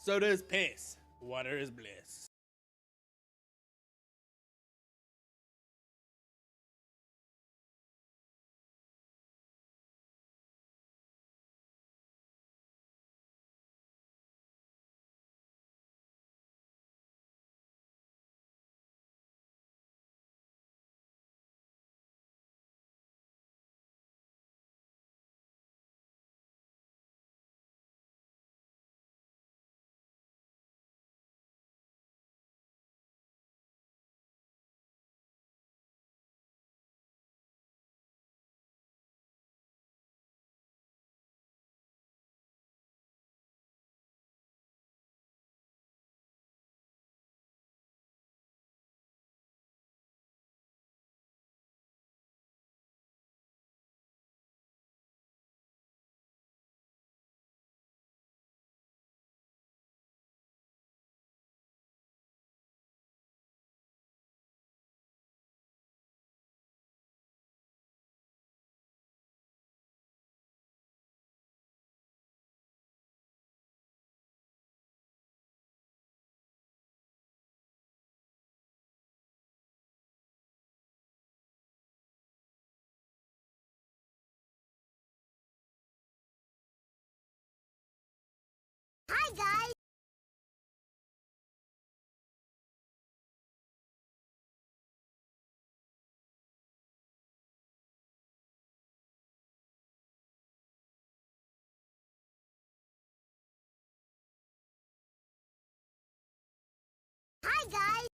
Soda is piss. Water is bliss. Hi guys! Hi guys!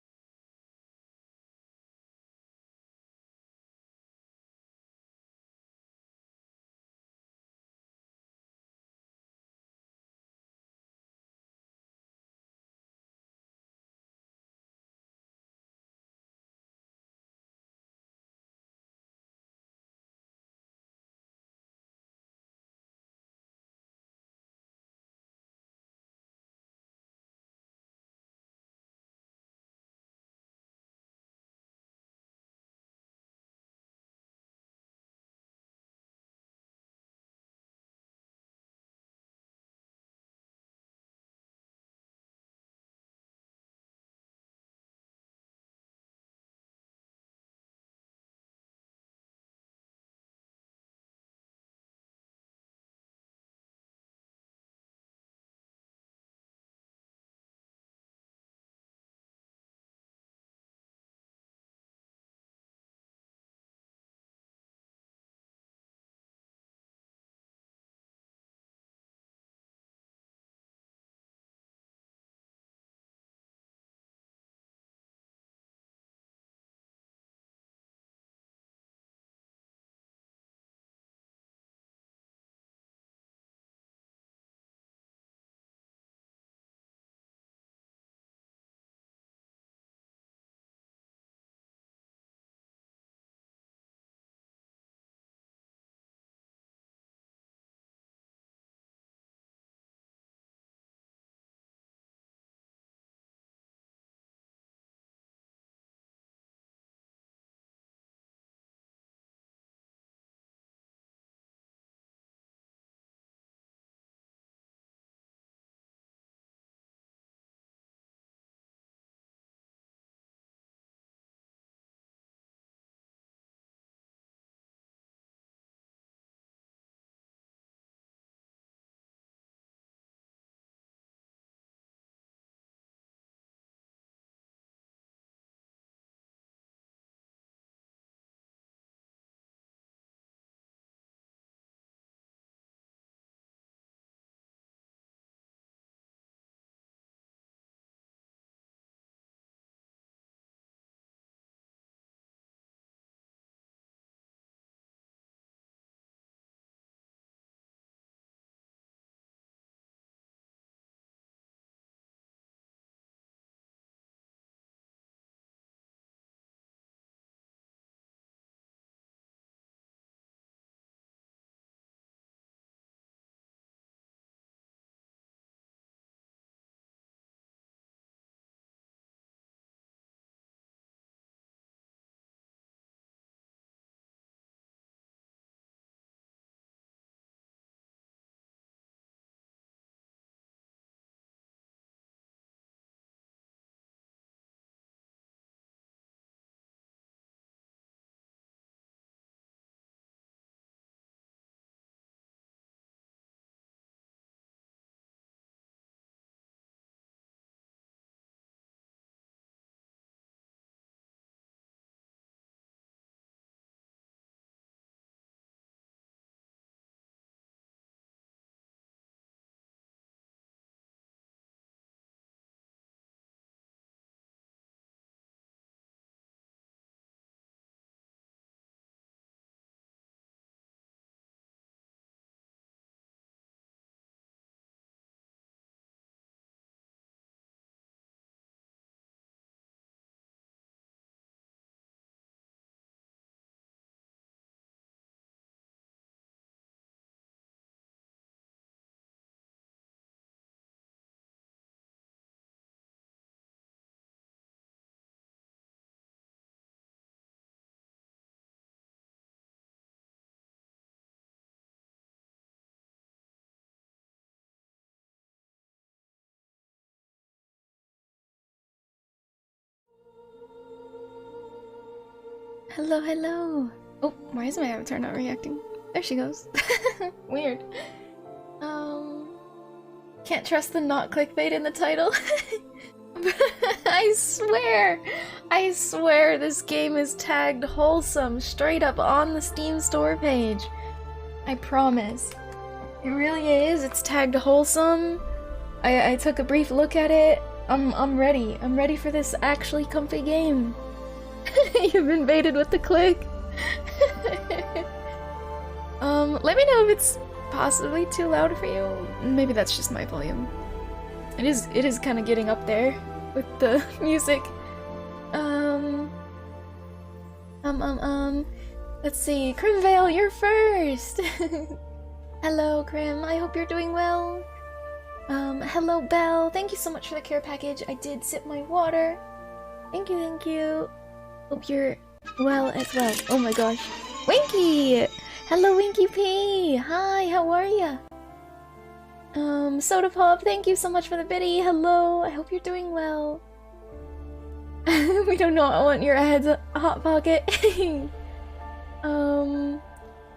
Hello, hello. Oh, why is my avatar not reacting? There she goes. Weird. Can't trust the not clickbait in the title. I swear this game is tagged wholesome straight up on the Steam store page. I promise. It really is. It's tagged wholesome. I took a brief look at it. I'm ready. I'm ready for this actually comfy game. You've been baited with the click. Let me know if it's possibly too loud for you. Maybe that's just my volume. It is kind of getting up there with the music. Let's see. Crimvale, you're first. Hello, Crim. I hope you're doing well. Hello, Belle. Thank you so much for the care package. I did sip my water. Thank you, thank you. Hope you're well as well. Oh my gosh. Winky! Hello, Winky P! Hi, how are ya? Soda Pop, thank you so much for the biddy. Hello, I hope you're doing well. We do not want your ads, Hot Pocket.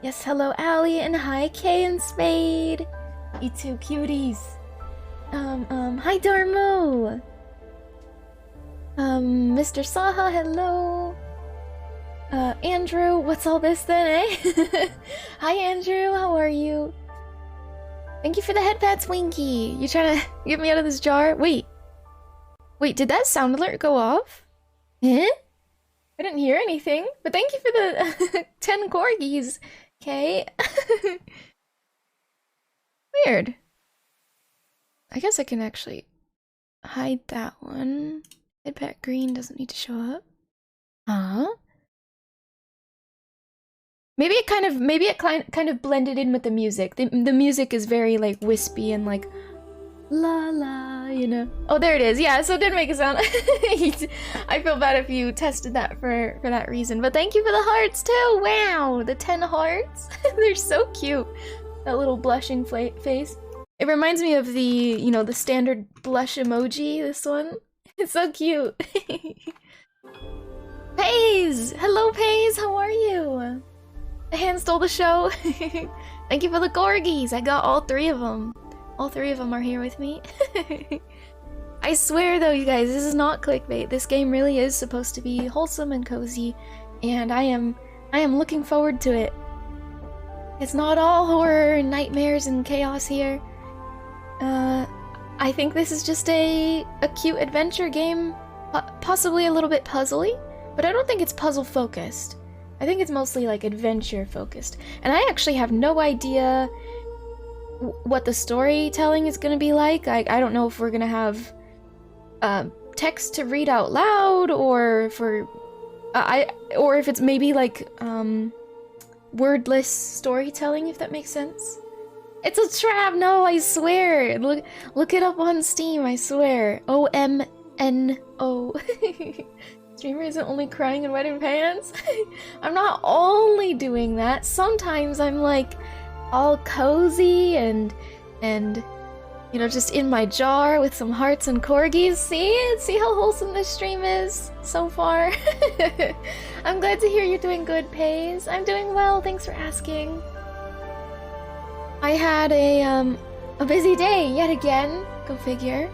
Yes, hello, Allie, and hi, Kay and Spade. You two cuties. Hi, Darmo. Mr. Saha, hello. Andrew, what's all this then, eh? Hi, Andrew, how are you? Thank you for the head pats, Winky. You trying to get me out of this jar? Wait, did that sound alert go off? Eh? I didn't hear anything, but thank you for the 10 corgis, okay? Weird. I guess I can actually hide that one. Headpat green doesn't need to show up. Huh? Maybe it kind of blended in with the music. The music is very like wispy and like la la, you know. Oh, there it is. Yeah, so it did make a sound. I feel bad if you tested that for that reason. But thank you for the hearts too. Wow, the 10 hearts. They're so cute. That little blushing face. It reminds me of the, you know, the standard blush emoji, this one. It's so cute. Paze! Hello, Paze! How are you? The hand stole the show. Thank you for the corgis. I got all 3 of them. All 3 of them are here with me. I swear though, you guys, this is not clickbait. This game really is supposed to be wholesome and cozy, and I am looking forward to it. It's not all horror and nightmares and chaos here. I think this is just a cute adventure game, possibly a little bit puzzly, but I don't think it's puzzle focused. I think it's mostly like adventure focused. And I actually have no idea what the storytelling is gonna be like. I don't know if we're gonna have text to read out loud, or or if it's maybe like wordless storytelling, if that makes sense. It's a trap! No, I swear! Look it up on Steam, I swear. OMNO. Streamer isn't only crying in wedding pants. I'm not only doing that. Sometimes I'm like all cozy and you know, just in my jar with some hearts and corgis. See how wholesome this stream is so far. I'm glad to hear you're doing good, Paze. I'm doing well, thanks for asking. I had a busy day yet again. Go figure.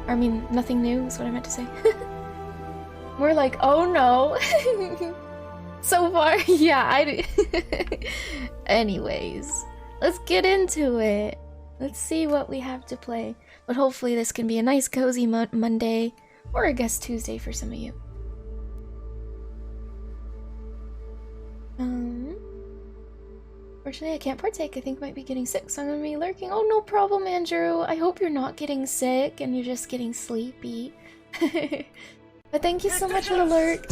I mean, nothing new is what I meant to say. More like, oh no. So far, yeah, Anyways, let's get into it. Let's see what we have to play. But hopefully this can be a nice cozy Monday, or I guess Tuesday for some of you. Fortunately, I can't partake. I think I might be getting sick, so I'm gonna be lurking. Oh, no problem, Andrew. I hope you're not getting sick and you're just getting sleepy. But thank you so much for the lurk.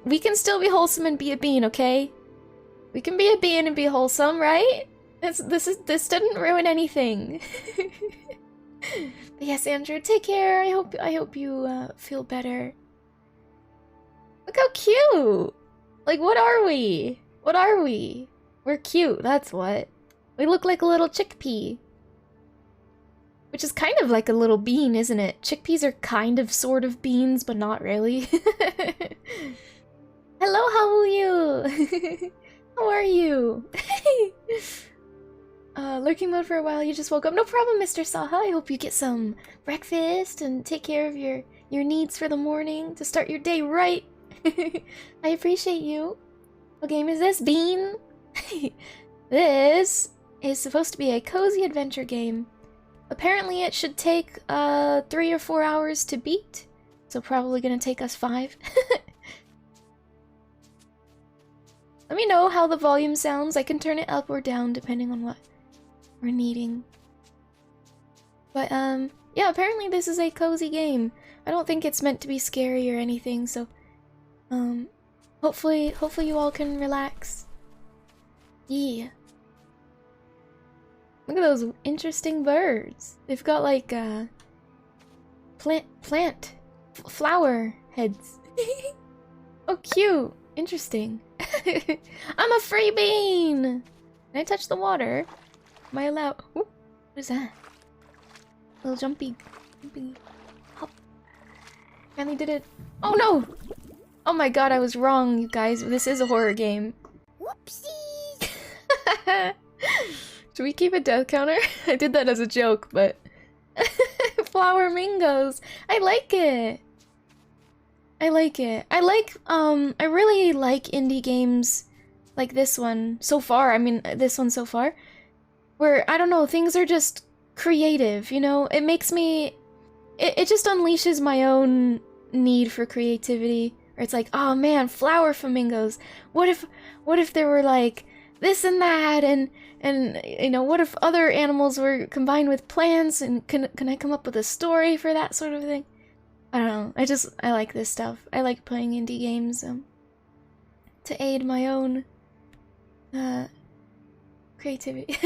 We can still be wholesome and be a bean, okay? We can be a bean and be wholesome, right? This didn't ruin anything. But yes, Andrew, take care. I hope you feel better. Look how cute! Like, what are we? What are we? We're cute, that's what. We look like a little chickpea. Which is kind of like a little bean, isn't it? Chickpeas are kind of sort of beans, but not really. Hello, how are you? How are you? Lurking mode for a while, you just woke up. No problem, Mr. Saha. I hope you get some breakfast and take care of your needs for the morning to start your day right. I appreciate you. What game is this, Bean? This is supposed to be a cozy adventure game. Apparently it should take 3 or 4 hours to beat, so probably gonna take us 5. Let me know how the volume sounds. I can turn it up or down depending on what we're needing. But yeah, apparently this is a cozy game. I don't think it's meant to be scary or anything, so hopefully you all can relax. Yeah. Look at those interesting birds. They've got like flower heads. Oh, cute. Interesting. I'm a free bean. Can I touch the water? Am I allowed? Ooh, what is that? Little jumpy hop. Finally did it. Oh no! Oh my god, I was wrong, you guys. This is a horror game. Whoopsies! Should we keep a death counter? I did that as a joke, but flower mingos. I like it. I like it. I really like indie games like this one so far. I mean, this one so far. Where, I don't know, things are just creative, you know? It makes me... It just unleashes my own need for creativity. Or it's like, oh man, flower flamingos. What if there were like this and that, and you know, what if other animals were combined with plants, and can I come up with a story for that sort of thing? I don't know. I like this stuff. I like playing indie games to aid my own creativity.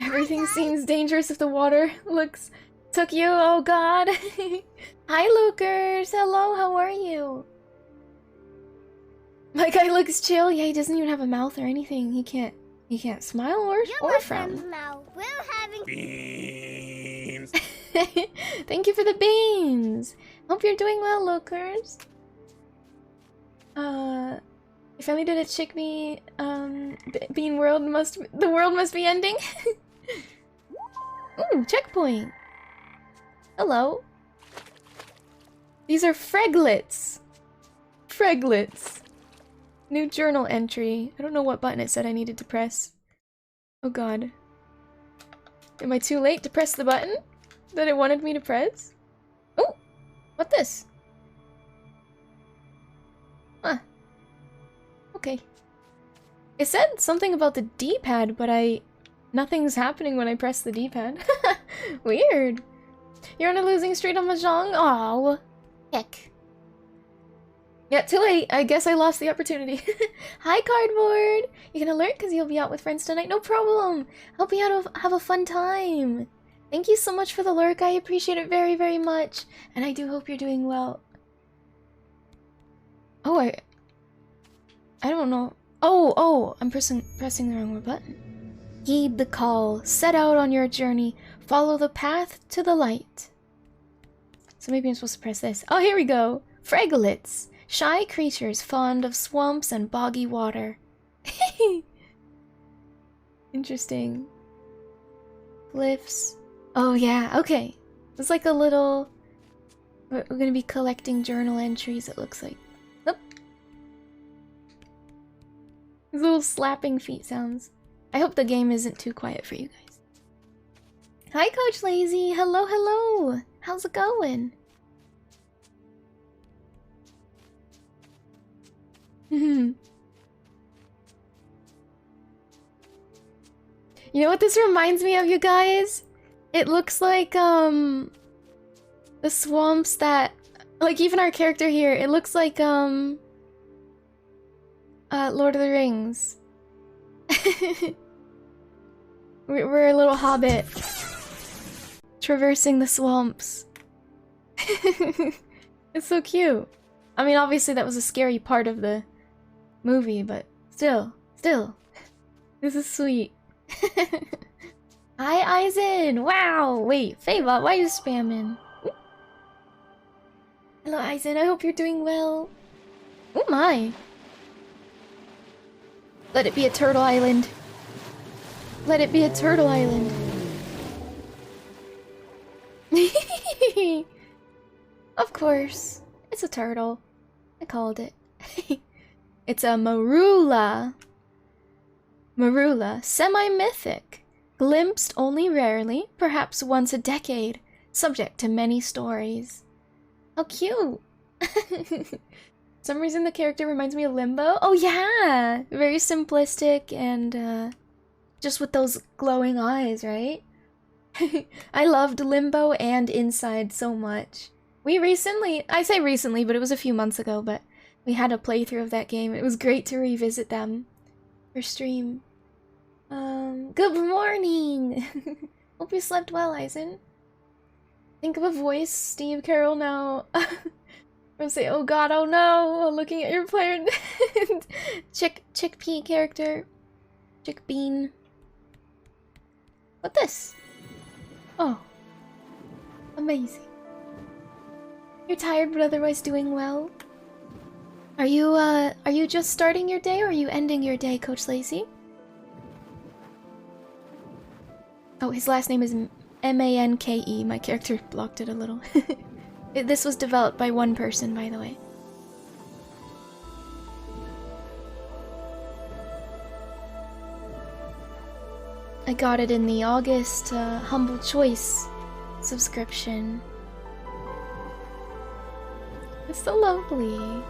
Everything seems dangerous if the water took you. Oh god. Hi Lucas. Hello, how are you? My guy looks chill. Yeah, he doesn't even have a mouth or anything. He can't smile or frown. We're having Beans. Thank you for the beans. Hope you're doing well, Lucas. If only did a chick me, bean world the world must be ending. Ooh, checkpoint. Hello. These are freglets. Freglets. New journal entry. I don't know what button it said I needed to press. Oh god. Am I too late to press the button that it wanted me to press? Oh! What's this? Huh. Okay. It said something about the D-pad, but nothing's happening when I press the D-pad. Weird. You're on a losing streak on Mahjong? Aw. Heck. Yeah, too late. I guess I lost the opportunity. Hi, Cardboard! You can alert because you'll be out with friends tonight. No problem! Hope you have a fun time! Thank you so much for the lurk. I appreciate it very, very much. And I do hope you're doing well. Oh, I don't know. Oh, I'm pressing the wrong button. Heed the call. Set out on your journey. Follow the path to the light. So maybe I'm supposed to press this. Oh, here we go. Fraglets. Shy creatures fond of swamps and boggy water. Interesting. Glyphs. Oh yeah, okay. It's like a little... We're gonna be collecting journal entries, it looks like. Nope. These little slapping feet sounds. I hope the game isn't too quiet for you guys. Hi, Coach Lazy. Hello, hello. How's it going? You know what this reminds me of, you guys? It looks like, the swamps that... Like, even our character here, it looks like, Lord of the Rings. We're a little hobbit. Traversing the swamps. It's so cute. I mean, obviously that was a scary part of the movie, but still. This is sweet. Hi, Eisen! Wow! Wait, Favot, why are you spamming? Hello, Eisen, I hope you're doing well. Oh my. Let it be a turtle island. Let it be a turtle island. Of course. It's a turtle. I called it. It's a marula. Marula, semi-mythic. Glimpsed only rarely, perhaps once a decade. Subject to many stories. How cute! For some reason the character reminds me of Limbo. Oh yeah! Very simplistic and just with those glowing eyes, right? I loved Limbo and Inside so much. We recently, I say recently, but it was a few months ago, but we had a playthrough of that game. It was great to revisit them for stream. Good morning! Hope you slept well, Eisen. Think of a voice, Steve Carroll, now. I'll say, oh god, oh no, looking at your player. Chickpea character. Chickbean. What this? Oh. Amazing. You're tired but otherwise doing well. Are you just starting your day or are you ending your day, Coach Lacey? Oh, his last name is M-A-N-K-E. My character blocked it a little. This was developed by one person, by the way. I got it in the August Humble Choice subscription. It's so lovely.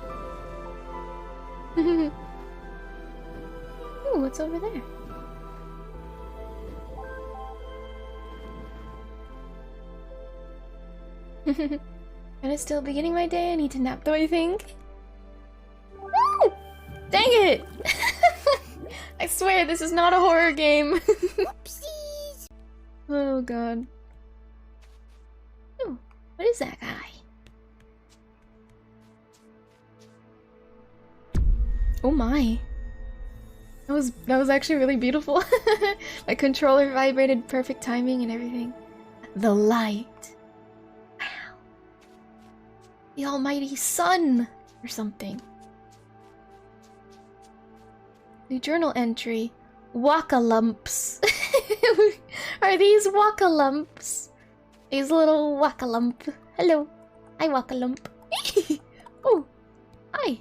Ooh, what's over there? And it's still beginning my day. I need to nap though, I think. Woo! Dang it! I swear this is not a horror game. Oopsies. Oh god. Ooh, what is that guy? Oh my. That was actually really beautiful. My controller vibrated, perfect timing and everything. The light. Wow. The almighty sun or something. New journal entry. Waka lumps. Are these waka lumps? These little waka lump. Hello. Hi, waka lump. Oh. Hi.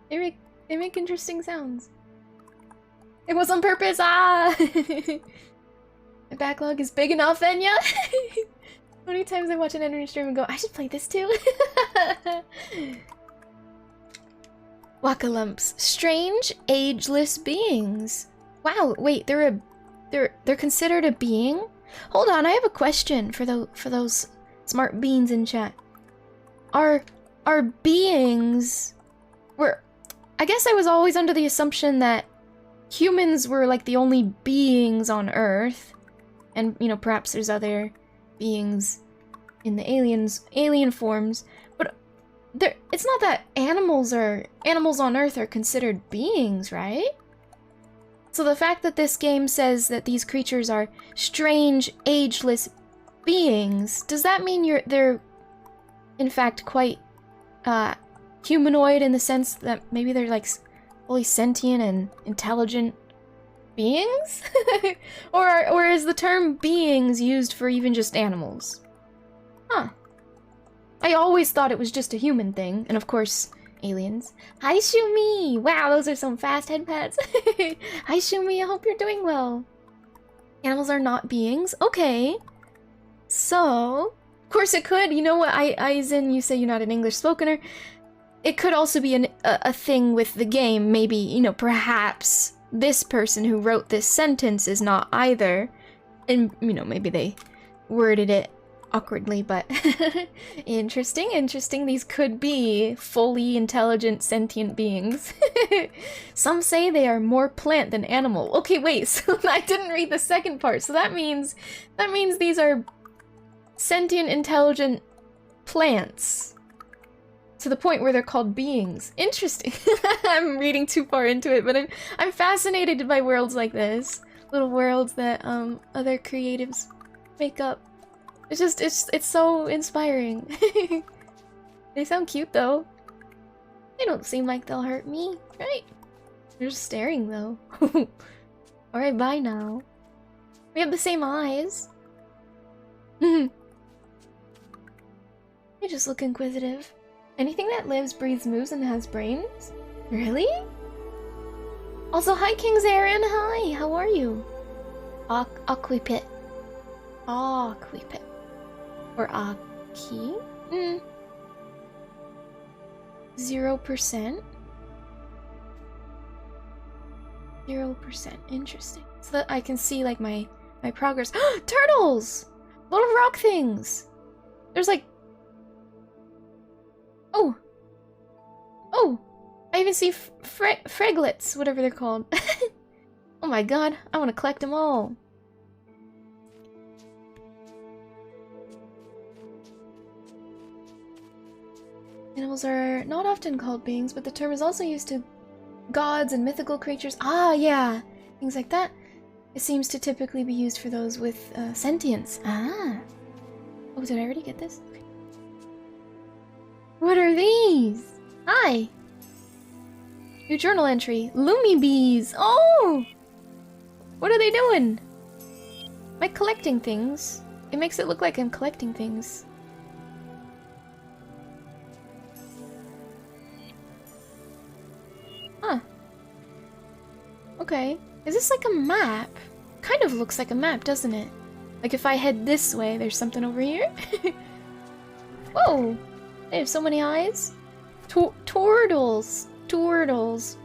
They make interesting sounds. It was on purpose. Ah. My backlog is big enough, Enya. How many times I watch an enemy stream and go, I should play this too. Wakalumps, strange, ageless beings. Wow, wait, they're considered a being? Hold on, I have a question for those smart beans in chat. Are beings I guess I was always under the assumption that humans were like the only beings on Earth, and you know, perhaps there's other beings in the alien forms, but it's not that animals on Earth are considered beings, right? So the fact that this game says that these creatures are strange, ageless beings, does that mean they're in fact quite humanoid in the sense that maybe they're like fully sentient and intelligent beings? or is the term beings used for even just animals? Huh. I always thought it was just a human thing, and of course, aliens. Hi, Shumi! Wow, those are some fast head pats. Hi, Shumi, I hope you're doing well. Animals are not beings? Okay. So, of course it could. You know what, Aizen, you say you're not an English spokener. It could also be a thing with the game. Maybe, you know, perhaps this person who wrote this sentence is not either. And, you know, maybe they worded it awkwardly, but interesting. These could be fully intelligent, sentient beings. Some say they are more plant than animal. Okay, wait, so I didn't read the second part. So that means these are sentient, intelligent plants. To the point where they're called beings. Interesting. I'm reading too far into it, but I'm fascinated by worlds like this. Little worlds that other creatives make up. It's so inspiring. They sound cute though. They don't seem like they'll hurt me, right? They're just staring though. Alright, bye now. We have the same eyes. They just look inquisitive. Anything that lives, breathes, moves, and has brains? Really? Also, hi King's Aaron, hi, how are you? Aquipit. Aquipit. Or Aki? 0%? 0%, interesting. So that I can see like my progress. Turtles! Little rock things! There's like... Oh! Oh! I even see fraglets, whatever they're called. Oh my god, I want to collect them all. Animals are not often called beings, but the term is also used to gods and mythical creatures. Ah, yeah! Things like that. It seems to typically be used for those with sentience. Ah! Oh, did I already get this? Okay. What are these? Hi! New journal entry. Loomy bees! Oh! What are they doing? Am I collecting things? It makes it look like I'm collecting things. Huh. Okay. Is this like a map? Kind of looks like a map, doesn't it? Like if I head this way, there's something over here? Whoa! They have so many eyes. Turtles! Turtles.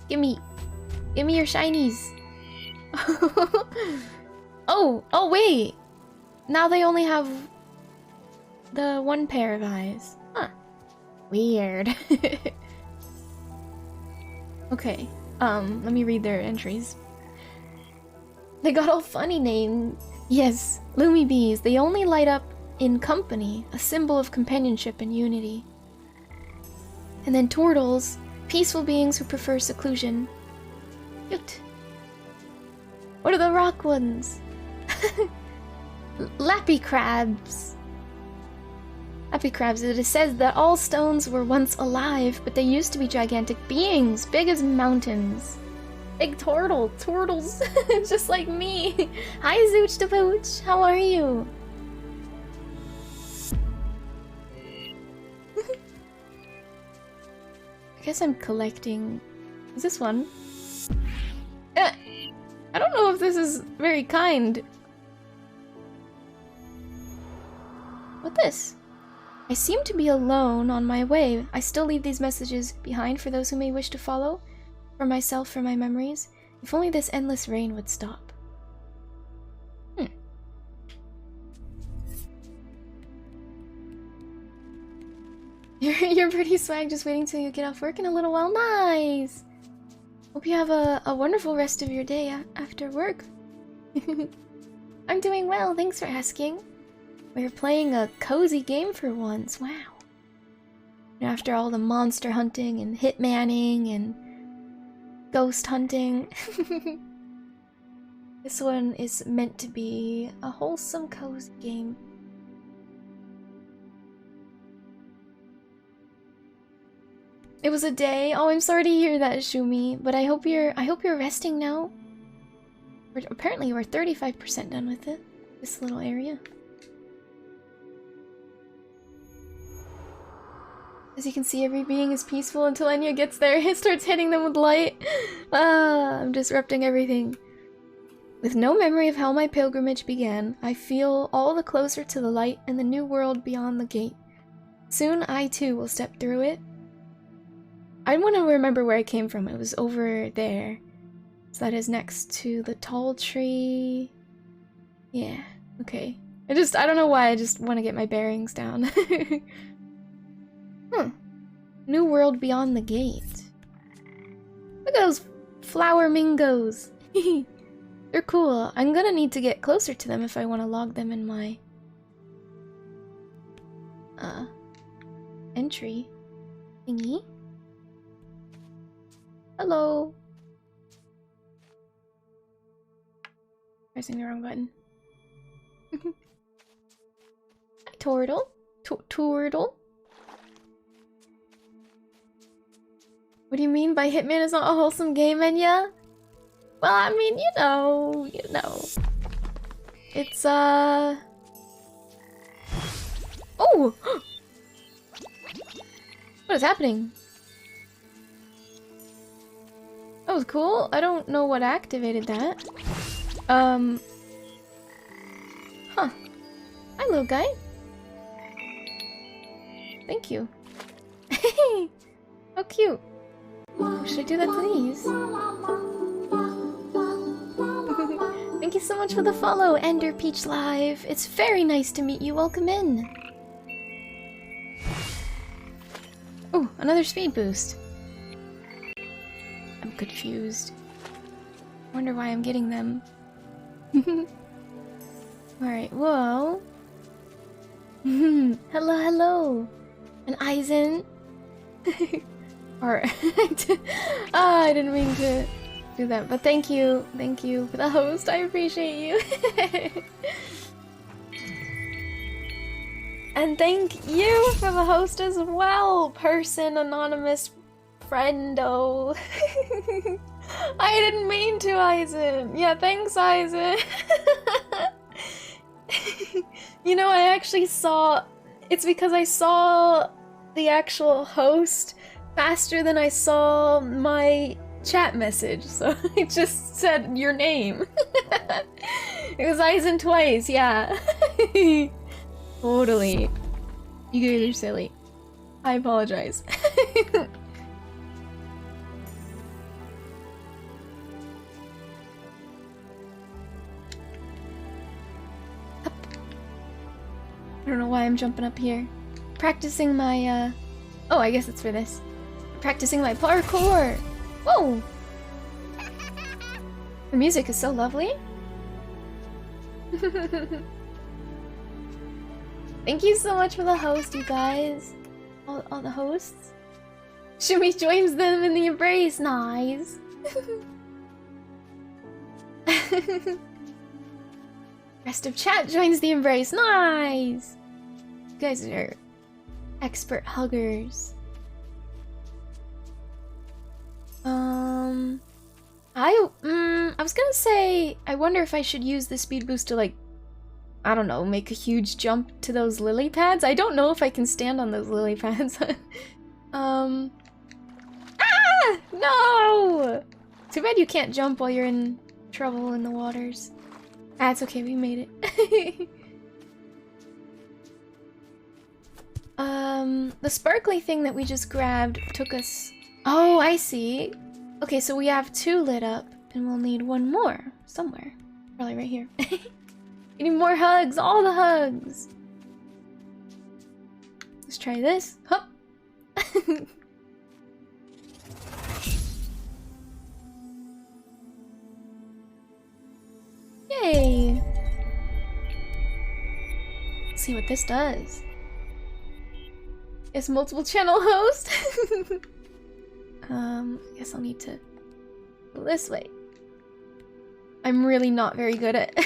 Gimme your shinies. Oh wait. Now they only have the one pair of eyes. Huh. Weird. Okay. Let me read their entries. They got all funny names. Yes, Loomy bees. They only light up in company, a symbol of companionship and unity. And then turtles, peaceful beings who prefer seclusion. Cute. What are the rock ones? Lappy crabs. Lappy crabs. It says that all stones were once alive, but they used to be gigantic beings, big as mountains. Big turtles, just like me. Hi, Zooch the Pooch. How are you? I guess I'm collecting. Is this one? I don't know if this is very kind. What this? I seem to be alone on my way. I still leave these messages behind for those who may wish to follow. For myself, for my memories. If only this endless rain would stop. You're pretty swag, just waiting till you get off work in a little while. Nice! Hope you have a wonderful rest of your day after work. I'm doing well, thanks for asking. We're playing a cozy game for once, wow. After all the monster hunting and hitmanning and ghost hunting. This one is meant to be a wholesome, cozy game. It was a day. Oh, I'm sorry to hear that, Shumi. But I hope you're resting now. Apparently, we're 35% done with it. This little area. As you can see, every being is peaceful until Enya gets there. He starts hitting them with light. Ah, I'm disrupting everything. With no memory of how my pilgrimage began, I feel all the closer to the light and the new world beyond the gate. Soon I too will step through it. I want to remember where I came from. It was over there. So that is next to the tall tree. Yeah, okay. I don't know why, I just want to get my bearings down. New world beyond the gate. Look at those flower mingos. They're cool. I'm gonna need to get closer to them if I want to log them in my entry thingy. Hello. Pressing the wrong button. turtle. Turtle. What do you mean by Hitman is not a wholesome game, Enya? Well, I mean, you know. It's, Oh! What is happening? That was cool. I don't know what activated that. Huh. Hi, little guy. Thank you. Hey! How cute. Should I do that to these? Thank you so much for the follow, Ender Peach Live. It's very nice to meet you. Welcome in. Oh, another speed boost. I'm confused. I wonder why I'm getting them. Alright, whoa. Hello, hello. And Eisen. Or I didn't mean to do that, but thank you for the host. I appreciate you. And thank you for the host as well, person anonymous friendo. I didn't mean to, Eisen. Yeah, thanks, Eisen. You know, I actually saw. It's because I saw the actual host faster than I saw my chat message, so I just said your name. It was Eisen twice, yeah. Totally. You guys are silly. I apologize. I don't know why I'm jumping up here. Practicing my, oh, I guess it's for this. Practicing my parkour! Whoa! The music is so lovely. Thank you so much for the host, you guys. All the hosts. Shimmy joins them in the embrace. Nice. Rest of chat joins the embrace. Nice. You guys are expert huggers. I was gonna say, I wonder if I should use the speed boost to, like, I don't know, make a huge jump to those lily pads. I don't know if I can stand on those lily pads. Ah! No! Too bad you can't jump while you're in trouble in the waters. Ah, it's okay, we made it. The sparkly thing that we just grabbed took us... Oh, I see. Okay, so we have 2 lit up, and we'll need 1 more somewhere. Probably right here. We need more hugs, all the hugs. Let's try this. Hup. Yay! Let's see what this does. It's multiple channel host. I guess I'll need to go this way. I'm really not very good at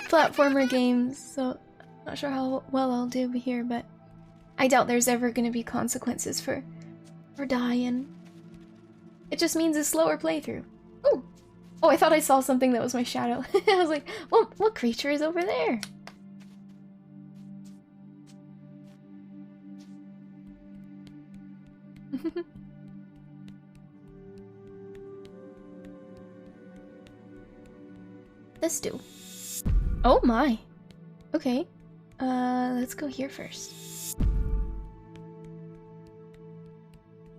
platformer games, so not sure how well I'll do here, but I doubt there's ever gonna be consequences for dying. It just means a slower playthrough. Ooh! Oh, I thought I saw something that was my shadow. I was like, well, what creature is over there? This do. Oh my. Okay. Let's go here first.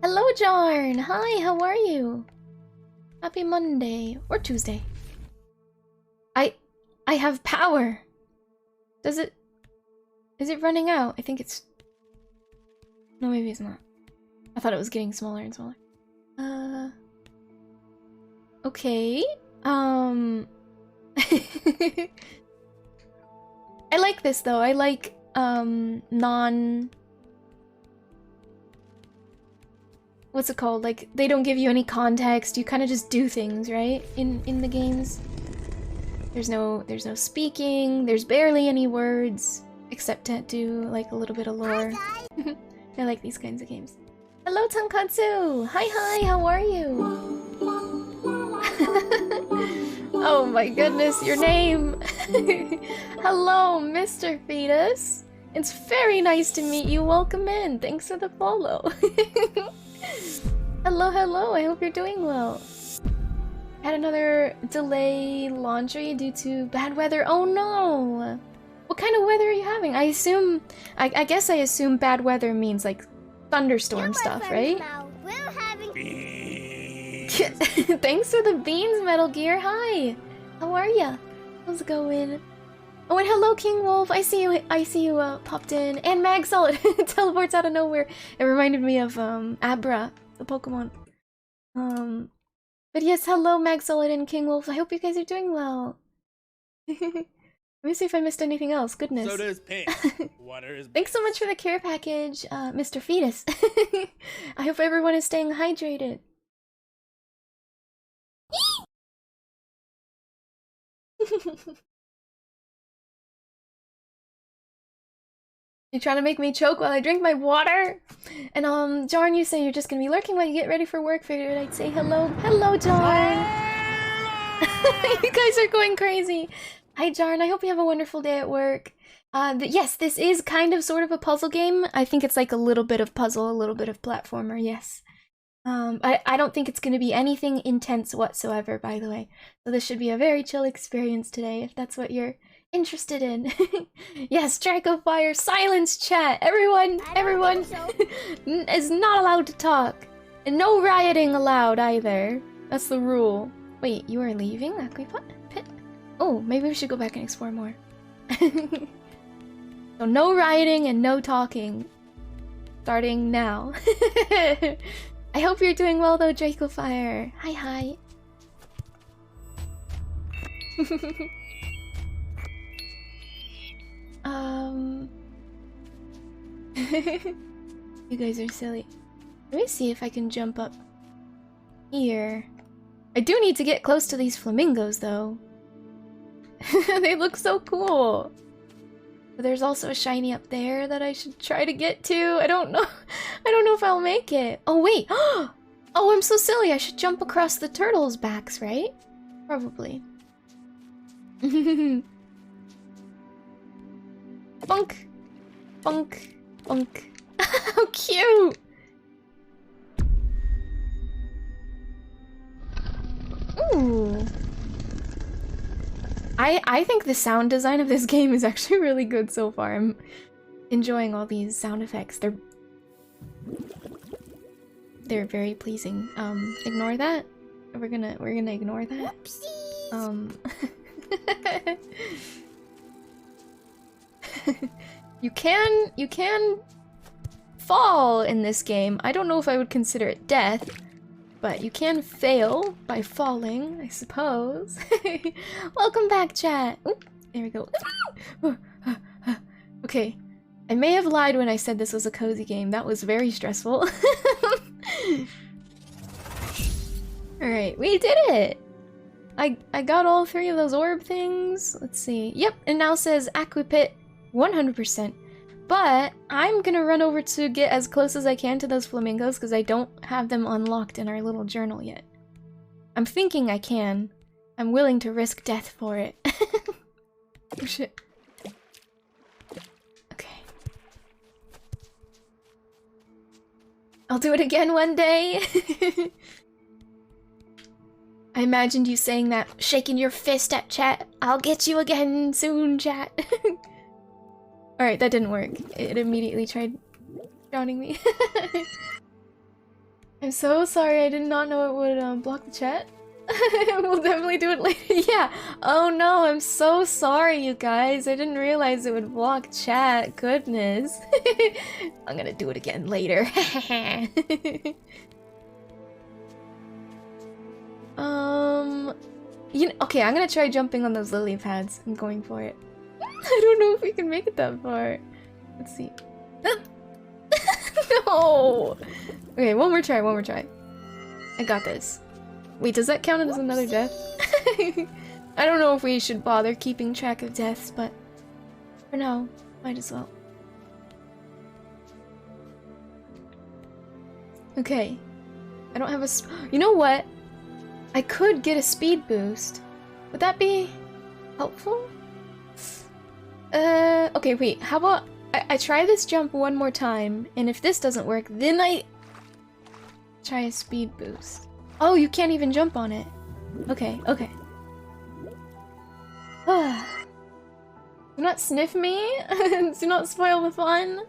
Hello, Jarn! Hi, how are you? Happy Monday. Or Tuesday. I have power! Does it... Is it running out? I think it's... No, maybe it's not. I thought it was getting smaller and smaller. Okay. I like this though. I like, what's it called? Like, they don't give you any context. You kind of just do things, right? In the games. There's no speaking. There's barely any words. except to do like a little bit of lore. Hi, I like these kinds of games. Hello, Tonkatsu! Hi, how are you? Oh my goodness, your name! Hello, Mr. Fetus! It's very nice to meet you. Welcome in. Thanks for the follow. Hello, I hope you're doing well. Had another delay laundry due to bad weather. Oh no! What kind of weather are you having? I assume... I guess I assume bad weather means like thunderstorm stuff, right? now. We're having Beans. Thanks for the beans, Metal Gear. Hi! How are ya? How's it going? Oh, and hello, King Wolf. I see you popped in. And Mag Solid teleports out of nowhere. It reminded me of Abra, the Pokemon. But yes, hello, Mag Solid and King Wolf. I hope you guys are doing well. Let me see if I missed anything else. Goodness. Soda is pink. Water is. Thanks so much for the care package, Mr. Fetus. I hope everyone is staying hydrated. You're trying to make me choke while I drink my water? And Jarn, you say you're just gonna be lurking while you get ready for work. Figured I'd say hello. Hello, Jarn! You guys are going crazy. Hi, Jarn. I hope you have a wonderful day at work. Yes, this is kind of sort of a puzzle game. I think it's like a little bit of puzzle, a little bit of platformer, yes. I don't think it's gonna be anything intense whatsoever, by the way. So this should be a very chill experience today, if that's what you're interested in. Yes, Draco Fire, silence chat! Everyone is not allowed to talk. And no rioting allowed either. That's the rule. Wait, you are leaving Aquipit? Oh, maybe we should go back and explore more. So no rioting and no talking. Starting now. I hope you're doing well though, Draco Fire. Hi. You guys are silly. Let me see if I can jump up here. I do need to get close to these flamingos though. They look so cool. But there's also a shiny up there that I should try to get to. I don't know if I'll make it. Oh wait. Oh, I'm so silly. I should jump across the turtles' backs, right? Probably. Bunk! Bunk! Bunk! How cute! Ooh! I think the sound design of this game is actually really good so far. I'm enjoying all these sound effects. They're very pleasing. Ignore that. We're gonna ignore that. Whoopsies. You can fall in this game. I don't know if I would consider it death, but you can fail by falling, I suppose. Welcome back, chat. Oop, there we go. Okay, I may have lied when I said this was a cozy game. That was very stressful. Alright, we did it! I got all 3 of those orb things. Let's see. Yep, it now says Aquipit 100%. But I'm gonna run over to get as close as I can to those flamingos because I don't have them unlocked in our little journal yet. I'm thinking I can. I'm willing to risk death for it. Oh shit. Okay. I'll do it again one day. I imagined you saying that, shaking your fist at chat. I'll get you again soon, chat. Alright, that didn't work. It immediately tried drowning me. I'm so sorry, I did not know it would block the chat. We'll definitely do it later. Yeah. Oh no, I'm so sorry, you guys. I didn't realize it would block chat. Goodness. I'm gonna do it again later. Okay, I'm gonna try jumping on those lily pads. I'm going for it. I don't know if we can make it that far. Let's see. No! Okay, one more try. I got this. Wait, does that count as another death? I don't know if we should bother keeping track of deaths, but for now, Might as well. Okay. I don't have a you know what? I could get a speed boost. Would that be helpful? Okay, wait. How about I try this jump one more time, and if this doesn't work, then I try a speed boost. Oh, you can't even jump on it. Okay, okay. Do not sniff me. Do not spoil the fun.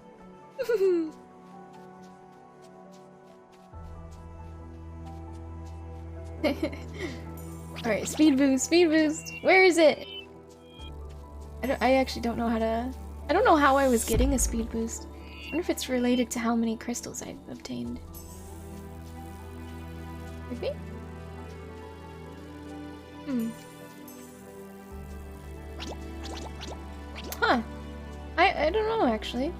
Alright, speed boost, speed boost. Where is it? I actually don't know how to... I don't know how I was getting a speed boost. I wonder if it's related to how many crystals I've obtained. Maybe? Huh. I don't know, actually.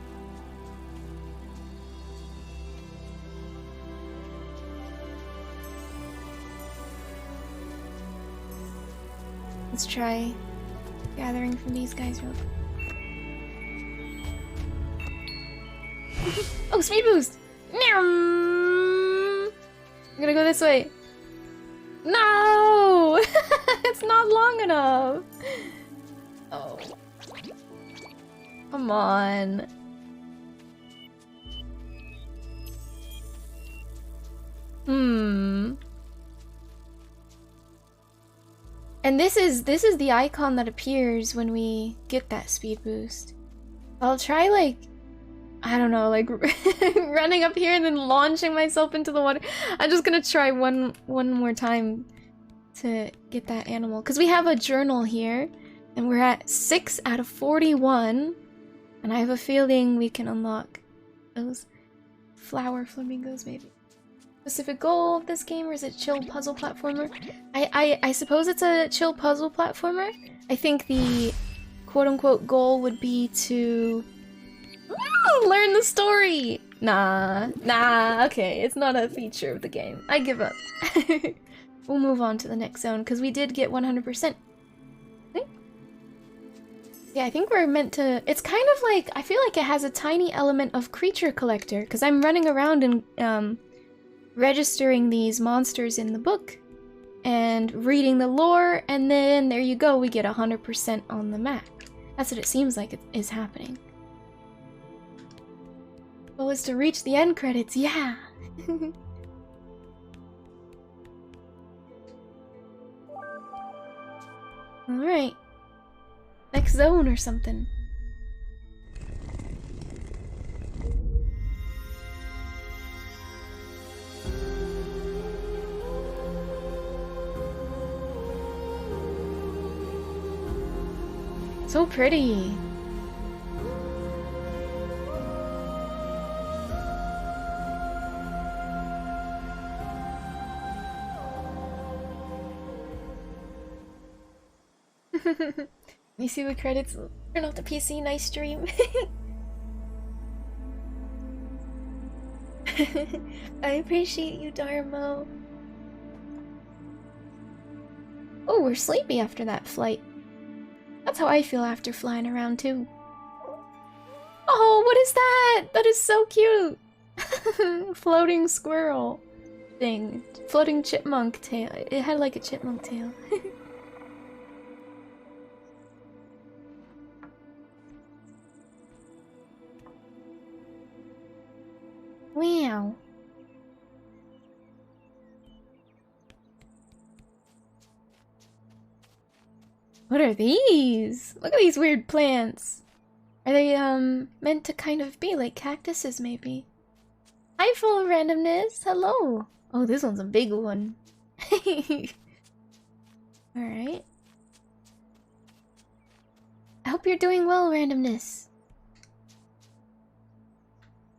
Let's try gathering from these guys real quick. Oh, speed boost! I'm gonna go this way. No! It's not long enough! Oh. Come on. And this is the icon that appears when we get that speed boost. I'll try, like, I don't know, like running up here and then launching myself into the water. I'm just gonna try one more time to get that animal, because we have a journal here and we're at 6 out of 41, and I have a feeling we can unlock those flower flamingos maybe. Specific goal of this game, or is it chill puzzle platformer? I suppose it's a chill puzzle platformer. I think the quote-unquote goal would be to learn the story. Nah, okay, it's not a feature of the game. I give up. We'll move on to the next zone, because we did get 100%. Yeah, I think we're meant to... It's kind of like... I feel like it has a tiny element of creature collector, because I'm running around and registering these monsters in the book and reading the lore, and then there you go, we get 100% on the map. That's what it seems like it is happening. Goal is to reach the end credits, yeah! Alright. Next zone or something. So pretty. You see the credits? Turn off the PC, nice stream. I appreciate you, Darmo. Oh, we're sleepy after that flight. That's how I feel after flying around too. Oh, what is that? That is so cute. Floating squirrel thing. Floating chipmunk tail. It had like a chipmunk tail. Wow. What are these? Look at these weird plants. Are they, meant to kind of be like cactuses, maybe? Hi, full of randomness. Hello. Oh, this one's a big one. Alright. I hope you're doing well, randomness.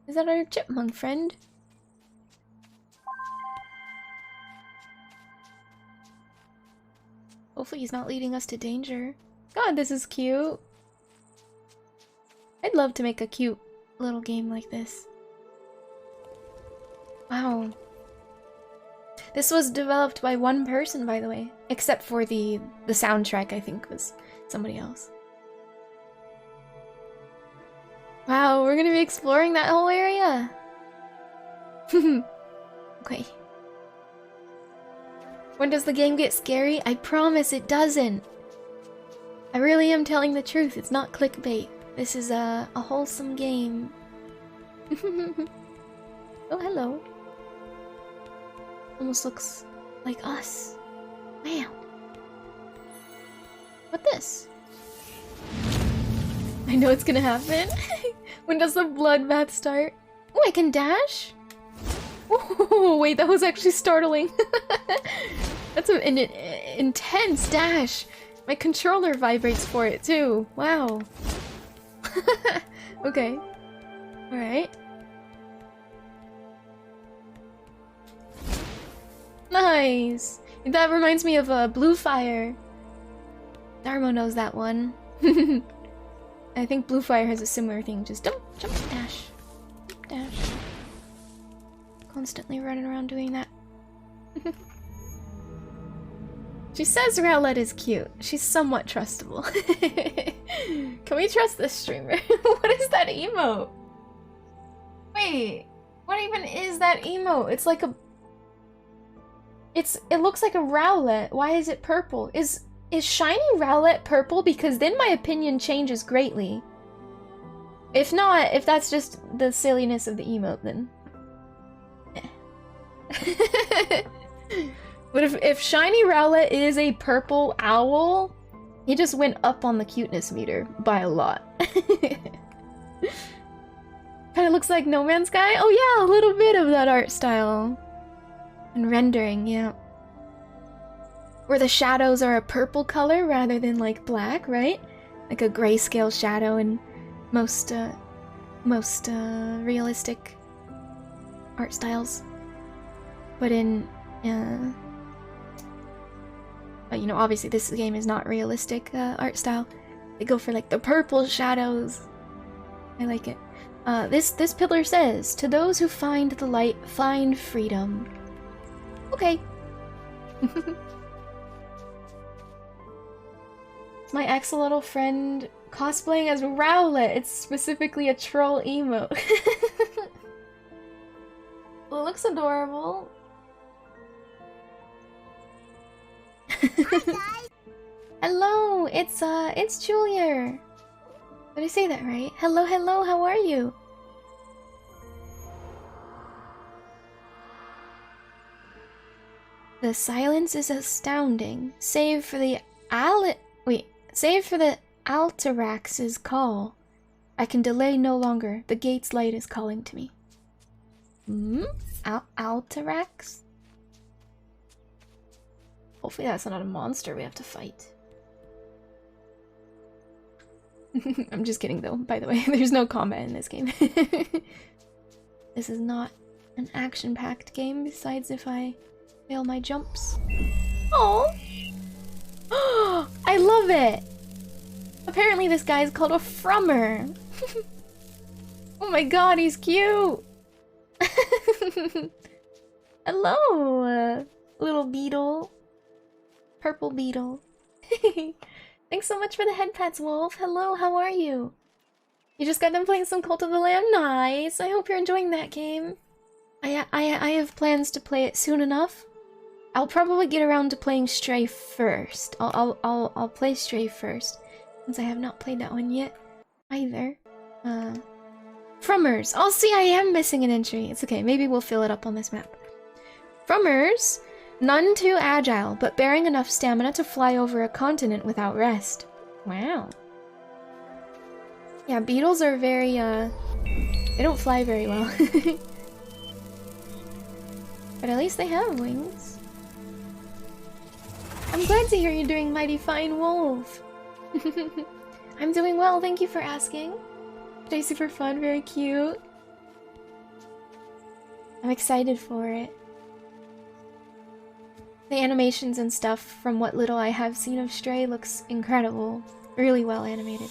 Is that our chipmunk friend? Hopefully he's not leading us to danger. God, this is cute. I'd love to make a cute little game like this. Wow. This was developed by one person, by the way. Except for the soundtrack, I think, was somebody else. Wow, we're gonna be exploring that whole area. Okay. When does the game get scary? I promise it doesn't. I really am telling the truth. It's not clickbait. This is a wholesome game. Oh, hello. Almost looks like us. Wow. What this? I know it's gonna happen. When does the bloodbath start? Oh, I can dash? Oh, wait, that was actually startling. That's an intense dash. My controller vibrates for it too. Wow. Okay. Alright. Nice! That reminds me of Blue Fire. Darmo knows that one. I think Blue Fire has a similar thing. Just jump, jump, dash. Jump, dash. Constantly running around doing that. She says Rowlett is cute. She's somewhat trustable. Can we trust this streamer? What is that emote? Wait, what even is that emote? It's like a... It looks like a Rowlett. Why is it purple? Is shiny Rowlett purple? Because then my opinion changes greatly. If not, if that's just the silliness of the emote, then... But if shiny Rowlett is a purple owl, he just went up on the cuteness meter by a lot. Kinda looks like No Man's Sky. Oh yeah, a little bit of that art style. And rendering, yeah. Where the shadows are a purple color rather than like black, right? Like a grayscale shadow in most realistic art styles. But in you know, obviously this game is not realistic art style. They go for like the purple shadows. I like it. This pillar says, "To those who find the light, find freedom." Okay. My axolotl friend cosplaying as Rowlett. It's specifically a troll emote. Well, it looks adorable. Hello, it's Julia. Did I say that right? Hello, hello, how are you? The silence is astounding. Save for the Alterax's call. I can delay no longer. The gate's light is calling to me. Hmm? Alterax? Hopefully that's not a monster we have to fight. I'm just kidding though, by the way. There's no combat in this game. This is not an action-packed game, besides if I fail my jumps. Oh! I love it! Apparently this guy is called a Frummer. Oh my god, he's cute! Hello, little beetle. Purple beetle. Thanks so much for the head pats, Wolf. Hello, how are you? You just got done playing some Cult of the Lamb? Nice! I hope you're enjoying that game. I have plans to play it soon enough. I'll probably get around to playing Stray first. I'll play Stray first, since I have not played that one yet either. Frummers. Oh, see, I am missing an entry. It's okay. Maybe we'll fill it up on this map. Frummers. None too agile, but bearing enough stamina to fly over a continent without rest. Wow. Yeah, beetles are very, they don't fly very well. But at least they have wings. I'm glad to hear you're doing mighty fine, Wolf. I'm doing well, thank you for asking. Today's super fun, very cute. I'm excited for it. The animations and stuff, from what little I have seen of Stray, looks incredible. Really well animated.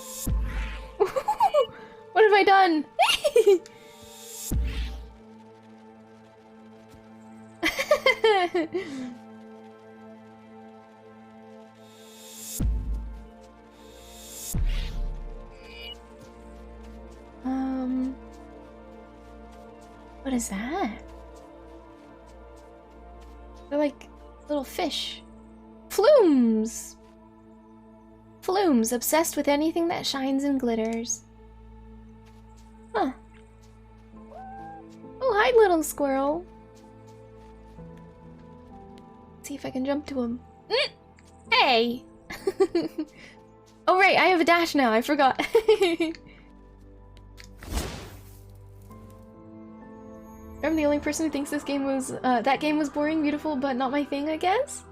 What have I done? What is that? They're like little fish. Flumes! Flumes, obsessed with anything that shines and glitters. Huh. Oh, hi, little squirrel. Let's see if I can jump to him. Hey! Oh, right, I have a dash now. I forgot. I'm the only person who thinks this game was, that game was boring, beautiful, but not my thing, I guess?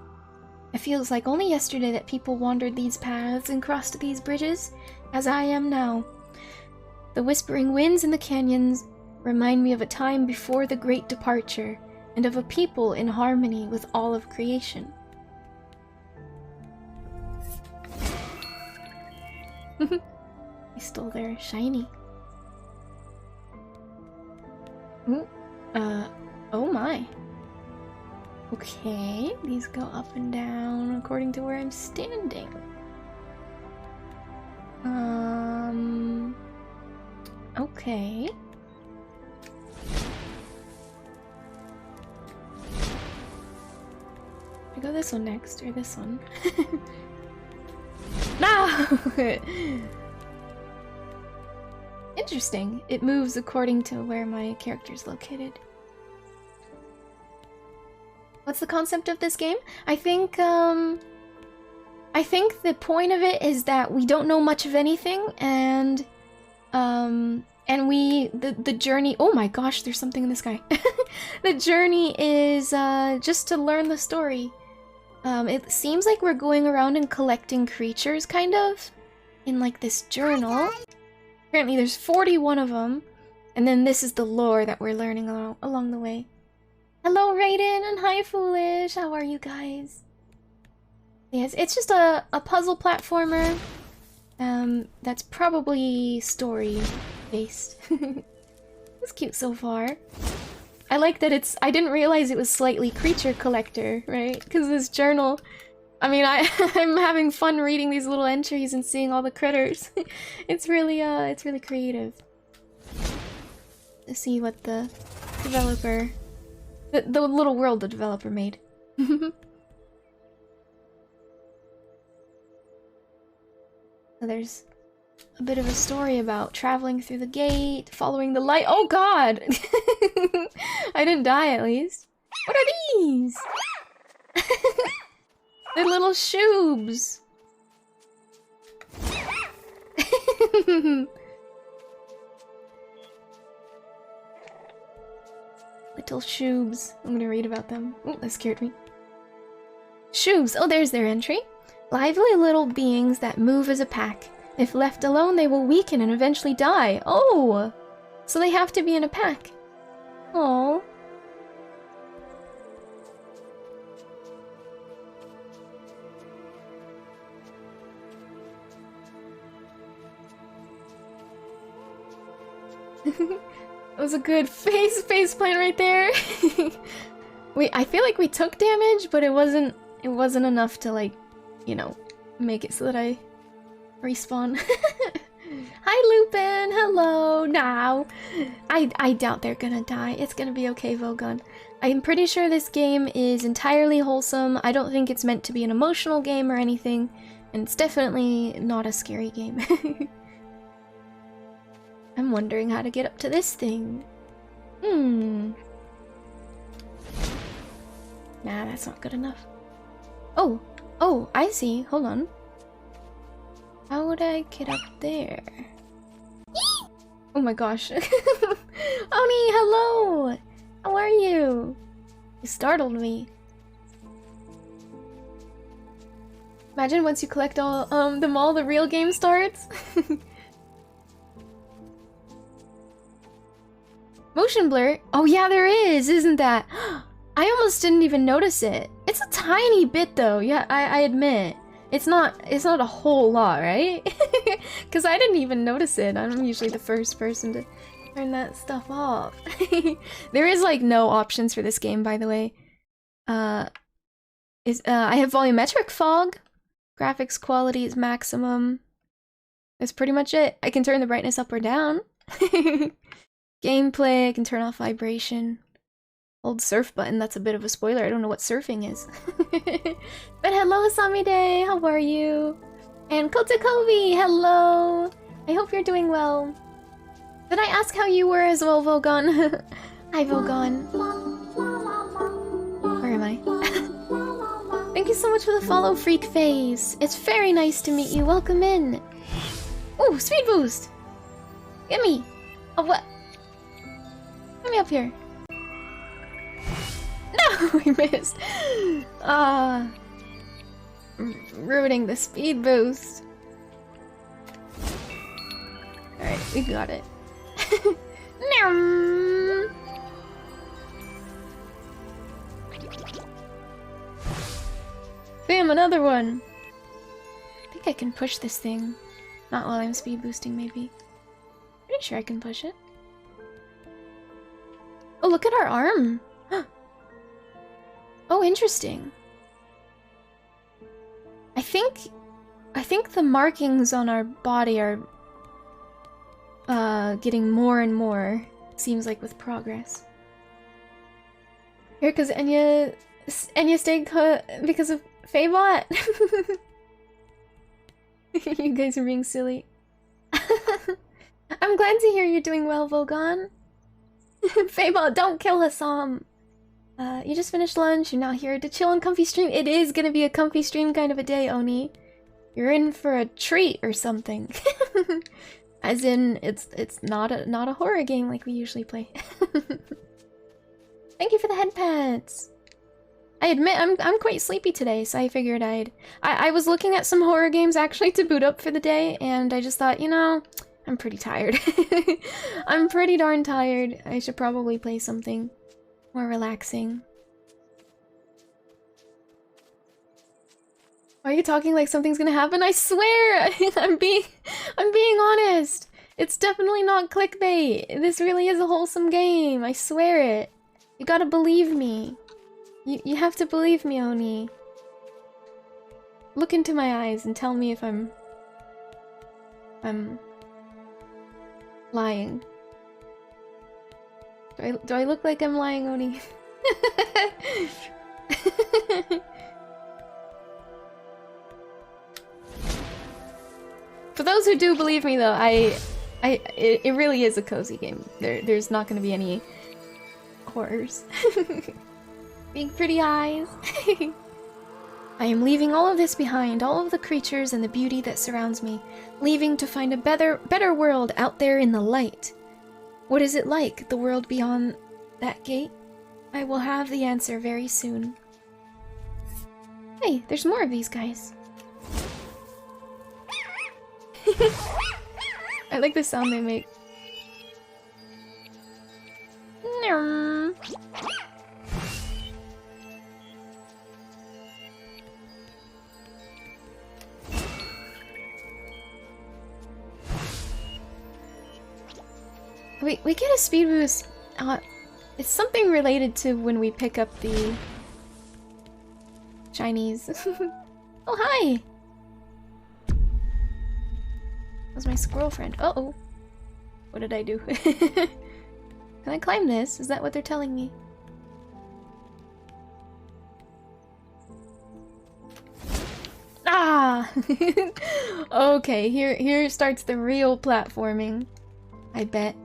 It feels like only yesterday that people wandered these paths and crossed these bridges, as I am now. The whispering winds in the canyons remind me of a time before the great departure, and of a people in harmony with all of creation. I stole their shiny. Ooh, oh my. Okay, these go up and down according to where I'm standing. Okay. I go this one next, or this one? No! Interesting. It moves according to where my character's located. What's the concept of this game? I think the point of it is that we don't know much of anything, and the journey. Oh my gosh, there's something in the sky. The journey is just to learn the story. It seems like we're going around and collecting creatures, kind of, in like this journal. Apparently there's 41 of them, and then this is the lore that we're learning along the way. Hello, Raiden, and hi, Foolish. How are you guys? Yes, it's just a puzzle platformer. That's probably story-based. It's cute so far. I like that it's... I didn't realize it was slightly creature collector, right? Because this journal... I mean, I'm having fun reading these little entries and seeing all the critters. It's really creative. To see what the developer... The little world the developer made. So there's a bit of a story about traveling through the gate, following the light. Oh god! I didn't die at least. What are these? They're little shoobs. Little shoobs. I'm gonna read about them. Oh, that scared me. Shoobs. Oh, there's their entry. Lively little beings that move as a pack. If left alone, they will weaken and eventually die. Oh! So they have to be in a pack. Oh. That was a good face plant right there. I feel like we took damage, but it wasn't enough to, like, you know, make it so that I respawn. Hi, Lupin. Hello. Now, I doubt they're gonna die. It's gonna be okay, Vogon. I'm pretty sure this game is entirely wholesome. I don't think it's meant to be an emotional game or anything, and it's definitely not a scary game. I'm wondering how to get up to this thing. Nah, that's not good enough. Oh, I see. Hold on. How would I get up there? Oh my gosh. Oni, hello! How are you? You startled me. Imagine once you collect all them all, the real game starts. Motion blur? Oh yeah, there is, isn't that? I almost didn't even notice it. It's a tiny bit though, yeah, I admit. It's not a whole lot, right? Because I didn't even notice it. I'm usually the first person to turn that stuff off. There is like no options for this game, by the way. I have volumetric fog. Graphics quality is maximum. That's pretty much it. I can turn the brightness up or down. Gameplay, I can turn off vibration. Hold surf button, that's a bit of a spoiler. I don't know what surfing is. But hello, Samide, how are you? And Kotakovi, hello! I hope you're doing well. Did I ask how you were as well, Vogon? Hi, Vogon. Where am I? Thank you so much for the follow, Freak Face. It's very nice to meet you. Welcome in. Ooh, speed boost! Get me! Oh, what? Get me up here. No, we missed. Ruining the speed boost. Alright, we got it. Bam, another one. I think I can push this thing. Not while I'm speed boosting, maybe. Pretty sure I can push it. Oh, look at our arm. Oh, interesting. I think the markings on our body are getting more and more. Seems like with progress. Here, cause Enya stayed because of Faebot. You guys are being silly. I'm glad to hear you're doing well, Vogon. Faebot, don't kill Hassam. You just finished lunch, you're now here to chill and comfy stream. It is gonna be a comfy stream kind of a day, Oni. You're in for a treat or something. As in, it's not a horror game like we usually play. Thank you for the head pats. I admit I'm quite sleepy today, so I figured I was looking at some horror games actually to boot up for the day, and I just thought, you know, I'm pretty tired. I'm pretty darn tired. I should probably play something more relaxing. Why are you talking like something's gonna happen? I swear! I'm being honest! It's definitely not clickbait! This really is a wholesome game, I swear it! You gotta believe me. You have to believe me, Oni. Look into my eyes and tell me if I'm lying. Do I look like I'm lying, Oni? For those who do believe me, though, it really is a cozy game. There's not going to be any horrors. Big pretty eyes. I am leaving all of this behind, all of the creatures and the beauty that surrounds me, leaving to find a better world out there in the light. What is it like, the world beyond that gate? I will have the answer very soon. Hey, there's more of these guys. I like the sound they make. We get a speed boost. It's something related to when we pick up the Chinese. Oh, hi! That was my squirrel friend. Uh-oh. What did I do? Can I climb this? Is that what they're telling me? Ah! Okay, here starts the real platforming. I bet.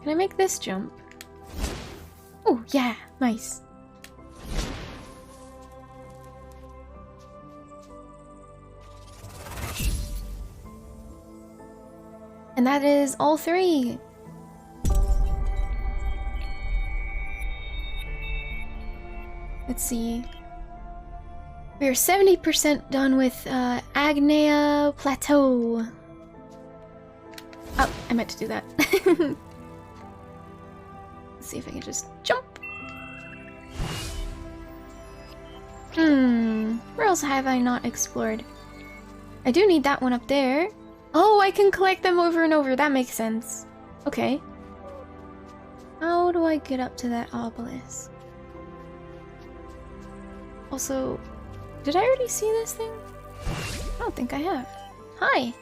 Can I make this jump? Oh, yeah, nice. And that is all three. Let's see. We are 70% done with Agnea Plateau. Oh, I meant to do that. Let's see if I can just jump. Where else have I not explored? I do need that one up there. Oh, I can collect them over and over. That makes sense. Okay. How do I get up to that obelisk? Also, did I already see this thing? I don't think I have. Hi.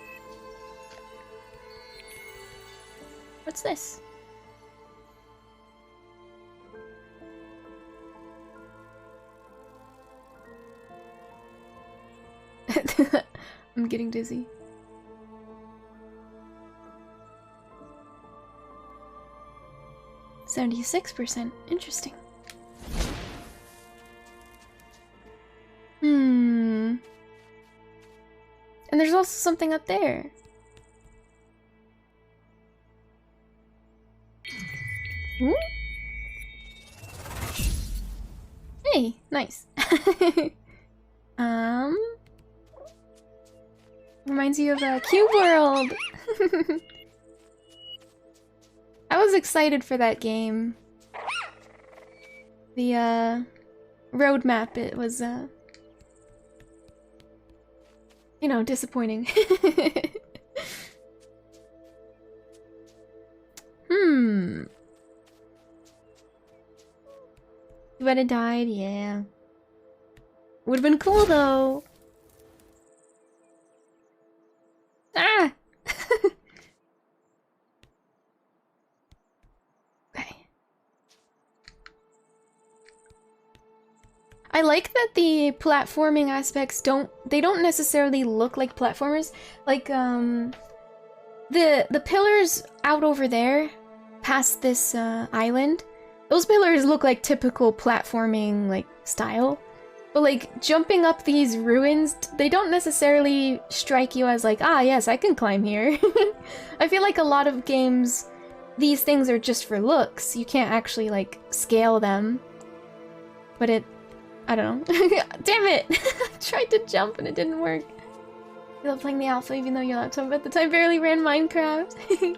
What's this? I'm getting dizzy. %76%. Interesting. Hmm. And there's also something up there. Ooh. Hey, nice. Reminds you of Cube World. I was excited for that game. The roadmap, it was you know, disappointing. Hmm. You would have died, yeah. Would have been cool though. Ah! Okay. I like that the platforming aspects don't necessarily look like platformers. Like the pillars out over there past this island, those pillars look like typical platforming like style. But like jumping up these ruins, they don't necessarily strike you as like, ah yes, I can climb here. I feel like a lot of games, these things are just for looks. You can't actually like scale them. But I don't know. Damn it! I tried to jump and it didn't work. You love playing the alpha even though your laptop at the time barely ran Minecraft.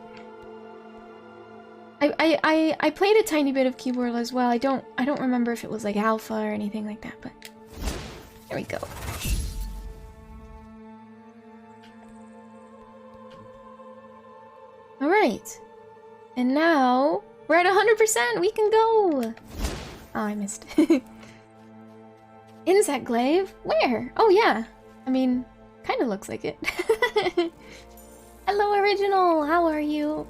I played a tiny bit of Cube World as well. I don't remember if it was like alpha or anything like that, but there we go. Alright. And now we're at 100%! We can go! Oh, I missed. Insect glaive? Where? Oh yeah. I mean, kind of looks like it. Hello, Original! How are you?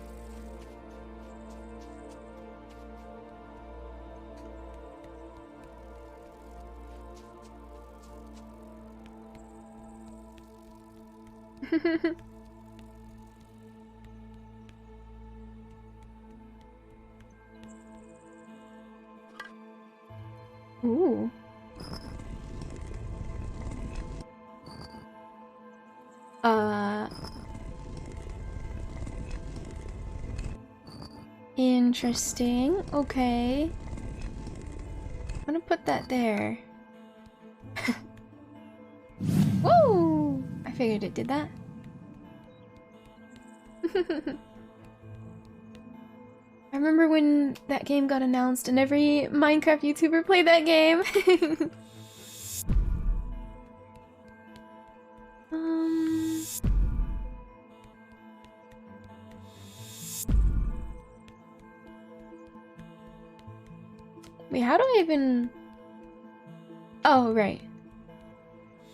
Ooh. Interesting. Okay. I'm gonna put that there. Whoa! I figured it did that. I remember when that game got announced and every Minecraft YouTuber played that game. Wait, how do I even... Oh, right.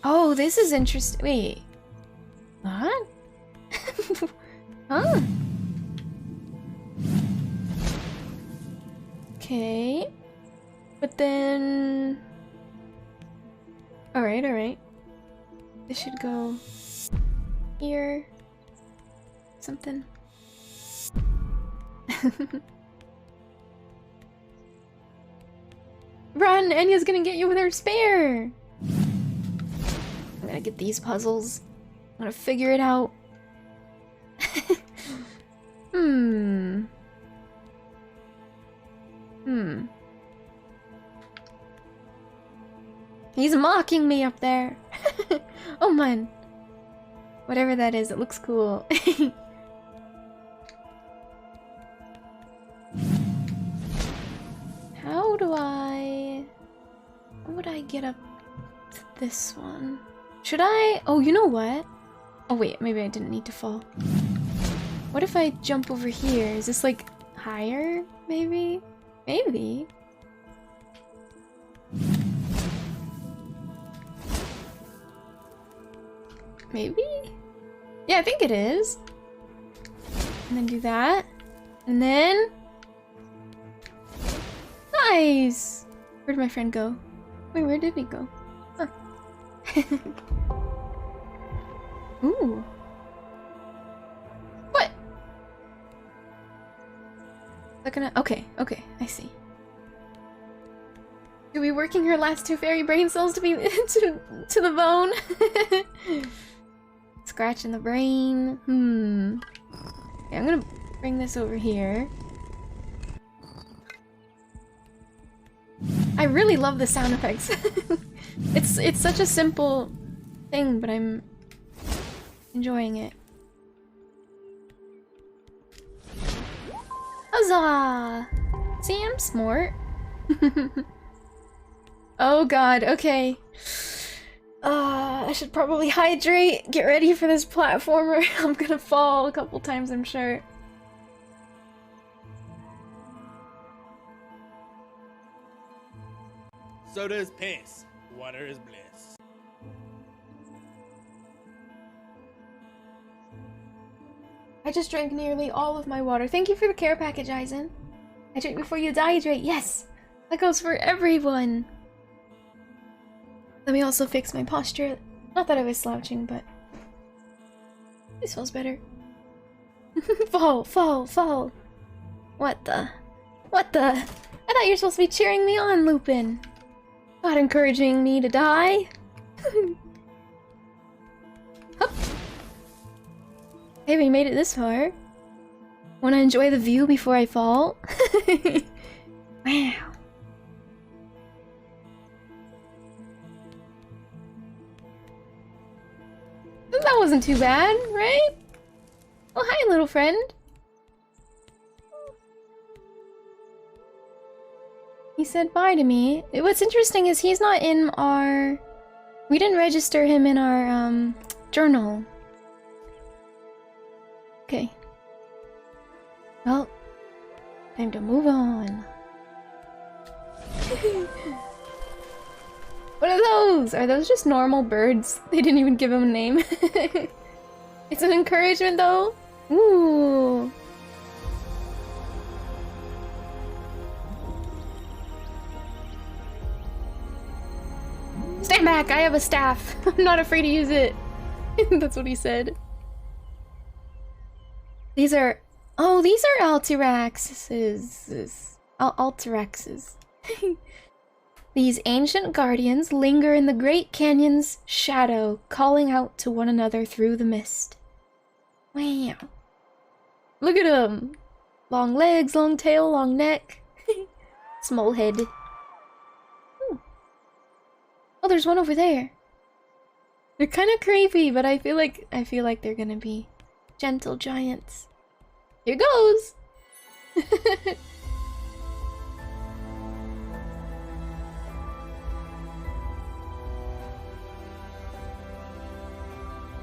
Oh, this is interesting. Wait. What? Huh? Okay. But then... Alright, alright. This should go... here. Something. Run! Enya's gonna get you with her spear! I'm gonna get these puzzles. I'm gonna figure it out. He's mocking me up there. Oh man. Whatever that is, it looks cool. How would I get up to this one? Should I? Oh, you know what? Oh wait, maybe I didn't need to fall. What if I jump over here? Is this like higher? Maybe? Maybe. Maybe? Yeah, I think it is. And then do that. And then... Nice! Where'd my friend go? Wait, where did he go? Huh. Ooh. What? Is that gonna... Okay, okay, I see. Are we working her last 2 fairy brain cells to be to the bone? Scratching the brain. Okay, I'm gonna bring this over here. I really love the sound effects. It's such a simple thing, but I'm enjoying it. Huzzah! See, I'm smart. Oh god, okay. I should probably hydrate, get ready for this platformer. I'm gonna fall a couple times, I'm sure. Soda is piss. Water is bliss. I just drank nearly all of my water. Thank you for the care package, Aizen. Hydrate before you dehydrate. Yes! That goes for everyone. Let me also fix my posture. Not that I was slouching, but... this feels better. Fall, fall, fall. What the? What the? I thought you were supposed to be cheering me on, Lupin. Not encouraging me to die. Hup. Hey, we made it this far. Wanna enjoy the view before I fall? Wow. That wasn't too bad, right? Oh, hi, little friend. He said bye to me. What's interesting is he's not in our... We didn't register him in our, journal. Okay. Well, time to move on. What are those? Are those just normal birds? They didn't even give them a name. It's an encouragement though. Ooh. Stand back, I have a staff. I'm not afraid to use it. That's what he said. These are... Oh, these are Alteraxes. Alteraxes. These ancient guardians linger in the Great Canyon's shadow, calling out to one another through the mist. Wow. Look at them! Long legs, long tail, long neck. Small head. Ooh. Oh, there's one over there. They're kind of creepy, but I feel like they're gonna be gentle giants. Here goes!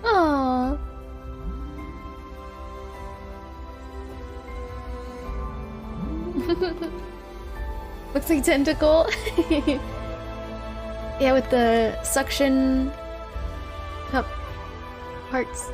Aww. Looks like tentacle. Yeah, with the suction cup parts.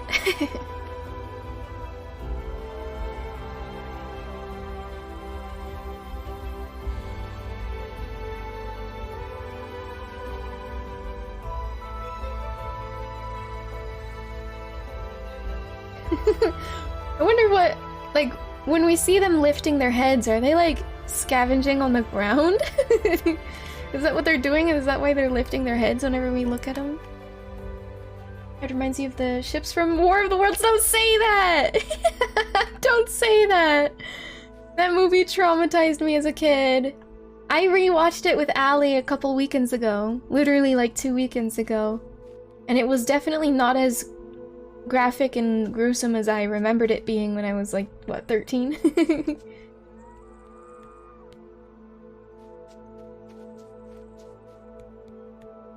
I wonder what, like, when we see them lifting their heads, are they like scavenging on the ground? Is that what they're doing? Is that why they're lifting their heads whenever we look at them? It reminds you of the ships from War of the Worlds. Don't say that! Don't say that! That movie traumatized me as a kid. I rewatched it with Allie a couple weekends ago. Literally like 2 weekends ago. And it was definitely not as graphic and gruesome as I remembered it being when I was like, what, 13?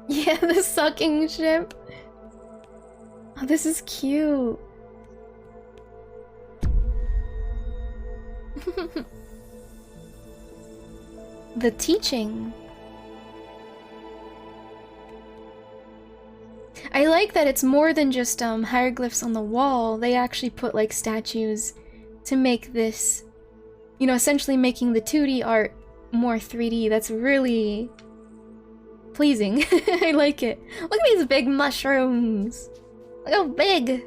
Yeah, the sucking ship. Oh, this is cute. The teaching. I like that it's more than just hieroglyphs on the wall. They actually put like statues to make this you know, essentially making the 2D art more 3D. That's really pleasing. I like it. Look at these big mushrooms. Look how big.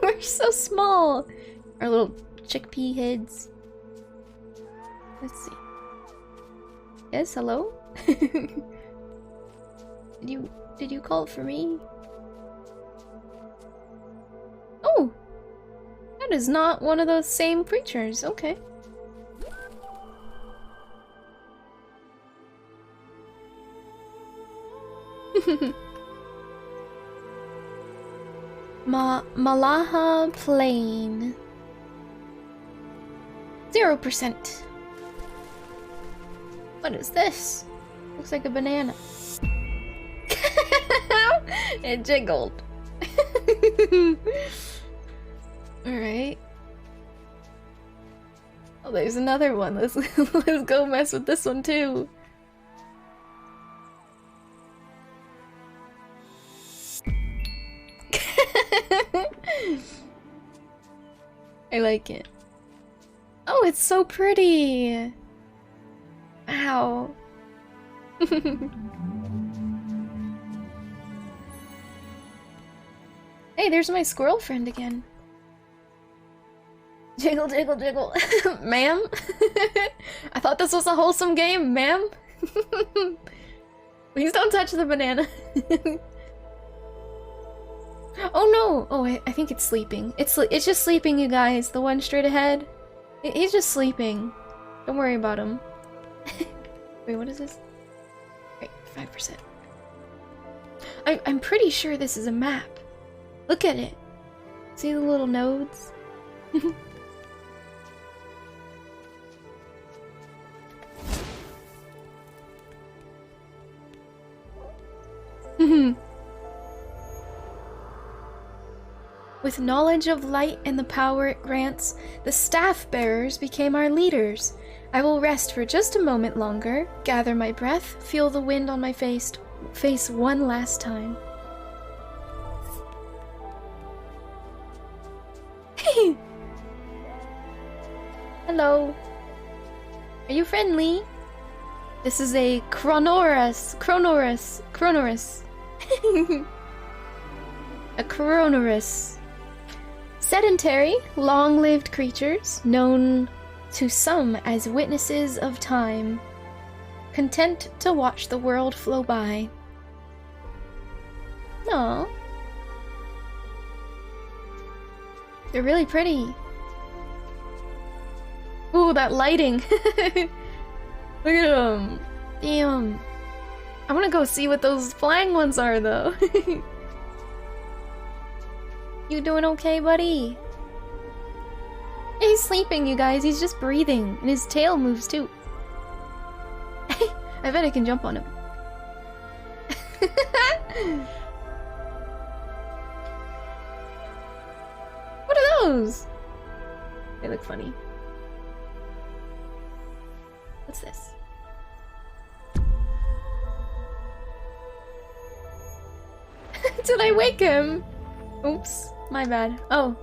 We're so small. Our little chickpea heads. Let's see. Yes, hello? Did you call for me? Oh! That is not one of those same creatures. Okay. Malaha Plain. 0%. What is this? Looks like a banana. It jiggled. Alright. Oh, there's another one. Let's go mess with this one too. I like it. Oh, it's so pretty. Ow. Hey, there's my squirrel friend again. Jiggle, jiggle, jiggle. Ma'am? I thought this was a wholesome game, ma'am. Please don't touch the banana. Oh no! Oh, I think it's sleeping. It's just sleeping, you guys. The one straight ahead. He's just sleeping. Don't worry about him. Wait, what is this? Wait, 5%. I'm pretty sure this is a map. Look at it. See the little nodes? With knowledge of light and the power it grants, the staff bearers became our leaders. I will rest for just a moment longer, gather my breath, feel the wind on my face one last time. Hello. Are you friendly? This is a Chronorus. A Chronorus. Sedentary, long-lived creatures, known to some as witnesses of time, content to watch the world flow by. Aww. They're really pretty. Ooh, that lighting! Look at them! Damn. I wanna go see what those flying ones are, though. You doing okay, buddy? Yeah, he's sleeping, you guys. He's just breathing. And his tail moves, too. I bet I can jump on him. What are those? They look funny. What's this? Did I wake him? Oops, my bad. Oh.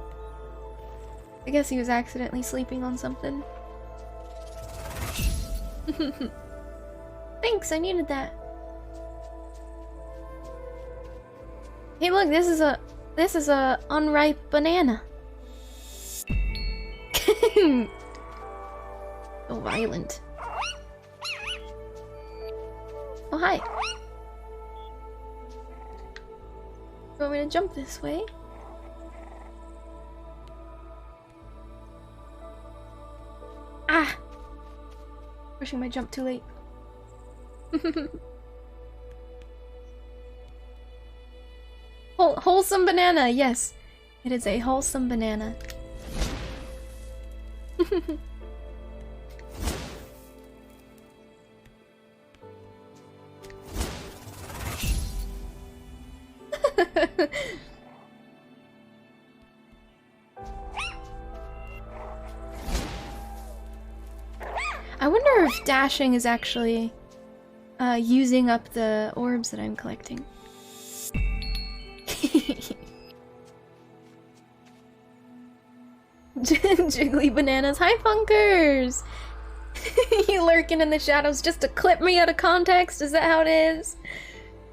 I guess he was accidentally sleeping on something. Thanks, I needed that. Hey look, this is a unripe banana. So violent. Oh hi. You want me to jump this way? Ah! Pushing my jump too late. Wholesome banana, yes. It is a wholesome banana. I wonder if dashing is actually using up the orbs that I'm collecting. Jiggly bananas. Hi, Funkers! You lurking in the shadows just to clip me out of context? Is that how it is?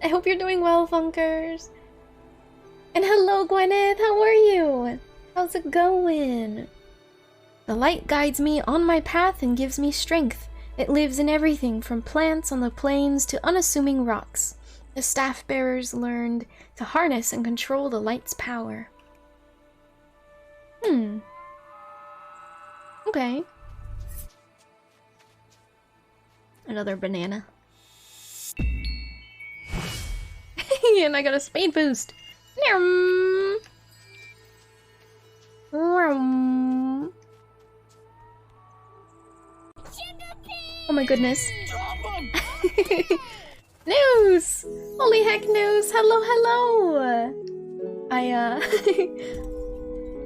I hope you're doing well, Funkers. And hello, Gwyneth. How are you? How's it going? The light guides me on my path and gives me strength. It lives in everything from plants on the plains to unassuming rocks. The staff bearers learned to harness and control the light's power. Okay. Another banana. And I got a speed boost. Oh my goodness. News! Holy heck, news! Hello, hello!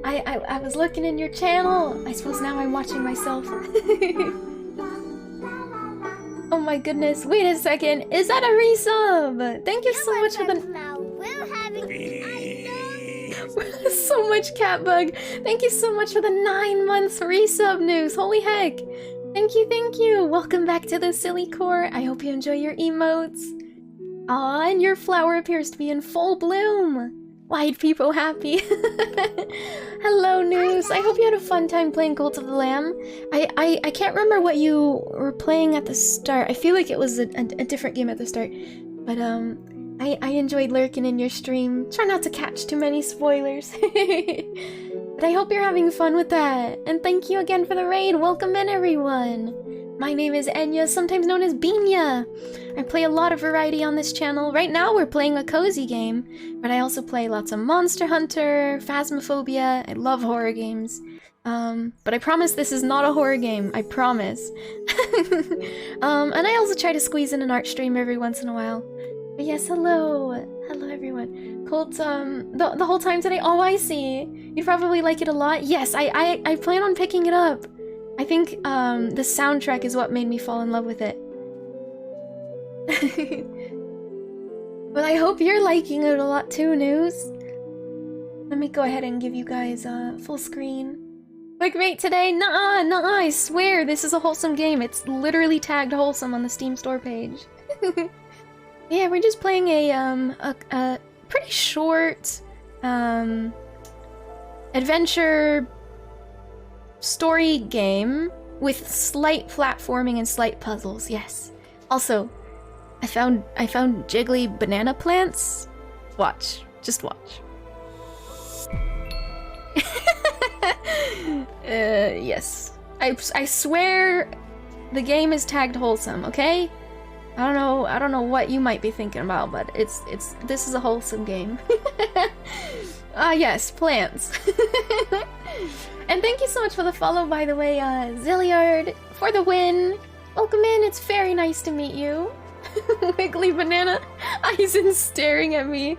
I was looking in your channel. I suppose now I'm watching myself. Oh my goodness, wait a second. Is that a resub? Thank you so much for the... So much Catbug. Thank you so much for the 9 months resub news. Holy heck. Thank you, thank you. Welcome back to the Silly Core. I hope you enjoy your emotes. Aw, and your flower appears to be in full bloom. White people happy. Hello, News. I hope you had a fun time playing Cult of the Lamb. I can't remember what you were playing at the start. I feel like it was a different game at the start. But, I enjoyed lurking in your stream. Try not to catch too many spoilers. But I hope you're having fun with that. And thank you again for the raid. Welcome in, everyone. My name is Enya, sometimes known as Beanya. I play a lot of variety on this channel. Right now we're playing a cozy game, but I also play lots of Monster Hunter, Phasmophobia. I love horror games. But I promise this is not a horror game. I promise. And I also try to squeeze in an art stream every once in a while. But yes, hello. Hello, everyone. Colt, the whole time today. Oh, I see. You probably like it a lot. Yes, I plan on picking it up. I think, the soundtrack is what made me fall in love with it. But I hope you're liking it a lot too, News. Let me go ahead and give you guys, full screen. Clickbait today? Nuh-uh, nuh-uh, I swear this is a wholesome game. It's literally tagged wholesome on the Steam store page. Yeah, we're just playing a pretty short, adventure story game with slight platforming and slight puzzles. Yes. Also, I found jiggly banana plants. Watch. Just watch. Yes. I swear the game is tagged wholesome, okay? I don't know what you might be thinking about, but this is a wholesome game. Yes, plants. And thank you so much for the follow, by the way, Zilliard, for the win. Welcome in, it's very nice to meet you. Wiggly banana, Eisen staring at me.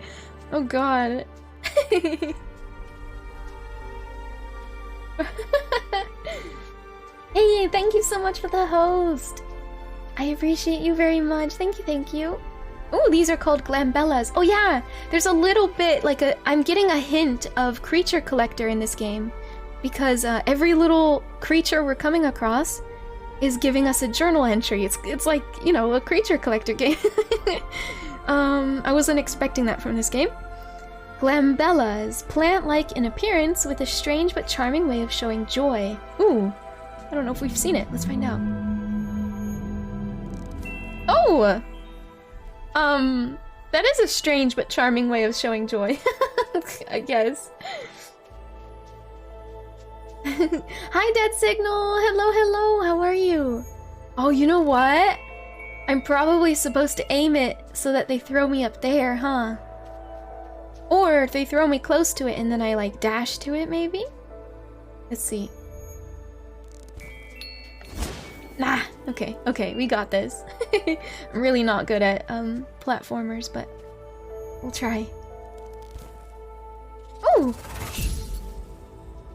Oh god. Hey, thank you so much for the host. I appreciate you very much. Thank you, thank you. Oh, these are called glambellas. Oh yeah, there's a little bit like I'm getting a hint of creature collector in this game. Because every little creature we're coming across is giving us a journal entry. It's like, you know, a creature collector game. I wasn't expecting that from this game. Glambellas, plant-like in appearance with a strange but charming way of showing joy. Ooh, I don't know if we've seen it. Let's find out. Oh! That is a strange but charming way of showing joy. I guess. Hi, Dead Signal! Hello, hello! How are you? Oh, you know what? I'm probably supposed to aim it so that they throw me up there, huh? Or if they throw me close to it and then I, like, dash to it, maybe? Let's see. Nah, okay, we got this. I'm really not good at, platformers, but we'll try. Oh!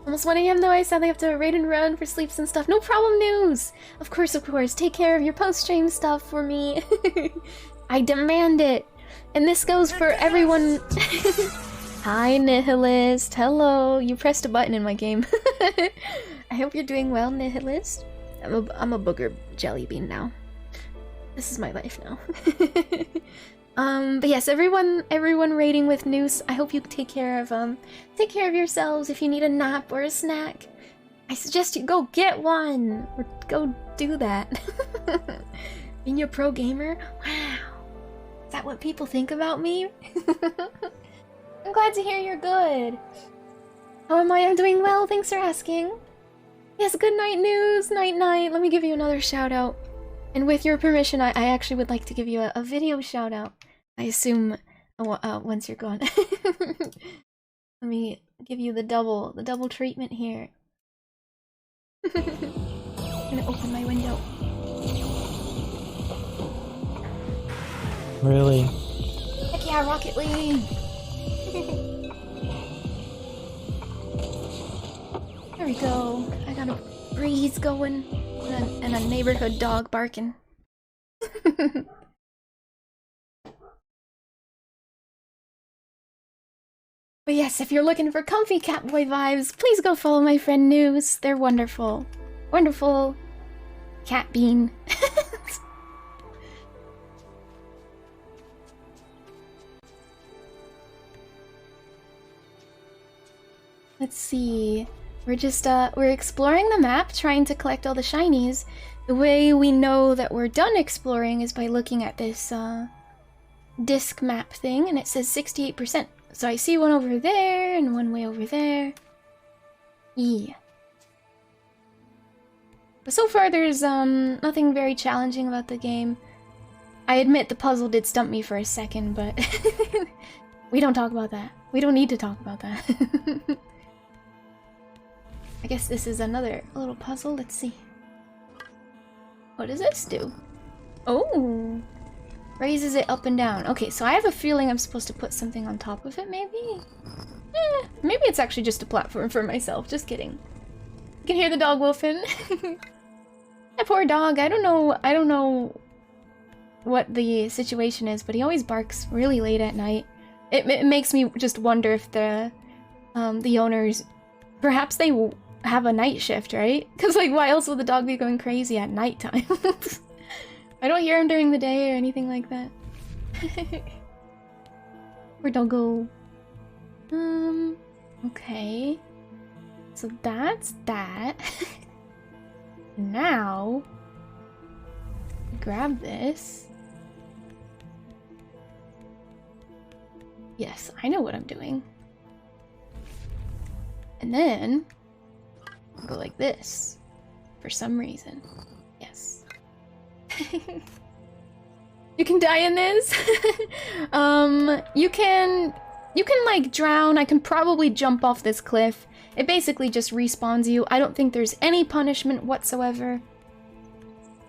Almost 1 AM though, I sadly have to raid and run for sleeps and stuff. No problem, News! Of course, take care of your post-stream stuff for me. I demand it! And this goes for everyone... Hi, Nihilist. Hello. You pressed a button in my game. I hope you're doing well, Nihilist. I'm a booger jelly bean now. This is my life now. But yes, everyone raiding with Noose, I hope you take care of yourselves. If you need a nap or a snack, I suggest you go get one or go do that. Being a pro gamer? Wow. Is that what people think about me? I'm glad to hear you're good. How am I? I'm doing well, thanks for asking. Yes, good night, News. Night, night. Let me give you another shout out. And with your permission, I actually would like to give you a video shout out. I assume once you're gone. Let me give you the double treatment here. I'm gonna open my window. Really? Heck yeah, Rocket League! There we go. I got a breeze going and a neighborhood dog barking. But yes, if you're looking for comfy Catboy vibes, please go follow my friend News. They're wonderful. Wonderful cat bean. Let's see. We're just we're exploring the map, trying to collect all the shinies. The way we know that we're done exploring is by looking at this disc map thing, and it says 68%. So I see one over there and one way over there. Yeah. But so far there's nothing very challenging about the game. I admit the puzzle did stump me for a second, but we don't talk about that. We don't need to talk about that. I guess this is another little puzzle. Let's see. What does this do? Oh! Raises it up and down. Okay, so I have a feeling I'm supposed to put something on top of it, maybe? Maybe it's actually just a platform for myself. Just kidding. You can hear the dog wolfing. That poor dog. I don't know what the situation is, but he always barks really late at night. It makes me just wonder if the owners, perhaps they have a night shift, right? Because like, why else would the dog be going crazy at nighttime? I don't hear him during the day or anything like that. Where'd doggo? Okay. So that's that. Now, grab this. Yes, I know what I'm doing. And then, go like this. For some reason. Yes. You can die in this. You can like drown. I can probably jump off this cliff. It basically just respawns you. I don't think there's any punishment whatsoever.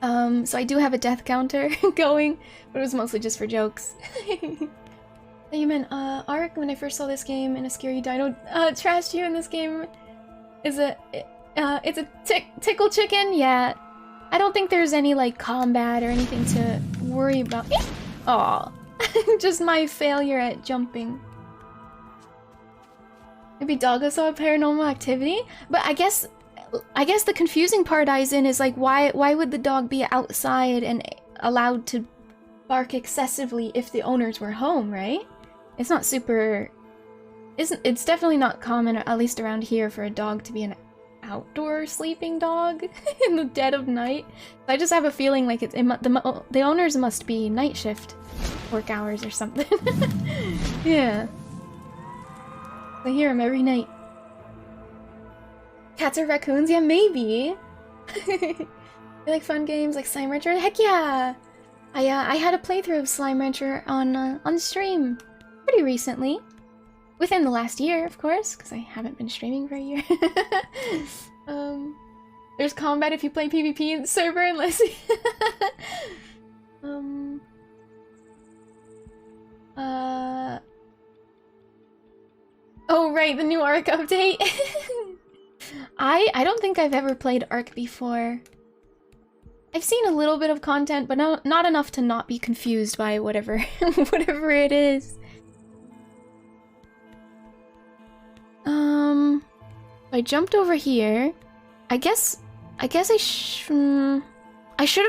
So I do have a death counter going, but it was mostly just for jokes. You meant Ark, when I first saw this game in a scary dino trashed you in this game is it's a tickle chicken? Yeah. I don't think there's any like combat or anything to worry about. Aw. Just my failure at jumping. Maybe Doggo saw a paranormal activity? But I guess the confusing part I was in is like why would the dog be outside and allowed to bark excessively if the owners were home, right? It's not super... It's definitely not common, at least around here, for a dog to be an outdoor sleeping dog in the dead of night. I just have a feeling like the owners must be night shift work hours or something. Yeah. I hear them every night. Cats or raccoons? Yeah, maybe. You like fun games like Slime Rancher? Heck yeah! I had a playthrough of Slime Rancher on stream pretty recently. Within the last year, of course, because I haven't been streaming for a year. There's combat if you play PvP in the server, unless Oh right, the new Ark update. I don't think I've ever played Ark before. I've seen a little bit of content, but not enough to not be confused by whatever whatever it is. I jumped over here. I guess I should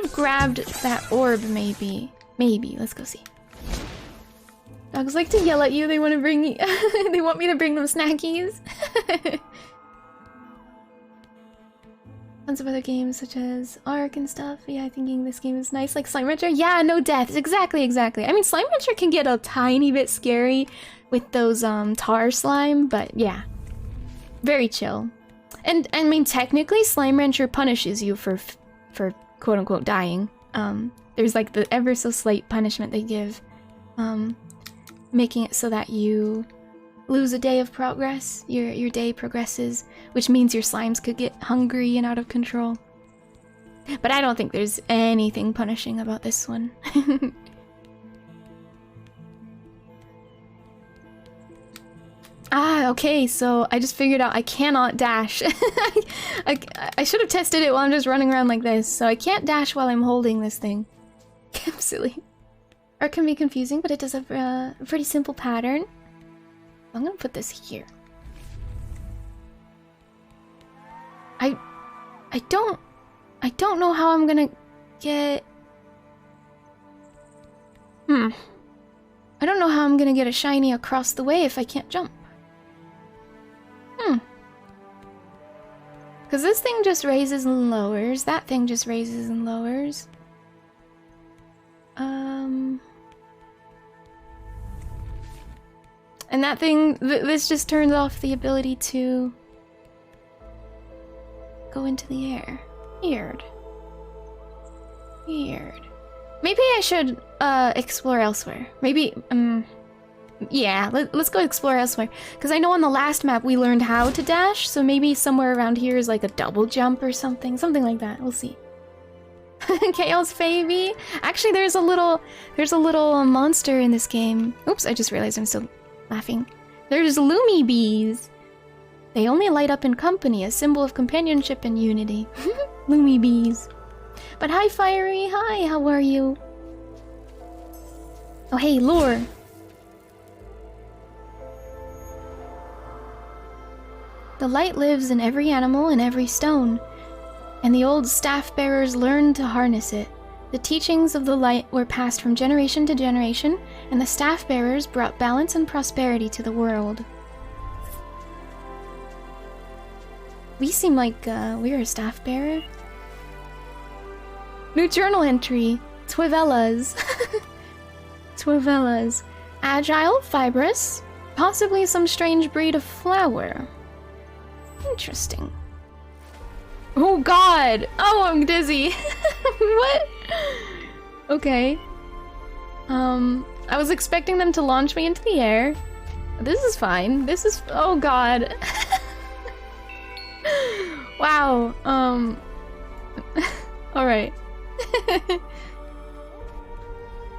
have grabbed that orb, maybe. Maybe. Let's go see. Dogs like to yell at you. They want to bring me. They want me to bring them snackies. Tons of other games such as Ark and stuff. Yeah, thinking this game is nice. Like Slime Rancher. Yeah, no deaths. Exactly. I mean, Slime Rancher can get a tiny bit scary with those tar slime, but yeah, very chill. And I mean, technically, Slime Rancher punishes you for quote unquote dying. There's like the ever so slight punishment they give, making it so that you lose a day of progress. Your day progresses, which means your slimes could get hungry and out of control. But I don't think there's anything punishing about this one. Ah, okay, so I just figured out I cannot dash. I should have tested it while I'm just running around like this. So I can't dash while I'm holding this thing. I'm silly. Art can be confusing, but it does have a pretty simple pattern. I'm gonna put this here. I don't know how I'm gonna get... I don't know how I'm gonna get a shiny across the way if I can't jump. Because this thing just raises and lowers. That thing just raises and lowers. And that thing, this just turns off the ability to go into the air. Weird. Maybe I should explore elsewhere. Maybe, yeah, let's go explore elsewhere. Because I know on the last map we learned how to dash, so maybe somewhere around here is like a double jump or something. Something like that. We'll see. Chaos Faerie. Actually, there's a little monster in this game. Oops, I just realized I'm still laughing. There's Loomy Bees. They only light up in company, a symbol of companionship and unity. Loomy Bees. But hi, Faerie. Hi, how are you? Oh, hey, lore. The light lives in every animal and every stone, and the old staff bearers learned to harness it. The teachings of the light were passed from generation to generation, and the staff bearers brought balance and prosperity to the world. We seem like we're a staff bearer. New journal entry. Twivellas. Twivellas. Agile, fibrous, possibly some strange breed of flower. Interesting. Oh god! Oh, I'm dizzy! What? Okay. I was expecting them to launch me into the air. This is fine. This is... oh god. Wow. Alright.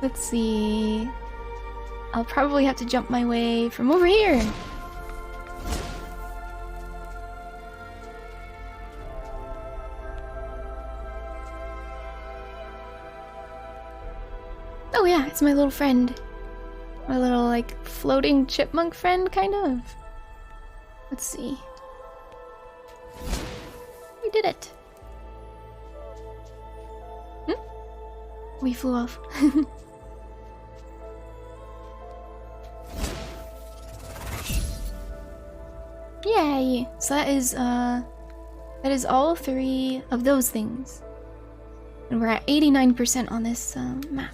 Let's see... I'll probably have to jump my way from over here. Oh yeah, it's my little friend. My little, like, floating chipmunk friend, kind of. Let's see. We did it. We flew off. Yay! So that is all 3 of those things. And we're at 89% on this map.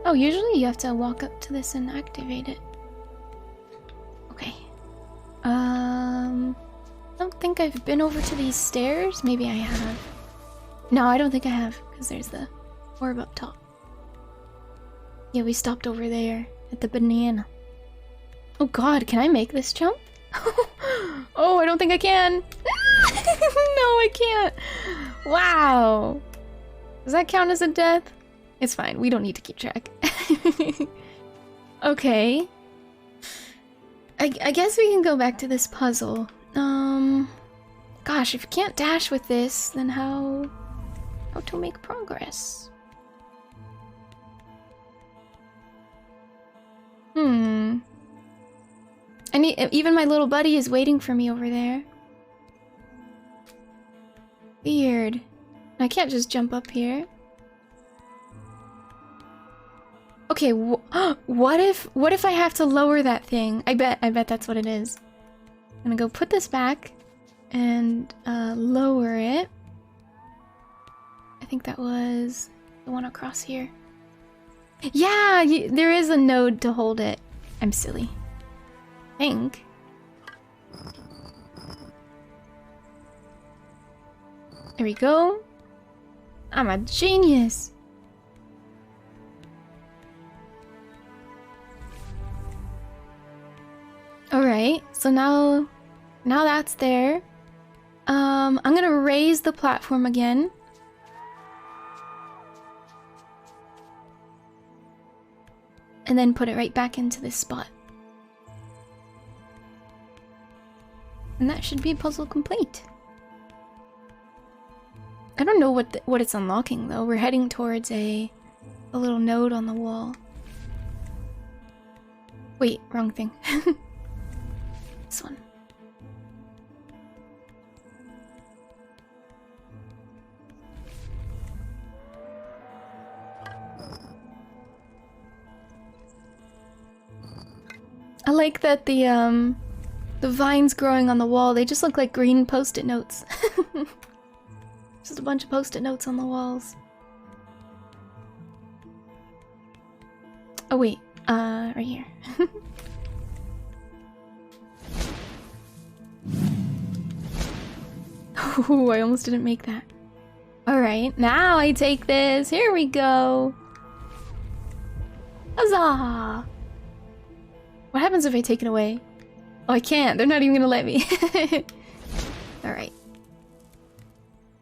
Oh, usually you have to walk up to this and activate it. Okay. I don't think I've been over to these stairs. Maybe I have. No, I don't think I have, because there's the orb up top. Yeah, we stopped over there at the banana. Oh god, can I make this jump? Oh, I don't think I can. No, I can't. Wow. Does that count as a death? It's fine. We don't need to keep track. Okay. I guess we can go back to this puzzle. Gosh, if you can't dash with this, then how to make progress? Even my little buddy is waiting for me over there. Weird. I can't just jump up here. Okay, what if I have to lower that thing? I bet that's what it is. I'm gonna go put this back and lower it. I think that was the one across here. Yeah, there is a node to hold it. I'm silly. I think. There we go. I'm a genius. Alright, so now that's there. I'm gonna raise the platform again. And then put it right back into this spot. And that should be puzzle complete. I don't know what it's unlocking though. We're heading towards a little node on the wall. Wait, wrong thing. This one. I like that the vines growing on the wall, they just look like green post-it notes. Just a bunch of post-it notes on the walls. Oh wait, right here. Ooh, I almost didn't make that. Alright, now I take this. Here we go. Huzzah! What happens if I take it away? Oh, I can't. They're not even gonna let me. Alright.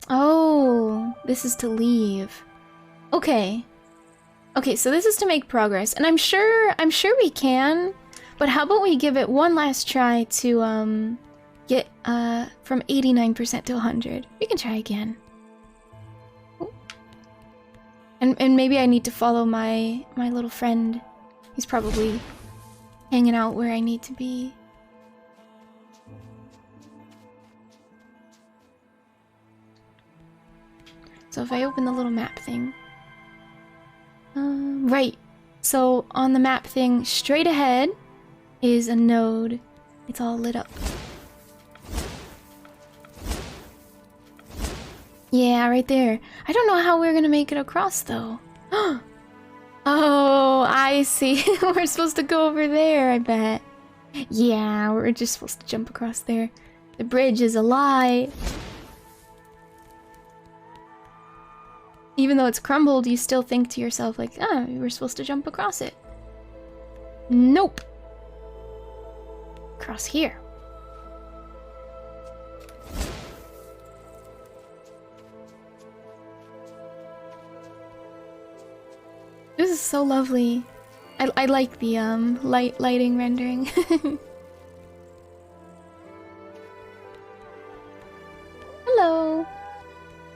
Oh, this is to leave. Okay. Okay, so this is to make progress. And I'm sure we can. But how about we give it one last try to, get, from 89% to 100. We can try again. Ooh. And maybe I need to follow my little friend. He's probably hanging out where I need to be. So if I open the little map thing... right. So on the map thing, straight ahead is a node. It's all lit up. Yeah, right there. I don't know how we're gonna make it across though. Oh, I see. We're supposed to go over there, I bet. Yeah, we're just supposed to jump across there. The bridge is a lie. Even though it's crumbled, you still think to yourself like, ah, we were supposed to jump across it. Nope. Across here. This is so lovely. I like the lighting rendering. Hello.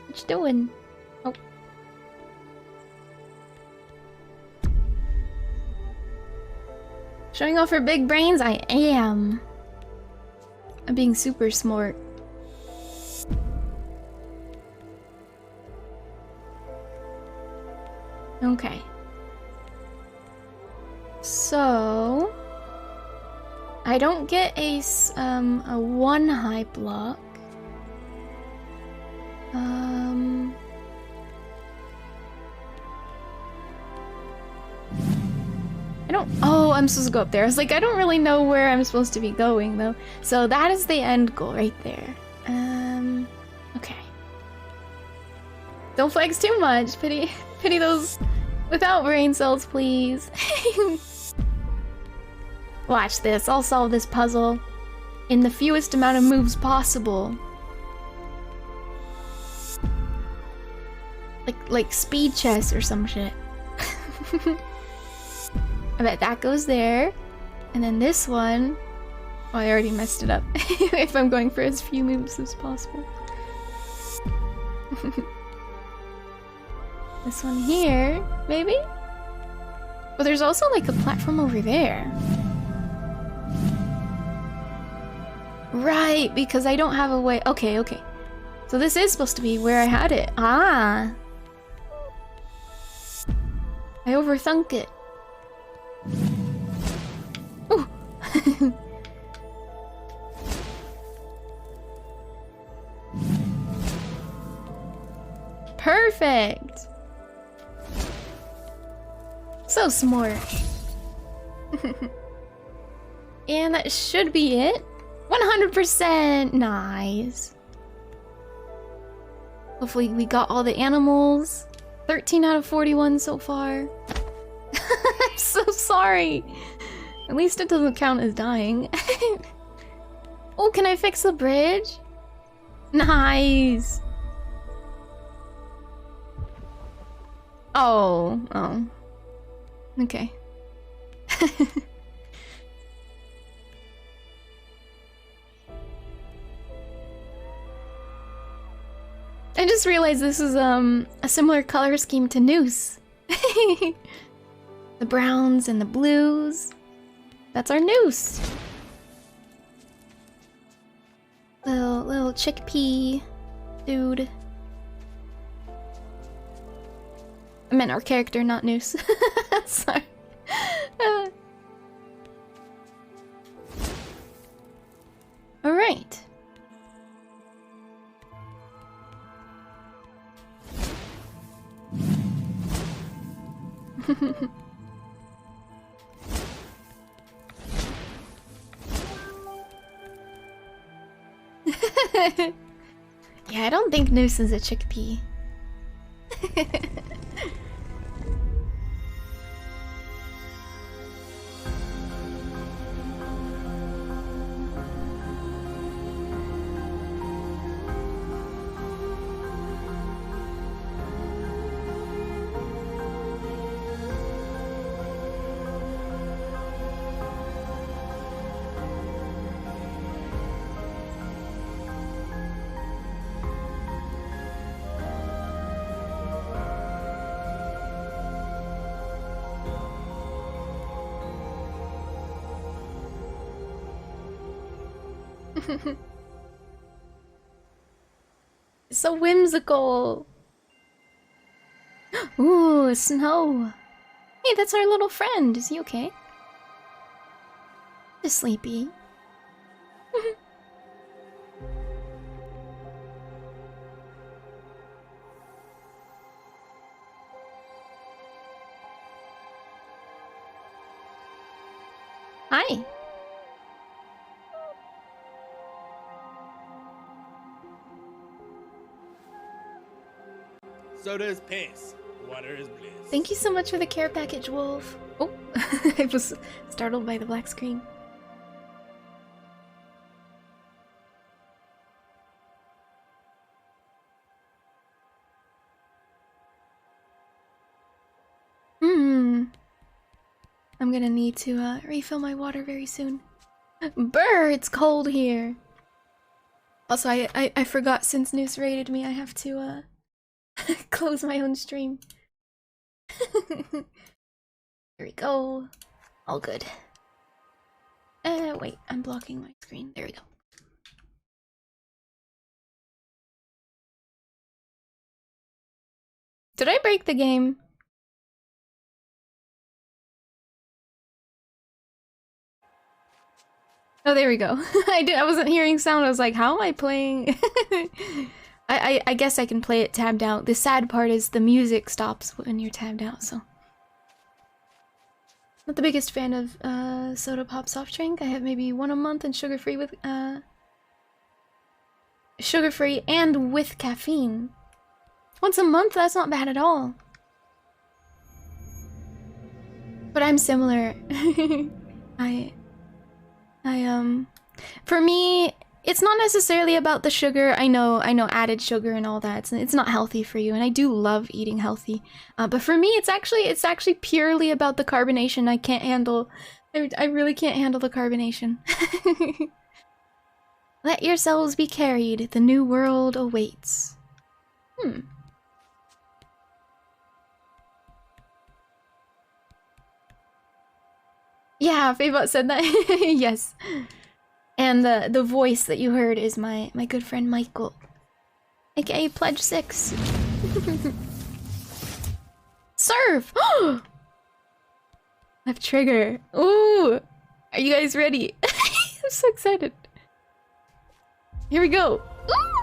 What you doing? Oh. Showing off her big brains? I am. I'm being super smart. Okay. So I don't get a one high block. I don't. Oh, I'm supposed to go up there. I was like, I don't really know where I'm supposed to be going though. So that is the end goal right there. Okay. Don't flex too much. Pity those without brain cells, please. Watch this. I'll solve this puzzle in the fewest amount of moves possible. Like speed chess or some shit. I bet that goes there. And then this one... Oh, I already messed it up. If I'm going for as few moves as possible. This one here, maybe? But there's also like a platform over there. Right, because I don't have a way. Okay, okay. So this is supposed to be where I had it. Ah. I overthunk it. Ooh. Perfect. So smart. And that should be it. 100% nice. Hopefully we got all the animals. 13 out of 41 so far. I'm so sorry. At least it doesn't count as dying. Oh, can I fix the bridge? Nice. Oh, oh. Okay. I just realized this is a similar color scheme to Noose. The browns and the blues. That's our Noose. Little chickpea dude. I meant our character, not Noose. Sorry. All right. Yeah, I don't think Noose is a chickpea. So whimsical. Ooh, snow. Hey, that's our little friend. Is he okay? Just sleepy. Hi. Soda is piss. Water is bliss. Thank you so much for the care package, Wolf. Oh, I was startled by the black screen. I'm gonna need to refill my water very soon. Brr, it's cold here. Also, I forgot since Noose raided me, I have to close my own stream. Here we go. All good. Wait, I'm blocking my screen. There we go. Did I break the game? Oh, there we go. I wasn't hearing sound. I was like, how am I playing? I guess I can play it tabbed out. The sad part is the music stops when you're tabbed out, so. Not the biggest fan of soda pop soft drink. I have maybe one a month and sugar-free with sugar-free and with caffeine. Once a month, that's not bad at all. But I'm similar. For me, it's not necessarily about the sugar. I know added sugar and all that. It's not healthy for you, and I do love eating healthy. But for me, it's actually purely about the carbonation. I can't handle. I really can't handle the carbonation. Let yourselves be carried. The new world awaits. Yeah, Faybot said that. Yes. And the voice that you heard is my good friend Michael, aka Pledge 6. Serve! Left trigger. Ooh! Are you guys ready? I'm so excited. Here we go.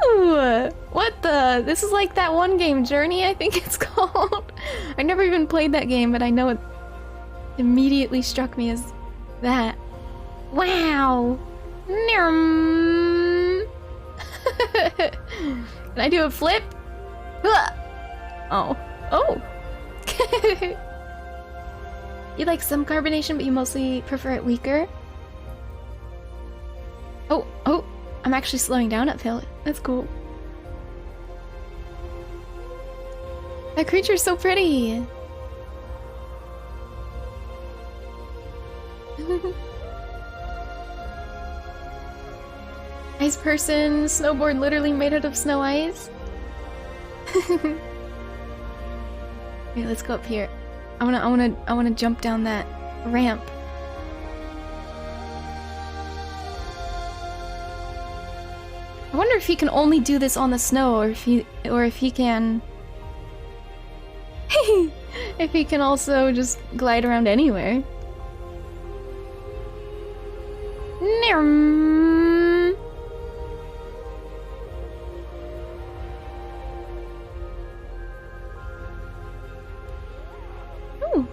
Ooh! What the? This is like that one game, Journey, I think it's called. I never even played that game, but I know it immediately struck me as that. Wow! Can I do a flip? Oh. Oh! You like some carbonation, but you mostly prefer it weaker? Oh, oh! I'm actually slowing down uphill. That's cool. That creature's so pretty! Ice person, snowboard literally made out of snow ice. Okay, let's go up here. I wanna jump down that ramp. I wonder if he can only do this on the snow, or if he can if he can also just glide around anywhere. Ooh,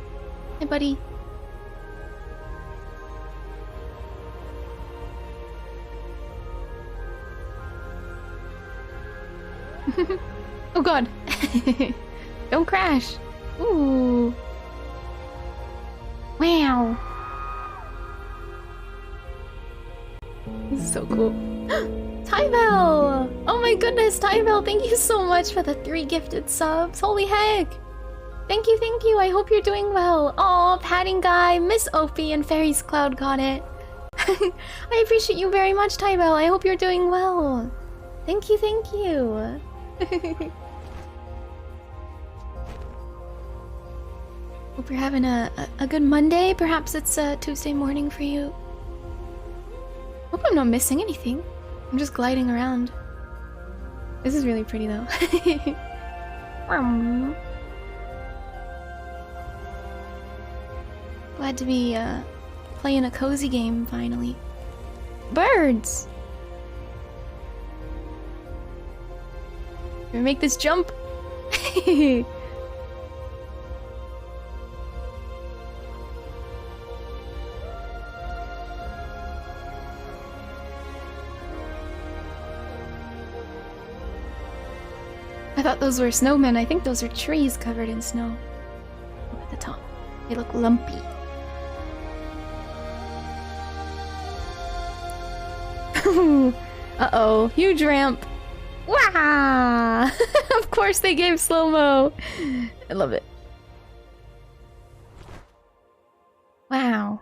hey buddy. Oh god. Don't crash. Ooh. Wow. This is so cool. Tybell! Oh my goodness, Tybell, thank you so much for the 3 gifted subs. Holy heck. Thank you, thank you. I hope you're doing well. Aw, Padding Guy, Miss Opie, and Fairy's Cloud got it. I appreciate you very much, Tybell. I hope you're doing well. Thank you, thank you. Hope you're having a good Monday. Perhaps it's a Tuesday morning for you. Hope I'm not missing anything. I'm just gliding around. This is really pretty though. Glad to be playing a cozy game finally. Birds! Can we make this jump? I thought those were snowmen. I think those are trees covered in snow. Up at the top. They look lumpy. Uh-oh. Huge ramp. Wow! Of course they gave slow-mo. I love it. Wow.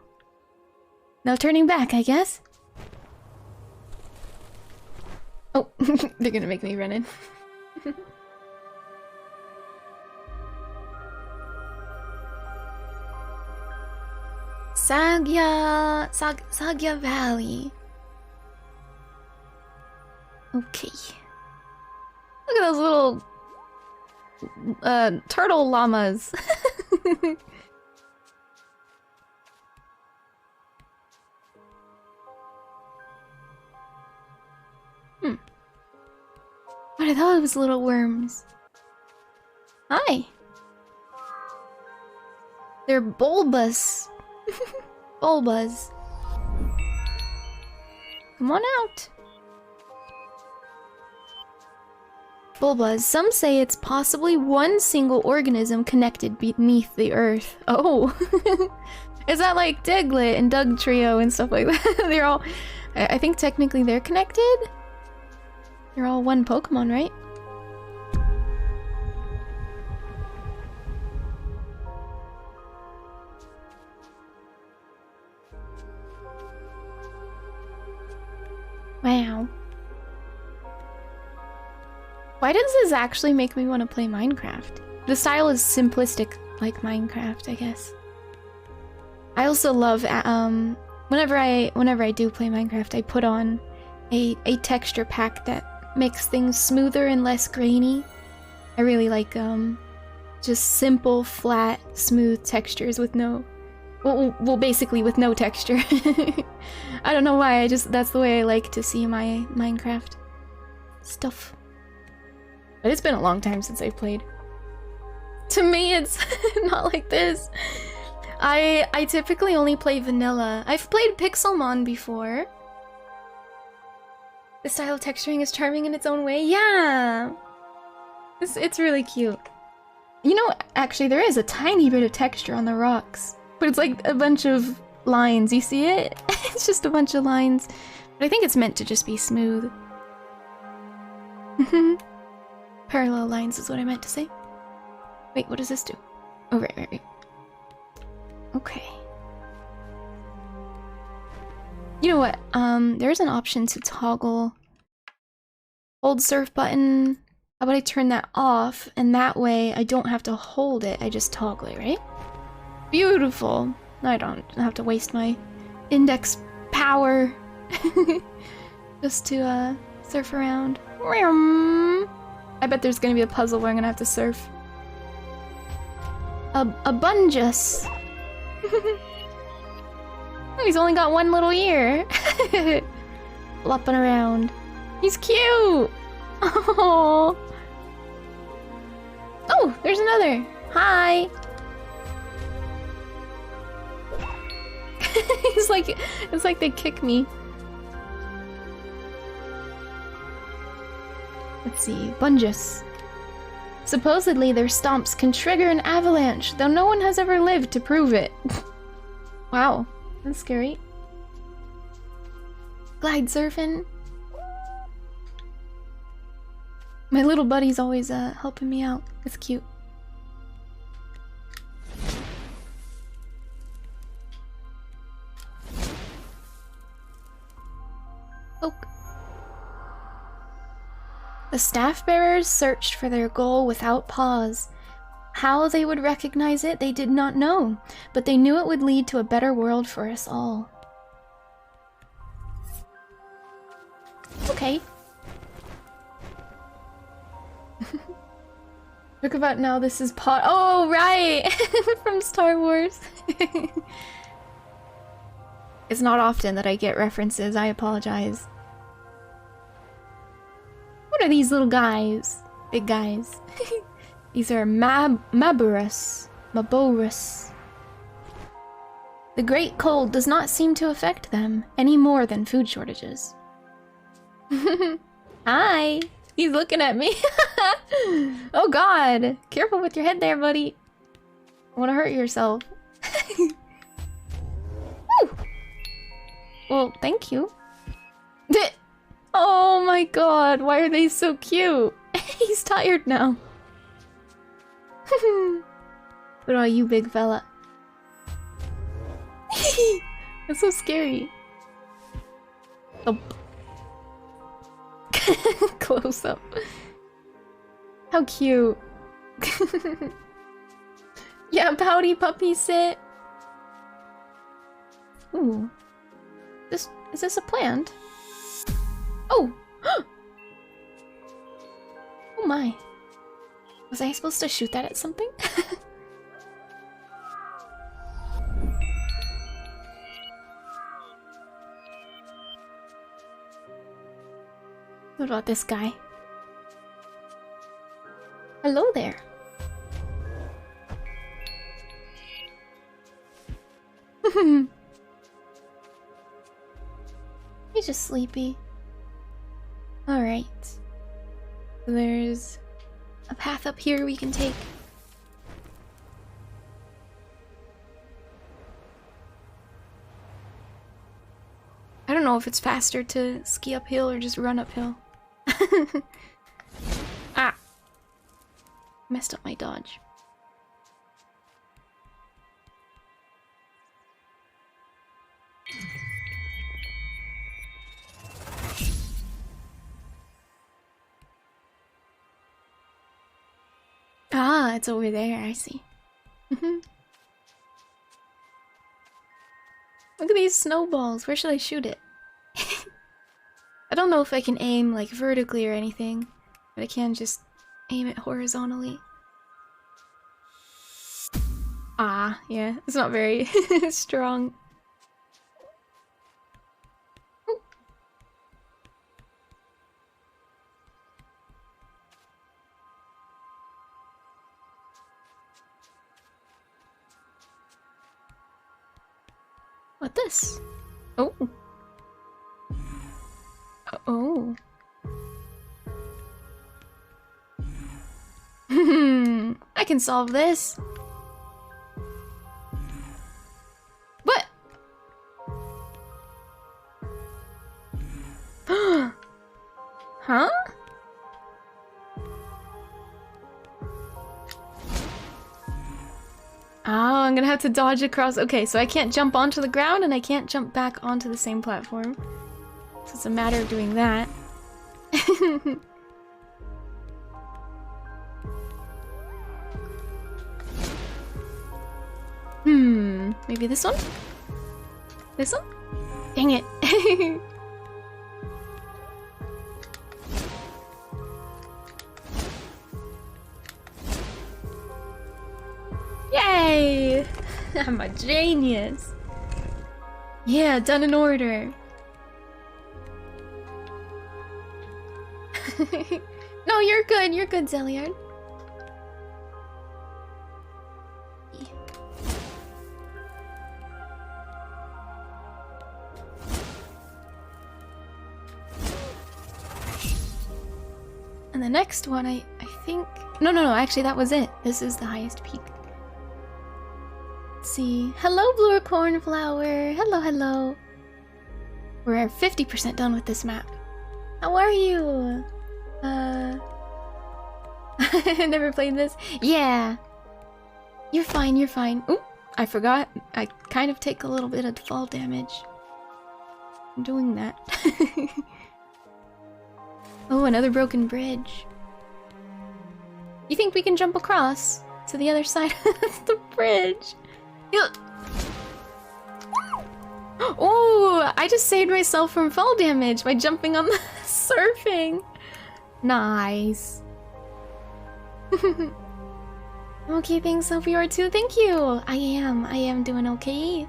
No turning back, I guess. Oh, they're gonna make me run in. Sagya Valley. Okay. Look at those little turtle llamas. What are those little worms? Hi. They're bulbous. Bulbas. Come on out. Bulbas. Some say it's possibly one single organism connected beneath the earth. Oh. Is that like Diglett and Dugtrio and stuff like that? They're all... I think technically they're connected? They're all one Pokemon, right? Wow. Why does this actually make me want to play Minecraft? The style is simplistic, like Minecraft, I guess. I also love, well, whenever I do play Minecraft, I put on a texture pack that makes things smoother and less grainy. I really like just simple, flat, smooth textures with no, well, basically with no texture. I don't know why. That's the way I like to see my Minecraft stuff. But it's been a long time since I've played. To me, it's not like this. I typically only play vanilla. I've played Pixelmon before. The style of texturing is charming in its own way. Yeah! It's really cute. You know, actually, there is a tiny bit of texture on the rocks. But it's like a bunch of lines. You see it? It's just a bunch of lines. But I think it's meant to just be smooth. Parallel lines is what I meant to say. Wait, what does this do? Oh, right. Okay. You know what? There's an option to toggle. Hold surf button. How about I turn that off, and that way I don't have to hold it, I just toggle it, right? Beautiful! I don't have to waste my index power just to surf around. I bet there's gonna be a puzzle where I'm gonna have to surf. A bungus! He's only got one little ear. Flopping around. He's cute! Oh, oh, there's another. Hi. It's like they kick me. Let's see, bungus. Supposedly their stomps can trigger an avalanche, though no one has ever lived to prove it. Wow, that's scary. Glide surfing. My little buddy's always helping me out. It's cute. Oak. The staff bearers searched for their goal without pause. How they would recognize it, they did not know, but they knew it would lead to a better world for us all. Okay. Look about now, this is pot. Oh, right! From Star Wars. It's not often that I get references, I apologize. What are these little guys? Big guys. These are Maborus. The great cold does not seem to affect them any more than food shortages. Hi! He's looking at me. Oh god! Careful with your head there, buddy. I want to hurt yourself. Well, thank you. Oh my god, why are they so cute? He's tired now. What about you, big fella? That's so scary. Oh. Close up. How cute. Yeah, pouty puppy sit. Ooh. Is this a plant? Oh! Oh my. Was I supposed to shoot that at something? What about this guy? Hello there. He's just sleepy. Alright. There's a path up here we can take. I don't know if it's faster to ski uphill or just run uphill. Ah! Messed up my dodge. Ah, it's over there, I see. Look at these snowballs. Where should I shoot it? I don't know if I can aim like vertically or anything, but I can just aim it horizontally. Ah, yeah, it's not very strong. What this? Oh. Oh. I can solve this. What? Huh? Oh, I'm gonna have to dodge across. Okay, so I can't jump onto the ground and I can't jump back onto the same platform. So it's a matter of doing that. Maybe this one? This one? Dang it. Yay! I'm a genius. Yeah, done in order. No, you're good, Zeliard. And the next one, I think... No, actually that was it. This is the highest peak. Let's see. Hello, Blue Cornflower. Hello. We're 50% done with this map. How are you? Never played this? Yeah. You're fine. Ooh, I forgot. I kind of take a little bit of fall damage. I'm doing that. Oh, another broken bridge. You think we can jump across to the other side of the bridge? Oh, I just saved myself from fall damage by jumping on the surfing. Nice. Okay, thanks, Sophie, you are too. Thank you. I am doing okay.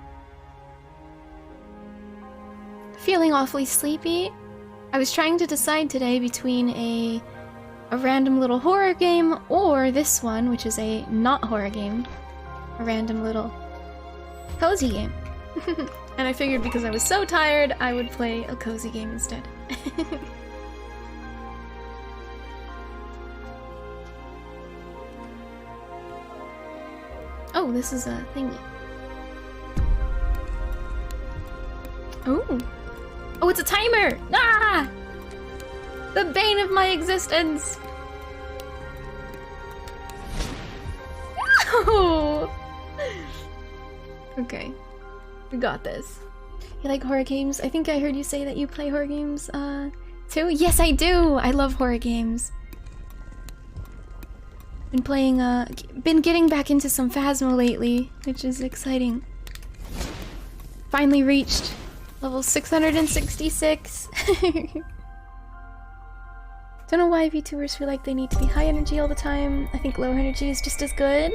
Feeling awfully sleepy. I was trying to decide today between a random little horror game or this one, which is a not horror game. A random little cozy game. And I figured because I was so tired, I would play a cozy game instead. Oh, this is a thingy. Oh. Oh, it's a timer! Ah! The bane of my existence! Oh! Okay. We got this. You like horror games? I think I heard you say that you play horror games, too? Yes, I do! I love horror games. Been playing, been getting back into some Phasmo lately, which is exciting. Finally reached level 666. Don't know why VTubers feel like they need to be high energy all the time. I think low energy is just as good.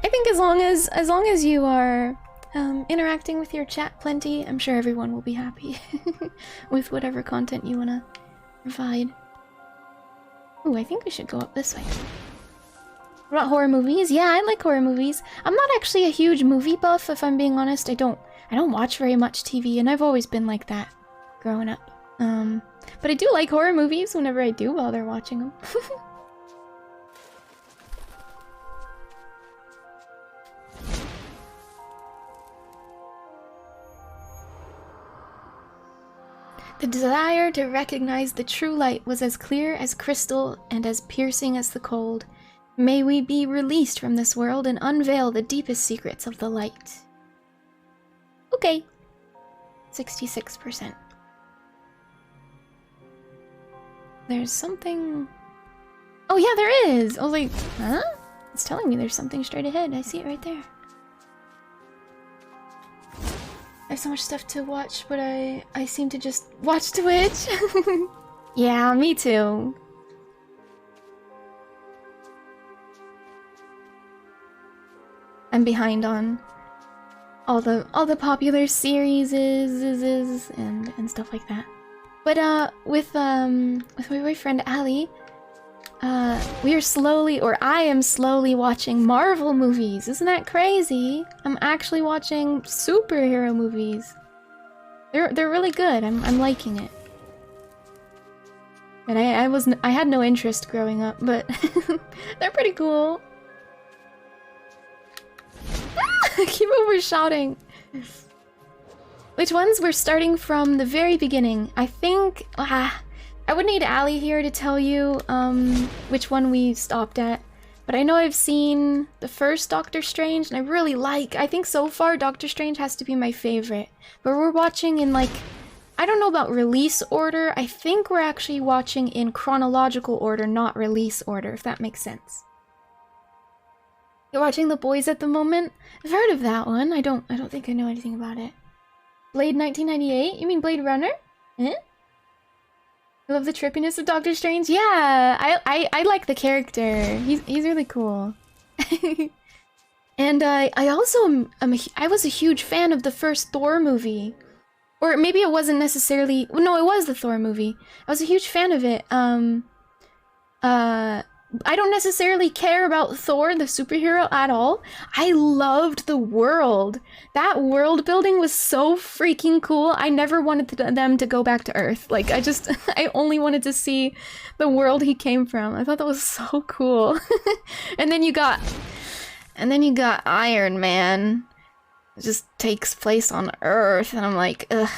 I think as long as you are interacting with your chat plenty, I'm sure everyone will be happy with whatever content you wanna provide. Ooh, I think we should go up this way. What about horror movies? Yeah, I like horror movies. I'm not actually a huge movie buff, if I'm being honest. I don't watch very much TV, and I've always been like that growing up. But I do like horror movies whenever I do bother watching them. The desire to recognize the true light was as clear as crystal and as piercing as the cold. May we be released from this world and unveil the deepest secrets of the light. Okay. 66%. There's something... Oh yeah, there is! I was like, huh? It's telling me there's something straight ahead. I see it right there. I have so much stuff to watch, but I seem to just watch Twitch. Yeah, me too. I'm behind on all the popular series and stuff like that. But with my boyfriend Ali, we are slowly, or I am slowly watching Marvel movies. Isn't that crazy? I'm actually watching superhero movies. They're really good. I'm liking it. And I had no interest growing up, but they're pretty cool. Keep over shouting. Which ones? We're starting from the very beginning. I think I would need Ali here to tell you which one we stopped at. But I know I've seen the first Doctor Strange, and I really I think so far Doctor Strange has to be my favorite. But we're watching in like, I don't know about release order. I think we're actually watching in chronological order, not release order, if that makes sense. You're watching The Boys at the moment? I've heard of that one. I don't think I know anything about it. Blade 1998? You mean Blade Runner? Eh? I love the trippiness of Doctor Strange. Yeah, I like the character. He's really cool. And I also I was a huge fan of the first Thor movie. Or maybe it wasn't necessarily... No, it was the Thor movie. I was a huge fan of it. I don't necessarily care about Thor, the superhero, at all. I loved the world. That world building was so freaking cool. I never wanted them to go back to Earth. Like, I only wanted to see the world he came from. I thought that was so cool. And then you got Iron Man. It just takes place on Earth, and I'm like, ugh,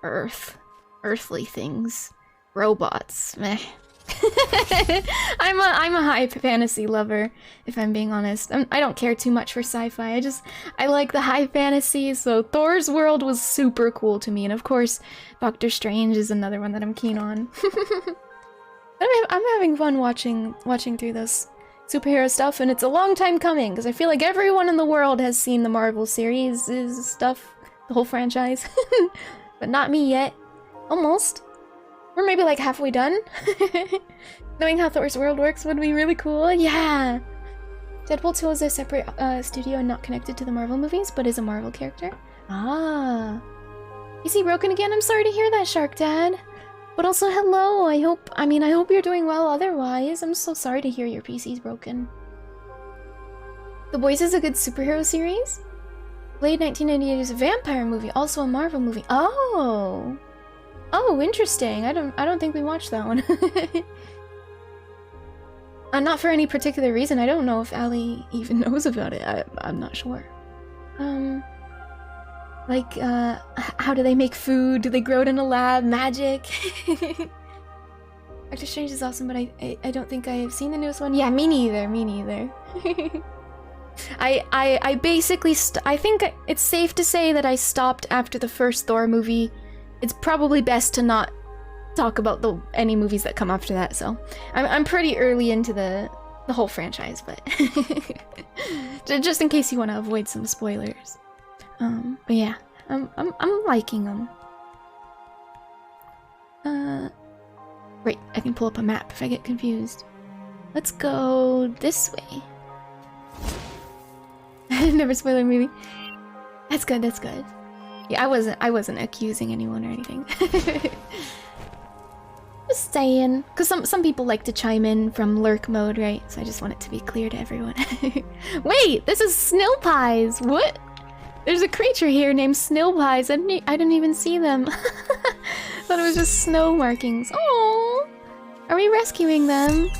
Earth. Earthly things. Robots. Meh. I'm a high fantasy lover, if I'm being honest. I don't care too much for sci-fi. I like the high fantasy, so Thor's world was super cool to me, and of course, Doctor Strange is another one that I'm keen on. I'm having fun watching through this superhero stuff, and it's a long time coming, because I feel like everyone in the world has seen the Marvel series stuff, the whole franchise. But not me yet. Almost. We're maybe like halfway done. Knowing how Thor's world works would be really cool. Yeah! Deadpool 2 is a separate studio and not connected to the Marvel movies, but is a Marvel character. Ah. Is he broken again? I'm sorry to hear that, Shark Dad. But also, hello. I hope you're doing well otherwise. I'm so sorry to hear your PC's broken. The Boys is a good superhero series. Blade 1998 is a vampire movie, also a Marvel movie. Oh! Oh, interesting. I don't think we watched that one. Not for any particular reason. I don't know if Ali even knows about it. I'm not sure. Like, how do they make food? Do they grow it in a lab? Magic? Doctor Strange is awesome, but I don't think I have seen the newest one. Yeah, me neither. Me neither. I basically I think it's safe to say that I stopped after the first Thor movie. It's probably best to not talk about any movies that come after that, so I'm pretty early into the whole franchise, but just in case you want to avoid some spoilers. But yeah, I'm liking them. Wait, I can pull up a map if I get confused. Let's go this way. Never spoiler movie. That's good. That's good. Yeah, I wasn't accusing anyone or anything. Just saying, because some people like to chime in from lurk mode, right? So I just want it to be clear to everyone. Wait, this is Snail Pies. What? There's a creature here named Snail Pies. I didn't even see them. Thought it was just snow markings. Oh, are we rescuing them?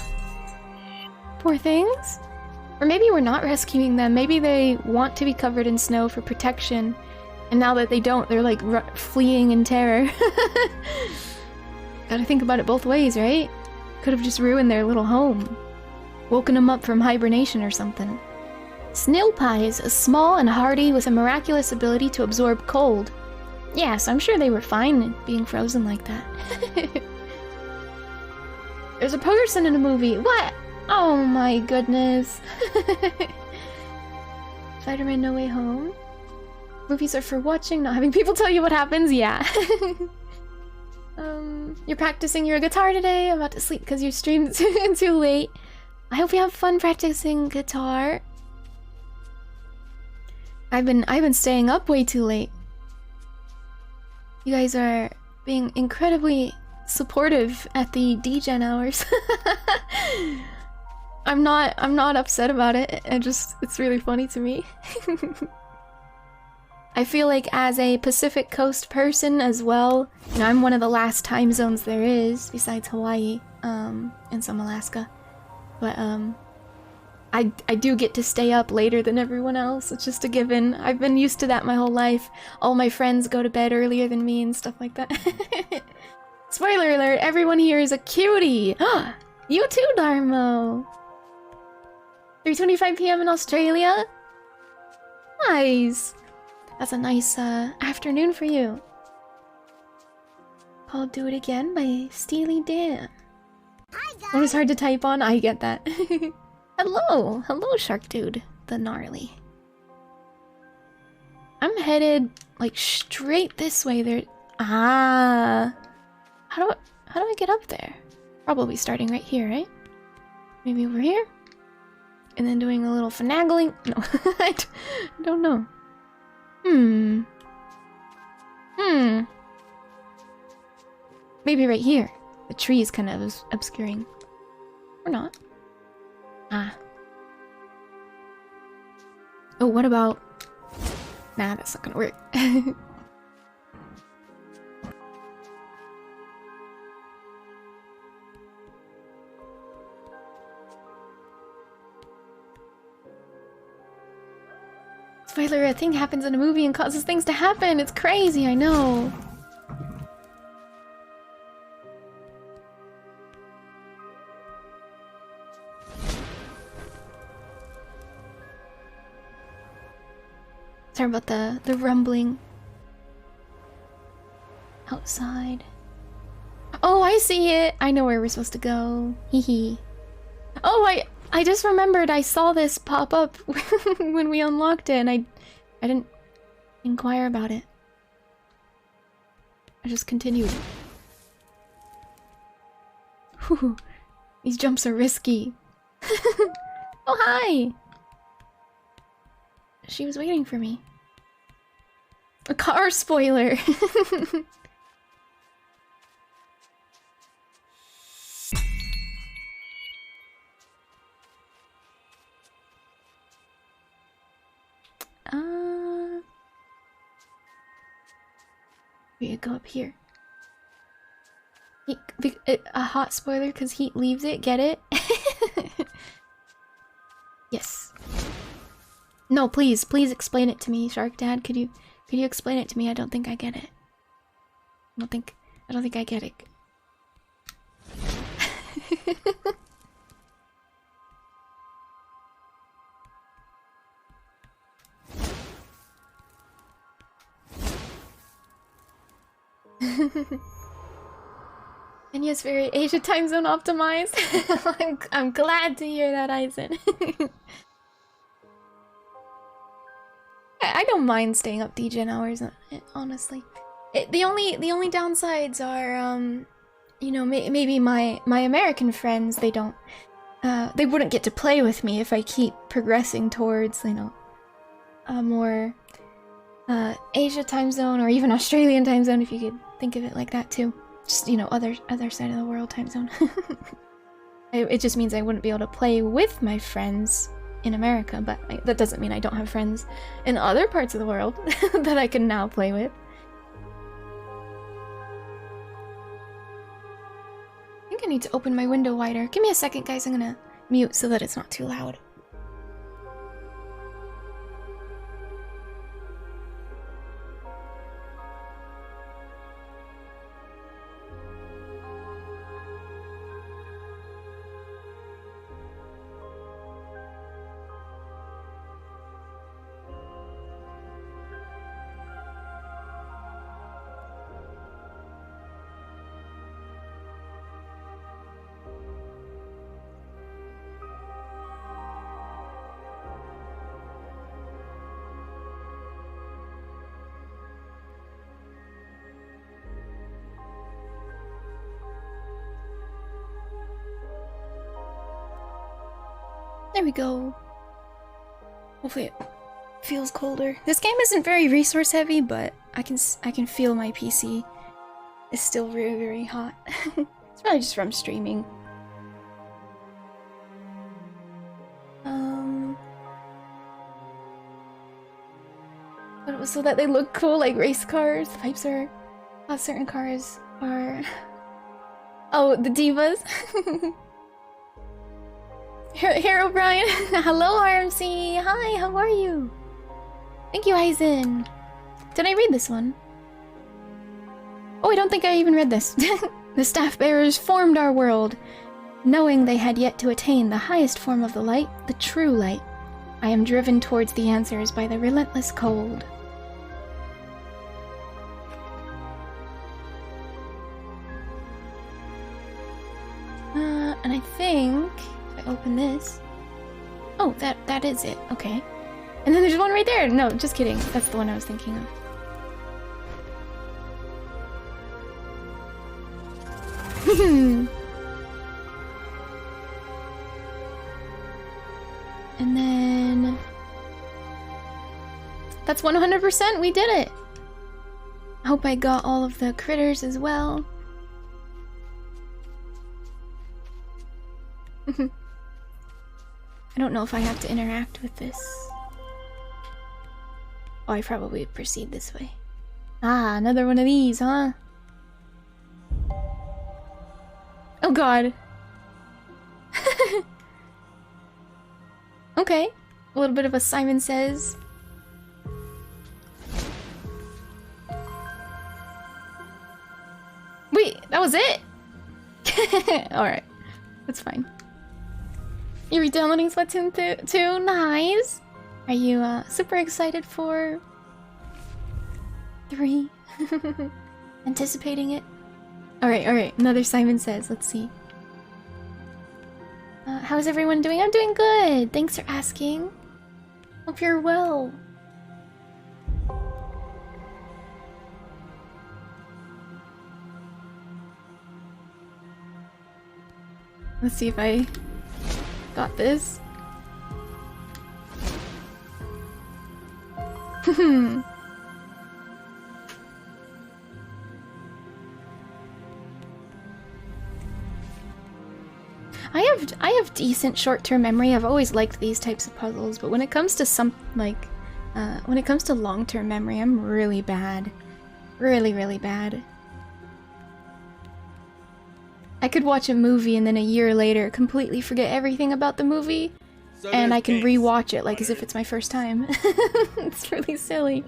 Poor things. Or maybe we're not rescuing them. Maybe they want to be covered in snow for protection. And now that they don't, they're like fleeing in terror. Gotta think about it both ways, right? Could have just ruined their little home. Woken them up from hibernation or something. Snail pies, a small and hardy with a miraculous ability to absorb cold. Yes, I'm sure they were fine being frozen like that. There's a person in a movie. What? Oh my goodness. Spider-Man No Way Home? Movies are for watching, not having people tell you what happens. Yeah. You're practicing your guitar today. I'm about to sleep because you streamed too late. I hope you have fun practicing guitar. I've been staying up way too late. You guys are being incredibly supportive at the DGen hours. I'm not upset about it. It's really funny to me. I feel like as a Pacific Coast person as well, you know, I'm one of the last time zones there is, besides Hawaii, and some Alaska. But, I do get to stay up later than everyone else. It's just a given. I've been used to that my whole life. All my friends go to bed earlier than me and stuff like that. Spoiler alert, everyone here is a cutie! You too, Darmo! 3:25 p.m. in Australia? Nice! That's a nice afternoon for you. Called Do It Again by Steely Dan. It was hard to type on, I get that. Hello! Hello, Shark Dude. The gnarly. I'm headed, like, straight this way. There. Ah! How do I get up there? Probably starting right here, right? Maybe over here? And then doing a little finagling? No, I don't know. Maybe right here. The tree is kind of obscuring. Or not. Ah. Oh, what about... Nah, that's not gonna work. Spoiler, a thing happens in a movie and causes things to happen. It's crazy, I know. Sorry about the rumbling outside. Oh, I see it. I know where we're supposed to go. Hee hee. Oh, I just remembered I saw this pop up when we unlocked it, and I didn't inquire about it. I just continued. Whew, these jumps are risky. Oh, hi! She was waiting for me. A car spoiler! We could go up here. A hot spoiler because heat leaves it, get it? Yes. No, please explain it to me, Shark Dad. Could you explain it to me? I don't think I get it. I don't think I get it. Enya's very Asia time zone optimized. I'm glad to hear that, Aizen. I don't mind staying up DGen hours, honestly. The only downsides are, you know, maybe my American friends, they don't, they wouldn't get to play with me if I keep progressing towards, you know, a more Asia time zone, or even Australian time zone, if you could think of it like that too. Just, you know, other side of the world time zone. It just means I wouldn't be able to play with my friends in America, but that doesn't mean I don't have friends in other parts of the world that I can now play with. I think I need to open my window wider. Give me a second, guys. I'm gonna mute so that it's not too loud. There we go. Hopefully it feels colder. This game isn't very resource heavy, but I can feel my PC is still very, very hot. It's probably just from streaming. But it was so that they look cool like race cars. The pipes are how certain cars are. Oh, the divas. Here, O'Brien. Hello, RMC. Hi, how are you? Thank you, Aizen. Did I read this one? Oh, I don't think I even read this. The staff bearers formed our world, knowing they had yet to attain the highest form of the light, the true light. I am driven towards the answers by the relentless cold. And I think if I open this, oh, that is it. Okay, and then there's one right there. No, just kidding. That's the one I was thinking of. And then that's 100%. We did it. I hope I got all of the critters as well. I don't know if I have to interact with this. Oh, I probably proceed this way. Ah, another one of these, huh? Oh god. Okay. A little bit of a Simon Says. Wait, that was it? Alright. That's fine. You're re-downloading Splatoon 2? Nice! Are you super excited for 3? Anticipating it? Alright, another Simon Says. Let's see. How's everyone doing? I'm doing good! Thanks for asking. Hope you're well. Let's see if I got this. I have decent short-term memory. I've always liked these types of puzzles, but when it comes to when it comes to long-term memory, I'm really bad. Really, really bad. I could watch a movie and then a year later completely forget everything about the movie, and I can rewatch it like as if it's my first time. It's really silly.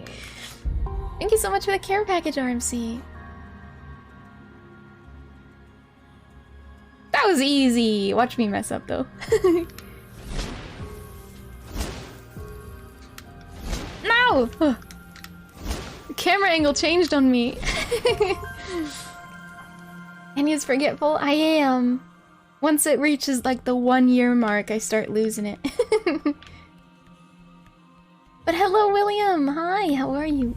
Thank you so much for the care package, RMC. That was easy. Watch me mess up though. No! The camera angle changed on me. Enya's forgetful? I am. Once it reaches like the 1 year mark, I start losing it. But hello, William! Hi, how are you?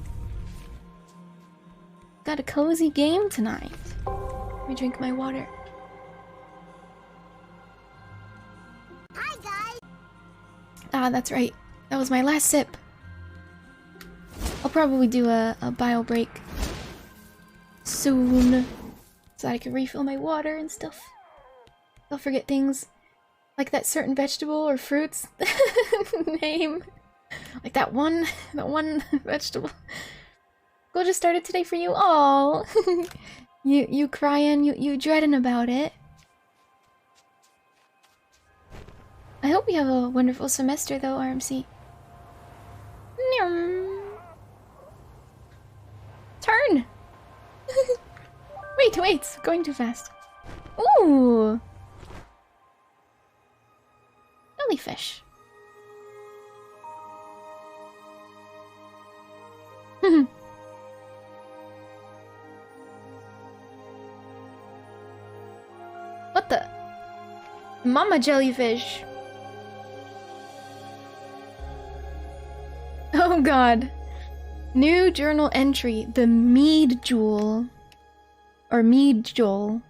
Got a cozy game tonight. Let me drink my water. Hi, guys. Ah, that's right. That was my last sip. I'll probably do a bio break soon, so that I can refill my water and stuff. I'll forget things like that certain vegetable or fruits name. Like that one vegetable. Go just started today for you. Oh, you crying? You dreading about it? I hope you have a wonderful semester, though, RMC. Turn. Wait, going too fast. Ooh, jellyfish. What the? Mama jellyfish. Oh god. New journal entry. The Mead Jewel. Or Mead Jewel.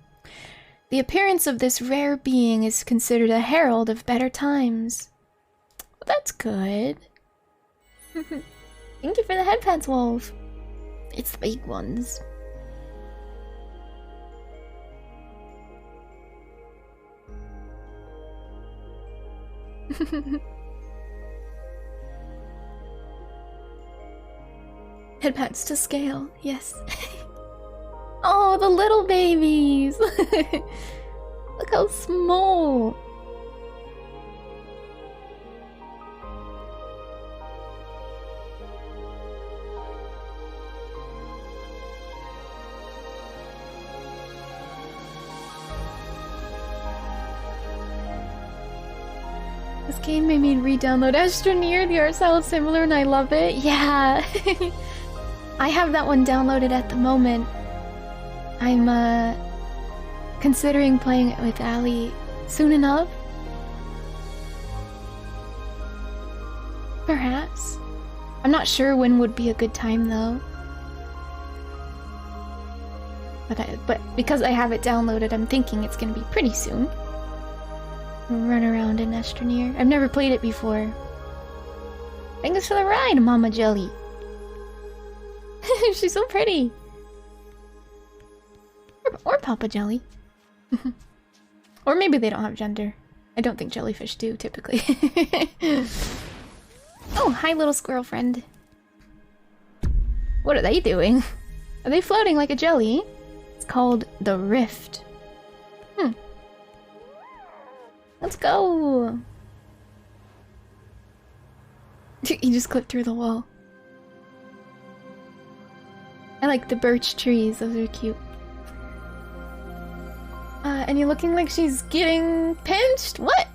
The appearance of this rare being is considered a herald of better times. That's good. Thank you for the headpats, Wolf. It's the big ones. Headpats to scale, yes. Oh, the little babies! Look how small! This game made me re-download Astroneer. The art style is similar and I love it. Yeah! I have that one downloaded at the moment. I'm considering playing it with Ali soon enough. Perhaps. I'm not sure when would be a good time though. But because I have it downloaded, I'm thinking it's gonna be pretty soon. Run around in Astroneer. I've never played it before. Thanks for the ride, Mama Jelly. She's so pretty. Or Papa Jelly. Or maybe they don't have gender. I don't think jellyfish do, typically. Oh, hi little squirrel friend. What are they doing? Are they floating like a jelly? It's called the Rift. Let's go! You just clipped through the wall. I like the birch trees, those are cute. And you're looking like she's getting pinched? What?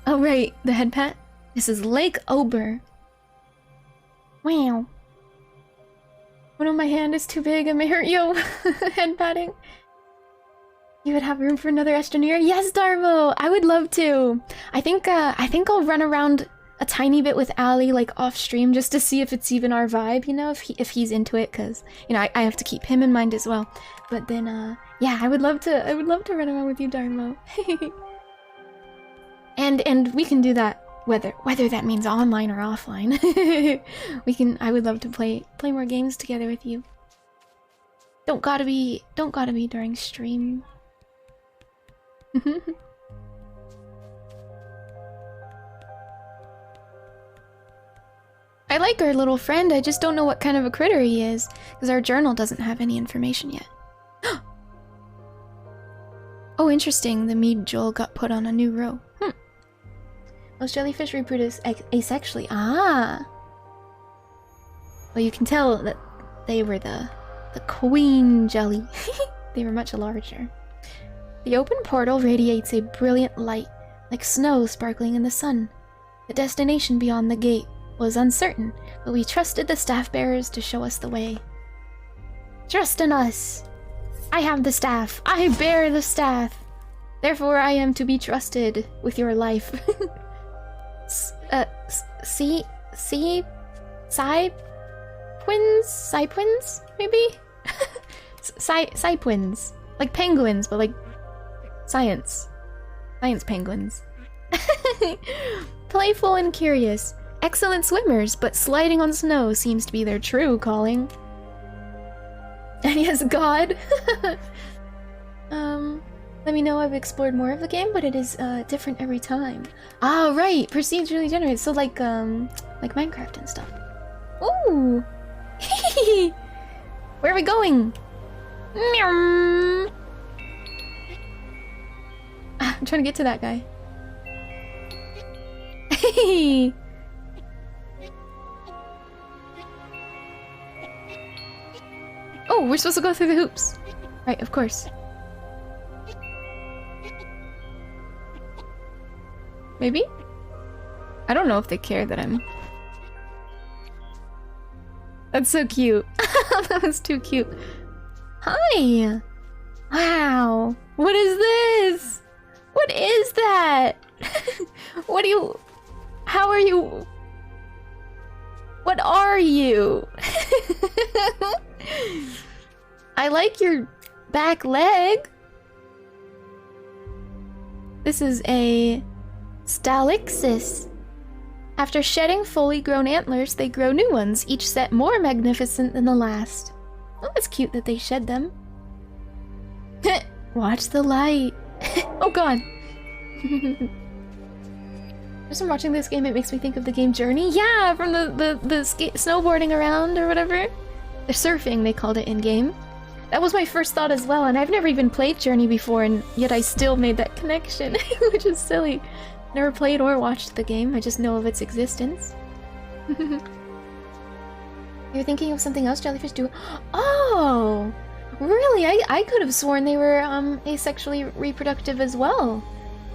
Oh right, the head pat. This is Lake Ober. Wow. One of my hand is too big, I may hurt you. Head patting. You would have room for another Astroneer? Yes, Darvo! I would love to. I think I'll run around a tiny bit with Ali, like off stream, just to see if it's even our vibe, you know, if he's into it, because you know I have to keep him in mind as well. But then yeah, I would love to run around with you, Darmo. and we can do that whether that means online or offline. I would love to play more games together with you. Don't gotta be during stream. I like our little friend, I just don't know what kind of a critter he is, because our journal doesn't have any information yet. Oh, interesting, the mead jewel got put on a new row. Most jellyfish reproduce asexually. Ah! Well, you can tell that they were the queen jelly. They were much larger. The open portal radiates a brilliant light, like snow sparkling in the sun. The destination beyond the gate was uncertain, but we trusted the staff bearers to show us the way. Trust in us! I have the staff! I bear the staff! Therefore I am to be trusted with your life. Psypwins, maybe? Psypwins. Like penguins, but like science penguins. Playful and curious. Excellent swimmers, but sliding on snow seems to be their true calling. And yes, God. Let me know I've explored more of the game, but it is different every time. Ah, right, procedurally generated, so like Minecraft and stuff. Ooh. Where are we going? Meow. I'm trying to get to that guy. Oh, we're supposed to go through the hoops. Right, of course. Maybe? I don't know if they care that I'm... That's so cute. That was too cute. Hi! Wow! What is this? What is that? What do you... How are you... What are you? I like your back leg. This is a Stalixis. After shedding fully grown antlers, they grow new ones, each set more magnificent than the last. Oh, it's cute that they shed them. Watch the light. Oh god. Just from watching this game, it makes me think of the game Journey. Yeah, from the snowboarding around or whatever. The surfing, they called it in-game. That was my first thought as well, and I've never even played Journey before, and yet I still made that connection, which is silly. Never played or watched the game, I just know of its existence. You're thinking of something else jellyfish do? Oh! Really? I could have sworn they were asexually reproductive as well.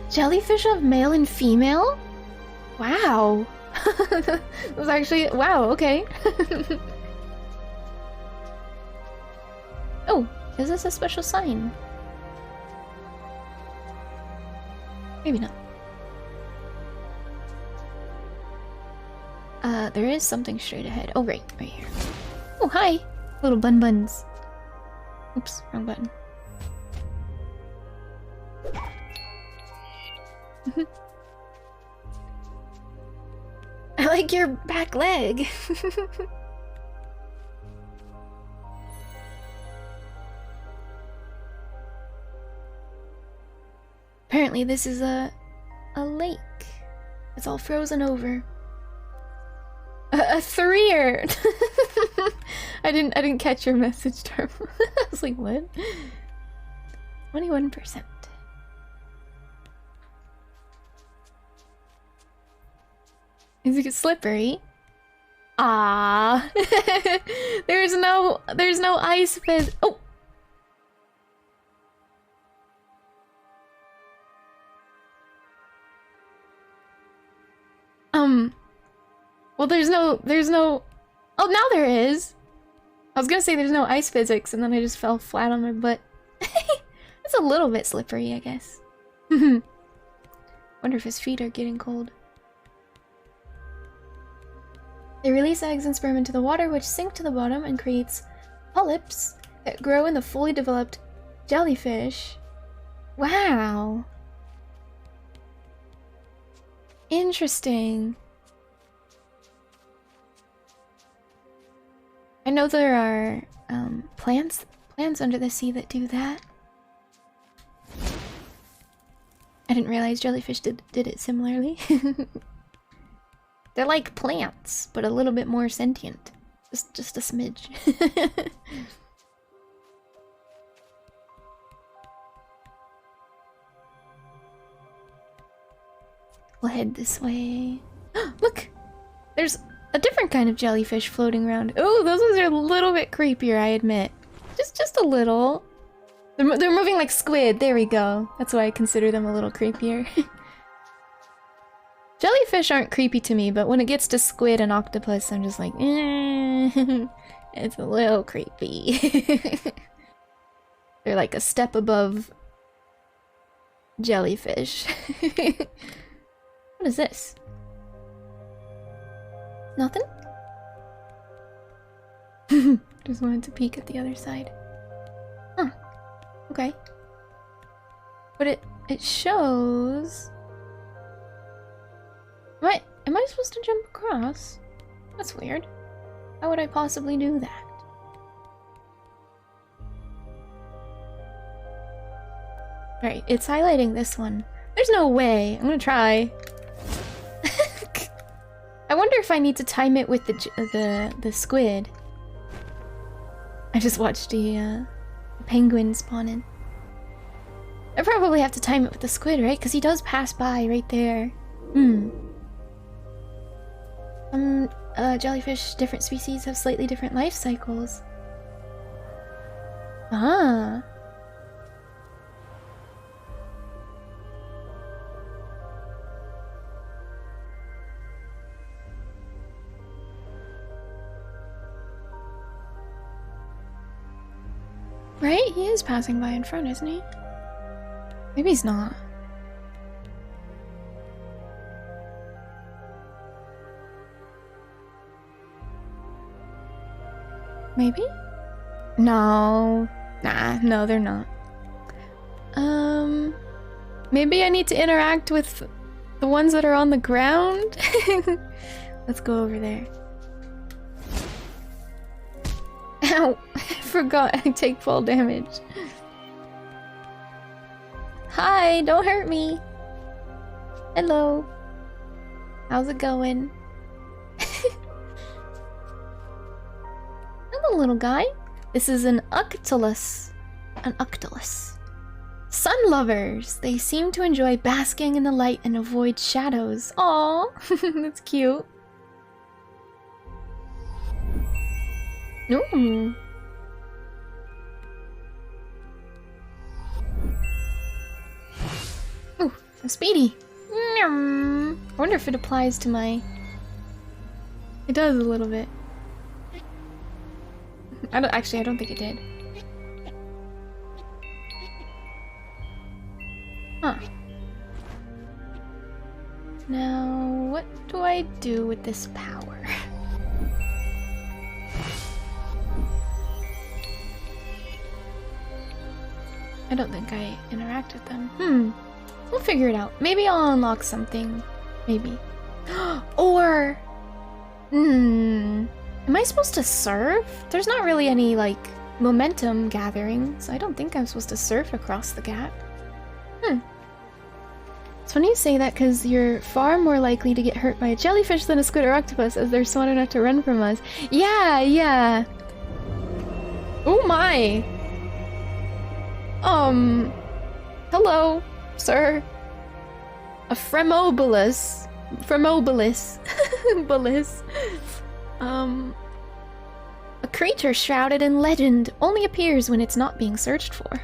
Jellyfish have male and female? Wow. That was actually... Wow, okay. Oh, is this a special sign? Maybe not. There is something straight ahead. Oh, right here. Oh, hi! Little bun-buns. Oops, wrong button. I like your back leg. Apparently this is a lake. It's all frozen over. A threer. I didn't catch your message, Darm. I was like, what? 21%. Is it slippery? Ah. there's no ice fizz. Oh. Well, there's no... Oh, now there is! I was gonna say there's no ice physics, and then I just fell flat on my butt. It's a little bit slippery, I guess. Wonder if his feet are getting cold. They release eggs and sperm into the water, which sink to the bottom and creates polyps that grow in the fully developed jellyfish. Wow! Interesting. I know there are plants under the sea that do that. I didn't realize jellyfish did it similarly. They're like plants, but a little bit more sentient. Just a smidge. We'll head this way. Look! There's a different kind of jellyfish floating around. Oh, those ones are a little bit creepier, I admit. Just a little. They're moving like squid. There we go. That's why I consider them a little creepier. Jellyfish aren't creepy to me, but when it gets to squid and octopus, I'm just like, it's a little creepy. They're like a step above jellyfish. What is this? Nothing? Just wanted to peek at the other side. Huh. Okay. But it shows... What? Am I supposed to jump across? That's weird. How would I possibly do that? Alright, it's highlighting this one. There's no way. I'm gonna try. I wonder if I need to time it with the squid. I just watched the penguin spawn in. I probably have to time it with the squid, right? Because he does pass by right there. Jellyfish, different species have slightly different life cycles. Ah. Right? He is passing by in front, isn't he? Maybe he's not. Maybe? No. Nah, no, they're not. Maybe I need to interact with The ones that are on the ground? Let's go over there. Ow! I forgot I take fall damage. Hi, don't hurt me. Hello. How's it going? Hello, little guy. This is an Uctulus. An Uctulus. Sun lovers. They seem to enjoy basking in the light and avoid shadows. Aww, that's cute. Ooh. Ooh, I'm speedy. I wonder if it applies to my... It does a little bit. I don't think it did. Huh. Now, what do I do with this power? I don't think I interact with them. We'll figure it out. Maybe I'll unlock something. Maybe. Or... Am I supposed to surf? There's not really any, like, momentum gathering, so I don't think I'm supposed to surf across the gap. It's funny you say that because you're far more likely to get hurt by a jellyfish than a squid or octopus as they're smart enough to run from us. Yeah. Oh my! Hello, sir. A Fremobolus. Bullis. A creature shrouded in legend only appears when it's not being searched for.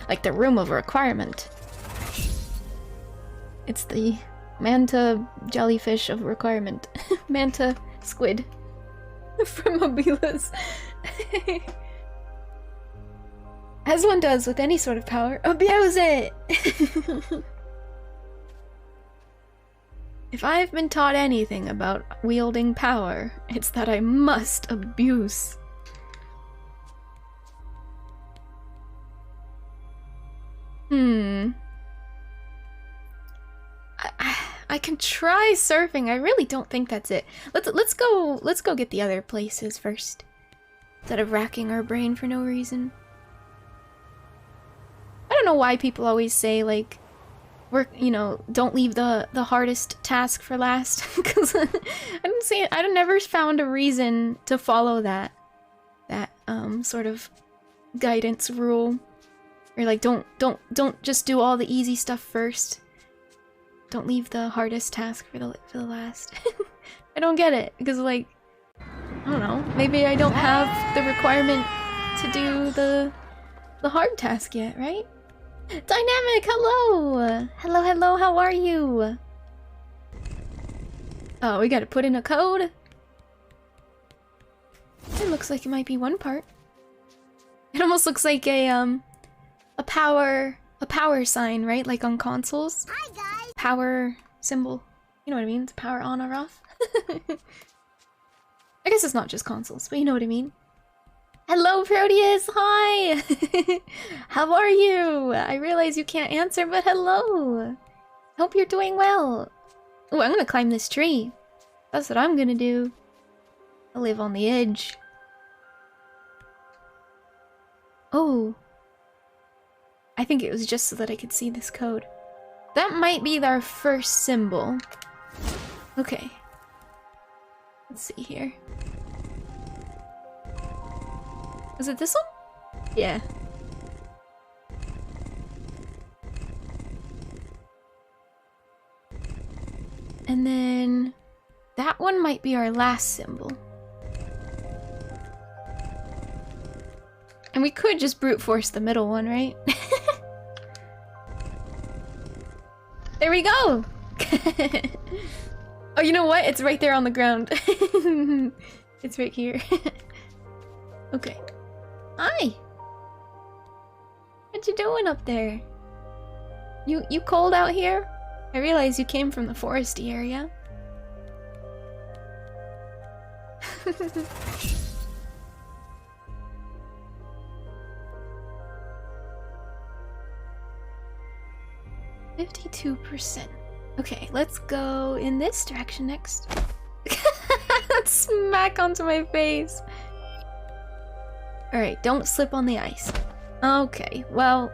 Like the room of requirement. It's the manta jellyfish of requirement. Manta squid. Fremobolus. As one does with any sort of power, abuse it! If I've been taught anything about wielding power, it's that I must abuse. I can try surfing. I really don't think that's it. Let's go get the other places first. Instead of racking our brain for no reason. I don't know why people always say, like, don't leave the hardest task for last. Because I've never found a reason to follow that sort of guidance rule. Or like, don't just do all the easy stuff first. Don't leave the hardest task for the last. I don't get it, because like, I don't know, maybe I don't have the requirement to do the hard task yet, right? Dynamic, hello! Hello, how are you? Oh, we gotta put in a code? It looks like it might be one part. It almost looks like a power sign, right? Like on consoles. Hi, guys. Power symbol. You know what I mean? It's power on or off. I guess it's not just consoles, but you know what I mean. Hello, Proteus! Hi! How are you? I realize you can't answer, but hello! Hope you're doing well. Oh, I'm gonna climb this tree. That's what I'm gonna do. I live on the edge. Oh. I think it was just so that I could see this code. That might be our first symbol. Okay. Let's see here. Was it this one? Yeah. And then that one might be our last symbol. And we could just brute force the middle one, right? There we go! Oh, you know what? It's right there on the ground. It's right here. Okay. Hi! What you doing up there? You cold out here? I realize you came from the foresty area. $52%. Okay, let's go in this direction next. Smack onto my face. Alright, don't slip on the ice. Okay, well...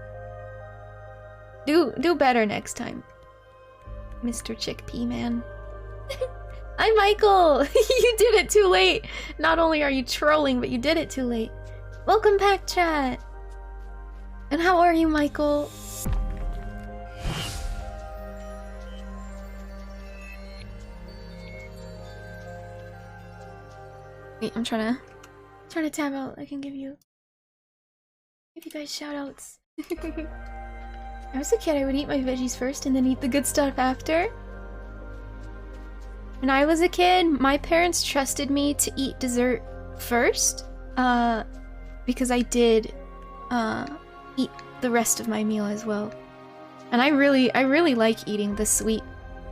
Do better next time, Mr. Chickpea Man. Hi, Michael! You did it too late! Not only are you trolling, but you did it too late. Welcome back, chat! And how are you, Michael? Wait, I'm trying to tab out. I can give you guys shoutouts. I was a kid, I would eat my veggies first and then eat the good stuff after. When I was a kid, my parents trusted me to eat dessert first, because I did eat the rest of my meal as well. And I really like eating the sweet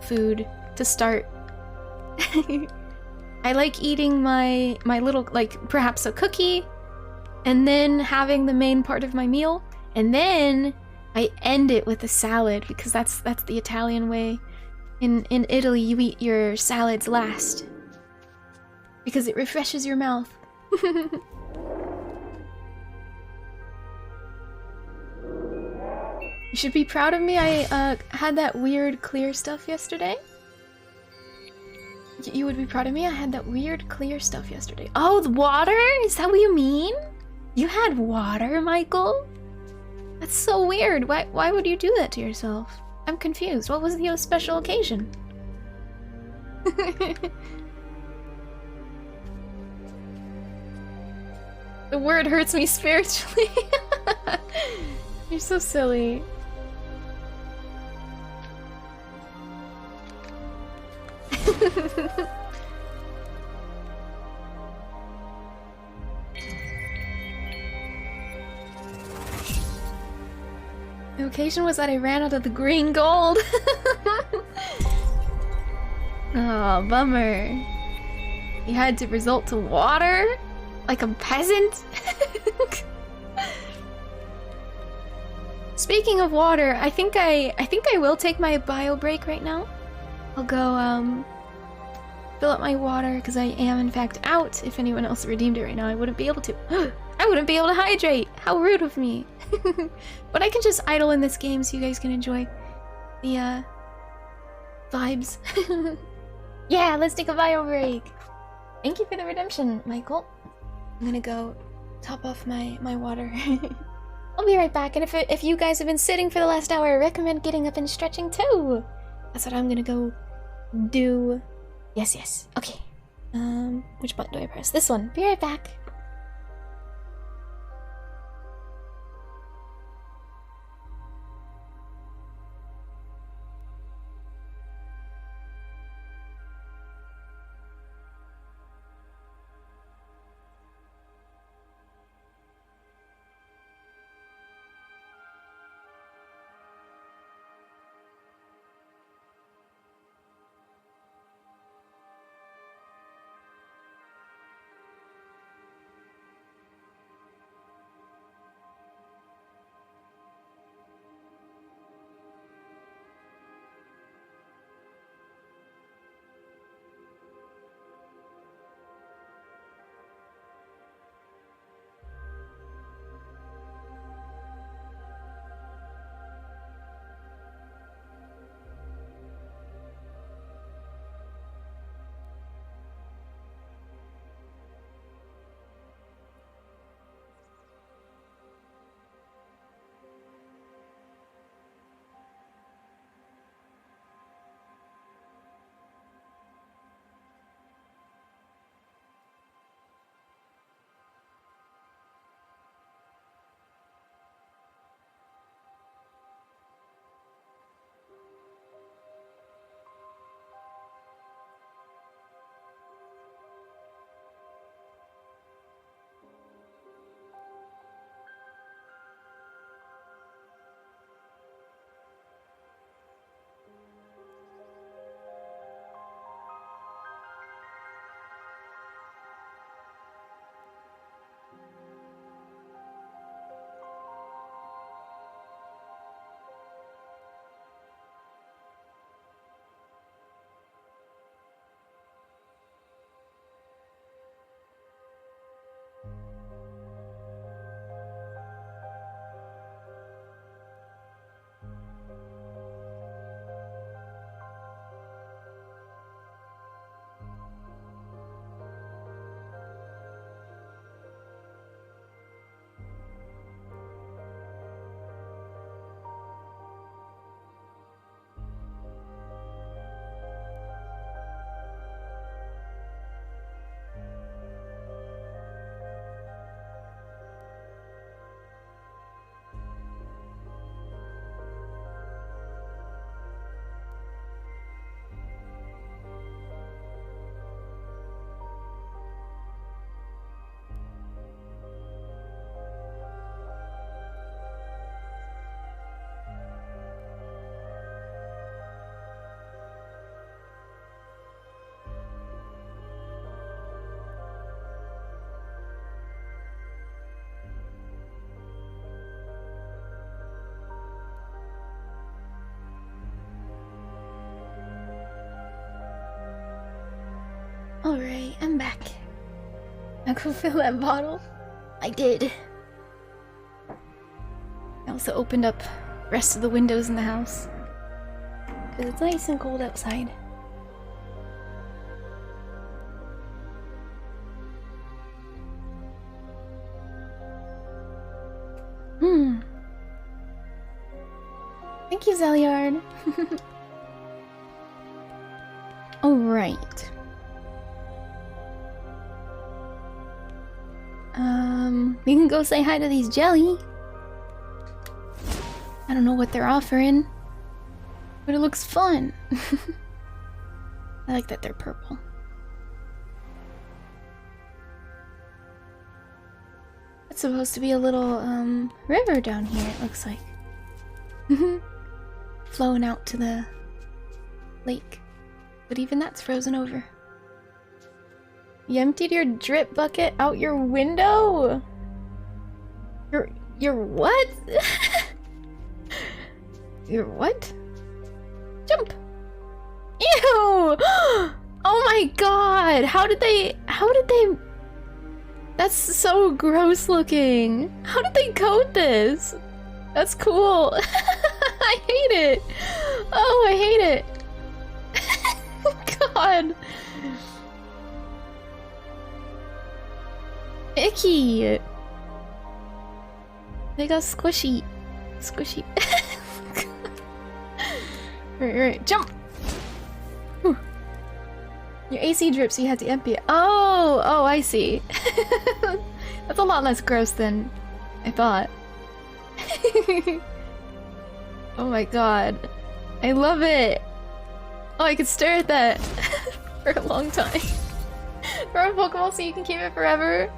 food to start. I like eating my little, like, perhaps a cookie, and then having the main part of my meal, and then I end it with a salad, because that's the Italian way. In Italy, you eat your salads last, because it refreshes your mouth. You should be proud of me. I had that weird clear stuff yesterday. You would be proud of me. I had that weird clear stuff yesterday. Oh, the water? Is that what you mean? You had water, Michael? That's so weird. Why would you do that to yourself? I'm confused. What was the special occasion? The word hurts me spiritually. You're so silly. The occasion was that I ran out of the green gold. Oh, bummer. You had to resort to water? Like a peasant? Speaking of water, I think I will take my bio break right now. I'll go fill up my water because I am in fact out. If anyone else redeemed it right now, I wouldn't be able to. I wouldn't be able to hydrate. How rude of me. But I can just idle in this game so you guys can enjoy the vibes. Yeah, let's take a bio break. Thank you for the redemption, Michael. I'm gonna go top off my water. I'll be right back, and if you guys have been sitting for the last hour, I recommend getting up and stretching too. That's what I'm gonna go do. Yes. Okay. Which button do I press? This one. Be right back. Alright, I'm back. I'll go fill that bottle. I did. I also opened up the rest of the windows in the house. Because it's nice and cold outside. Thank you, Zeliard. Alright. We can go say hi to these jelly. I don't know what they're offering, but it looks fun. I like that they're purple. It's supposed to be a little, river down here, it looks like. Flowing out to the lake. But even that's frozen over. You emptied your drip bucket out your window? Your what? Your what? Jump! Ew! Oh my god! How did they... That's so gross looking. How did they code this? That's cool. I hate it. Oh, I hate it. God. Icky. They got squishy. Squishy. Right, jump! Whew. Your AC drips, so you had to empty it. Oh, I see. That's a lot less gross than I thought. Oh my god. I love it! Oh, I could stare at that for a long time. Throw a Pokeball so you can keep it forever.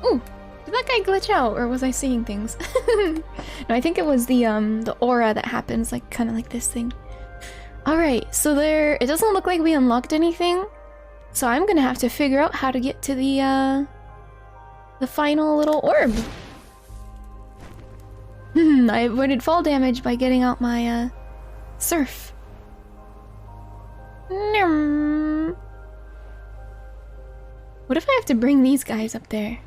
Ooh, did that guy glitch out, or was I seeing things? No, I think it was the aura that happens, like, kind of like this thing. Alright, so it doesn't look like we unlocked anything. So I'm gonna have to figure out how to get to the final little orb. I avoided fall damage by getting out my, surf. What if I have to bring these guys up there?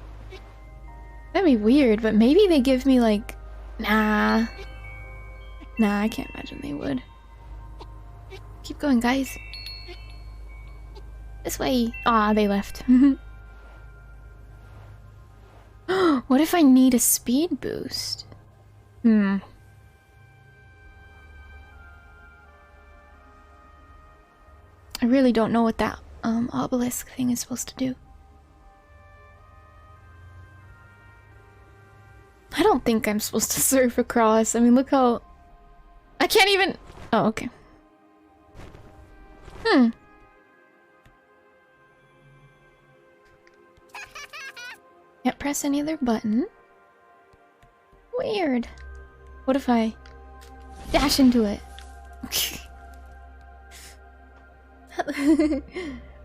That'd be weird, but maybe they give me, like... Nah, I can't imagine they would. Keep going, guys. This way. Ah, they left. What if I need a speed boost? I really don't know what that obelisk thing is supposed to do. I don't think I'm supposed to surf across. I mean, look how... I can't even... Oh, okay. Can't press any other button. Weird. What if I dash into it?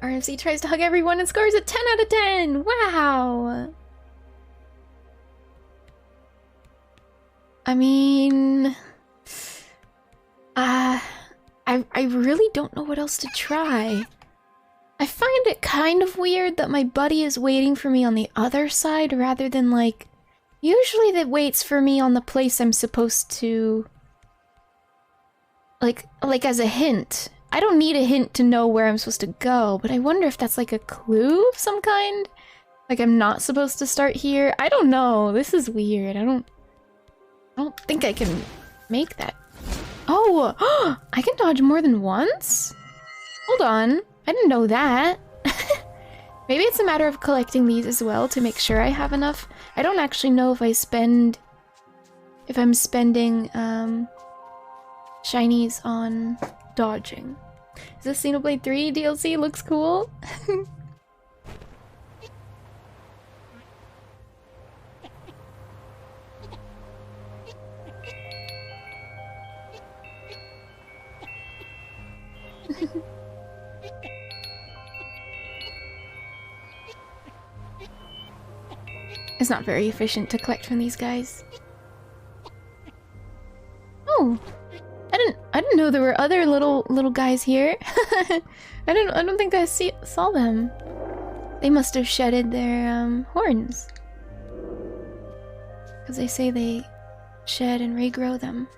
RFC tries to hug everyone and scores a 10 out of 10! Wow! I mean... I really don't know what else to try. I find it kind of weird that my buddy is waiting for me on the other side rather than, like... Usually that waits for me on the place I'm supposed to... Like as a hint. I don't need a hint to know where I'm supposed to go, but I wonder if that's like a clue of some kind? Like I'm not supposed to start here? I don't know. This is weird. I don't think I can make that. Oh! I can dodge more than once? Hold on. I didn't know that. Maybe it's a matter of collecting these as well to make sure I have enough. I don't actually know if I'm spending shinies on dodging. Is this Xenoblade 3 DLC? Looks cool. It's not very efficient to collect from these guys. Oh, I didn't didn't know there were other little guys here. I don't think I saw them. They must have shedded their horns. Because they say they shed and regrow them.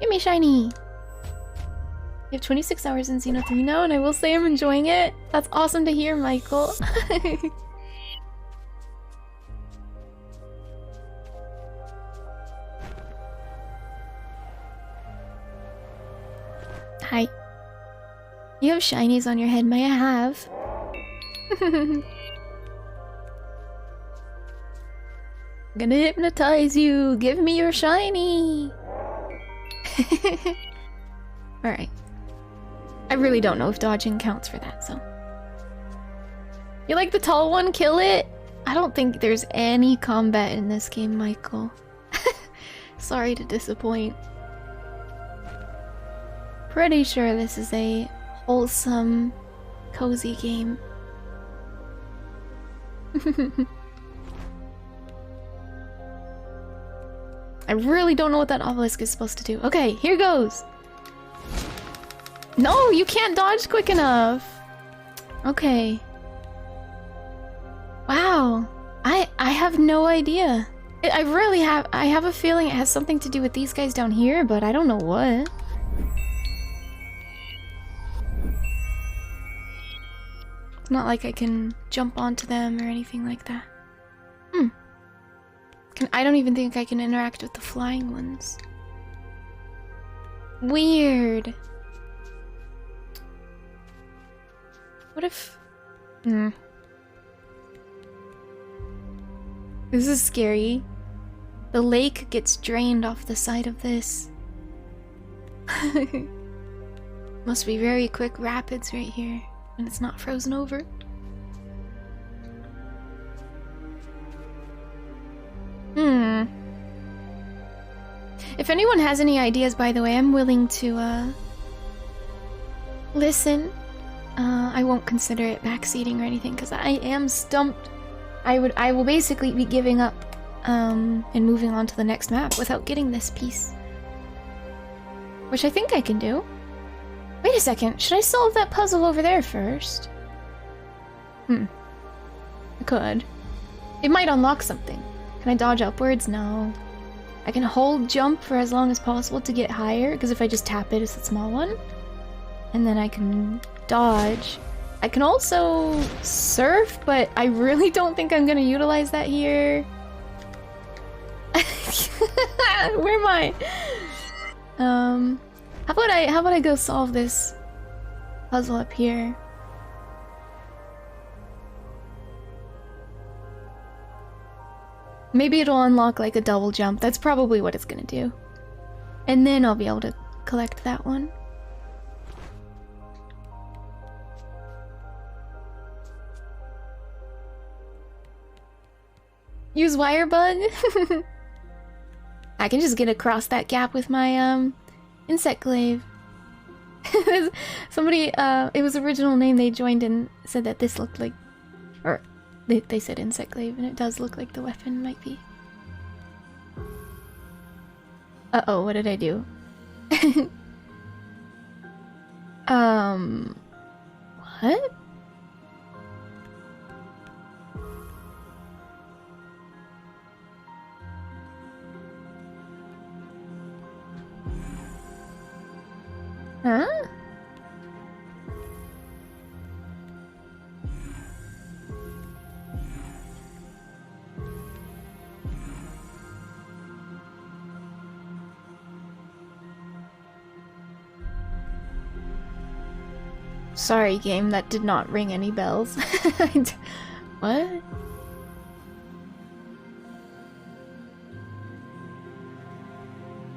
Give me shiny! You have 26 hours in Xeno 3 now, and I will say I'm enjoying it. That's awesome to hear, Michael. Hi. You have shinies on your head, may I have? I'm gonna hypnotize you! Give me your shiny! Alright. I really don't know if dodging counts for that, so... You like the tall one? Kill it? I don't think there's any combat in this game, Michael. Sorry to disappoint. Pretty sure this is a wholesome, cozy game. I really don't know what that obelisk is supposed to do. Okay, here goes! No, you can't dodge quick enough! Okay. Wow. I have no idea. I have a feeling it has something to do with these guys down here, but I don't know what. It's not like I can jump onto them or anything like that. I don't even think I can interact with the flying ones. Weird. What if... This is scary. The lake gets drained off the side of this. Must be very quick rapids right here, and it's not frozen over. If anyone has any ideas, by the way, I'm willing to listen. I won't consider it backseating or anything because I am stumped. I will basically be giving up and moving on to the next map without getting this piece. Which I think I can do. Wait a second, should I solve that puzzle over there first? I could. It might unlock something. Can I dodge upwards? No. I can hold jump for as long as possible to get higher, because if I just tap it, it's a small one. And then I can dodge. I can also surf, but I really don't think I'm gonna utilize that here. Where am I? How about I go solve this puzzle up here? Maybe it'll unlock like a double jump. That's probably what it's gonna do. And then I'll be able to collect that one. Use wire bug? I can just get across that gap with my insect glaive. Somebody it was original name they joined and said that this looked like, or they said insect glaive, and it does look like the weapon might be. Uh-oh, what did I do? What? Huh? Sorry, game, that did not ring any bells. What?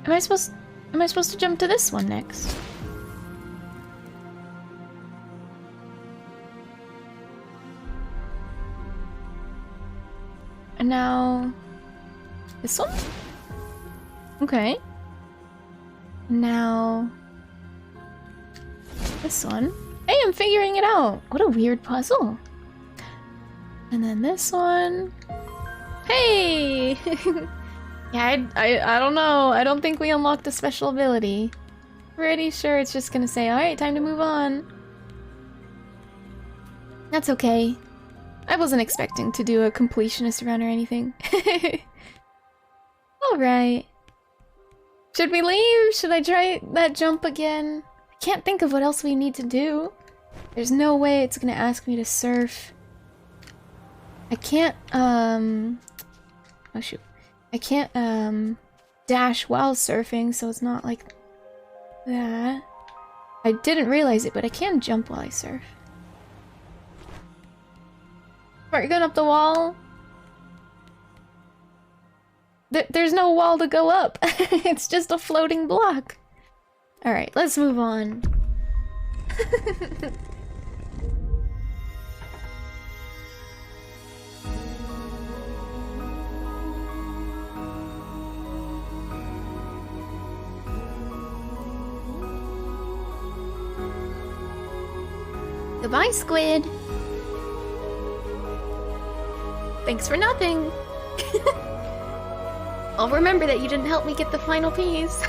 Am I supposed to jump to this one next? And now this one? Okay. Now this one. Hey, I'm figuring it out. What a weird puzzle. And then this one. Hey! Yeah, I don't know. I don't think we unlocked a special ability. Pretty sure it's just gonna say, alright, time to move on. That's okay. I wasn't expecting to do a completionist run or anything. Alright. Should we leave? Should I try that jump again? I can't think of what else we need to do. There's no way it's gonna ask me to surf. I can't, oh shoot. I can't, dash while surfing, so it's not like that. I didn't realize it, but I can jump while I surf. Are you going up the wall? There's no wall to go up. It's just a floating block. Alright, let's move on. Goodbye, squid. Thanks for nothing. I'll remember that you didn't help me get the final piece.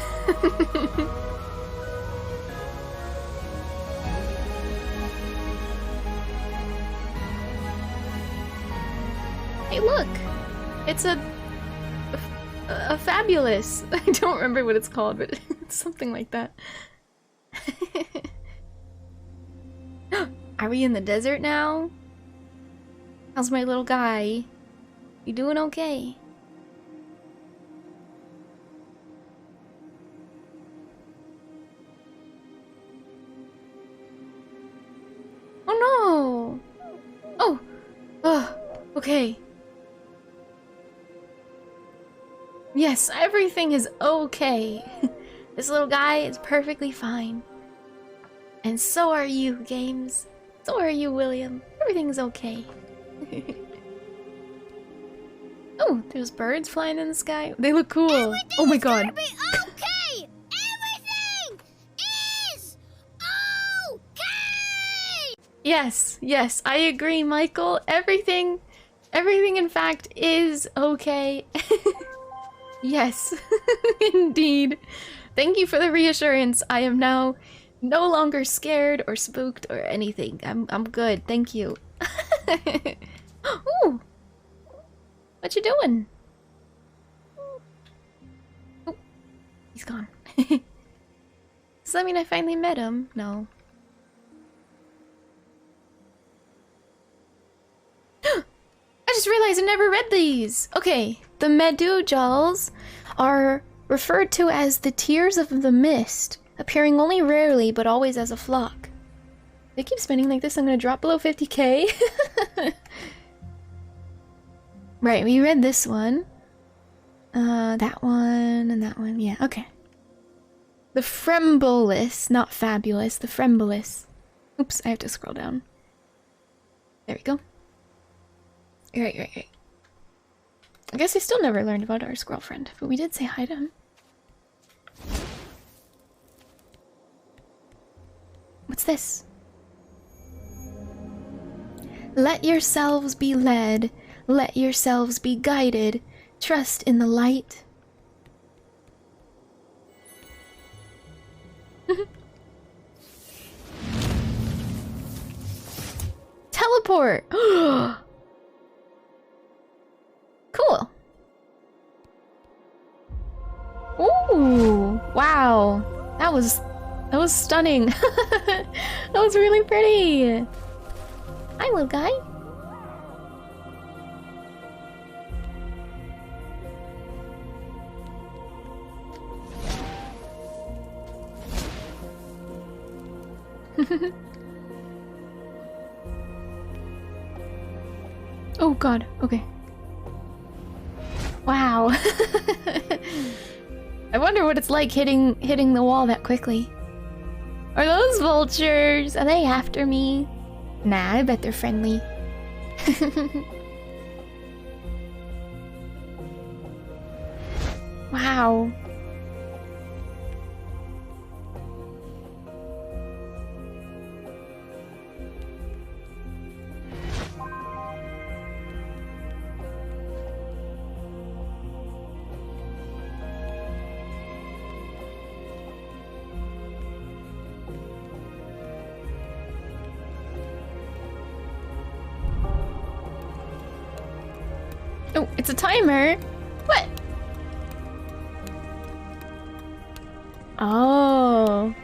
Hey, look! It's a fabulous. I don't remember what it's called, but it's something like that. Are we in the desert now? How's my little guy? You doing okay? Oh no! Oh! Oh, okay. Yes, everything is okay. This little guy is perfectly fine. And so are you, Games. So are you, William. Everything's okay. Oh, there's birds flying in the sky. They look cool. Oh my god. Everything's gonna be okay! Everything is okay! Yes, yes, I agree, Michael. Everything in fact is okay. Yes, indeed. Thank you for the reassurance. I am now no longer scared or spooked or anything. I'm good. Thank you. Ooh. What you doing? Oh, he's gone. Does that mean I finally met him? No. I just realized I never read these! Okay, the Medujals are referred to as the Tears of the Mist, appearing only rarely but always as a flock. They keep spending like this, I'm gonna drop below 50k. Right, we read this one. That one, and that one. Yeah, okay. The Frembolus, not fabulous, the Frembolus. Oops, I have to scroll down. There we go. Right. I guess I still never learned about our squirrel friend, but we did say hi to him. What's this? Let yourselves be led. Let yourselves be guided. Trust in the light. Teleport! Cool. Ooh, wow. That was stunning. That was really pretty. Hi, little guy. Oh god, okay. Wow. I wonder what it's like hitting the wall that quickly. Are those vultures? Are they after me? Nah, I bet they're friendly. Wow. Oh, it's a timer. What? Oh.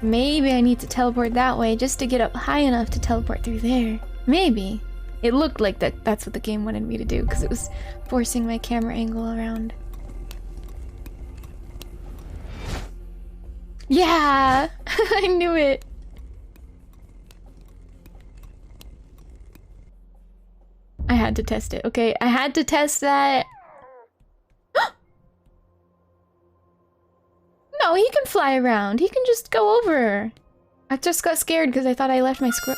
Maybe I need to teleport that way just to get up high enough to teleport through there. Maybe. It looked like that's what the game wanted me to do because it was forcing my camera angle around. Yeah! I knew it! I had to test it, okay? I had to test that. No, he can fly around. He can just go over. I just got scared because I thought I left my squirrel.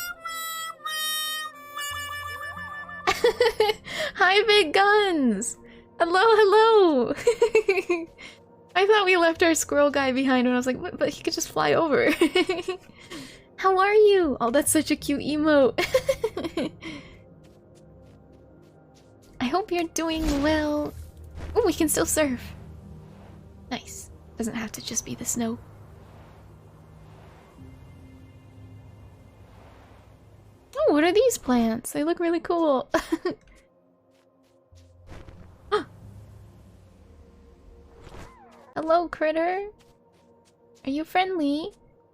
Hi, Big Guns! Hello, hello! I thought we left our squirrel guy behind and I was like, but he could just fly over. How are you? Oh, that's such a cute emote. I hope you're doing well. Oh, we can still surf. Nice. Doesn't have to just be the snow. Oh, what are these plants? They look really cool. Hello, critter. Are you friendly?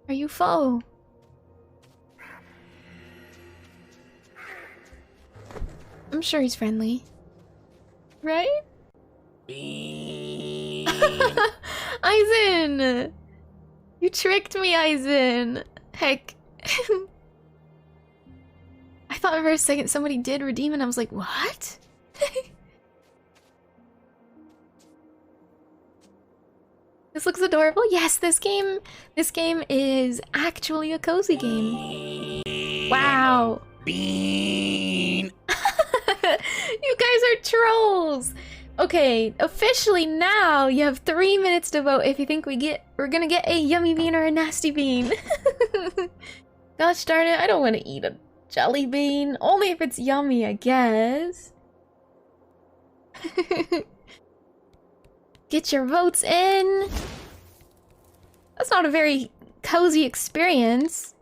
Are you foe? I'm sure he's friendly. Right? Aizen! You tricked me, Aizen! Heck. I thought for a second somebody did redeem and I was like, what? This looks adorable. Yes, this game is actually a cozy game. Wow. Bean. You guys are trolls. Okay, officially now you have 3 minutes to vote if you think we're gonna get a yummy bean or a nasty bean. Gosh darn it, I don't want to eat a jelly bean. Only if it's yummy, I guess. Get your votes in. That's not a very cozy experience.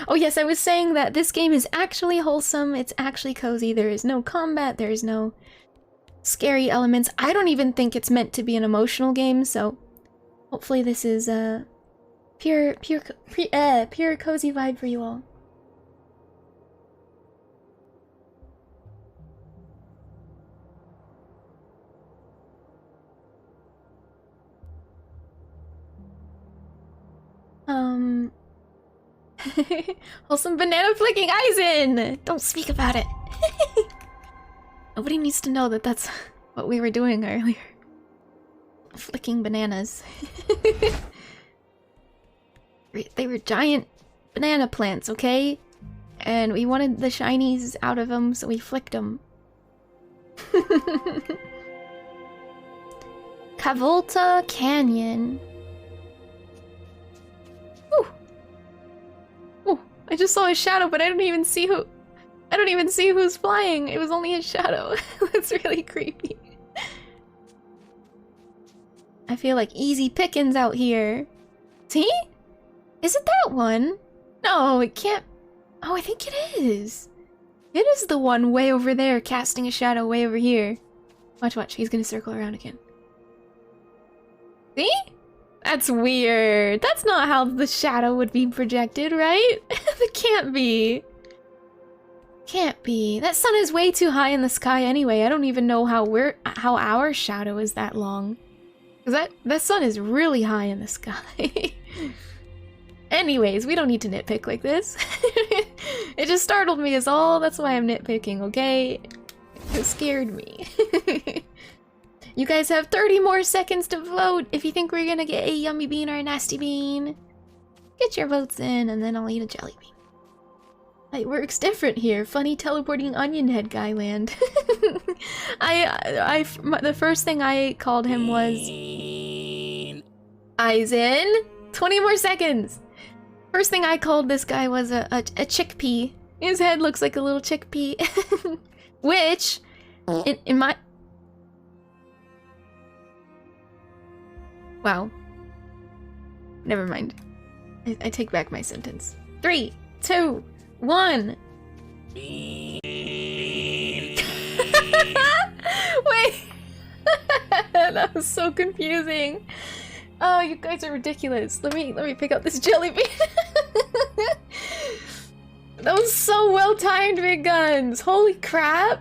Oh yes, I was saying that this game is actually wholesome. It's actually cozy. There is no combat. There is no scary elements. I don't even think it's meant to be an emotional game, so hopefully this is a pure cozy vibe for you all. Wholesome banana flicking Aizen! Don't speak about it. Nobody needs to know that that's what we were doing earlier. Flicking bananas. They were giant banana plants, okay? And we wanted the shinies out of them, so we flicked them. Cavolta Canyon. Ooh. Ooh, I just saw a shadow, but I don't even see who's flying. It was only a shadow. That's really creepy. I feel like easy pickings out here. See? Is it that one? No, it can't. Oh, I think it is. It is the one way over there casting a shadow way over here. Watch, watch. He's gonna circle around again. See? That's weird. That's not how the shadow would be projected, right? That can't be. Can't be. That sun is way too high in the sky anyway. I don't even know how our shadow is that long. Cause that sun is really high in the sky. Anyways, we don't need to nitpick like this. It just startled me is all. That's why I'm nitpicking, okay? It scared me. You guys have 30 more seconds to vote if you think we're gonna get a yummy bean or a nasty bean. Get your votes in and then I'll eat a jelly bean. It works different here. Funny teleporting onion head guy land. The first thing I called him was Aizen. 20 more seconds. First thing I called this guy was a chickpea. His head looks like a little chickpea. Which, in my... Wow. Never mind. I take back my sentence. 3, 2, 1. That was so confusing. Oh, you guys are ridiculous. Let me pick up this jelly bean. That was so well timed, Big Guns. Holy crap.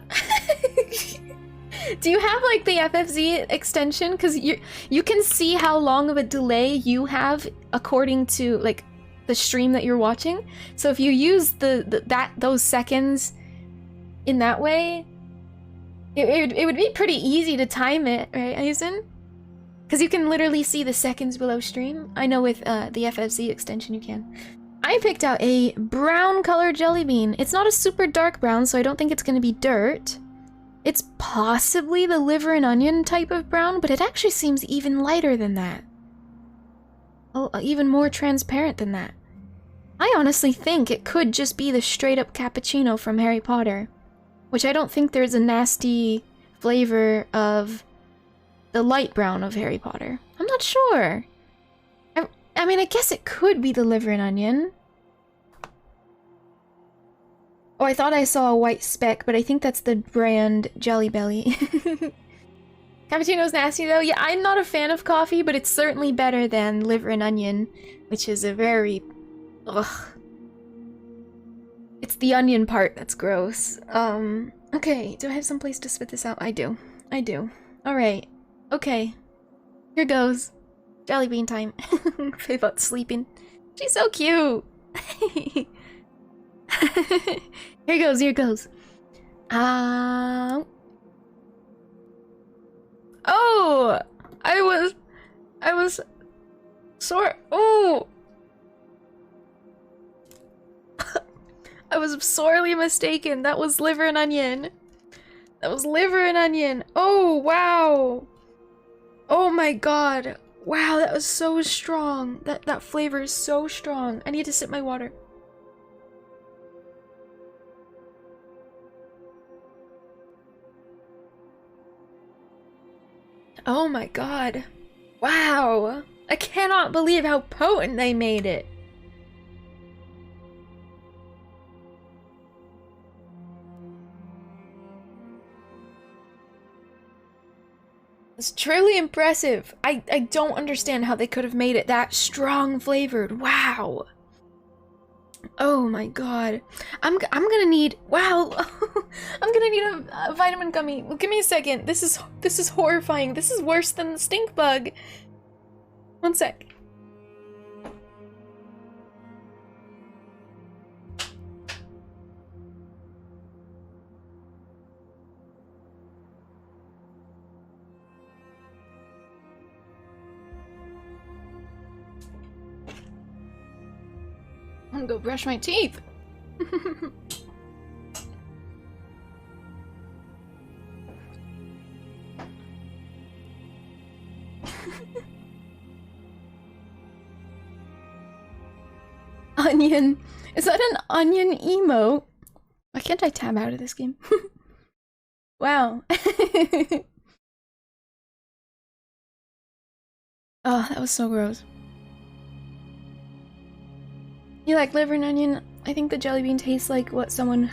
Do you have like the FFZ extension? Because you can see how long of a delay you have according to like the stream that you're watching. So if you use those seconds in that way, it would be pretty easy to time it, right, Aizen? Because you can literally see the seconds below stream. I know with the FFZ extension you can. I picked out a brown colored jelly bean. It's not a super dark brown, so I don't think it's gonna be dirt. It's possibly the liver and onion type of brown, but it actually seems even lighter than that. Oh, even more transparent than that. I honestly think it could just be the straight up cappuccino from Harry Potter. Which I don't think there's a nasty flavor of the light brown of Harry Potter. I'm not sure. I mean, I guess it could be the liver and onion. Oh, I thought I saw a white speck, but I think that's the brand Jelly Belly. Cappuccino's nasty though. Yeah, I'm not a fan of coffee, but it's certainly better than liver and onion, which is a very... ugh. It's the onion part that's gross. Okay, do I have some place to spit this out? I do. I do. Alright. Okay. Here goes. Jelly bean time. Faye about sleeping. She's so cute! Here goes, here goes. Oh! I was sore. Oh! I was sorely mistaken. That was liver and onion. That was liver and onion. Oh, wow. Oh my god. Wow, that was so strong. That flavor is so strong. I need to sip my water. Oh my god. Wow. I cannot believe how potent they made it. It's truly impressive. I don't understand how they could have made it that strong flavored. Wow. Oh my god. I'm gonna need... wow. I'm gonna need a vitamin gummy. Well, give me a second. This is horrifying. This is worse than the stink bug. One sec. I'm gonna go brush my teeth. Onion. Is that an onion emote? Why can't I tab out of this game? Wow. Oh, that was so gross. You like liver and onion? I think the jelly bean tastes like what someone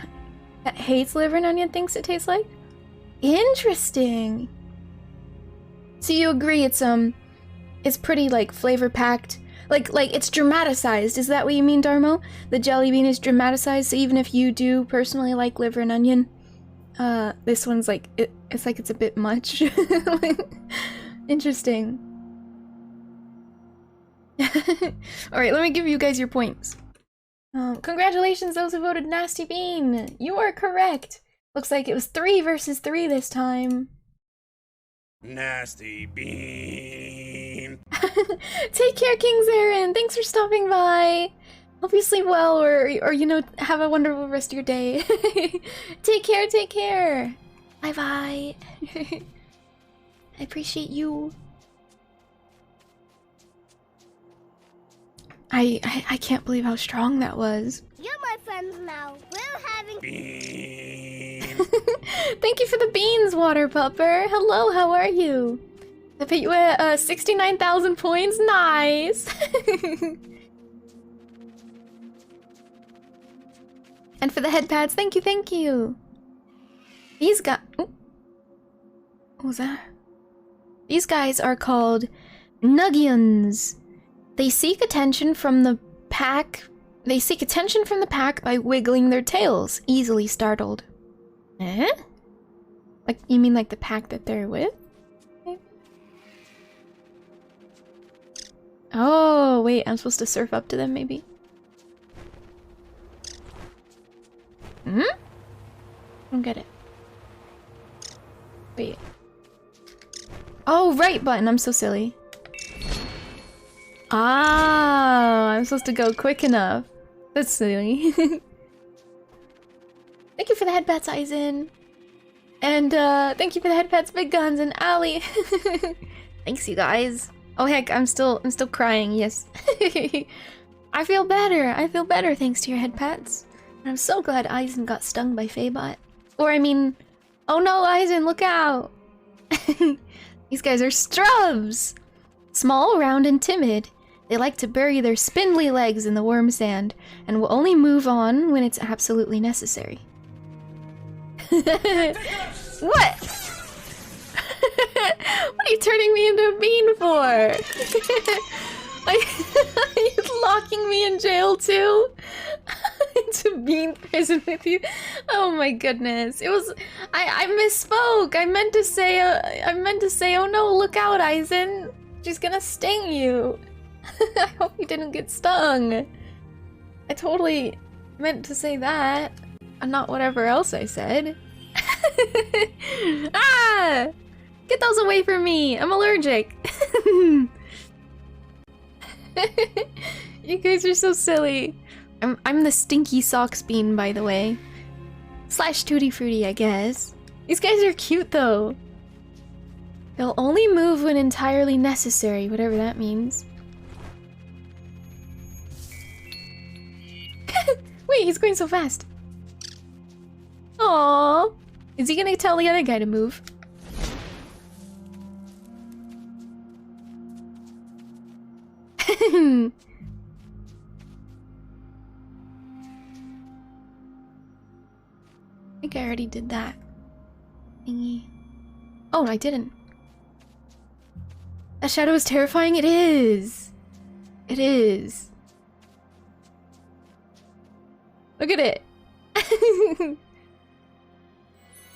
that hates liver and onion thinks it tastes like. Interesting. So you agree it's pretty like flavor packed, like it's dramatized. Is that what you mean, Darmo? The jelly bean is dramatized, so even if you do personally like liver and onion, this one's like it's like it's a bit much. Interesting. Alright, let me give you guys your points. Congratulations those who voted Nasty Bean! You are correct! Looks like it was 3 versus 3 this time. Nasty Bean! Take care, King Zarin! Thanks for stopping by! Hope you sleep well or you know, have a wonderful rest of your day. Take care, take care! Bye-bye! I appreciate you. I can't believe how strong that was. You're my friends now. We're having... Bean! Thank you for the beans, Water Pupper. Hello, how are you? I put you at 69,000 points. Nice! And for the head pads, thank you, thank you. These guys... What was that? These guys are called Nuggians. They seek attention from the pack. They seek attention from the pack by wiggling their tails, easily startled. Eh? Like, you mean like the pack that they're with? Oh, wait, I'm supposed to surf up to them, maybe? Hmm? I don't get it. Wait. Oh, right button, I'm so silly. Ah, I'm supposed to go quick enough. That's silly. Thank you for the headpats, Aizen. And thank you for the headpats, Big Guns, and Ali. Thanks, you guys. Oh heck, I'm still crying. Yes. I feel better. I feel better thanks to your headpats. And I'm so glad Aizen got stung by Faebot. Or I mean, oh no, Aizen, look out! These guys are strubs. Small, round, and timid. They like to bury their spindly legs in the worm sand and will only move on when it's absolutely necessary. What? What are you turning me into a bean for? Are you locking me in jail too? Into bean prison with you? Oh my goodness! It was I misspoke. I meant to say oh no, look out, Aizen. She's gonna sting you. I hope you didn't get stung. I totally meant to say that, and not whatever else I said. Ah! Get those away from me! I'm allergic! You guys are so silly. I'm the stinky socks bean, by the way. Slash Tutti Frutti, I guess. These guys are cute, though. They'll only move when entirely necessary, whatever that means. Wait, he's going so fast. Aww. Is he gonna tell the other guy to move? I think I already did that. Thingy. Oh, I didn't. That shadow is terrifying? It is! It is. Look at it!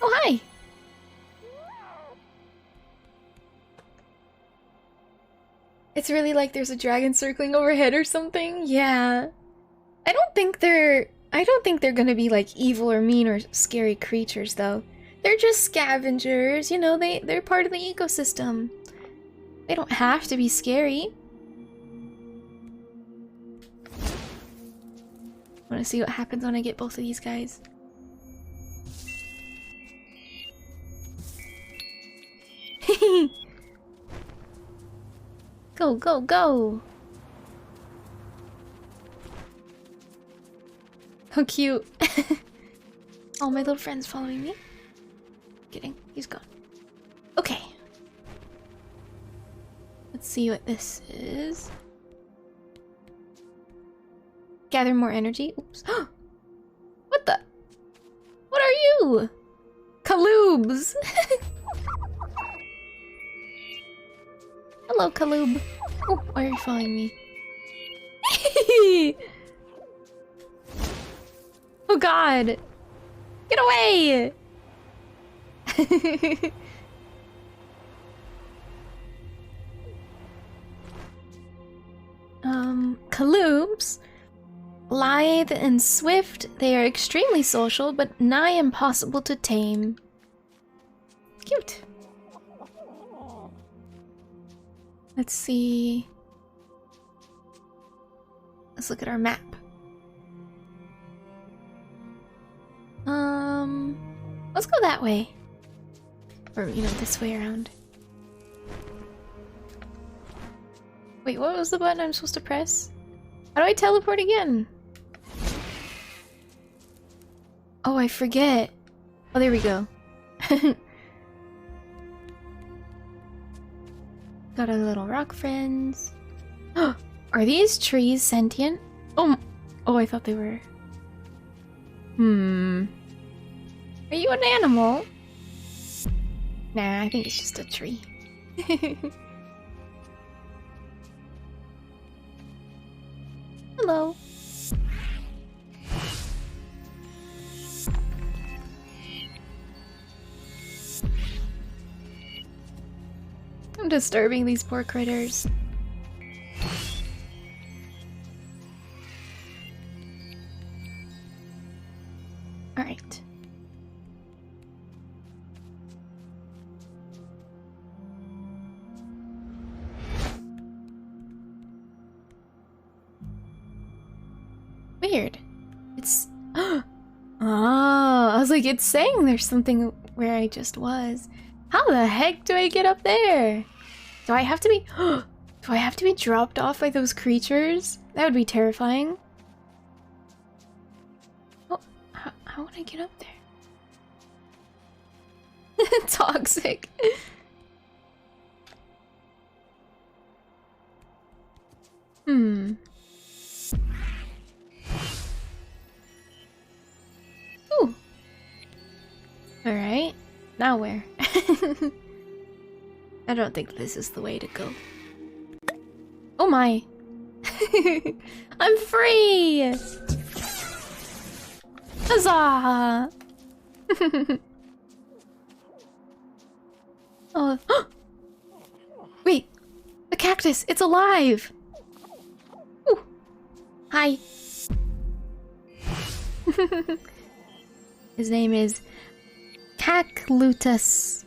Oh, hi! It's really like there's a dragon circling overhead or something? Yeah. I don't think they're gonna be like evil or mean or scary creatures though. They're just scavengers, you know, they're part of the ecosystem. They don't have to be scary. I wanna see what happens when I get both of these guys. Go, go, go! How cute. Oh, my little friend's following me. Kidding, he's gone. Okay. Let's see what this is. Gather more energy. Oops. What the? What are you? Kaloobs! Hello, Kaloob. Oh, why are you following me? Oh god! Get away! Kaloobs. Lithe and swift, they are extremely social, but nigh impossible to tame. Cute. Let's see. Let's look at our map. Let's go that way. Or, you know, this way around. Wait, what was the button I'm supposed to press? How do I teleport again? Oh, I forget. Oh, there we go. Got our little rock friends. Are these trees sentient? Oh, I thought they were. Are you an animal? Nah, I think it's just a tree. Hello. I'm disturbing these poor critters. Alright. Weird. It's... Oh, I was like, it's saying there's something where I just was. How the heck do I get up there? Do I have to be... Do I have to be dropped off by those creatures? That would be terrifying. Oh, how would I get up there? Toxic. Hmm. Ooh. Alright. Now where? I don't think this is the way to go. Oh my. I'm free! Huzzah! Oh. Wait! The cactus! It's alive! Ooh. Hi. His name is Caclutus.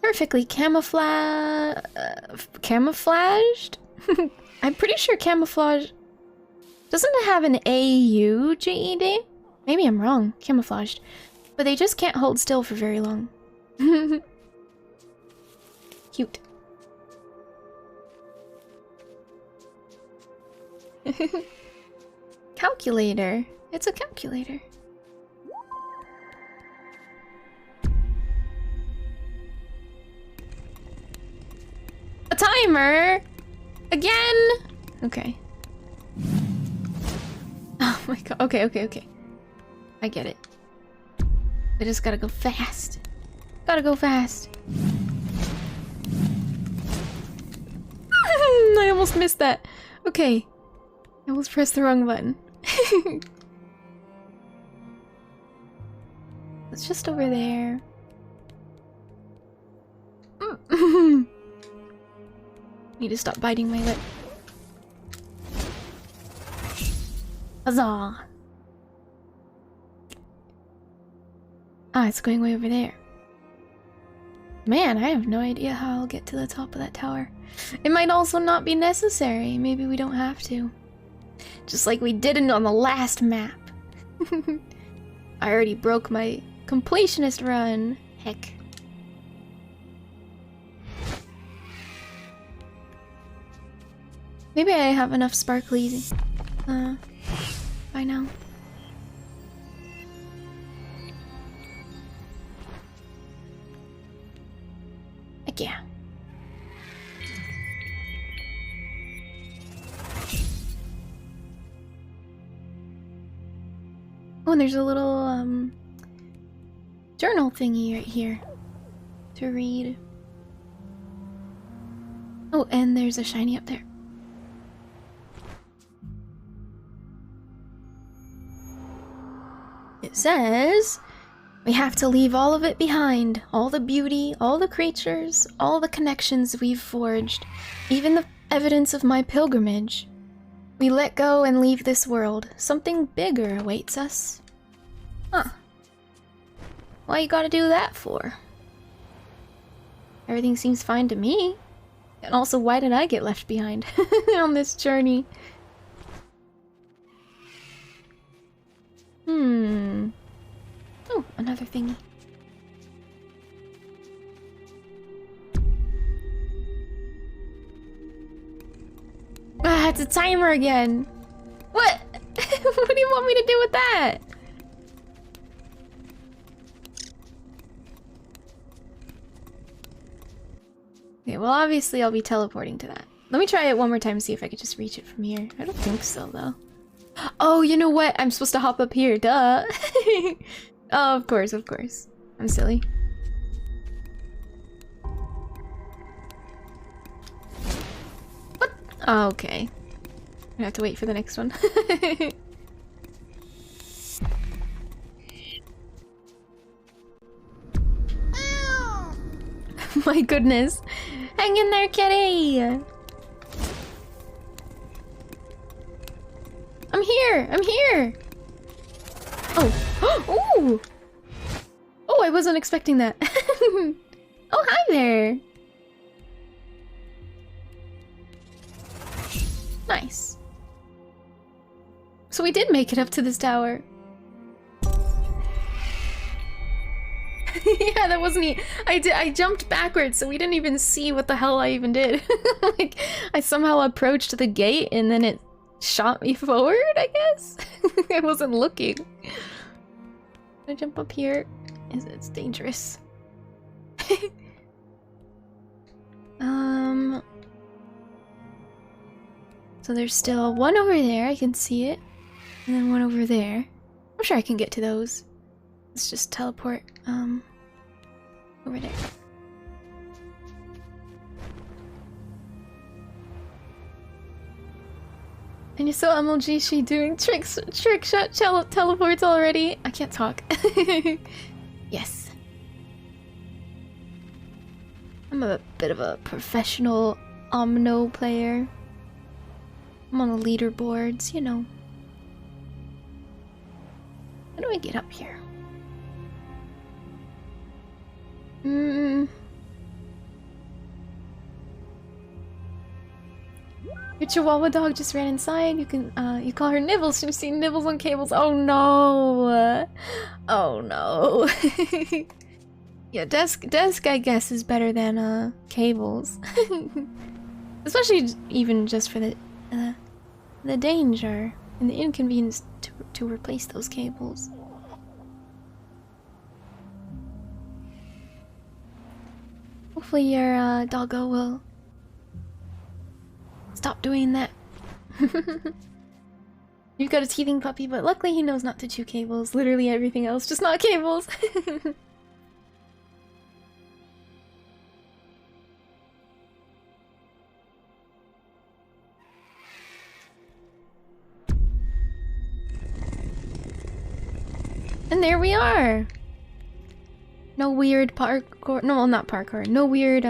Perfectly camouflaged? I'm pretty sure camouflage... Doesn't it have an A-U-G-E-D? Maybe I'm wrong. Camouflaged. But they just can't hold still for very long. Cute. Calculator. It's a calculator. A timer! Again! Okay. Oh my god. Okay. I get it. I just gotta go fast. Gotta go fast. I almost missed that. Okay. I almost pressed the wrong button. It's just over there. Need to stop biting my lip. Huzzah! Ah, it's going way over there. Man, I have no idea how I'll get to the top of that tower. It might also not be necessary. Maybe we don't have to. Just like we didn't on the last map. I already broke my completionist run. Heck. Maybe I have enough sparklies. By now. Heck yeah. Oh, and there's a little, journal thingy right here to read. Oh, and there's a shiny up there. It says we have to leave all of it behind. All the beauty, all the creatures, all the connections we've forged, even the evidence of my pilgrimage. We let go and leave this world. Something bigger awaits us. Huh. Why you gotta do that for? Everything seems fine to me. And also, why did I get left behind on this journey? Oh, another thingy. Ah, it's a timer again. What? What do you want me to do with that? Okay, well obviously I'll be teleporting to that. Let me try it one more time and see if I could just reach it from here. I don't think so though. Oh, you know what? I'm supposed to hop up here, duh. Oh, of course. I'm silly. Oh, okay. I have to wait for the next one. Ow! My goodness. Hang in there, kitty! I'm here! I'm here! Oh! Ooh! Oh, I wasn't expecting that. Oh, hi there! Nice. So we did make it up to this tower. Yeah, that wasn't neat. I jumped backwards, so we didn't even see what the hell I even did. Like, I somehow approached the gate and then it shot me forward, I guess? I wasn't looking. I jump up here. It's dangerous. So there's still one over there, I can see it. And then one over there. I'm sure I can get to those. Let's just teleport, over there. And you saw MLG doing trick shot teleports already? I can't talk. Yes. I'm a bit of a professional OMNO player. I'm on the leaderboards, you know. How do I get up here? Your Chihuahua dog just ran inside. You can, you call her Nibbles. She's seen Nibbles on cables. Oh no! Oh no! Yeah, desk, I guess, is better than, cables. Especially even just for the danger and the inconvenience to replace those cables. Hopefully your, doggo will stop doing that. You've got a teething puppy, but luckily he knows not to chew cables. Literally everything else, just not cables. And there we are! No weird parkour- no, well, not parkour. No weird,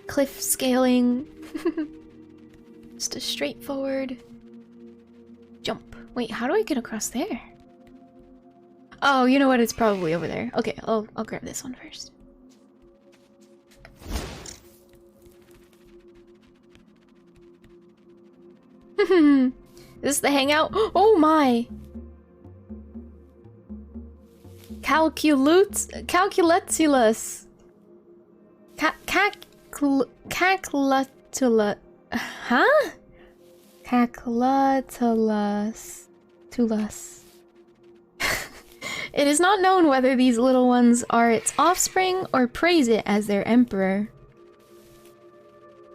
cliff scaling. Just a straightforward jump. Wait, how do I get across there? Oh, you know what? It's probably over there. Okay, I'll grab this one first. Is this the hangout? Oh my! Calculatulus. Calculatulus. Huh? Calculatulus. It is not known whether these little ones are its offspring or praise it as their emperor.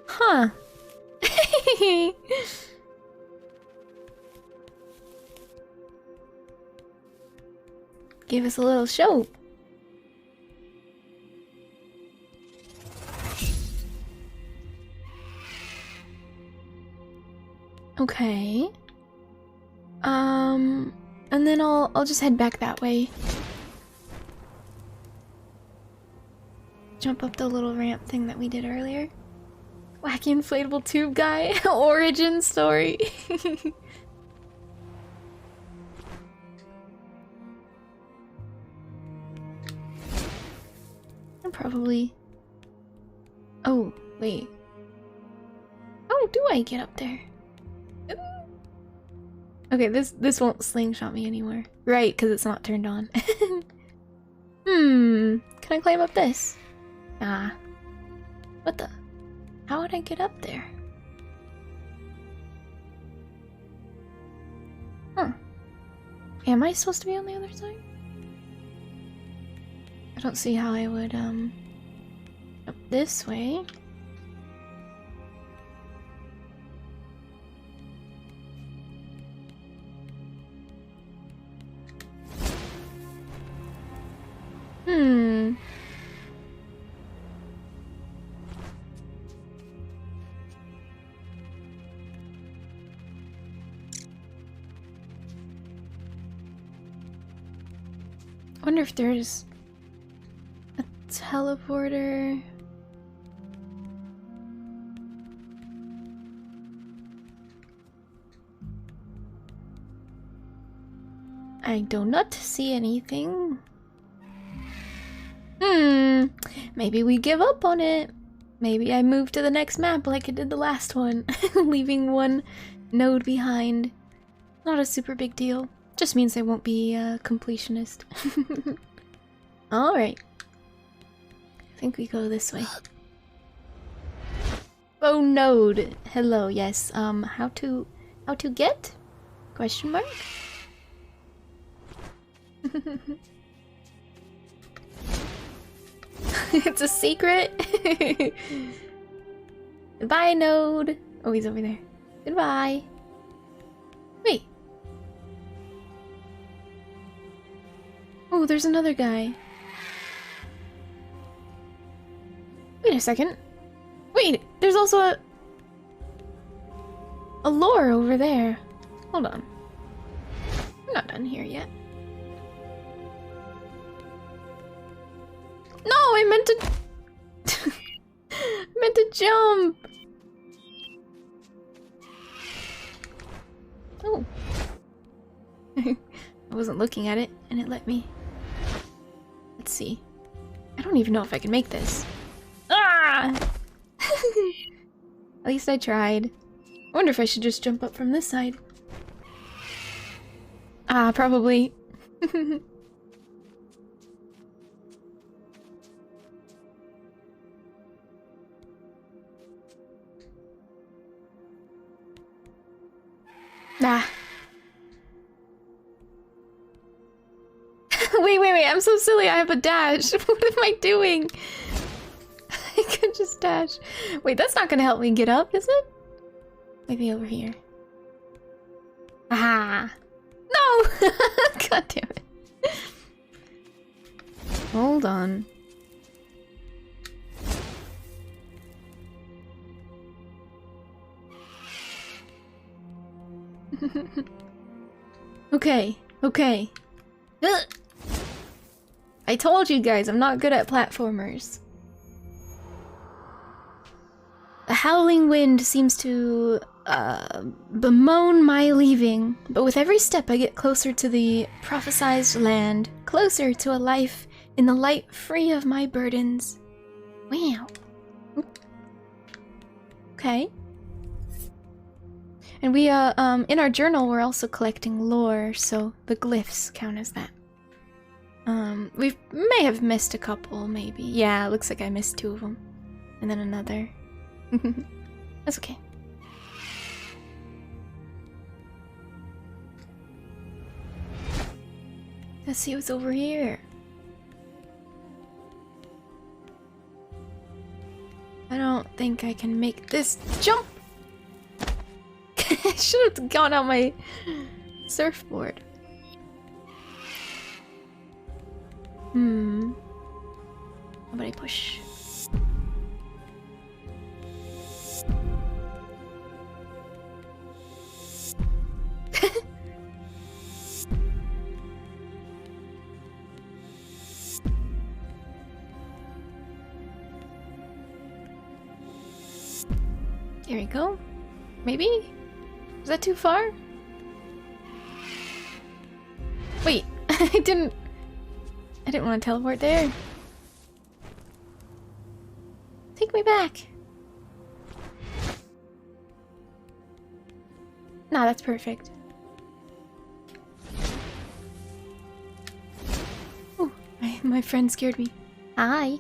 Huh. Give us a little show. Okay. And then I'll just head back that way. Jump up the little ramp thing that we did earlier. Wacky inflatable tube guy. Origin story. Probably. Oh, wait. Oh, do I get up there? Okay, this won't slingshot me anymore. Right, because it's not turned on. Can I climb up this? Ah. What the? How would I get up there? Huh. Am I supposed to be on the other side? I don't see how I would, up this way. wonder if there's a teleporter. I do not see anything. Maybe we give up on it. Maybe I move to the next map like I did the last one, leaving one node behind. Not a super big deal. Just means I won't be a completionist. Alright. I think we go this way. Oh, node. Hello, yes. How to get? Question mark? It's a secret. Goodbye, node. Oh, he's over there. Goodbye. Wait. Oh, there's another guy. Wait a second. Wait, there's also a lore over there. Hold on. I'm not done here yet. No, I meant to meant to jump. Oh. I wasn't looking at it and it let me. Let's see. I don't even know if I can make this. Ah! At least I tried. I wonder if I should just jump up from this side. Ah, probably. Nah. Wait, I'm so silly. I have a dash. What am I doing? I could just dash. Wait, that's not gonna help me get up, is it? Maybe over here. Ah! No! God damn it. Hold on. Okay. Ugh. I told you guys, I'm not good at platformers. The howling wind seems to bemoan my leaving, but with every step I get closer to the prophesized land, closer to a life in the light free of my burdens. Wow. Okay. And we, in our journal, we're also collecting lore, so the glyphs count as that. We may have missed a couple, maybe. Yeah, it looks like I missed 2 of them. And then another. That's okay. Let's see what's over here. I don't think I can make this jump! I should have gone on my surfboard. How about I push? There we go. Maybe? Is that too far? Wait, I didn't want to teleport there. Take me back. Nah, that's perfect. Oh, my friend scared me. Hi.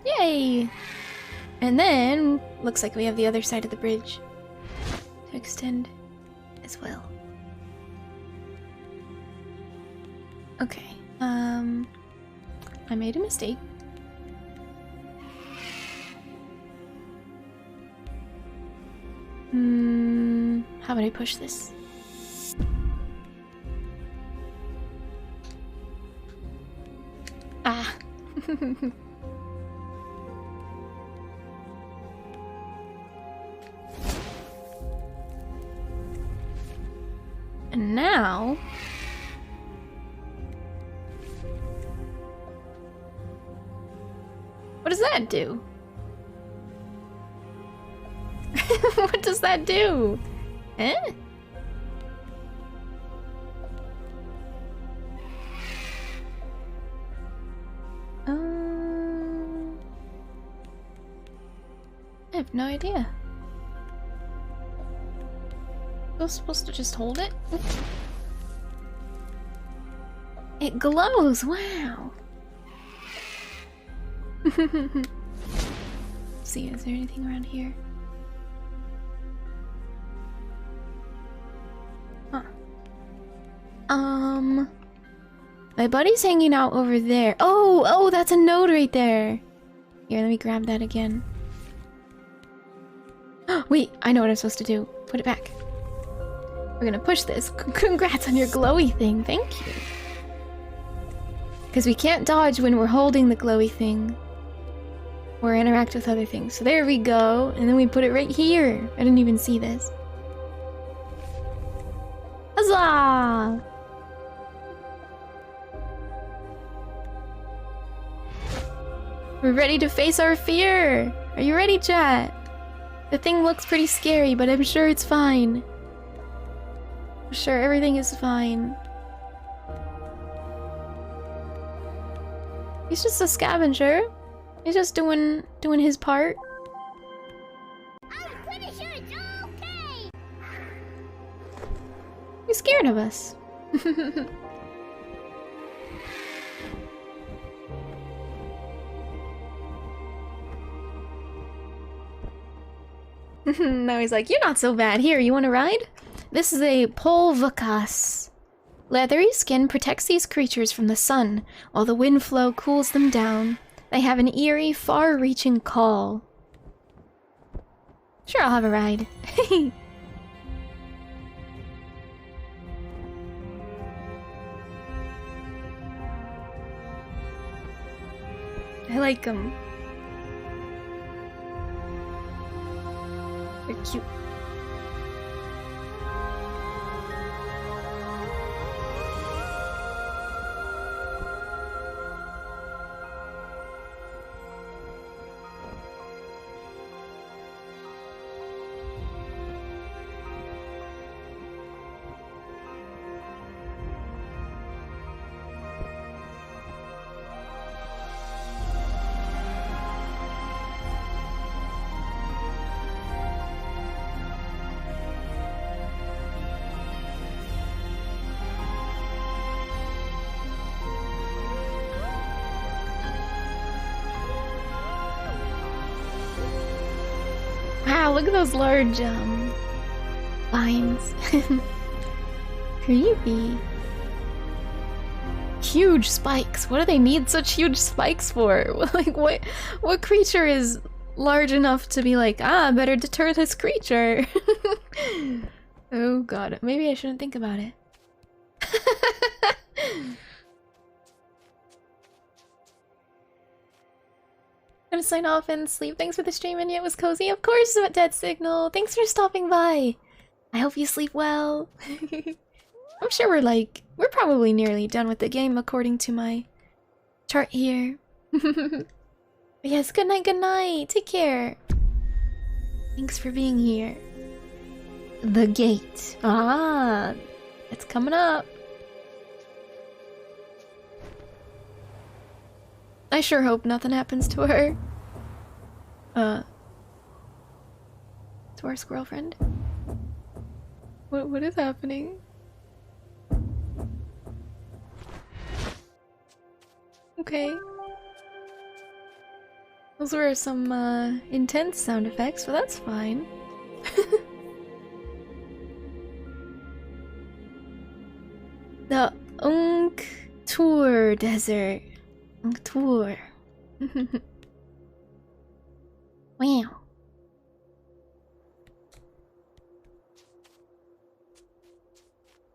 Yay! And then, looks like we have the other side of the bridge to extend as well. Okay, I made a mistake. How would I push this? Ah! And now... What does that do? What does that do? Eh? I have no idea. I was supposed to just hold it? It glows, wow! Let's see, is there anything around here? Huh. My buddy's hanging out over there. Oh, that's a node right there. Here, let me grab that again. Wait, I know what I'm supposed to do. Put it back. We're gonna push this. Congrats on your glowy thing. Thank you. Because we can't dodge when we're holding the glowy thing. Or interact with other things. So there we go. And then we put it right here. I didn't even see this. Huzzah! We're ready to face our fear! Are you ready, chat? The thing looks pretty scary, but I'm sure it's fine. I'm sure everything is fine. He's just a scavenger. He's just doing his part. I'm pretty sure it's okay. He's scared of us. Now he's like, you're not so bad. Here, you want to ride? This is a polvacas. Leathery skin protects these creatures from the sun, while the wind flow cools them down. They have an eerie, far-reaching call. Sure, I'll have a ride. I like them. They're cute. Wow, look at those large, vines. Creepy. Huge spikes. What do they need such huge spikes for? Like, what creature is large enough to be like, better deter this creature? Oh god, maybe I shouldn't think about it. Gonna sign off and sleep. Thanks for the stream, and it was cozy. Of course, Dead Signal. Thanks for stopping by. I hope you sleep well. I'm sure we're probably nearly done with the game according to my chart here. But yes, good night, good night. Take care. Thanks for being here. The gate. It's coming up. I sure hope nothing happens to her. To our squirrel friend. What is happening? Okay. Those were some intense sound effects, but that's fine. The Tour Desert. Tour. Wow.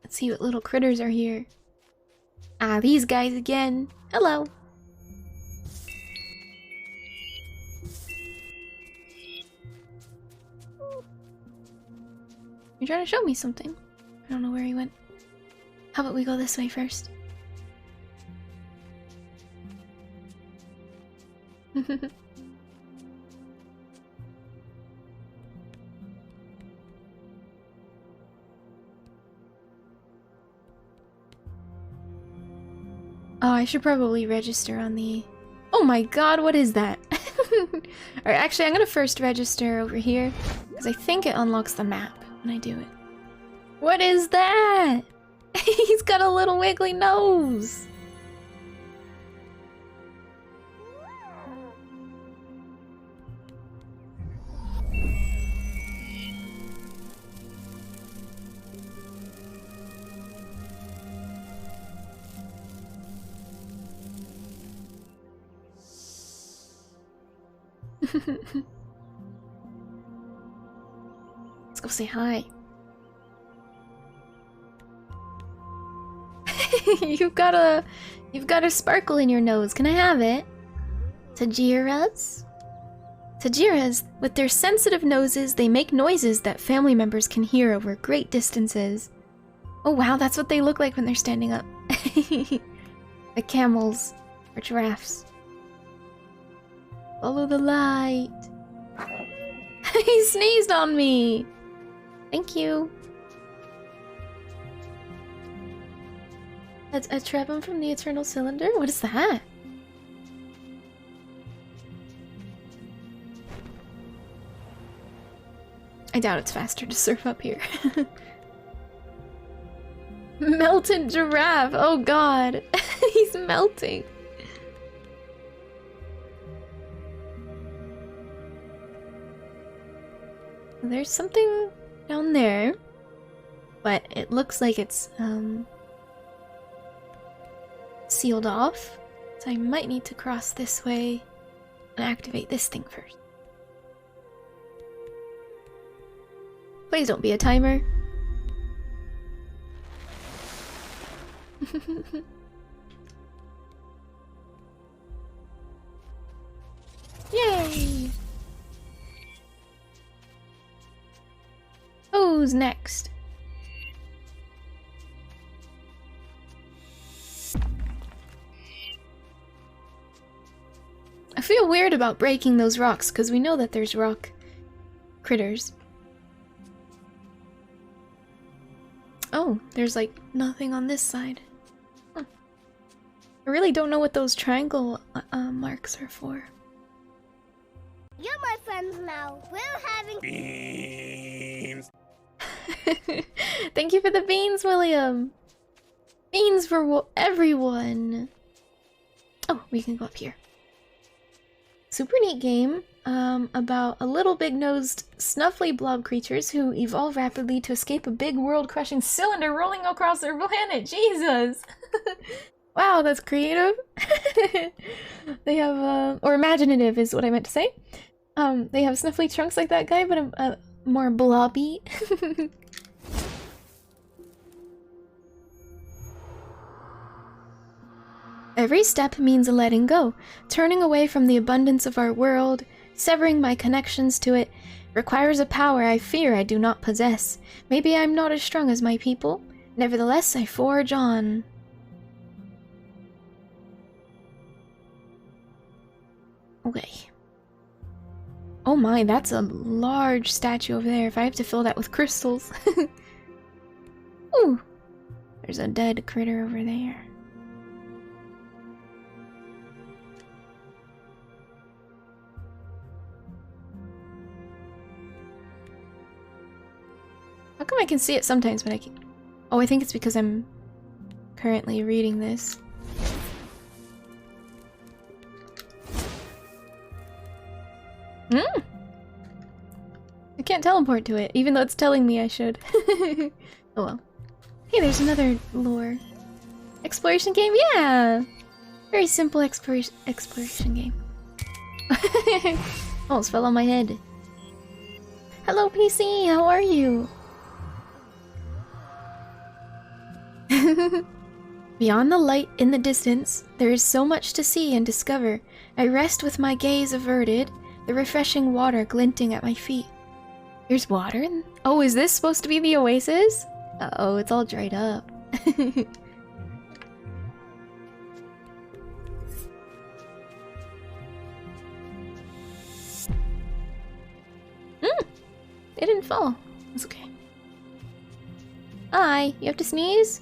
Let's see what little critters are here. These guys again. Hello. You're trying to show me something. I don't know where he went. How about we go this way first? Oh, I should probably register on the... Oh my god, what is that? Alright, actually, I'm gonna first register over here, because I think it unlocks the map when I do it. What is that? He's got a little wiggly nose! Let's go say hi. You've got a sparkle in your nose. Can I have it? Tajiras? Tajiras, with their sensitive noses, they make noises that family members can hear over great distances. Oh wow, that's what they look like when they're standing up. The camels or giraffes. Follow the light. He sneezed on me. Thank you. That's a trebum from the Eternal Cylinder? What is that? I doubt it's faster to surf up here. Melted giraffe! Oh god. He's melting. There's something down there, but it looks like it's sealed off, so I might need to cross this way and activate this thing first. Please don't be a timer. Yay! Who's next? I feel weird about breaking those rocks because we know that there's rock critters. Oh, there's like nothing on this side. Huh. I really don't know what those triangle marks are for. You're my friends now. We're having Beans. Thank you for the beans, William. Beans for everyone. Oh, we can go up here. Super neat game about a little big-nosed, snuffly blob creatures who evolve rapidly to escape a big world-crushing cylinder rolling across their planet. Jesus! Wow, that's creative. They have, or imaginative is what I meant to say. They have snuffly trunks like that guy, but more blobby. Every step means a letting go, turning away from the abundance of our world, severing my connections to it, requires a power I fear I do not possess. Maybe I'm not as strong as my people, nevertheless I forge on. Okay. Oh my, that's a large statue over there if I have to fill that with crystals. Ooh, there's a dead critter over there. How come I can see it sometimes, but I can't? Oh, I think it's because I'm currently reading this. I can't teleport to it, even though it's telling me I should. Oh well. Hey, there's another lore. Exploration game? Yeah! Very simple exploration game. Almost fell on my head. Hello, PC! How are you? Beyond the light in the distance, there is so much to see and discover. I rest with my gaze averted, the refreshing water glinting at my feet. There's water in... Oh, is this supposed to be the oasis? Uh-oh, it's all dried up. It didn't fall. It's okay. Hi, you have to sneeze?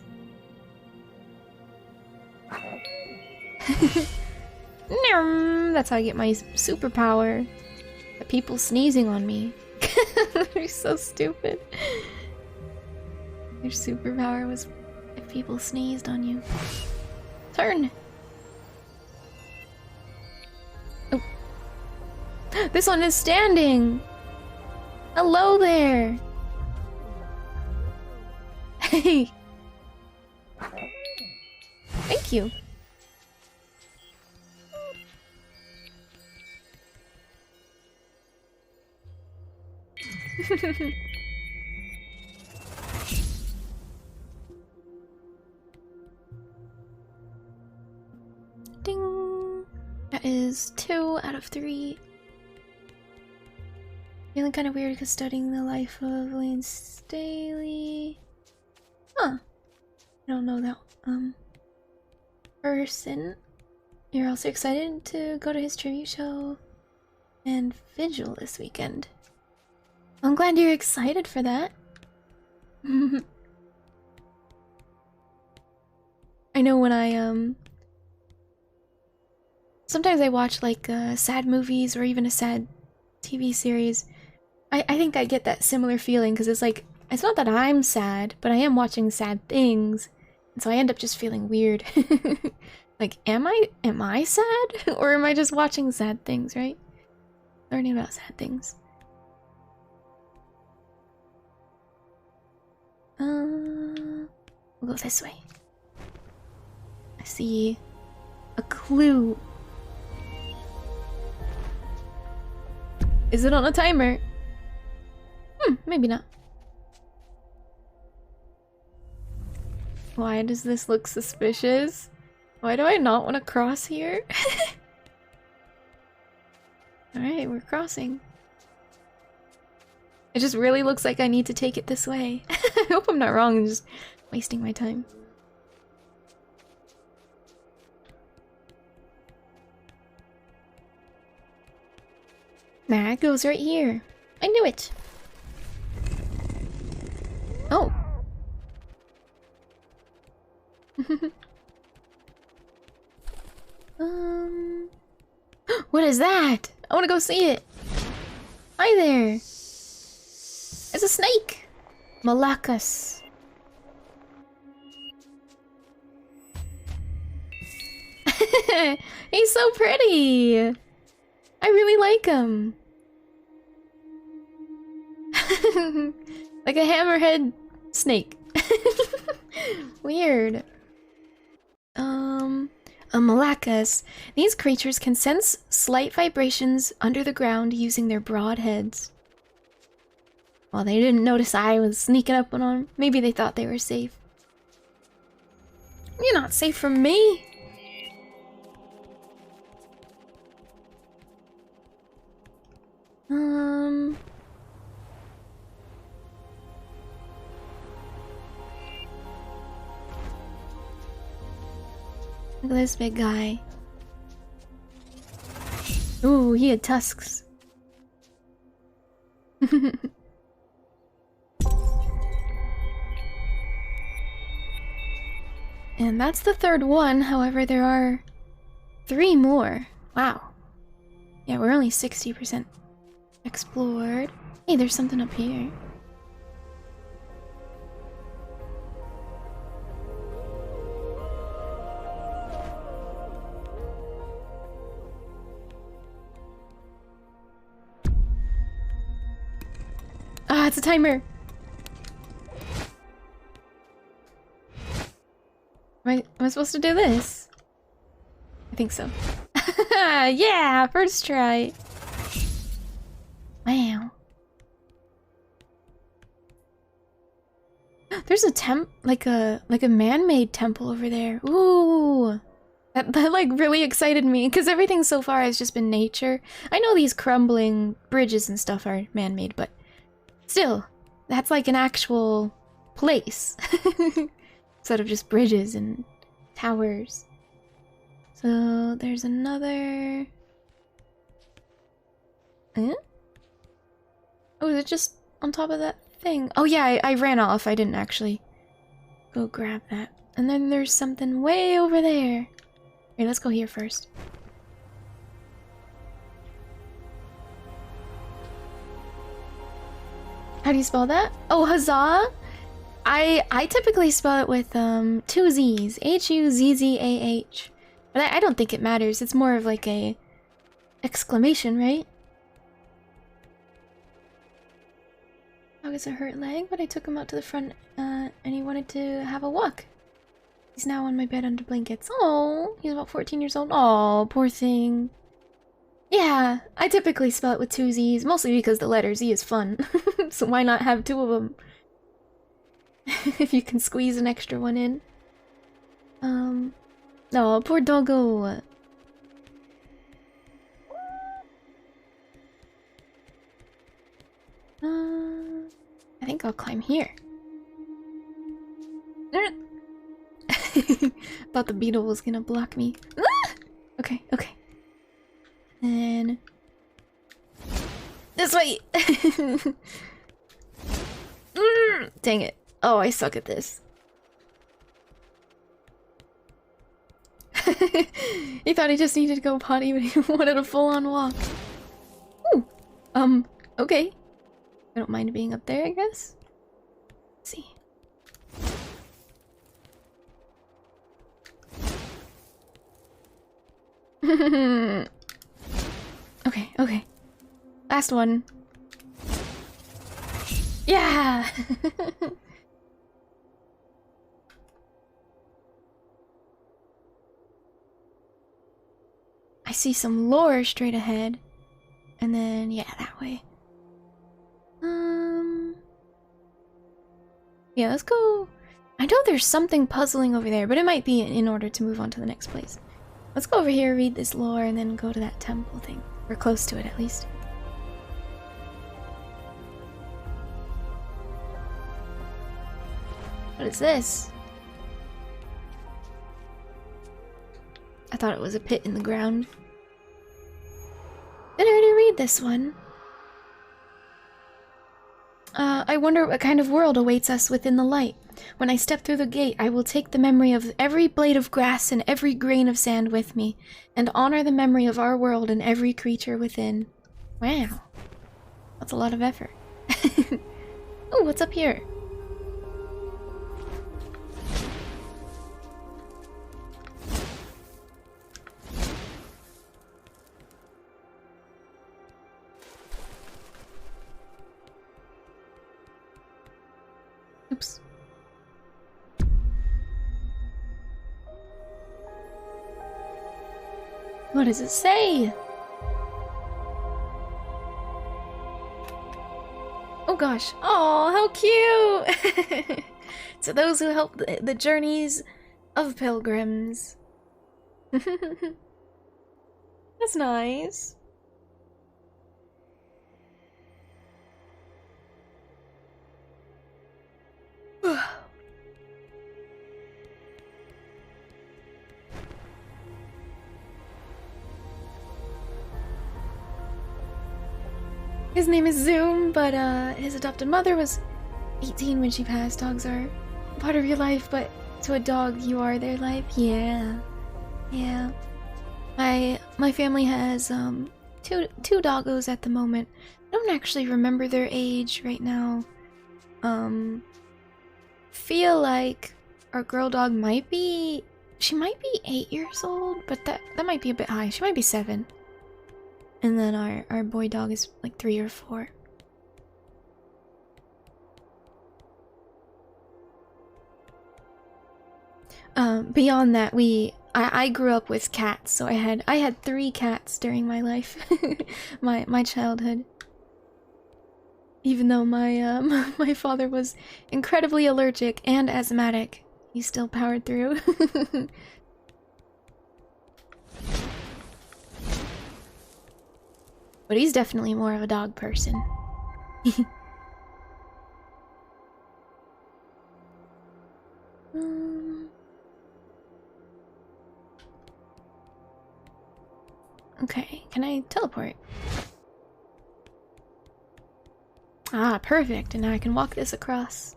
That's how I get my superpower. The people sneezing on me. They're so stupid. Your superpower was if people sneezed on you. Turn! Oh. This one is standing! Hello there! Hey! Thank you. Ding! That is 2 out of 3. Feeling kind of weird because studying the life of Lane Staley. Huh. I don't know that person. You're also excited to go to his tribute show and vigil this weekend. I'm glad you're excited for that. I know when I sometimes I watch like sad movies or even a sad TV series. I think I get that similar feeling because it's like, it's not that I'm sad, but I am watching sad things, and so I end up just feeling weird. Like, am I sad? Or am I just watching sad things, right? Learning about sad things. We'll go this way. I see a clue. Is it on a timer? Maybe not. Why does this look suspicious? Why do I not want to cross here? Alright, we're crossing. It just really looks like I need to take it this way. I hope I'm not wrong and just wasting my time. Nah, it goes right here. I knew it. Oh. What is that? I want to go see it. Hi there. It's a snake. Malacus. He's so pretty. I really like him. Like a hammerhead snake. Weird. A malacus. These creatures can sense slight vibrations under the ground using their broad heads. Well, they didn't notice I was sneaking up on them. Maybe they thought they were safe. You're not safe from me. Look at this big guy. Ooh, he had tusks. And that's the third one, however there are 3 more. Wow. Yeah, we're only 60% explored. Hey, there's something up here. Ah, it's a timer. Am I supposed to do this? I think so. Yeah, first try. Wow. There's a like a man-made temple over there. Ooh. That like really excited me because everything so far has just been nature. I know these crumbling bridges and stuff are man-made, but still, that's like an actual place. instead of just bridges and towers. So there's another. Eh? Oh, is it just on top of that thing? Oh yeah, I ran off. I didn't actually go grab that. And then there's something way over there. Okay, let's go here first. How do you spell that? Oh, huzzah! I typically spell it with two Z's. Huzzah. But I don't think it matters. It's more of like a exclamation, right? Dog has a hurt leg, but I took him out to the front and he wanted to have a walk. He's now on my bed under blankets. Oh, he's about 14 years old. Oh, poor thing. Yeah, I typically spell it with two Z's, mostly because the letter Z is fun. So why not have two of them? If you can squeeze an extra one in. Oh, poor doggo. I think I'll climb here. Thought the beetle was gonna block me. Okay, okay. And this way. Dang it. Oh, I suck at this. He thought he just needed to go potty, but he wanted a full-on walk. Ooh. Okay. I don't mind being up there, I guess. Let's see. Okay, okay. Last one. Yeah! I see some lore straight ahead. And then, yeah, that way. Yeah, let's go. I know there's something puzzling over there, but it might be in order to move on to the next place. Let's go over here, read this lore, and then go to that temple thing. Or close to it, at least. What is this? I thought it was a pit in the ground. Did I already read this one? I wonder what kind of world awaits us within the light. When I step through the gate, I will take the memory of every blade of grass and every grain of sand with me, and honor the memory of our world and every creature within. Wow. That's a lot of effort. Oh, what's up here? Oops. What does it say? Oh gosh. Oh, how cute! To those who help the journeys of pilgrims. That's nice. His name is Zoom, but his adopted mother was 18 when she passed. Dogs are part of your life, but to a dog, you are their life. Yeah. Yeah. My family has two doggos at the moment. I don't actually remember their age right now. Feel like our girl dog might be 8 years old, but that might be a bit high. She might be 7. And then our boy dog is like 3 or 4. Beyond that, I grew up with cats, so I had 3 cats during my life, my childhood. Even though my my father was incredibly allergic and asthmatic, he still powered through. But he's definitely more of a dog person. Okay, can I teleport? Ah, perfect. And now I can walk this across.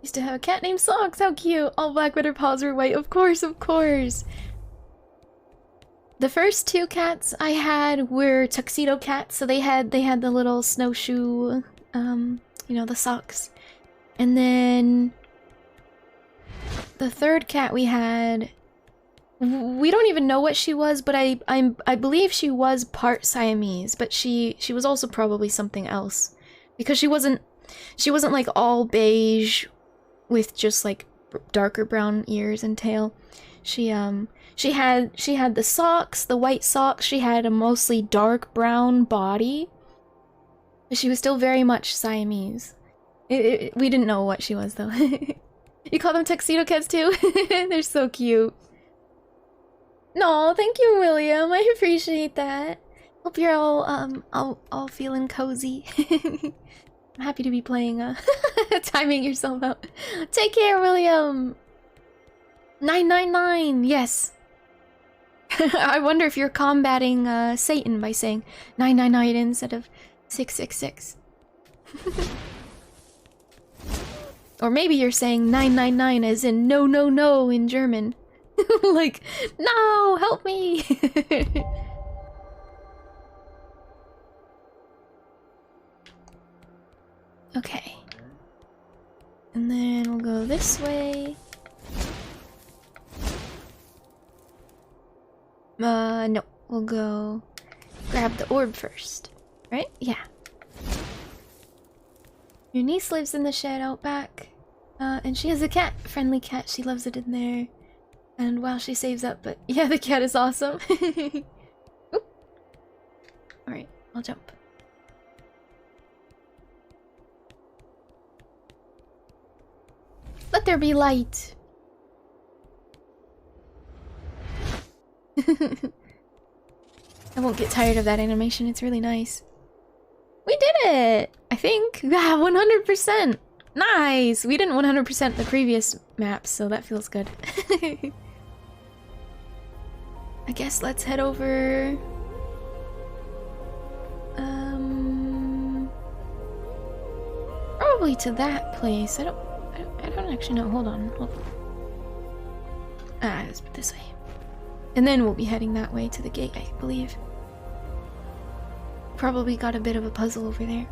Used to have a cat named Socks. How cute! All black with her paws were white. Of course, of course. The first two cats I had were tuxedo cats, so they had the little snowshoe, you know, the socks. And then the third cat we had, we don't even know what she was, but I believe she was part Siamese, but she was also probably something else, because she wasn't like all beige with just like darker brown ears and tail. She had the socks, the white socks. She had a mostly dark brown body, but she was still very much Siamese. We didn't know what she was though. You call them tuxedo cats too? They're so cute. No, thank you, William. I appreciate that. Hope you're all feeling cozy. I'm happy to be playing, timing yourself out. Take care, William. 999, yes. I wonder if you're combating Satan by saying 999 instead of 666. Or maybe you're saying 999 as in no, no, no in German. Like, no, help me! Okay. And then we'll go this way. No. We'll go grab the orb first. Right? Yeah. Your niece lives in the shed out back. And she has a cat. Friendly cat. She loves it in there. And while she saves up, but yeah, the cat is awesome. Alright, I'll jump. Let there be light. I won't get tired of that animation, it's really nice. We did it! I think. Yeah, 100%! Nice! We didn't 100% the previous maps, so that feels good. I guess let's head over... probably to that place. I don't actually know. Hold on. Ah, let's put this way. And then we'll be heading that way to the gate, I believe. Probably got a bit of a puzzle over there.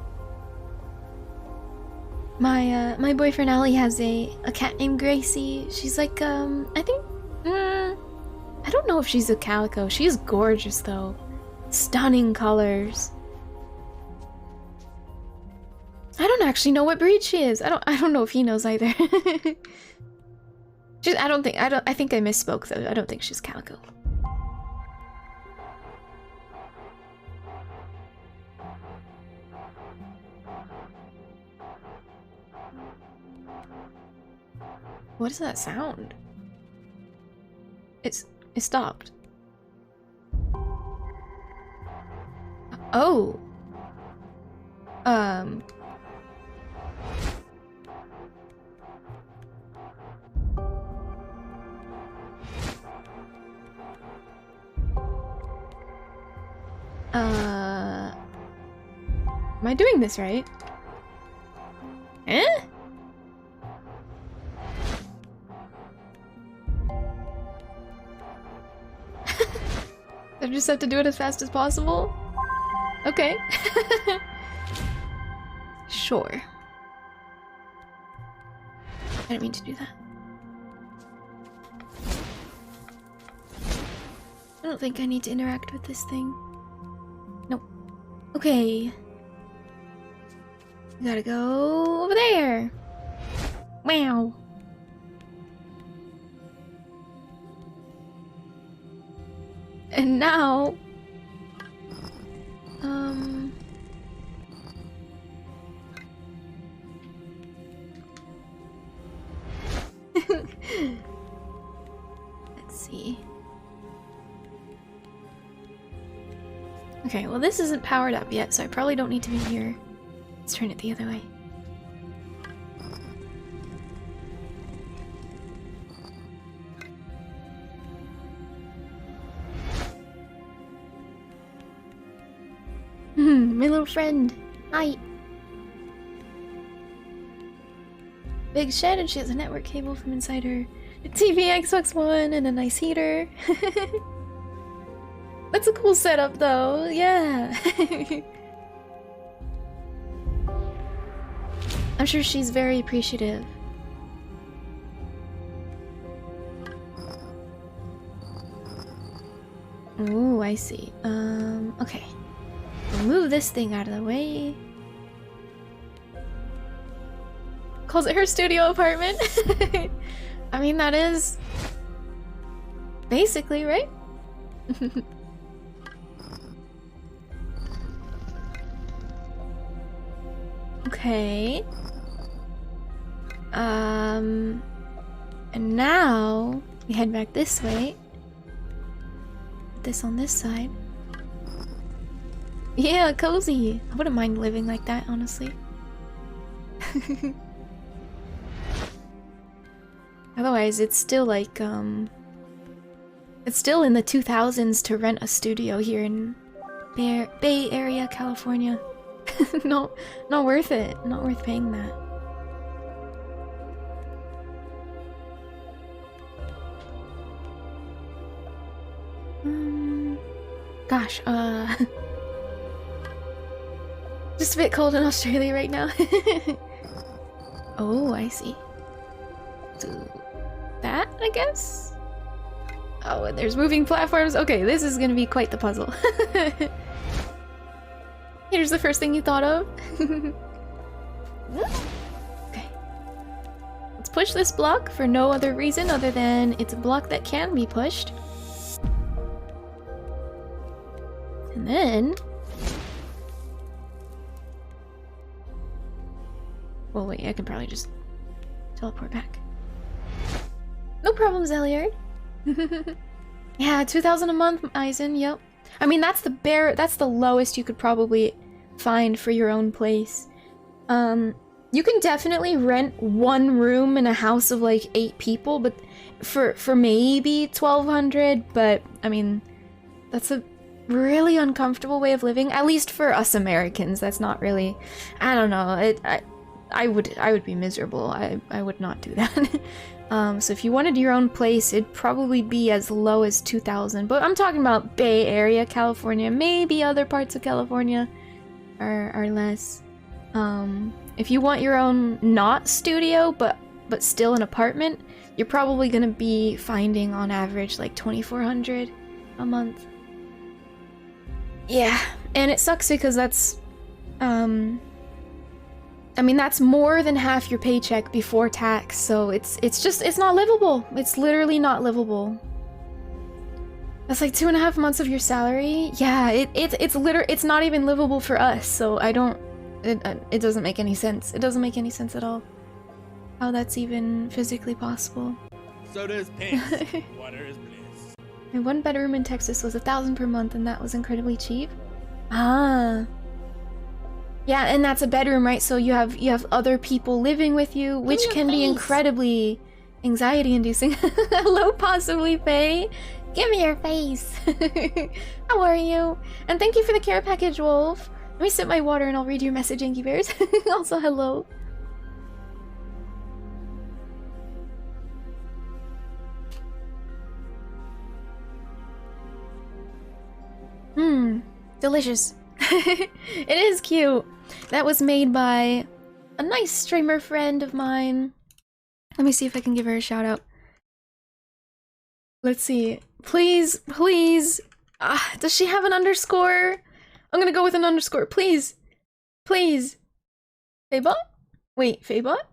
My boyfriend Ali has a cat named Gracie. She's like, I think, I don't know if she's a calico. She's gorgeous though. Stunning colors. I don't actually know what breed she is. I don't know if he knows either. I think I misspoke though. I don't think she's calico. What is that sound? It stopped. Oh. Am I doing this right? Eh? I just have to do it as fast as possible? Okay. Sure. I didn't mean to do that. I don't think I need to interact with this thing. Nope. Okay. We gotta go over there. Wow. And now... Let's see. Okay, well this isn't powered up yet, so I probably don't need to be here. Let's turn it the other way. my little friend. Hi. Big shed, and she has a network cable from inside her TV, Xbox One, and a nice heater. That's a cool setup, though. Yeah. I'm sure she's very appreciative. Ooh, I see. Okay. We'll move this thing out of the way. Calls it her studio apartment. I mean, that is basically, right? Okay. And now we head back this way. Put this on this side. Yeah, cozy. I wouldn't mind living like that, honestly. Otherwise, it's still like, it's still in the 2000s to rent a studio here in Bay Area, California. No, not worth it. Not worth paying that. Gosh, just a bit cold in Australia right now. Oh, I see. So that, I guess? Oh, and there's moving platforms. Okay, this is gonna be quite the puzzle. Here's the first thing you thought of. Okay. Let's push this block for no other reason other than it's a block that can be pushed. And then... well, wait, I can probably just teleport back. No problems, Elliard. Yeah, 2,000 a month, Eisen, yep. I mean, that's the lowest you could probably find for your own place. You can definitely rent one room in a house of like 8 people, but for maybe 1,200, but I mean, that's a really uncomfortable way of living, at least for us Americans. That's not really, I don't know, I would be miserable. I would not do that. So if you wanted your own place, it'd probably be as low as 2,000. But I'm talking about Bay Area, California. Maybe other parts of California are less. If you want your own not studio, but still an apartment, you're probably gonna be finding on average like 2,400 a month. Yeah, and it sucks because that's I mean, that's more than half your paycheck before tax, so it's not livable. It's literally not livable. That's like 2.5 months of your salary. Yeah, it's not even livable for us, so it doesn't make any sense. It doesn't make any sense at all. How that's even physically possible. So does pants. Water is bliss. My 1 bedroom in Texas was 1,000 per month, and that was incredibly cheap. Ah. Yeah, and that's a bedroom, right? So you have other people living with you, which can be incredibly anxiety-inducing. Hello, possibly Faye. Give me your face. How are you? And thank you for the care package, Wolf. Let me sip my water and I'll read your message, Yankee Bears. Also, hello. Delicious. It is cute. That was made by a nice streamer friend of mine. Let me see if I can give her a shout out. Let's see. Please, please. Does she have an underscore? I'm gonna go with an underscore. Please. Please. Faybot? Wait, Faybot?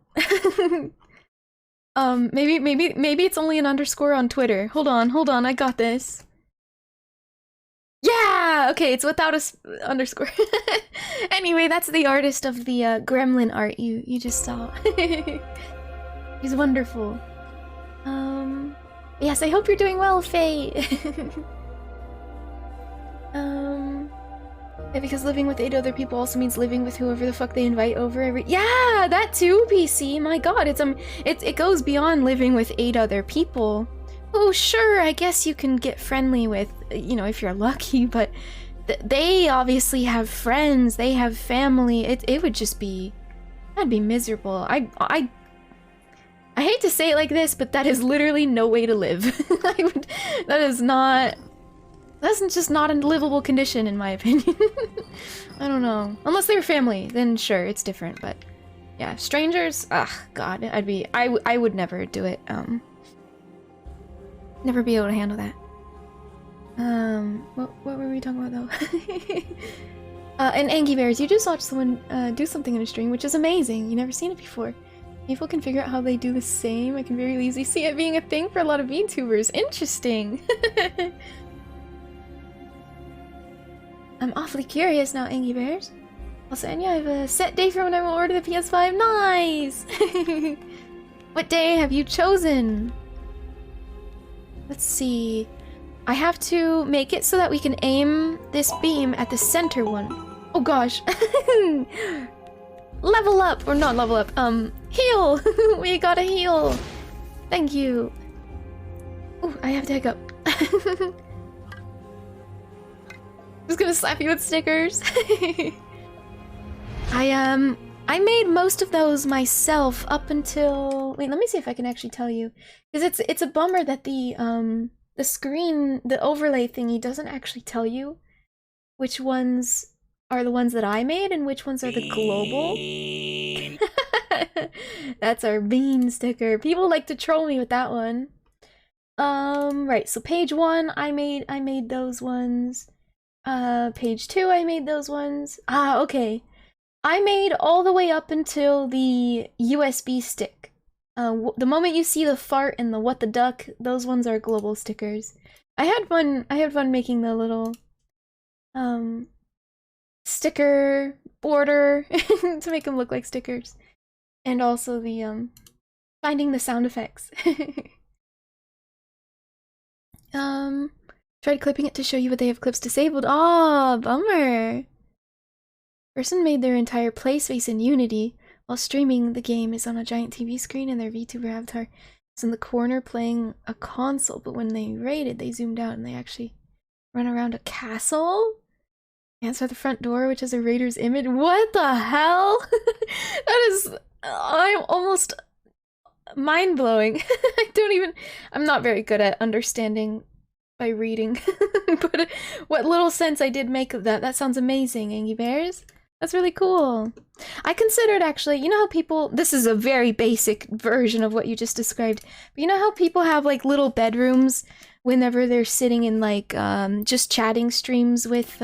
Maybe it's only an underscore on Twitter. Hold on, I got this. Yeah! Okay, it's without a underscore. Anyway, that's the artist of the gremlin art you just saw. He's wonderful. Yes, I hope you're doing well, Faye. Yeah, because living with 8 other people also means living with whoever the fuck they invite over every— yeah, that too, PC! My god, it goes beyond living with 8 other people. Oh, sure, I guess you can get friendly with, you know, if you're lucky, but they obviously have friends, they have family. It would just be, that'd be miserable. I hate to say it like this, but that is literally no way to live. That is not, that's just not a livable condition in my opinion. I don't know. Unless they're family, then sure, it's different, but yeah, strangers, ugh, god, I would never do it. Never be able to handle that. What were we talking about though? And EnyaFaerie, you just watched someone do something in a stream, which is amazing. You never seen it before. People can figure out how they do the same. I can very easily see it being a thing for a lot of VTubers. Interesting. I'm awfully curious now, EnyaFaerie. Also, Enya, I have a set day for when I will order the PS5. Nice! What day have you chosen? Let's see. I have to make it so that we can aim this beam at the center one. Oh gosh. Level up! Or not level up, heal! We gotta heal! Thank you. Ooh, I have to hiccup. Just gonna slap you with stickers. I made most of those myself up until... Wait, let me see if I can actually tell you. Because it's a bummer that the screen, the overlay thingy doesn't actually tell you which ones are the ones that I made and which ones are the global. That's our bean sticker. People like to troll me with that one. Right, so page 1, I made those ones. Page 2, I made those ones. Ah, okay. I made all the way up until the USB stick. The moment you see the fart and the what the duck, those ones are global stickers. I had fun making the little sticker border to make them look like stickers. And also the finding the sound effects. Tried clipping it to show you, but they have clips disabled. Aw, bummer. Person made their entire play space in Unity while streaming. The game is on a giant TV screen and their VTuber avatar is in the corner playing a console, but when they raided, they zoomed out and they actually run around a castle? Answer the front door, which is a raider's image. What the hell? That is... I'm almost mind-blowing. I'm not very good at understanding by reading, but what little sense I did make of that, that sounds amazing, EnyaFaerie. That's really cool. I considered actually, you know how people, this is a very basic version of what you just described, but you know how people have like little bedrooms whenever they're sitting in like just chatting streams with,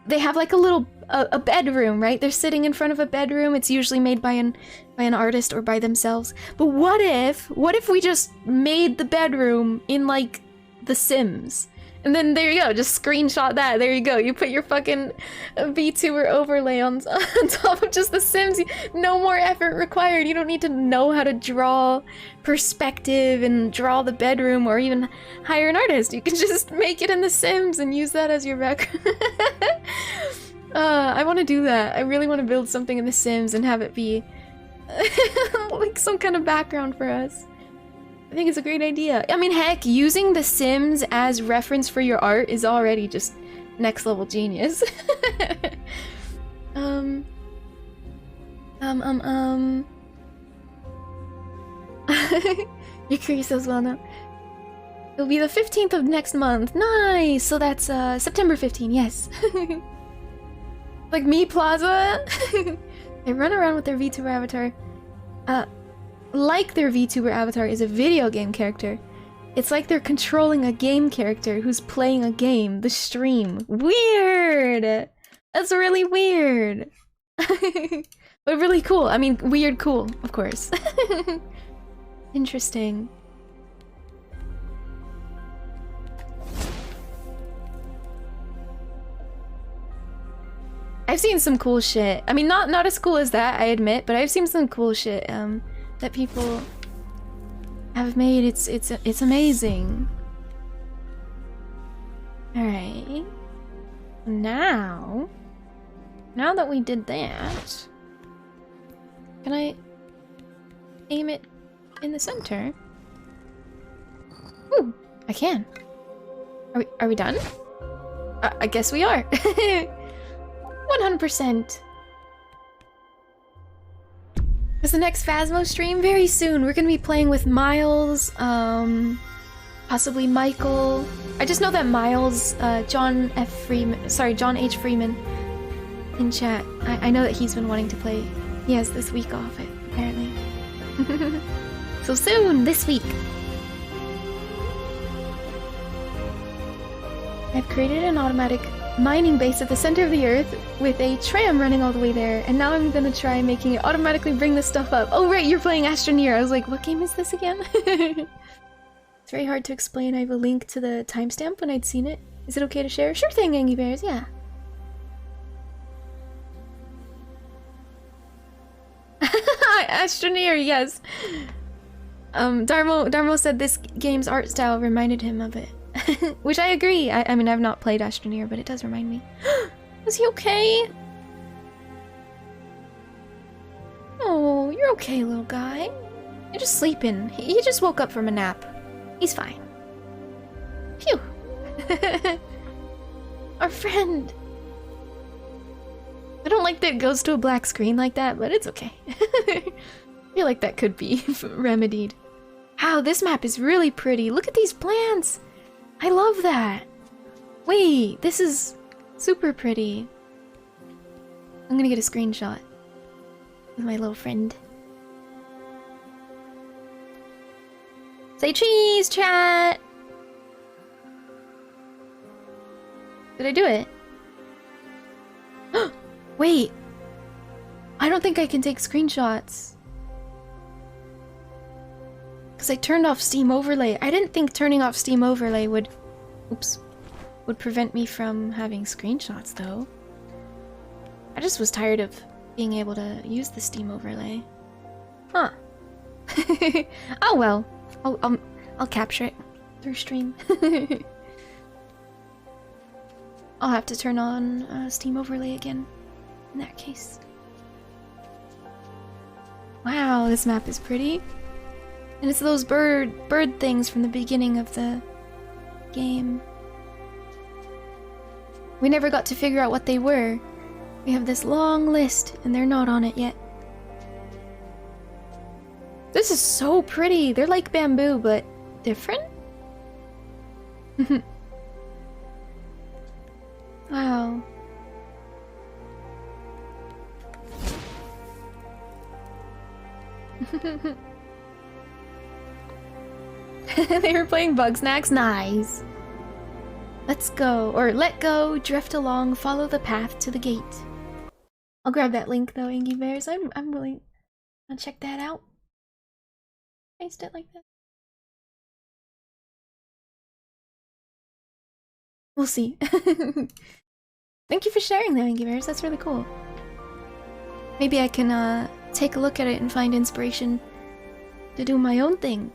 they have like a little, a bedroom, right? They're sitting in front of a bedroom. It's usually made by an artist or by themselves. But what if we just made the bedroom in like The Sims? And then there you go, just screenshot that. There you go. You put your fucking VTuber overlay on top of just The Sims. No more effort required. You don't need to know how to draw perspective and draw the bedroom or even hire an artist. You can just make it in The Sims and use that as your background. I want to do that. I really want to build something in The Sims and have it be like some kind of background for us. I think it's a great idea. I mean, heck, using The Sims as reference for your art is already just next level genius. You're curious as well now. It'll be the 15th of next month. Nice! So that's September 15, yes. Like Me Plaza. They run around with their VTuber avatar. Like their VTuber avatar is a video game character. It's like they're controlling a game character who's playing a game, the stream. Weird! That's really weird. But really cool. I mean, weird cool, of course. Interesting. I've seen some cool shit. I mean, not as cool as that, I admit, but I've seen some cool shit that people have made. It's amazing. All right. Now that we did that, can I aim it in the center? Ooh, I can. Are we done? I guess we are. 100%. Is the next Phasmo stream? Very soon. We're gonna be playing with Miles, possibly Michael. I just know that Miles, John H. Freeman in chat. I know that he's been wanting to play. He has this week off, apparently. So soon, this week. I've created an automatic mining base at the center of the earth with a tram running all the way there, and now I'm gonna try making it automatically bring this stuff up. Oh right, you're playing Astroneer. I was like, what game is this again? It's very hard to explain. I have a link to the timestamp when I'd seen it. Is it okay to share? Sure thing, EnyaFaerie, yeah. Astroneer, yes. Darmo said this game's art style reminded him of it. Which I agree. I mean, I've not played Astroneer, but it does remind me. Is he okay? Oh, you're okay, little guy. You're just sleeping. He just woke up from a nap. He's fine. Phew. Our friend. I don't like that it goes to a black screen like that, but it's okay. I feel like that could be remedied. Wow, this map is really pretty. Look at these plants. I love that. Wait, this is super pretty. I'm gonna get a screenshot with my little friend. Say cheese, chat! Did I do it? Wait. I don't think I can take screenshots. Because I turned off Steam Overlay. I didn't think turning off Steam Overlay would prevent me from having screenshots, though. I just was tired of being able to use the Steam Overlay. Huh. Oh well. I'll capture it through stream. I'll have to turn on Steam Overlay again in that case. Wow, this map is pretty. And it's those bird things from the beginning of the game. We never got to figure out what they were. We have this long list, and they're not on it yet. This is so pretty. They're like bamboo, but different? Wow. They were playing Bugsnax? Nice. Let's go, or let go, drift along, follow the path to the gate. I'll grab that link though, EnyaFaerie. I'm willing to check that out. Paste it like that. We'll see. Thank you for sharing that, EnyaFaerie. That's really cool. Maybe I can take a look at it and find inspiration to do my own thing.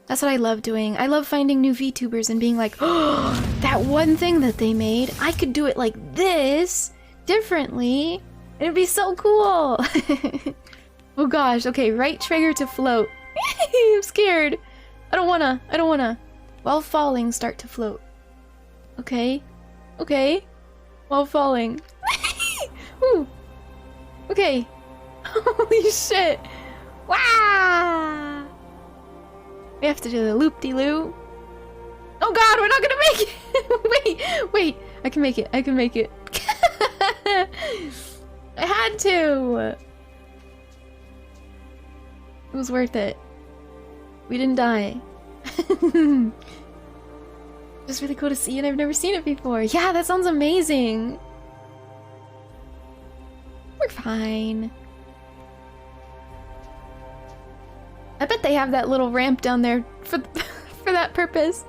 That's what I love doing. I love finding new VTubers and being like, oh, that one thing that they made, I could do it like this, differently. It'd be so cool. Oh gosh, okay, right trigger to float. I'm scared. I don't wanna. While falling, start to float. Okay. Okay. While falling. Ooh. Okay. Holy shit. Wow. We have to do the loop-de-loo. Oh god, we're not gonna make it! Wait, I can make it. I had to! It was worth it. We didn't die. It's really cool to see, and I've never seen it before. Yeah, that sounds amazing! We're fine. I bet they have that little ramp down there for that purpose.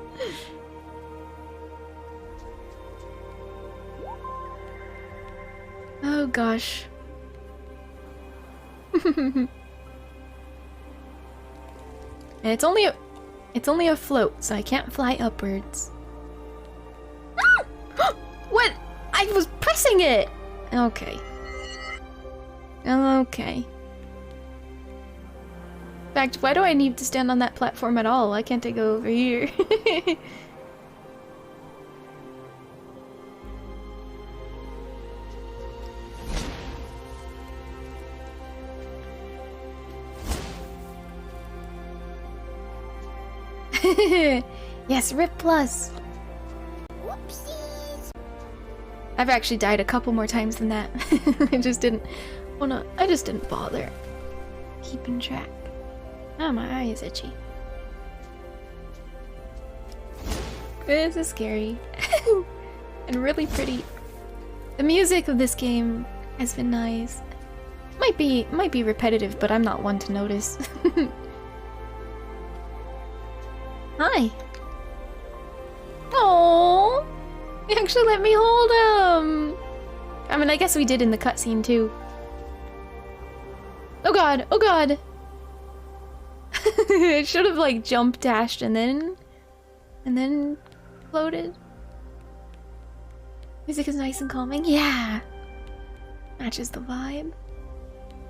Oh gosh. And it's only a float, so I can't fly upwards. What? I was pressing it. Okay. Okay. In fact, why do I need to stand on that platform at all? Why can't I go over here? Yes, Rip Plus. Whoopsies. I've actually died a couple more times than that. I just didn't bother keeping track. Ah, my eye is itchy. This is scary. And really pretty. The music of this game has been nice. Might be repetitive, but I'm not one to notice. Hi. Oh, you actually let me hold him. I mean, I guess we did in the cutscene too. Oh god! Oh god! It should have like jump dashed and then floated. Music is nice and calming. Yeah, matches the vibe.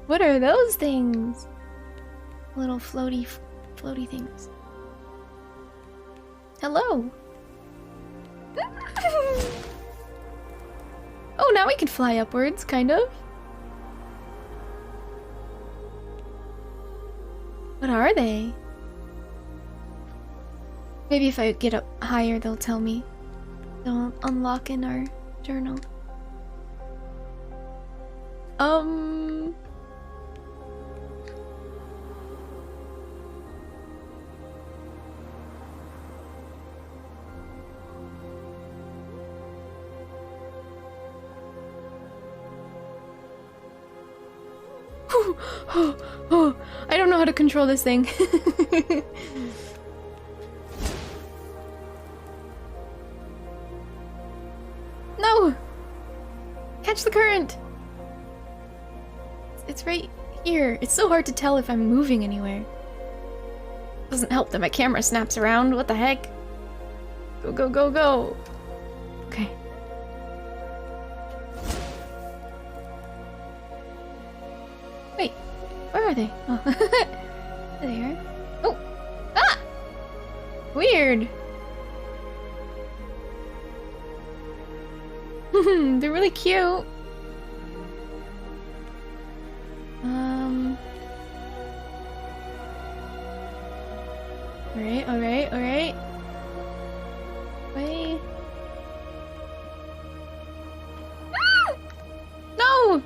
What are those things? Little floaty things. Hello. Oh, now we can fly upwards, kind of. What are they? Maybe if I get up higher, they'll tell me. They'll unlock in our journal. I don't know how to control this thing. No! Catch the current! It's right here. It's so hard to tell if I'm moving anywhere. Doesn't help that my camera snaps around. What the heck? Go, go, go, go! Okay. Wait, where are they? Oh. There they are. Oh! Ah! Weird! They're really cute. Alright, alright, alright. Wait. Ah! No!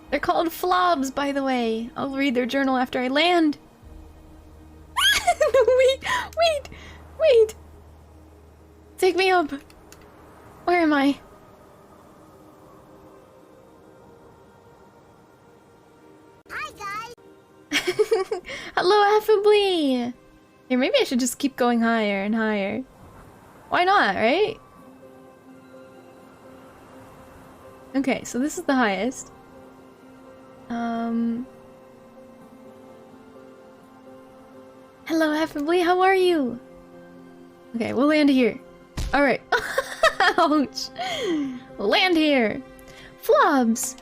They're called flobs, by the way. I'll read their journal after I land. Wait! Take me up. Where am I? Hi, guys. Hello, affably. Here, maybe I should just keep going higher and higher. Why not, right? Okay, so this is the highest. Hello, affably. How are you? Okay, we'll land here. Alright. Ouch. Land here. Flobs.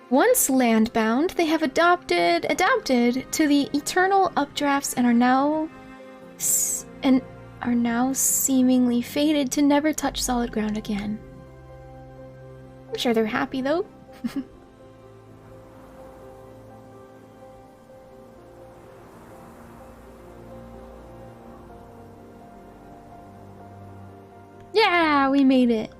Once land-bound, they have adapted to the eternal updrafts and are now seemingly fated to never touch solid ground again. I'm sure they're happy though. Yeah, we made it.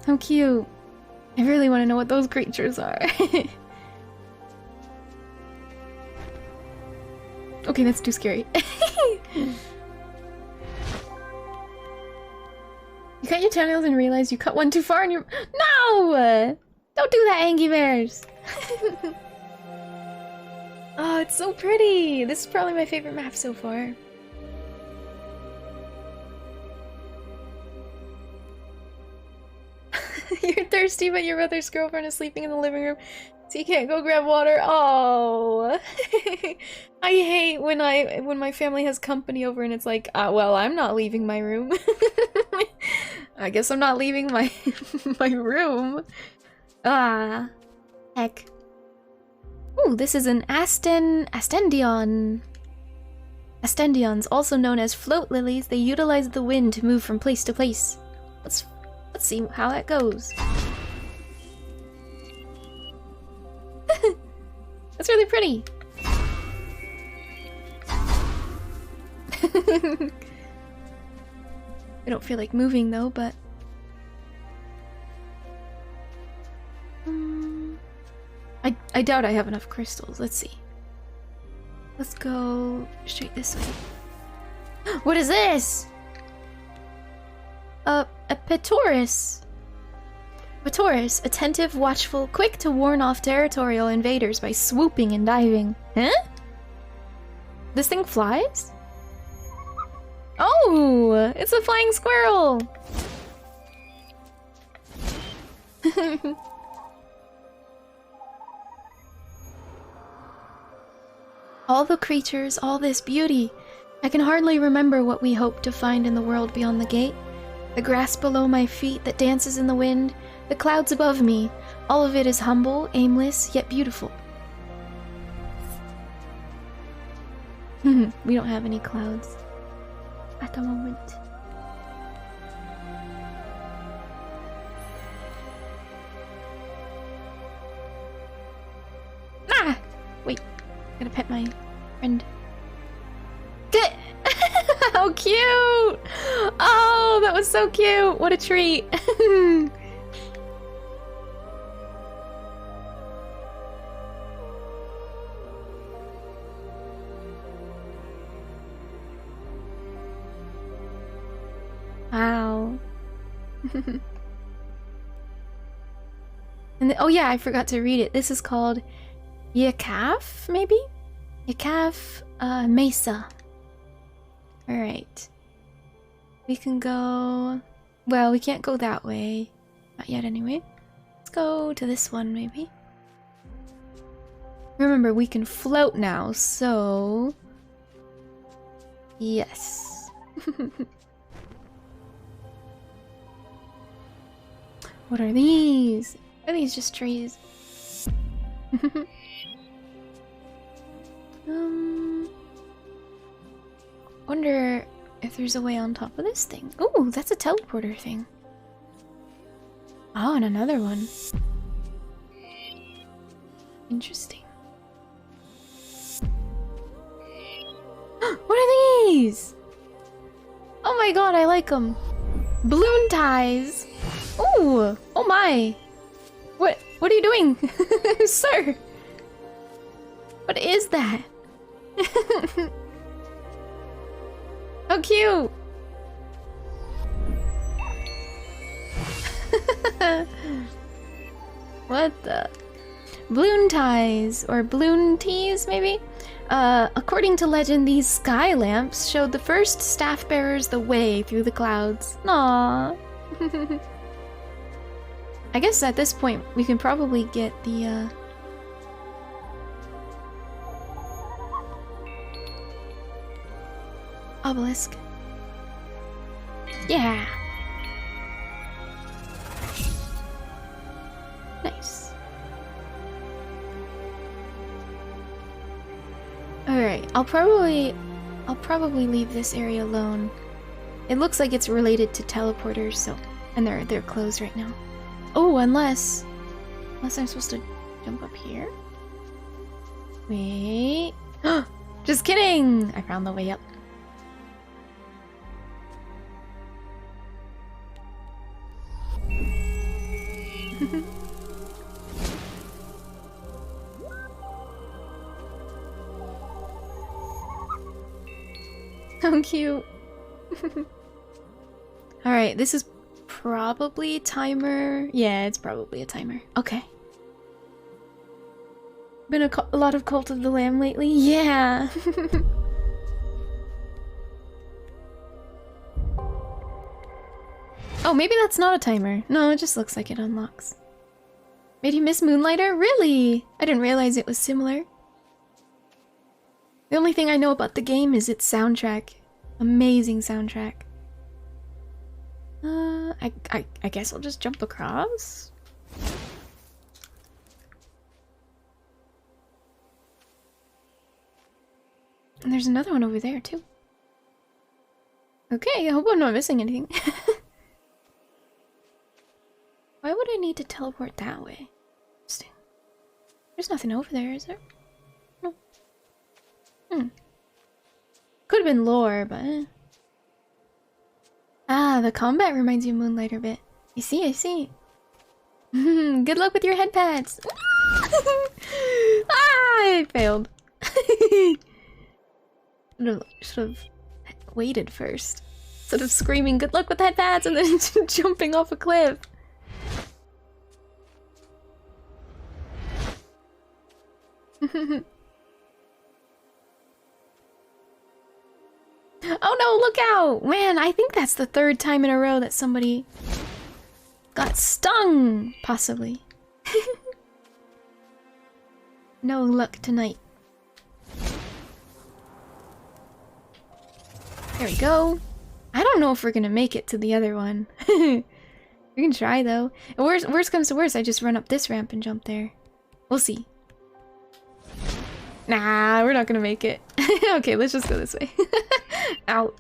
How cute. I really want to know what those creatures are. Okay, that's too scary. You cut your toenails and realize you cut one too far and you're— No! Don't do that, Angry Bears! Oh, it's so pretty! This is probably my favorite map so far. You're thirsty, but your brother's girlfriend is sleeping in the living room, so you can't go grab water. Oh, I hate when my family has company over and it's like, well, I'm not leaving my room. I guess I'm not leaving my my room. Ah, heck. Ooh, this is an Astendion. Astendions, also known as float lilies, they utilize the wind to move from place to place. Let's see how that goes. That's really pretty. I don't feel like moving though, but I doubt I have enough crystals. Let's see. Let's go straight this way. What is this? A Petoris. Petoris, attentive, watchful, quick to warn off territorial invaders by swooping and diving. Huh? This thing flies? Oh, it's a flying squirrel. All the creatures, all this beauty. I can hardly remember what we hoped to find in the world beyond the gate. The grass below my feet that dances in the wind, the clouds above me, all of it is humble, aimless, yet beautiful. We don't have any clouds at the moment. Ah! Wait, gotta pet my friend. Good! How cute! Oh, that was so cute! What a treat! Wow. And oh yeah, I forgot to read it. This is called Yakaf, maybe? Yakaf Mesa. Alright. We can go... Well, we can't go that way. Not yet, anyway. Let's go to this one, maybe. Remember, we can float now, so... Yes. What are these? Are these just trees? Wonder if there's a way on top of this thing. Ooh, that's a teleporter thing. Oh, and another one. Interesting. What are these? Oh my god, I like them. Balloon ties. Ooh, oh my. What are you doing? Sir? What is that? How cute! What the? Balloon ties, or balloon teas, maybe? According to legend, these sky lamps showed the first staff bearers the way through the clouds. Aww. I guess at this point, we can probably get the, obelisk. Yeah! Nice. Alright, I'll probably leave this area alone. It looks like it's related to teleporters, so... And they're closed right now. Oh, unless I'm supposed to jump up here? Wait... Just kidding! I found the way up. How cute. Alright, this is probably a timer. Yeah, it's probably a timer. Okay. Been a lot of Cult of the Lamb lately? Yeah! Oh, maybe that's not a timer. No, it just looks like it unlocks. Made you miss Moonlighter? Really? I didn't realize it was similar. The only thing I know about the game is its soundtrack. Amazing soundtrack. I guess I'll just jump across? And there's another one over there, too. Okay, I hope I'm not missing anything. need to teleport that way. Interesting. There's nothing over there, is there? No. Could have been lore, but... Ah, the combat reminds you of Moonlighter a bit. I see, I see. Good luck with your head pads. I failed. Should have waited first. Instead of screaming, good luck with head pads, and then jumping off a cliff. Oh no, look out! Man, I think that's the 3rd time in a row that somebody got stung, possibly. No luck tonight. There we go. I don't know if we're gonna make it to the other one. We can try though. Worst comes to worst, I just run up this ramp and jump there. We'll see. Nah, we're not gonna make it. Okay, let's just go this way. Out.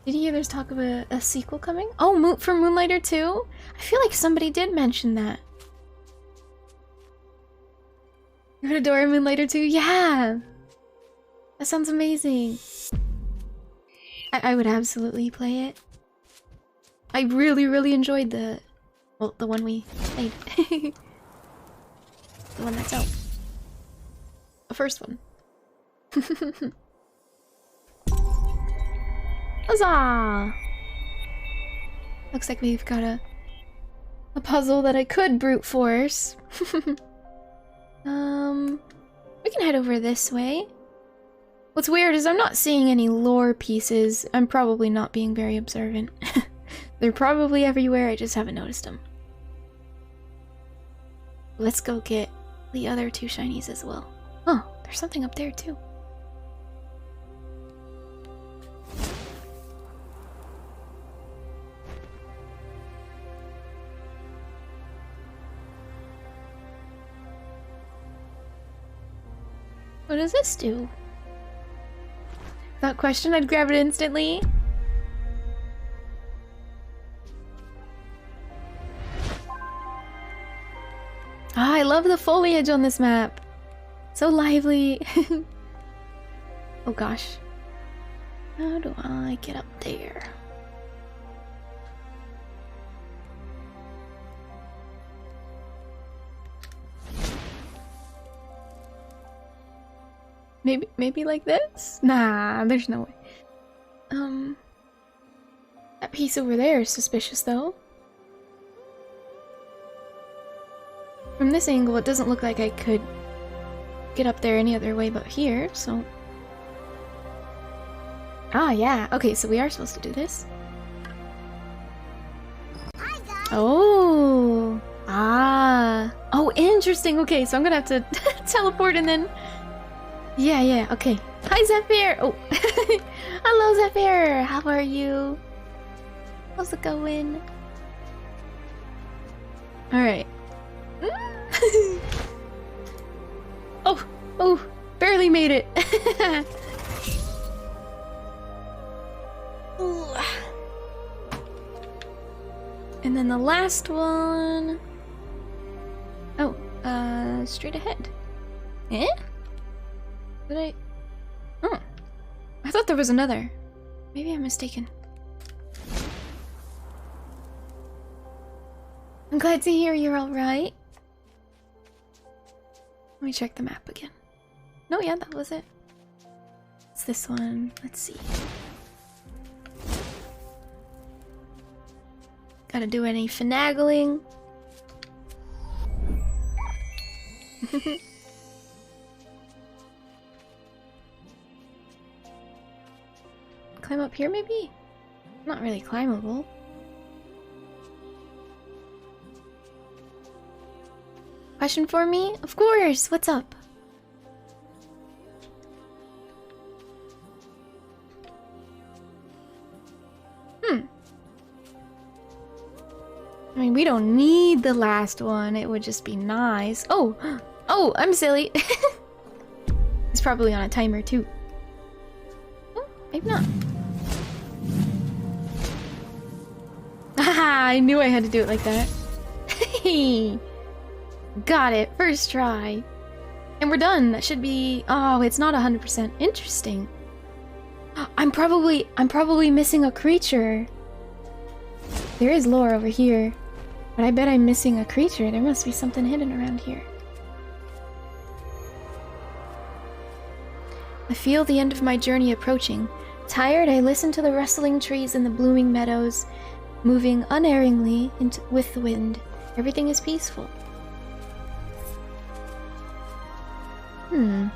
Did you hear there's talk of a sequel coming? Oh, for Moonlighter 2? I feel like somebody did mention that. You would adore Moonlighter 2? Yeah! That sounds amazing. I would absolutely play it. I really enjoyed the one we played. The one that's out. The first one. Huzzah! Looks like we've got a puzzle that I could brute force. We can head over this way. What's weird is I'm not seeing any lore pieces. I'm probably not being very observant. They're probably everywhere, I just haven't noticed them. Let's go get the other 2 shinies as well. Oh, there's something up there too. What does this do? That question, I'd grab it instantly. Ah, I love the foliage on this map. So lively. Oh gosh. How do I get up there? Maybe like this? Nah, there's no way. That piece over there is suspicious though. From this angle, it doesn't look like I could get up there any other way but here, so... Ah, yeah. Okay, so we are supposed to do this. Oh! Ah! Oh, interesting! Okay, so I'm gonna have to teleport and then... Yeah, okay. Hi, Zephyr! Oh! Hello, Zephyr! How are you? How's it going? Alright. Oh! Barely made it! And then the last one... Oh, straight ahead. Eh? Did I... Oh. I thought there was another. Maybe I'm mistaken. I'm glad to hear you're alright. Let me check the map again. No, yeah, that was it. It's this one. Let's see. Gotta do any finagling. Climb up here, maybe? Not really climbable. Question for me? Of course! What's up? I mean, we don't need the last one. It would just be nice. Oh! Oh, I'm silly. He's probably on a timer, too. Oh, maybe not. Haha, I knew I had to do it like that. Hey, got it, first try. And we're done. That should be... Oh, it's not 100%. Interesting. I'm probably missing a creature. There is lore over here. But I bet I'm missing a creature. There must be something hidden around here. I feel the end of my journey approaching. Tired, I listen to the rustling trees in the blooming meadows, moving unerringly with the wind. Everything is peaceful. I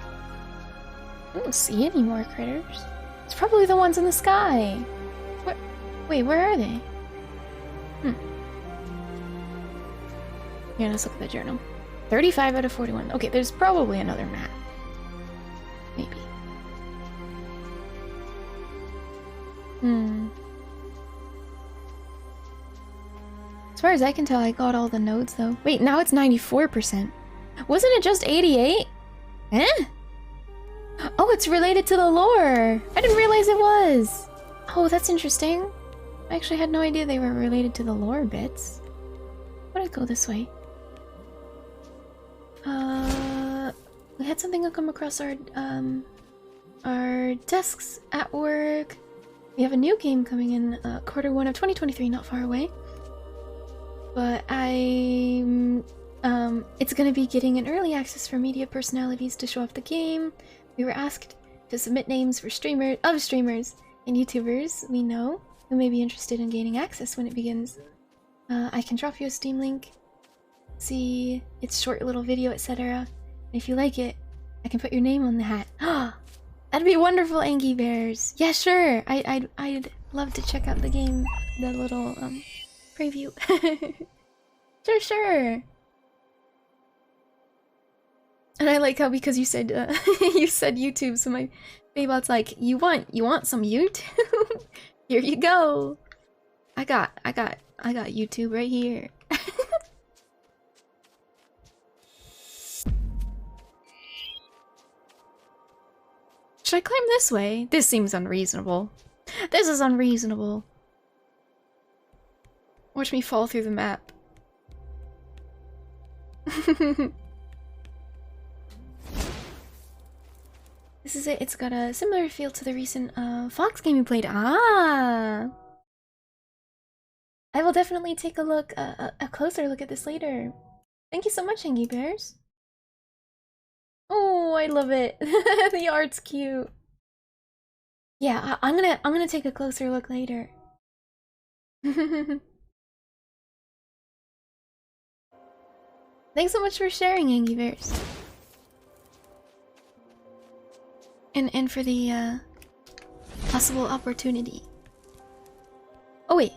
don't see any more critters. It's probably the ones in the sky. Wait, where are they? Yeah, let's look at the journal. 35 out of 41. Okay, there's probably another map. Maybe. As far as I can tell, I got all the nodes though. Wait, now it's 94%. Wasn't it just 88? Eh? Oh, it's related to the lore! I didn't realize it was! Oh, that's interesting. I actually had no idea they were related to the lore bits. Why did I go this way? We had something come across our desks at work. We have a new game coming in Q1 of 2023, not far away. But it's gonna be getting an early access for media personalities to show off the game. We were asked to submit names for streamers and YouTubers we know who may be interested in gaining access when it begins. I can drop you a Steam link, see its short little video, etc. If you like it, I can put your name on the hat. That'd be wonderful, Angie Bears. Yeah, sure. I'd love to check out the game, the little preview. Sure. And I like how, because you said you said YouTube, so my Baybot's like, you want some YouTube? Here you go. I got YouTube right here. Should I climb this way? This seems unreasonable. This is unreasonable. Watch me fall through the map. This is it. It's got a similar feel to the recent Fox game you played. Ah! I will definitely take a look, a closer look at this later. Thank you so much, Angie Bears. Oh, I love it. The art's cute. Yeah, I'm gonna take a closer look later. Thanks so much for sharing, Angie Bears. And for the possible opportunity. Oh wait,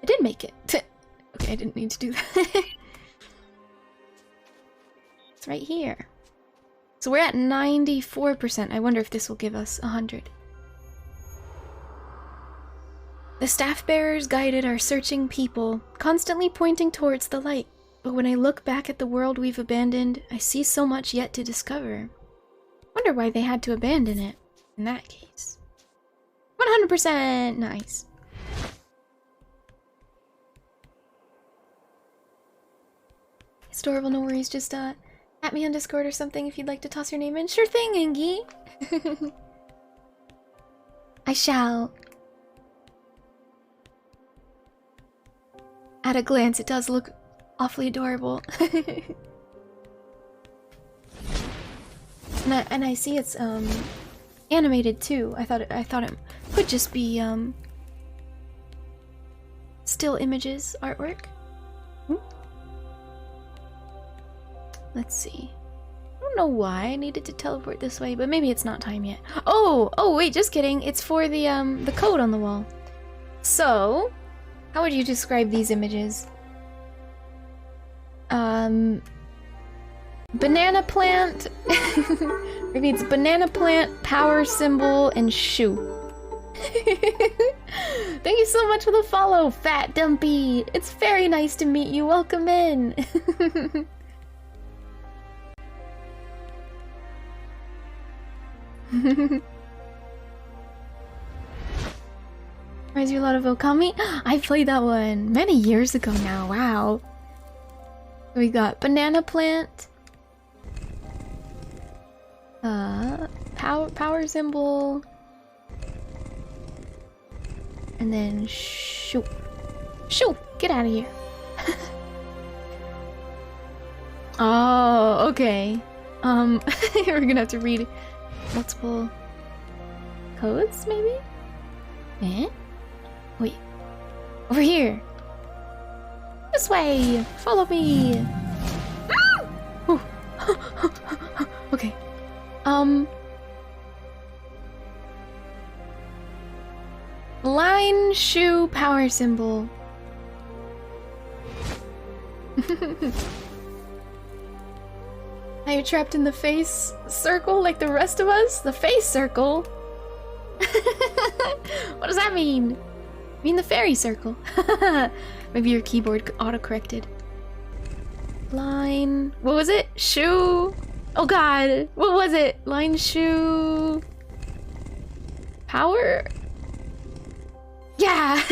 I did make it. Okay, I didn't need to do that. It's right here. So we're at 94%. I wonder if this will give us 100. The staff bearers guided our searching people, constantly pointing towards the light. But when I look back at the world we've abandoned, I see so much yet to discover. Wonder why they had to abandon it in that case. 100%! Nice. It's adorable, no worries, just at me on Discord or something if you'd like to toss your name in. Sure thing, Angie! I shall. At a glance, it does look awfully adorable. and I see it's animated too. I thought it could just be still images artwork. Let's see. I don't know why I needed to teleport this way, but maybe it's not time yet. Oh wait, just kidding. It's for the code on the wall. So, how would you describe these images? Banana plant. Maybe it's banana plant, power symbol, and shoe. Thank you so much for the follow, Fat Dumpy. It's very nice to meet you. Welcome in. Reminds me a lot of Okami. I played that one many years ago now. Wow. We got banana plant. Power symbol. And then shoo. Shoo! Get out of here. Oh, okay. We're gonna have to read multiple codes, maybe? Eh? Wait. Over here. This way! Follow me! Ooh. Okay. Line, shoe, power symbol. Now you're trapped in the face circle like the rest of us? The face circle? What does that mean? I mean the fairy circle. Maybe your keyboard auto-corrected. Line... What was it? Shoe... Oh god! What was it? Line, shoe... Power? Yeah!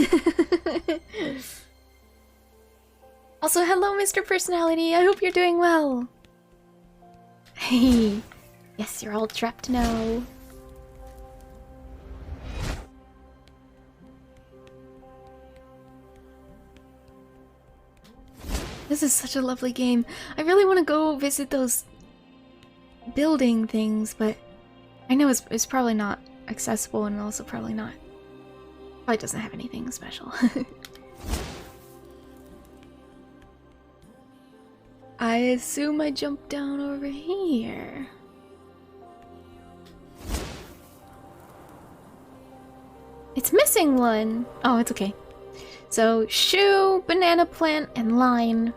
Also, hello Mr. Personality, I hope you're doing well. Hey, yes, you're all trapped now. This is such a lovely game. I really want to go visit those building things, but I know it's probably not accessible and also probably doesn't have anything special. I assume I jump down over here. It's missing one. Oh, it's okay. So, shoe, banana plant, and line.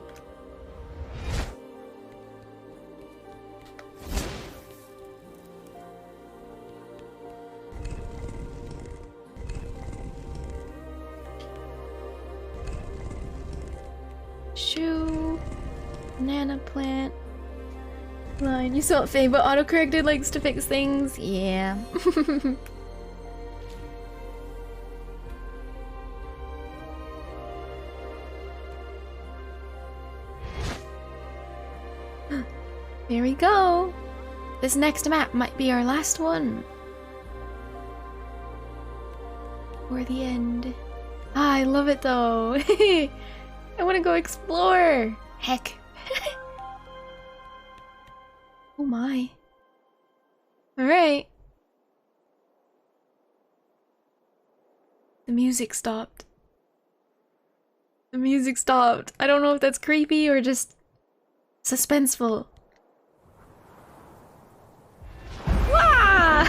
Shoe, banana plant, line. You saw it, Faye, but autocorrected likes to fix things. Yeah. There we go. This next map might be our last one. Or the end. Ah, I love it though. I want to go explore. Heck. Oh my. Alright. The music stopped. The music stopped. I don't know if that's creepy or just suspenseful. Wah!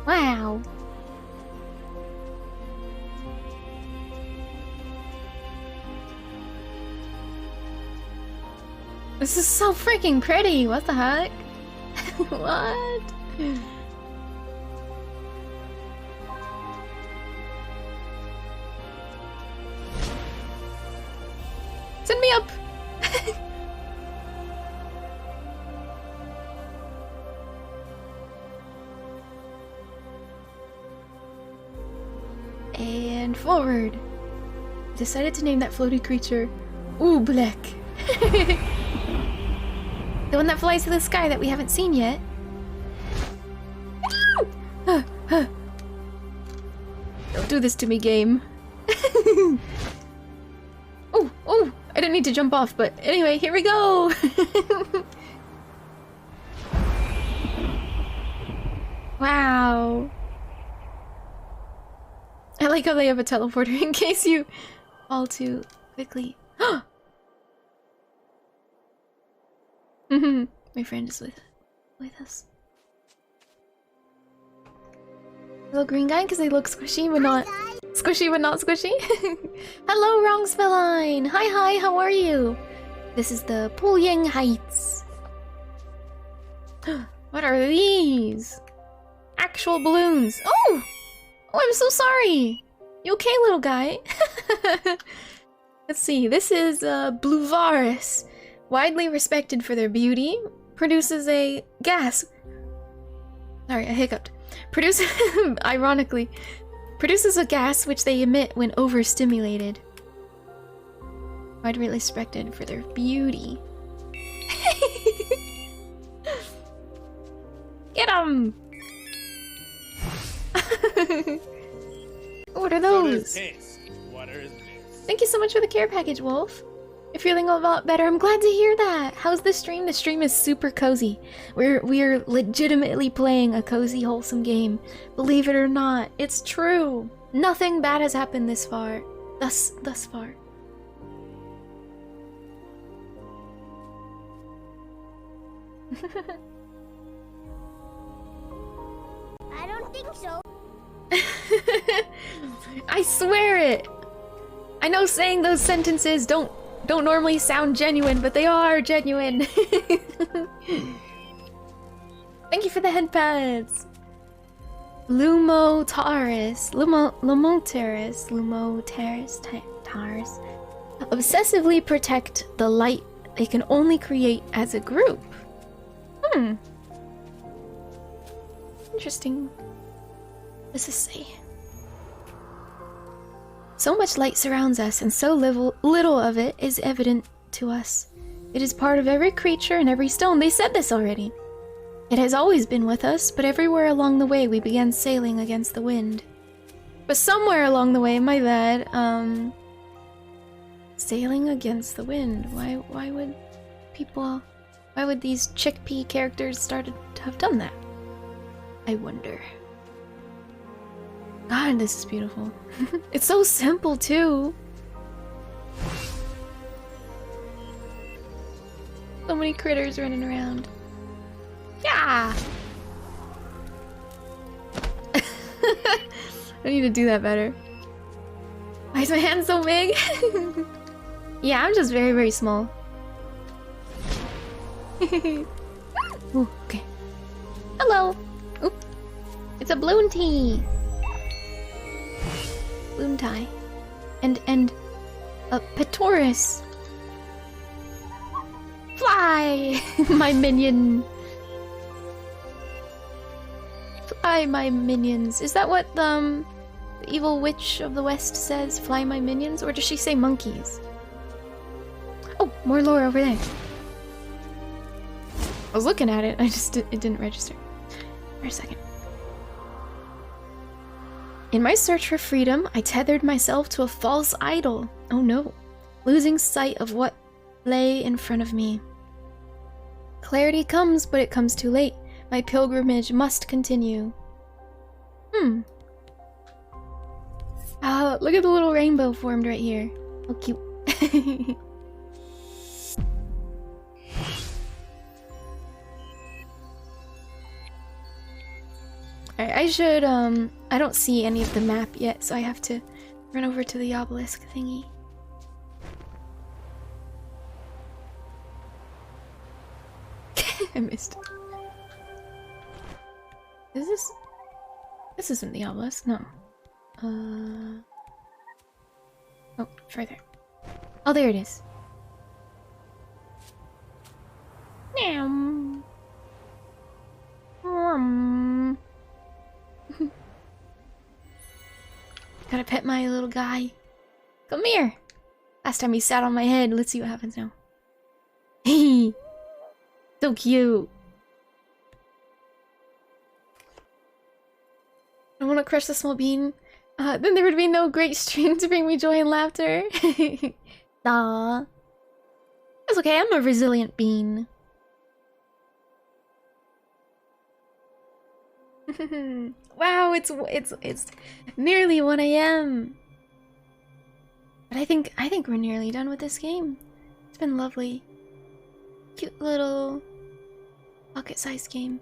Wow. This is so freaking pretty. What the heck? What? Send me up. And forward. Decided to name that floaty creature Oobleck. The one that flies to the sky that we haven't seen yet. Don't do this to me, game. Oh, I didn't need to jump off, but anyway, here we go. Wow. I like how they have a teleporter in case you fall too quickly. My friend is with us. Hello, green guy, because they look squishy but not squishy but not squishy. Hello, wrong spelline. Hi, how are you? This is the Poolyang Heights. What are these? Actual balloons. Oh, Oh, I'm so sorry. You okay, little guy? Let's see. This is Blue Varus. Widely respected for their beauty. Produces a gas. Sorry, I hiccuped. Produces, ironically, produces a gas which they emit when overstimulated. Widely respected for their beauty. Get 'em! What are those? Thank you so much for the care package, Wolf. You're feeling a lot better. I'm glad to hear that. How's the stream? The stream is super cozy. We're legitimately playing a cozy, wholesome game. Believe it or not, it's true. Nothing bad has happened this far. Thus far. I don't think so. I swear it. I know saying those sentences don't normally sound genuine, but they are genuine. Thank you for the head pads. Lumotaris. Taris. Obsessively protect the light they can only create as a group. Interesting. What does this say? So much light surrounds us, and so little of it is evident to us. It is part of every creature and every stone. They said this already. It has always been with us, but everywhere along the way we began sailing against the wind. But somewhere along the way, my bad, sailing against the wind. Why would these chickpea characters started to have done that? I wonder. God, this is beautiful. It's so simple, too. So many critters running around. Yeah! I need to do that better. Why is my hand so big? Yeah, I'm just very, very small. Ooh, okay. Hello! Oop. It's a balloon tea! Balloon tie. And a Petoris. Fly! My minion. Fly, my minions. Is that what the evil witch of the west says? Fly, my minions? Or does she say monkeys? Oh, more lore over there. I was looking at it, it didn't register. For a second. In my search for freedom, I tethered myself to a false idol. Oh no. Losing sight of what lay in front of me. Clarity comes, but it comes too late. My pilgrimage must continue. Look at the little rainbow formed right here. How cute. Alright, I should, I don't see any of the map yet, so I have to run over to the obelisk thingy. I missed it. Is this... This isn't the obelisk, no. Oh, further. Oh, there it is. Meow. Gotta pet my little guy. Come here. Last time he sat on my head. Let's see what happens now. Hey, so cute. I want to crush the small bean. Then there would be no great stream to bring me joy and laughter. Aw. That's okay, I'm a resilient bean. Wow, it's nearly 1 AM. But I think we're nearly done with this game. It's been lovely. Cute little pocket-sized game.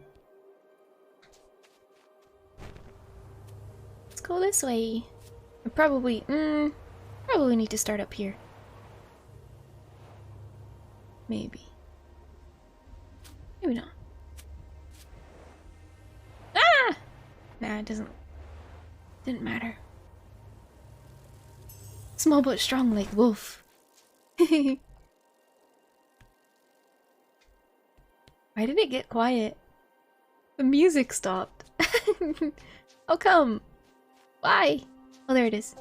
Let's go this way. I probably need to start up here. Maybe. Maybe not. Ah! Nah, it doesn't. Didn't matter. Small but strong like wolf. Why did it get quiet? The music stopped. How come? Why? Oh, there it is.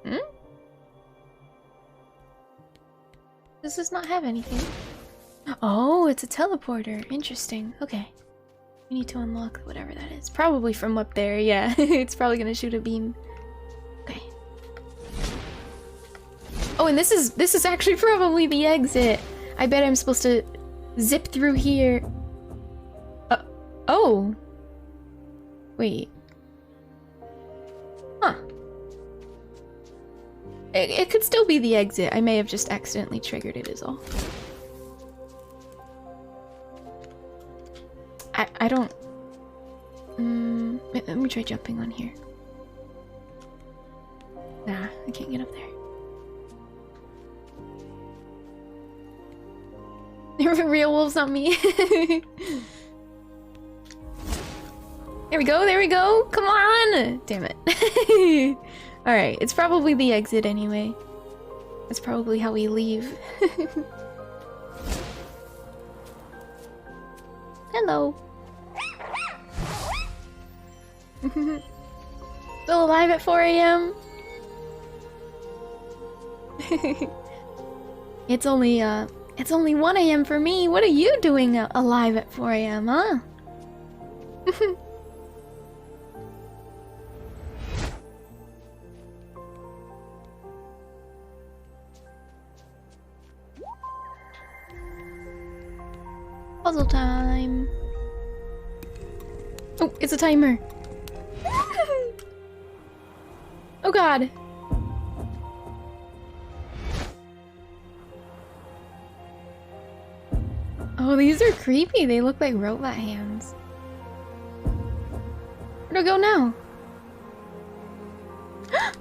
Hmm? Does this not have anything? Oh, it's a teleporter. Interesting. Okay. We need to unlock whatever that is. Probably from up there, yeah. It's probably gonna shoot a beam. Okay. Oh, and this is actually probably the exit. I bet I'm supposed to zip through here. Oh. Wait. Huh. It could still be the exit. I may have just accidentally triggered it is all. I don't... let me try jumping on here. Nah, I can't get up there. Real wolves, not me. There we go, there we go! Come on! Damn it. Alright, it's probably the exit anyway. That's probably how we leave. Hello. Still alive at 4 AM? It's only 1 AM for me. What are you doing alive at 4 AM, huh? Puzzle time. Oh, it's a timer. Oh god. Oh, these are creepy. They look like robot hands. Where do I go now?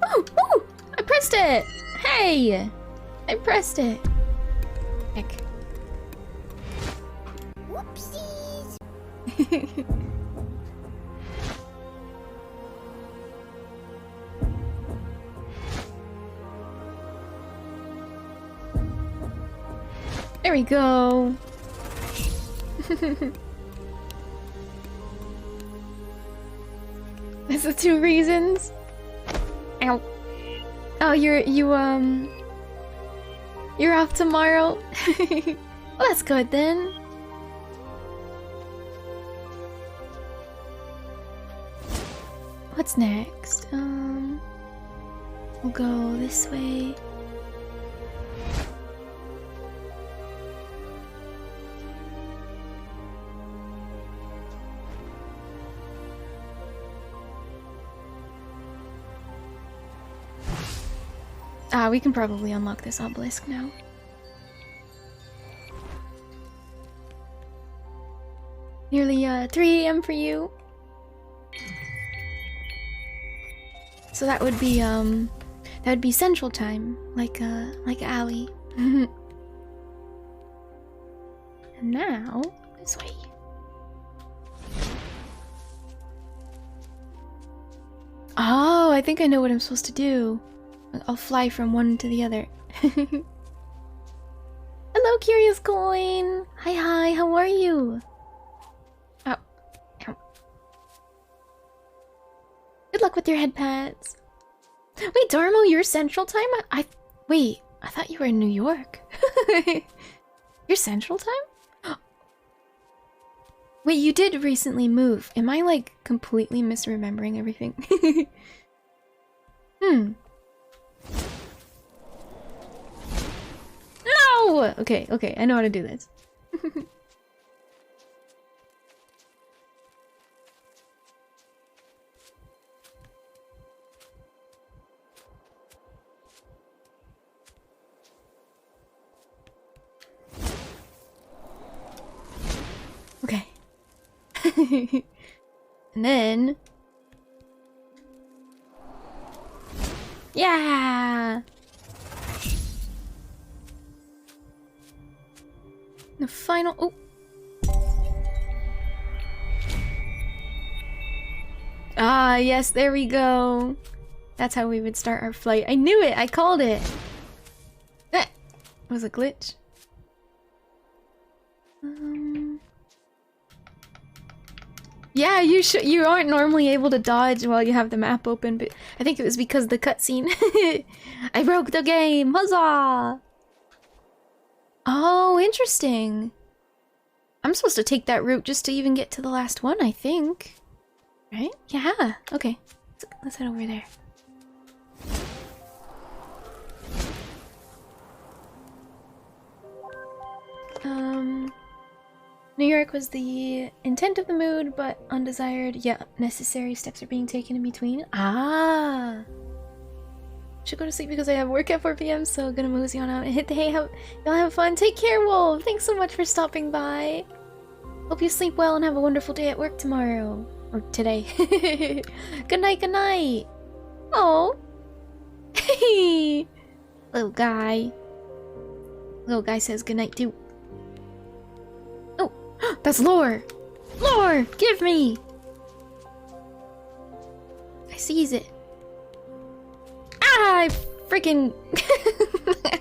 Oh, oh! I pressed it! Hey! I pressed it. Heck. Whoopsies! There we go. That's the 2 reasons. Ow. Oh, you're off tomorrow. Well, that's good then. What's next? We'll go this way. Ah, we can probably unlock this obelisk now. Nearly 3 AM for you. So that would be central time, like Allie. And now this way. Oh, I think I know what I'm supposed to do. I'll fly from one to the other. Hello, Curious Coin! Hi, how are you? Oh. Ow. Good luck with your head pats. Wait, Darmo, you're Central Time? Wait, I thought you were in New York. You're Central Time? Wait, you did recently move. Am I, like, completely misremembering everything? No! Okay, I know how to do this. Okay. And then... Yeah! The final... Oh! Ah, yes, there we go. That's how we would start our flight. I knew it! I called it! It was a glitch. Yeah, you aren't normally able to dodge while you have the map open, but I think it was because of the cutscene. I broke the game! Huzzah! Oh, interesting. I'm supposed to take that route just to even get to the last one, I think. Right? Yeah. Okay. Let's head over there. New York was the intent of the mood, but undesired, yet necessary steps are being taken in between. Ah! Should go to sleep because I have work at 4 p.m, so gonna mosey on out and hit the hay. Y'all have fun. Take care, Wolf! Thanks so much for stopping by. Hope you sleep well and have a wonderful day at work tomorrow. Or today. Good night, good night! Oh! Hey! Little guy. Little guy says good night too. Oh! That's lore! Lore! Give me! I seize it. Ah! I freaking...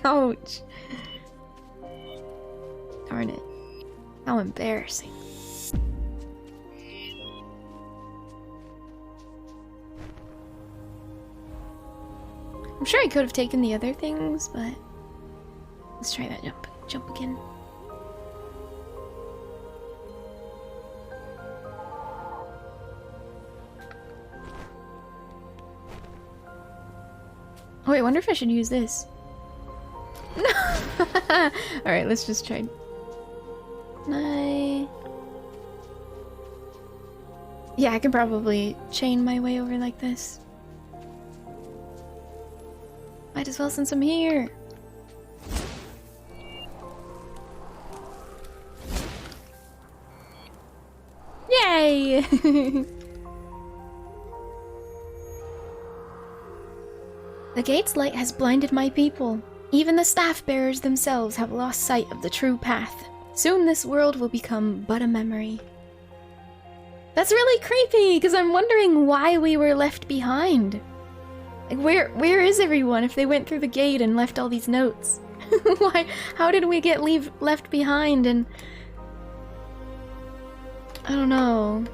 Ouch. Darn it. How embarrassing. I'm sure I could have taken the other things, but let's try that jump again. Oh wait, I wonder if I should use this. Alright, let's just try. Yeah, I can probably chain my way over like this. Might as well since I'm here. Yay! The gate's light has blinded my people. Even the staff bearers themselves have lost sight of the true path. Soon this world will become but a memory. That's really creepy, because I'm wondering why we were left behind. Like, where is everyone if they went through the gate and left all these notes? Why? How did we get left behind? And I don't know.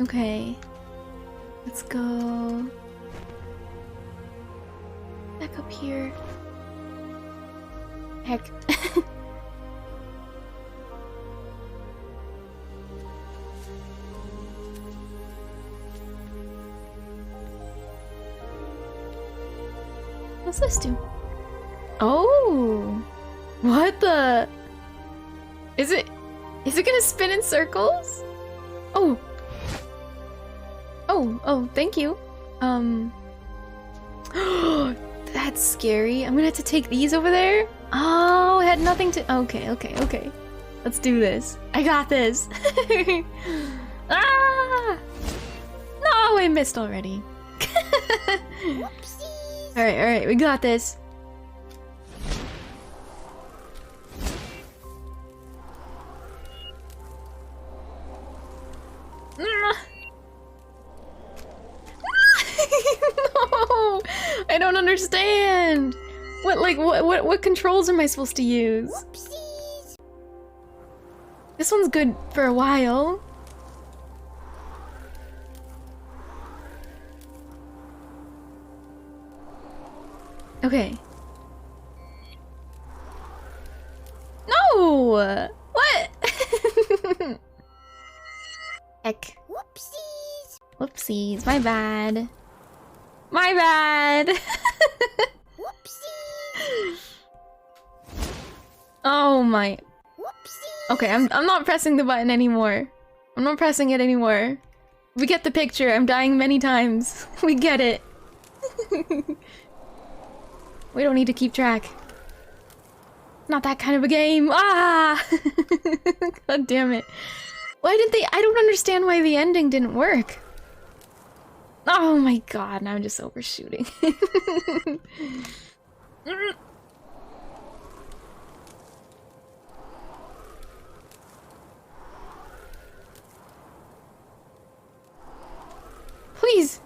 Okay. Let's go back up here. Heck. What's this do? Oh! What the? Is it gonna spin in circles? Oh! Oh, thank you. That's scary. I'm gonna have to take these over there? Oh, it had nothing to... Okay. Let's do this. I got this. Ah! No, I missed already. Alright, we got this. No! I don't understand! What controls am I supposed to use? Whoopsies. This one's good for a while. Okay. No! What? Heck. Whoopsies. Whoopsies, my bad. My bad! Whoopsies. Oh my... Whoopsies. Okay, I'm not pressing the button anymore. I'm not pressing it anymore. We get the picture. I'm dying many times. We get it. We don't need to keep track. Not that kind of a game. Ah! God damn it. Why did they... I don't understand why the ending didn't work. Oh my god, now I'm just overshooting. Jeez!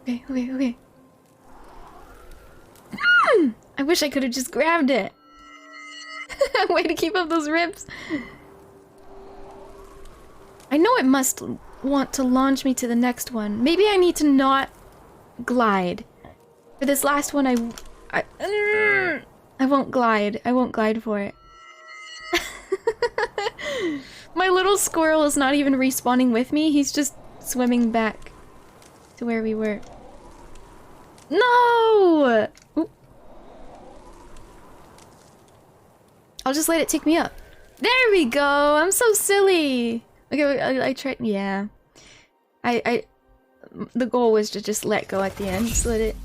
Okay, okay, okay. I wish I could have just grabbed it. Way to keep up those rips. I know it must want to launch me to the next one. Maybe I need to not glide. For this last one, I won't glide. I won't glide for it. My little squirrel is not even respawning with me. He's just swimming back to where we were. No! Oop. I'll just let it take me up. There we go! I'm so silly! Okay, I tried- yeah. The goal was to just let go at the end, so that it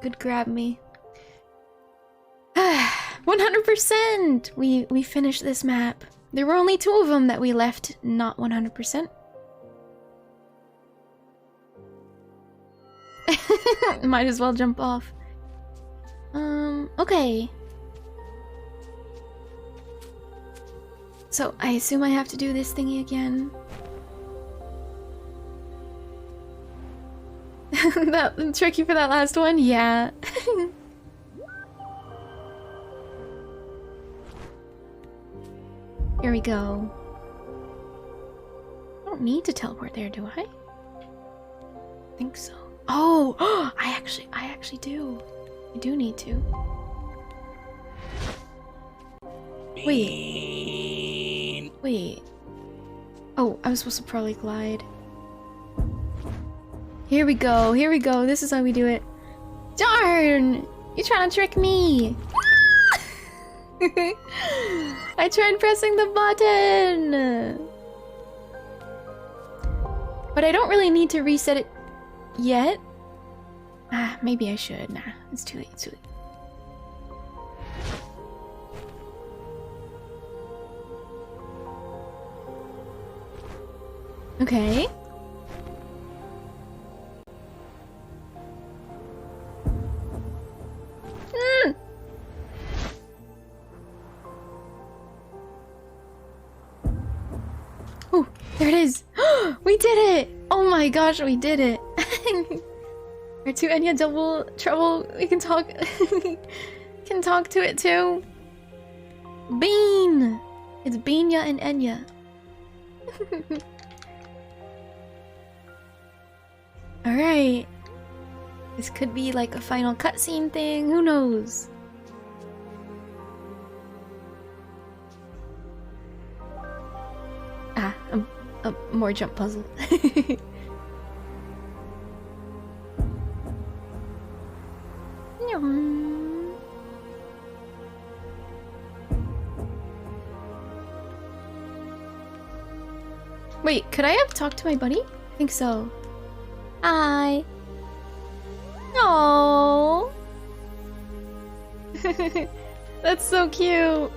could grab me. 100%! We finished this map. There were only 2 of them that we left not 100%. Might as well jump off. Okay. So, I assume I have to do this thingy again. That tricky for that last one? Yeah. Here we go. I don't need to teleport there, do I? I think so. Oh, I actually do. I do need to. Wait. Wait. Oh, I was supposed to probably glide. Here we go. Here we go. This is how we do it. Darn! You're trying to trick me. I tried pressing the button. But I don't really need to reset it yet. Ah, maybe I should. Nah, it's too late. It's too late. Okay. Oh, there it is. We did it. Oh my gosh, we did it. Our 2 Enya double trouble. We can talk. Can talk to it too. Bean. It's Beenya and Enya. Alright. This could be like a final cutscene thing. Who knows? Ah, a more jump puzzle. Wait, could I have talked to my buddy? I think so. Hi. Oh. That's so cute.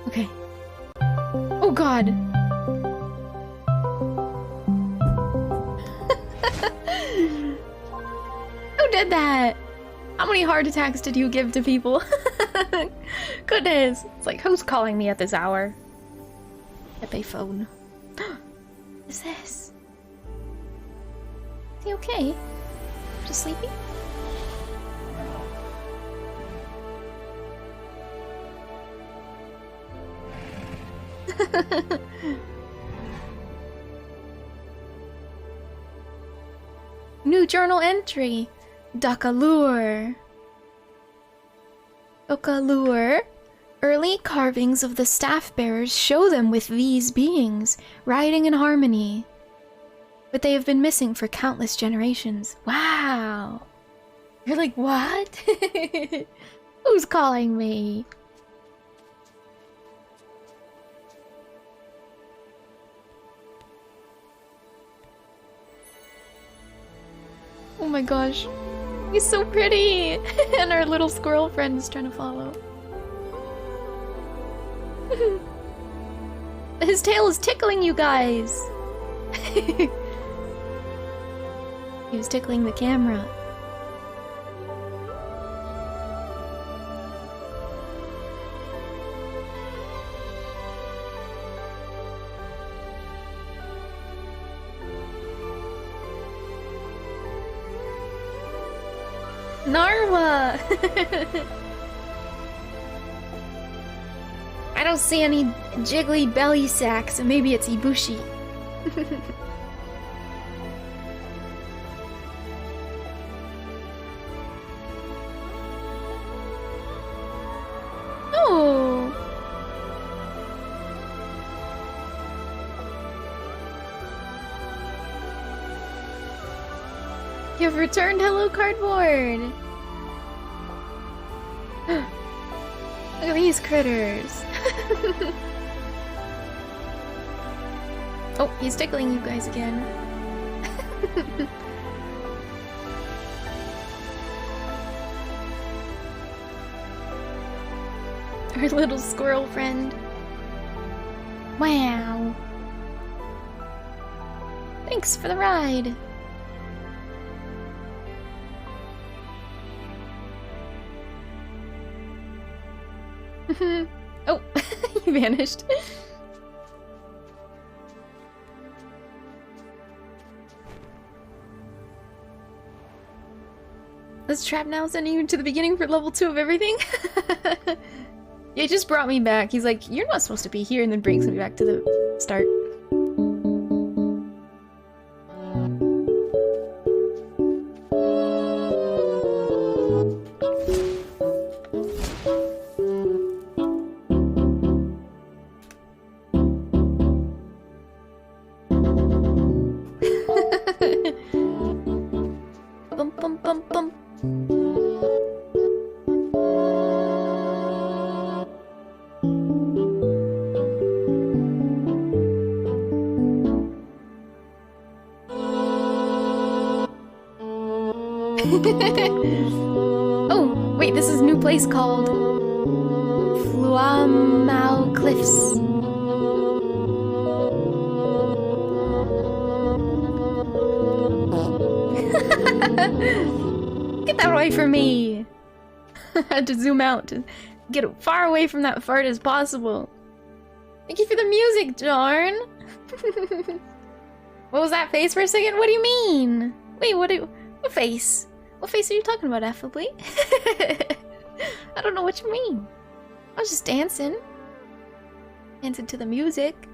Okay. Oh god. Who did that? How many heart attacks did you give to people? Goodness. It's like, who's calling me at this hour? A payphone. What is this? Is he okay? Just sleepy? New journal entry. Dakalur. Dakalur. Early carvings of the staff bearers show them with these beings, riding in harmony. But they have been missing for countless generations. Wow. You're like, what? Who's calling me? Oh my gosh. He's so pretty! And our little squirrel friend is trying to follow. His tail is tickling you guys! He was tickling the camera. Narwa! I don't see any jiggly belly sacks, so maybe it's Ibushi. Oh! You've returned Hello Cardboard! Look at these critters! Oh, he's tickling you guys again. Our little squirrel friend. Wow. Thanks for the ride. Oh, he vanished. This trap now sending you to the beginning for level 2 of everything? Yeah, he just brought me back. He's like, you're not supposed to be here, and then brings me back to the start. Bum bum bum bum. Oh, wait, this is a new place called Fluamau Cliffs. Get that away from me! I had to zoom out to get far away from that fart as possible. Thank you for the music, Jarn! What was that face for a second? What do you mean? Wait, what face? What face are you talking about, affably? I don't know what you mean. I was just dancing. Dancing to the music.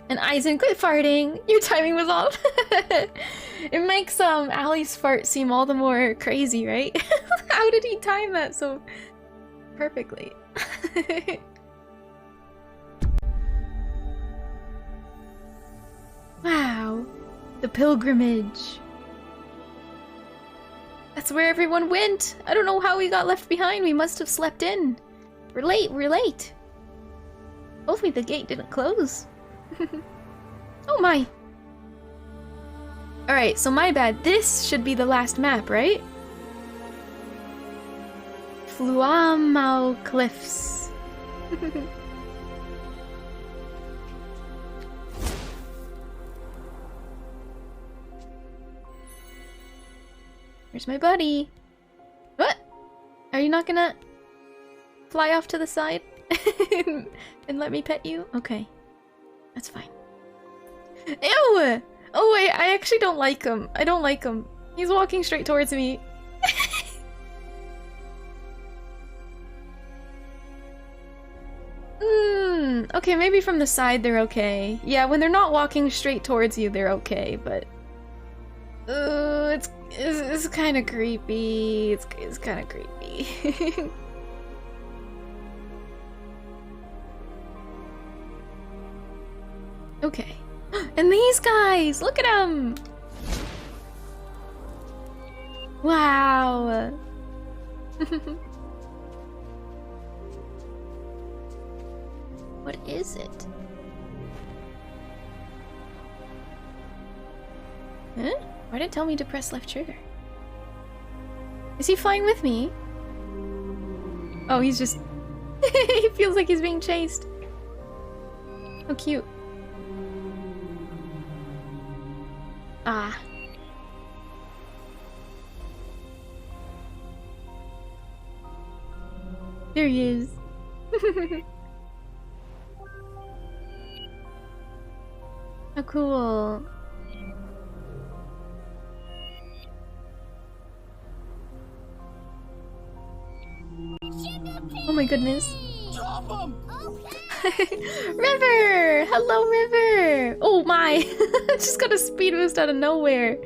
And Aizen, quit farting! Your timing was off! It makes Ali's fart seem all the more crazy, right? How did he time that so perfectly? Wow. The pilgrimage. That's where everyone went! I don't know how we got left behind. We must have slept in. We're late, we're late. Hopefully the gate didn't close. Oh my! Alright, so my bad. This should be the last map, right? Fluamau Cliffs. Where's my buddy? What? Are you not gonna fly off to the side and let me pet you? Okay. That's fine. Ew! Oh wait, I actually don't like him. I don't like him. He's walking straight towards me. Okay, maybe from the side they're okay. Yeah, when they're not walking straight towards you, they're okay, but... it's kind of creepy. It's kind of creepy. Okay. And these guys! Look at them! Wow! What is it? Huh? Why didn't it tell me to press left trigger? Is he flying with me? Oh, he's just... He feels like he's being chased. How cute. Ah. There he is. How cool. Oh my goodness. Drop him! River! Hello, River! Oh my! Just got a speed boost out of nowhere.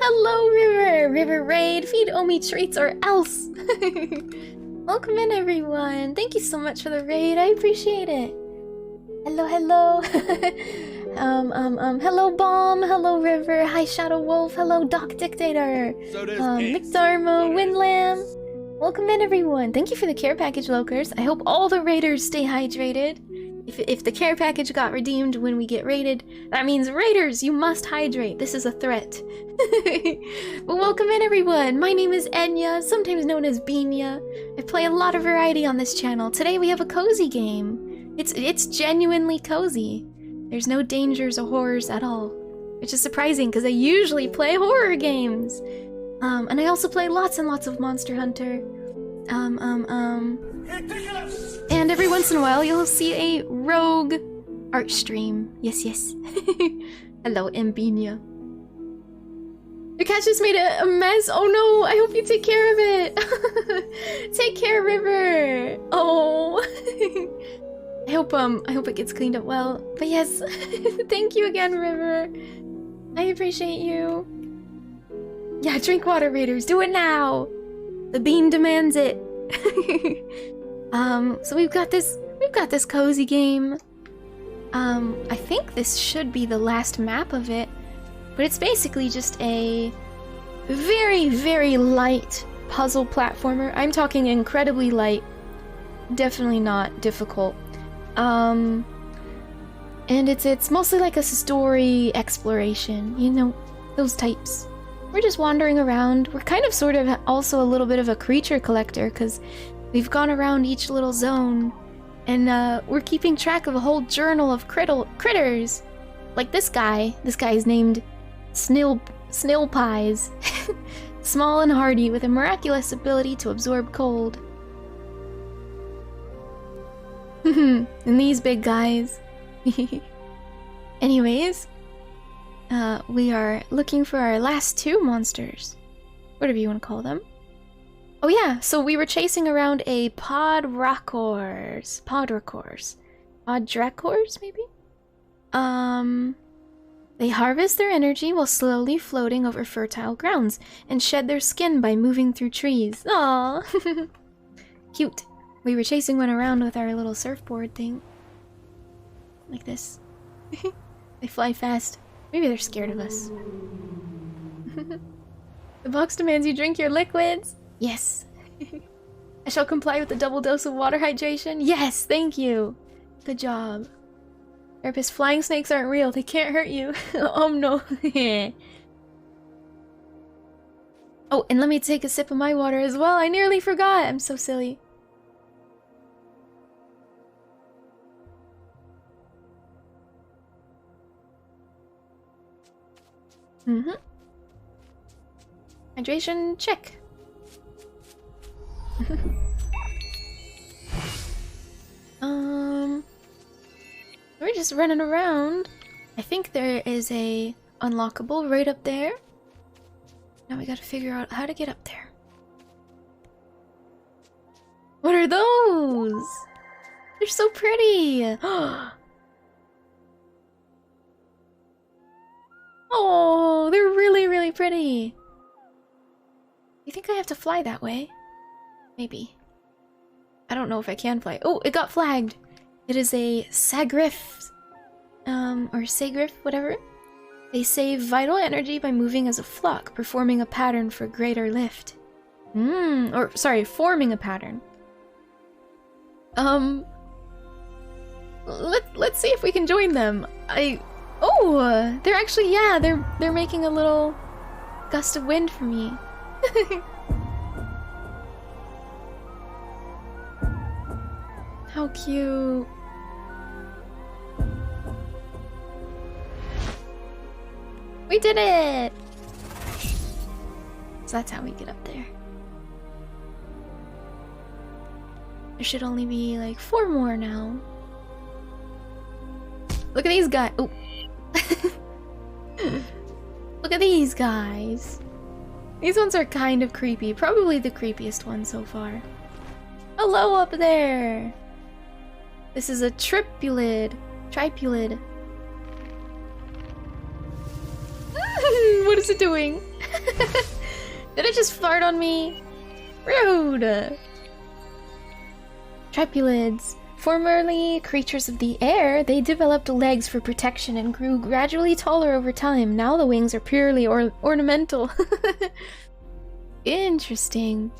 Hello, River! River raid, feed Omi treats or else! Welcome in, everyone! Thank you so much for the raid, I appreciate it! Hello, hello! Hello, Bomb! Hello, River! Hi, Shadow Wolf! Hello, Doc Dictator! McDarmo, Windlam! Welcome in, everyone! Thank you for the care package, Lokers. I hope all the raiders stay hydrated. If the care package got redeemed when we get raided, that means raiders, you must hydrate. This is a threat. But welcome in, everyone. My name is Enya, sometimes known as Benya. I play a lot of variety on this channel. Today we have a cozy game. It's genuinely cozy. There's no dangers or horrors at all, which is surprising because I usually play horror games. And I also play lots and lots of Monster Hunter. And every once in a while you'll see a rogue art stream. Yes, yes. Hello, Mbenia. Your cat just made a mess. Oh no, I hope you take care of it. Take care, River. Oh. I hope it gets cleaned up well. But yes, thank you again, River. I appreciate you. Yeah, drink water, raiders. Do it now. The bean demands it. So we've got this cozy game. I think this should be the last map of it, but it's basically just a very, very light puzzle platformer. I'm talking incredibly light. Definitely not difficult. And it's mostly like a story exploration, you know, those types. We're just wandering around. We're kind of sort of also a little bit of a creature collector because we've gone around each little zone and we're keeping track of a whole journal of critters. Like this guy. This guy is named Snail Pies. Small and hardy with a miraculous ability to absorb cold. And these big guys. Anyways. We are looking for our last two monsters. Whatever you want to call them. Oh yeah, so we were chasing around a Podrakors, maybe? They harvest their energy while slowly floating over fertile grounds and shed their skin by moving through trees. Aww. Cute. We were chasing one around with our little surfboard thing. Like this. They fly fast. Maybe they're scared of us. The box demands you drink your liquids. Yes. I shall comply with the double dose of water hydration. Yes, thank you. Good job. Therapist, flying snakes aren't real. They can't hurt you. OMNO. Oh, and let me take a sip of my water as well. I nearly forgot. I'm so silly. Hydration check. We're just running around. I think there is a unlockable right up there. Now we gotta figure out how to get up there. What are those? They're so pretty. Oh, they're really, really pretty. You think I have to fly that way? Maybe. I don't know if I can fly. Oh, it got flagged. It is a Sagriff. Or Sagriff, whatever. They save vital energy by moving as a flock, performing a pattern for greater lift. Or, sorry, forming a pattern. Let's see if we can join them. Oh, they're actually, yeah, they're making a little gust of wind for me. How cute. We did it! So that's how we get up there. There should only be like 4 more now. Look at these guys. Oh. Look at these guys. These ones are kind of creepy. Probably the creepiest one so far. Hello up there! This is a tripulid. Tripulid. What is it doing? Did it just fart on me? Rude! Tripulids. Formerly creatures of the air, they developed legs for protection and grew gradually taller over time. Now the wings are purely ornamental. Interesting.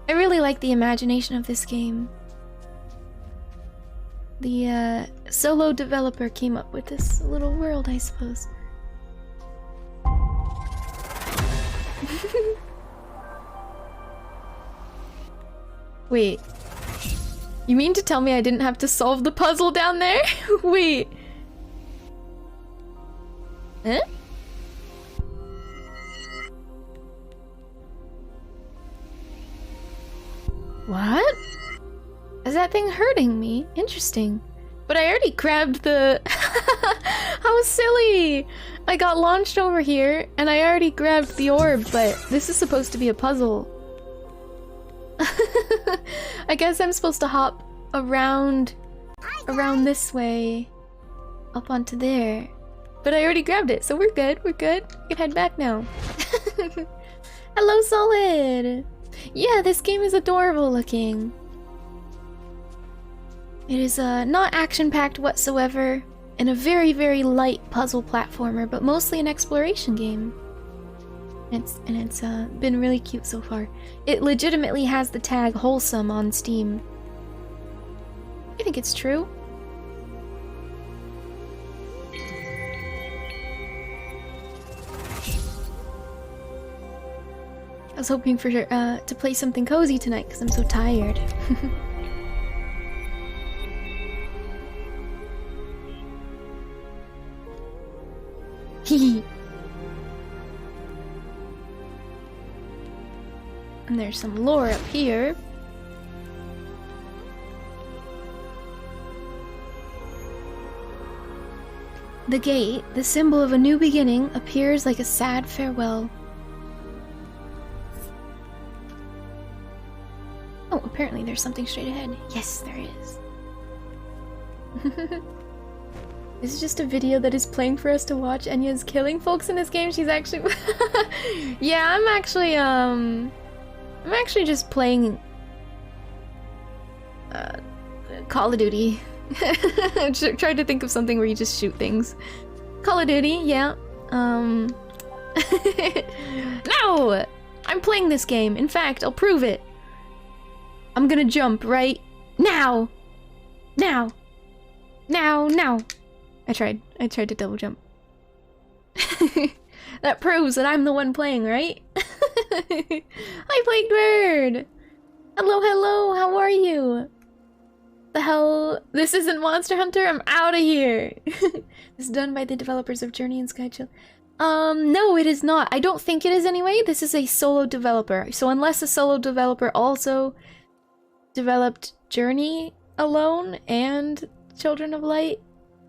I really like the imagination of this game. The solo developer came up with this little world, I suppose. Wait. You mean to tell me I didn't have to solve the puzzle down there? Wait. Huh? What? Is that thing hurting me? Interesting. But I already grabbed the... How silly! I got launched over here, and I already grabbed the orb, but this is supposed to be a puzzle. I guess I'm supposed to hop around this way up onto there. But I already grabbed it, so we're good, we're good. We can head back now. Hello, Solid! Yeah, this game is adorable looking. It is not action-packed whatsoever, and a very, very light puzzle platformer, but mostly an exploration game. It's been really cute so far. It legitimately has the tag wholesome on Steam. I think it's true. I was hoping for to play something cozy tonight because I'm so tired. Hee. And there's some lore up here. The gate, the symbol of a new beginning, appears like a sad farewell. Oh, apparently there's something straight ahead. Yes, there is. This is just a video that is playing for us to watch. Enya's killing folks in this game. She's actually... Yeah, I'm actually just playing... Call of Duty. Tried to think of something where you just shoot things. Call of Duty, yeah. No! I'm playing this game. In fact, I'll prove it. I'm gonna jump right now. Now. Now. I tried to double jump. That proves that I'm the one playing, right? Hi, Plague Bird! Hello, how are you? The hell? This isn't Monster Hunter? I'm out of here! This is done by the developers of Journey and Skychill. No, it is not. I don't think it is anyway. This is a solo developer. So unless a solo developer also developed Journey alone and Children of Light,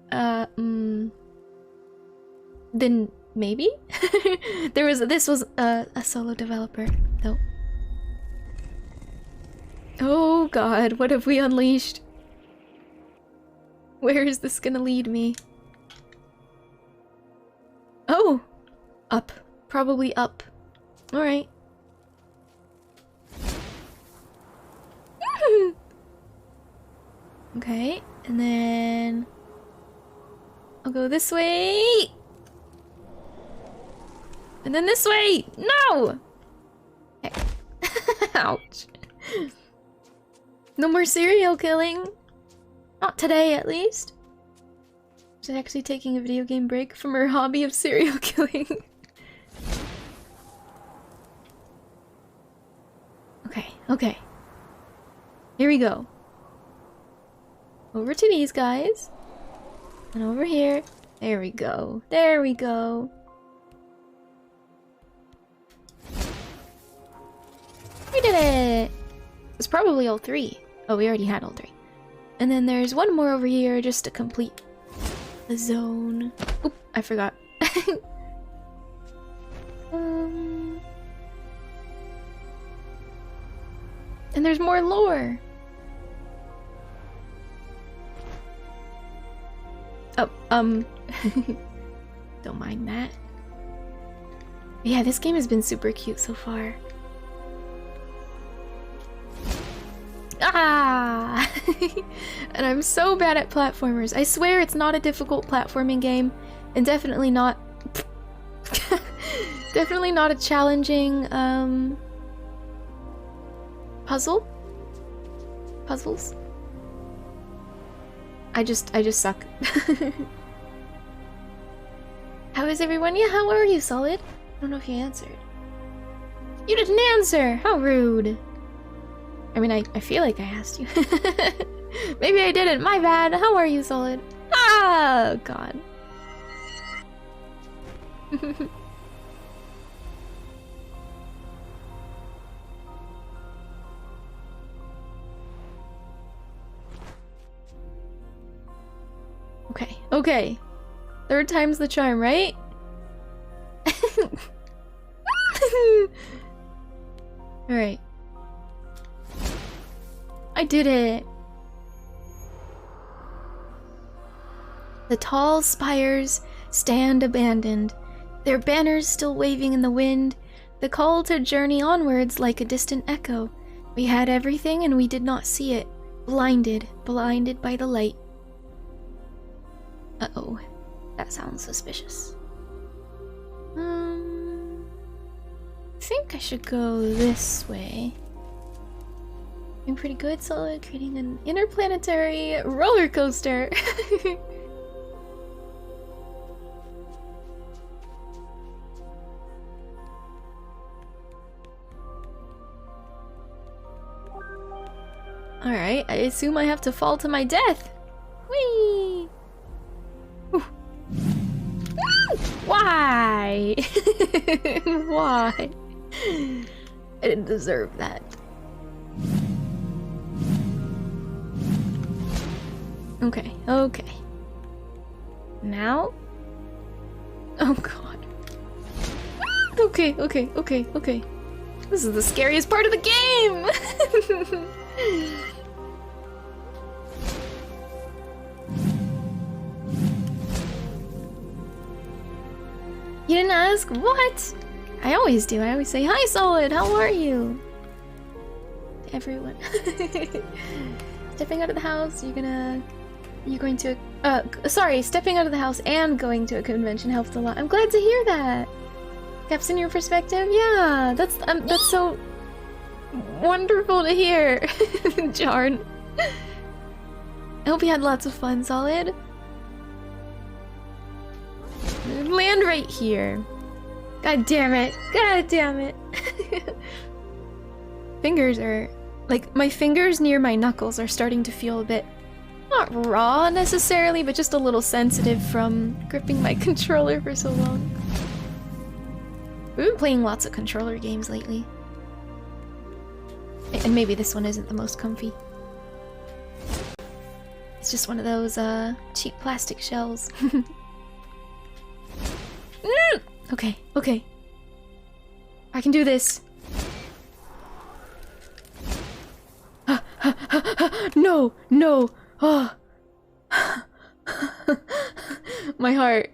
then maybe? This was a solo developer, though. Oh god, what have we unleashed? Where is this gonna lead me? Oh! Up. Probably up. Alright. Okay, and then... I'll go this way! And then this way! No! Okay. Ouch. No more serial killing. Not today, at least. She's actually taking a video game break from her hobby of serial killing. Okay. Here we go. Over to these guys. And over here. There we go. We did it! It's probably all three. Oh, we already had all three. And then there's one more over here just to complete the zone. Oop, I forgot. And there's more lore. Oh, don't mind that. Yeah, this game has been super cute so far. Ah! And I'm so bad at platformers. I swear it's not a difficult platforming game, and definitely not definitely not a challenging puzzles. I just suck. How is everyone? Yeah, how are you, Solid? I don't know if you answered. You didn't answer! How rude. I mean, I feel like I asked you. Maybe I didn't. My bad. How are you, Solid? Ah, God. Okay, okay. Third time's the charm, right? Alright. I did it! The tall spires stand abandoned, their banners still waving in the wind, the call to journey onwards like a distant echo. We had everything and we did not see it, blinded by the light. Uh-oh, that sounds suspicious. I think I should go this way. Doing pretty good, Solid, creating an interplanetary roller coaster. Alright, I assume I have to fall to my death. Whee! Why? Why? I didn't deserve that. Okay, okay. Now? Oh god. Okay, okay, okay, okay. This is the scariest part of the game! You didn't ask? What? I always do. I always say, hi, Solid, how are you? To everyone. Stepping out of the house, sorry, stepping out of the house and going to a convention helped a lot. I'm glad to hear that. Gaps in your perspective? Yeah, that's so wonderful to hear. Jarn. I hope you had lots of fun, Solid. Land right here. God damn it. God damn it. Fingers are... like, my fingers near my knuckles are starting to feel a bit... not raw necessarily, but just a little sensitive from gripping my controller for so long. We've been playing lots of controller games lately. And maybe this one isn't the most comfy. It's just one of those, cheap plastic shells. Okay, okay. I can do this. No, no. Oh. My heart.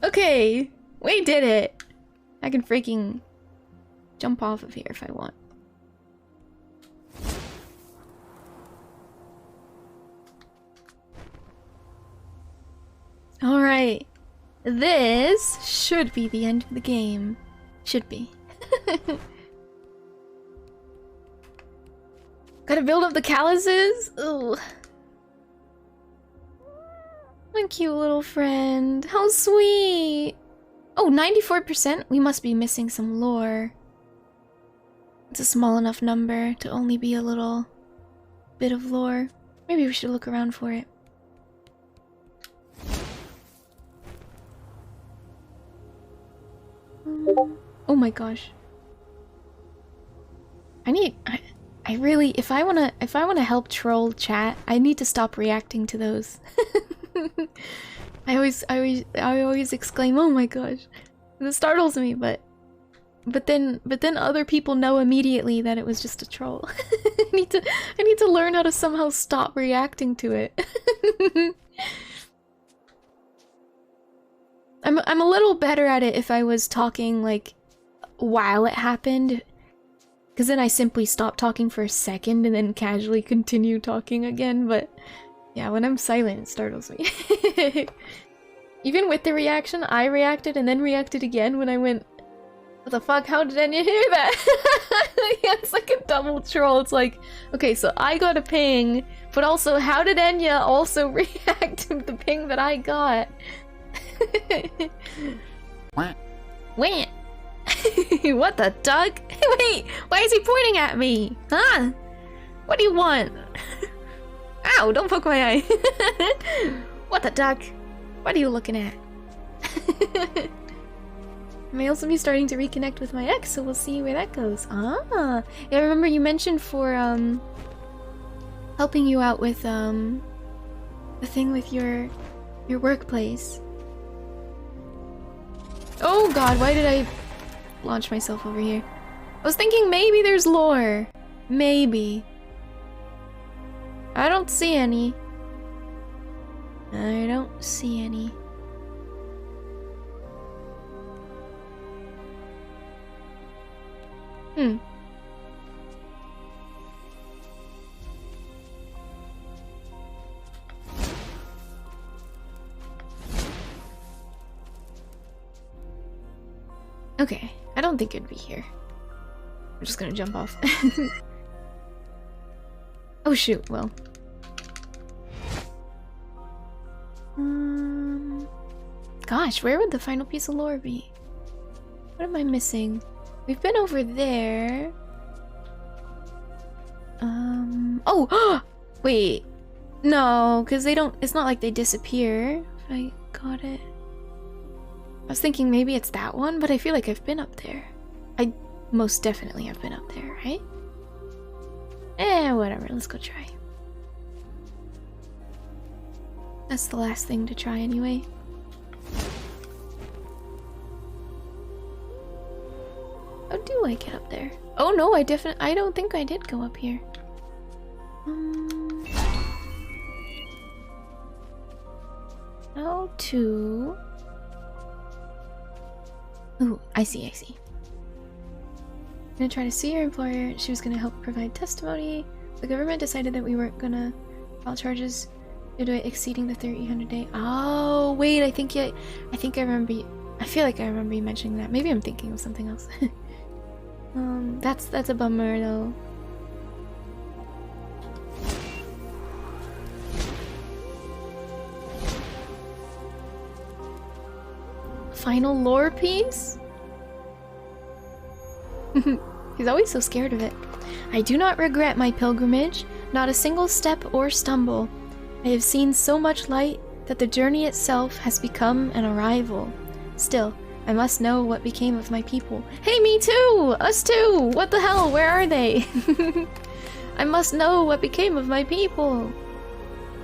Okay, we did it. I can freaking jump off of here if I want. Alright. This should be the end of the game. Should be. Gotta build up the calluses? Ugh. My cute little friend. How sweet! Oh, 94%? We must be missing some lore. It's a small enough number to only be a little bit of lore. Maybe we should look around for it. Oh my gosh. I really, if I wanna help troll chat, I need to stop reacting to those. I always exclaim, oh my gosh. This startles me, but but then other people know immediately that it was just a troll. I need to learn how to somehow stop reacting to it. I'm a little better at it if I was talking like while it happened, because then I simply stop talking for a second and then casually continue talking again. But yeah, when I'm silent, it startles me. Even with the reaction, I reacted and then reacted again when I went, what the fuck, how did Enya hear that? Yeah, it's like a double troll. It's like, okay, so I got a ping, but also how did Enya also react to the ping that I got? Wah. What the duck? Wait, why is he pointing at me? Huh? What do you want? Ow, don't poke my eye. What the duck? What are you looking at? I may also be starting to reconnect with my ex, so we'll see where that goes. Ah, yeah, I remember you mentioned for helping you out with the thing with your workplace. Oh god, why did I launch myself over here? I was thinking maybe there's lore. Maybe. I don't see any. I don't see any. Okay, I don't think it'd be here. I'm just gonna jump off. Oh shoot, well. Gosh, where would the final piece of lore be? What am I missing? We've been over there. Oh! Wait. No, because they don't... It's not like they disappear. If I got it. I was thinking maybe it's that one, but I feel like I've been up there. I most definitely have been up there, right? Whatever. Let's go try. That's the last thing to try anyway. How do I get up there? Oh no, I don't think I did go up here. How to... Ooh, I see. I'm gonna try to sue your employer. She was gonna help provide testimony. The government decided that we weren't gonna file charges due to it exceeding the 300-day. Oh, wait, I think I remember I feel like I remember you mentioning that. Maybe I'm thinking of something else. That's a bummer though. Final lore piece? He's always so scared of it. I do not regret my pilgrimage, not a single step or stumble. I have seen so much light that the journey itself has become an arrival. Still, I must know what became of my people. Hey, me too! Us too! What the hell? Where are they? I must know what became of my people.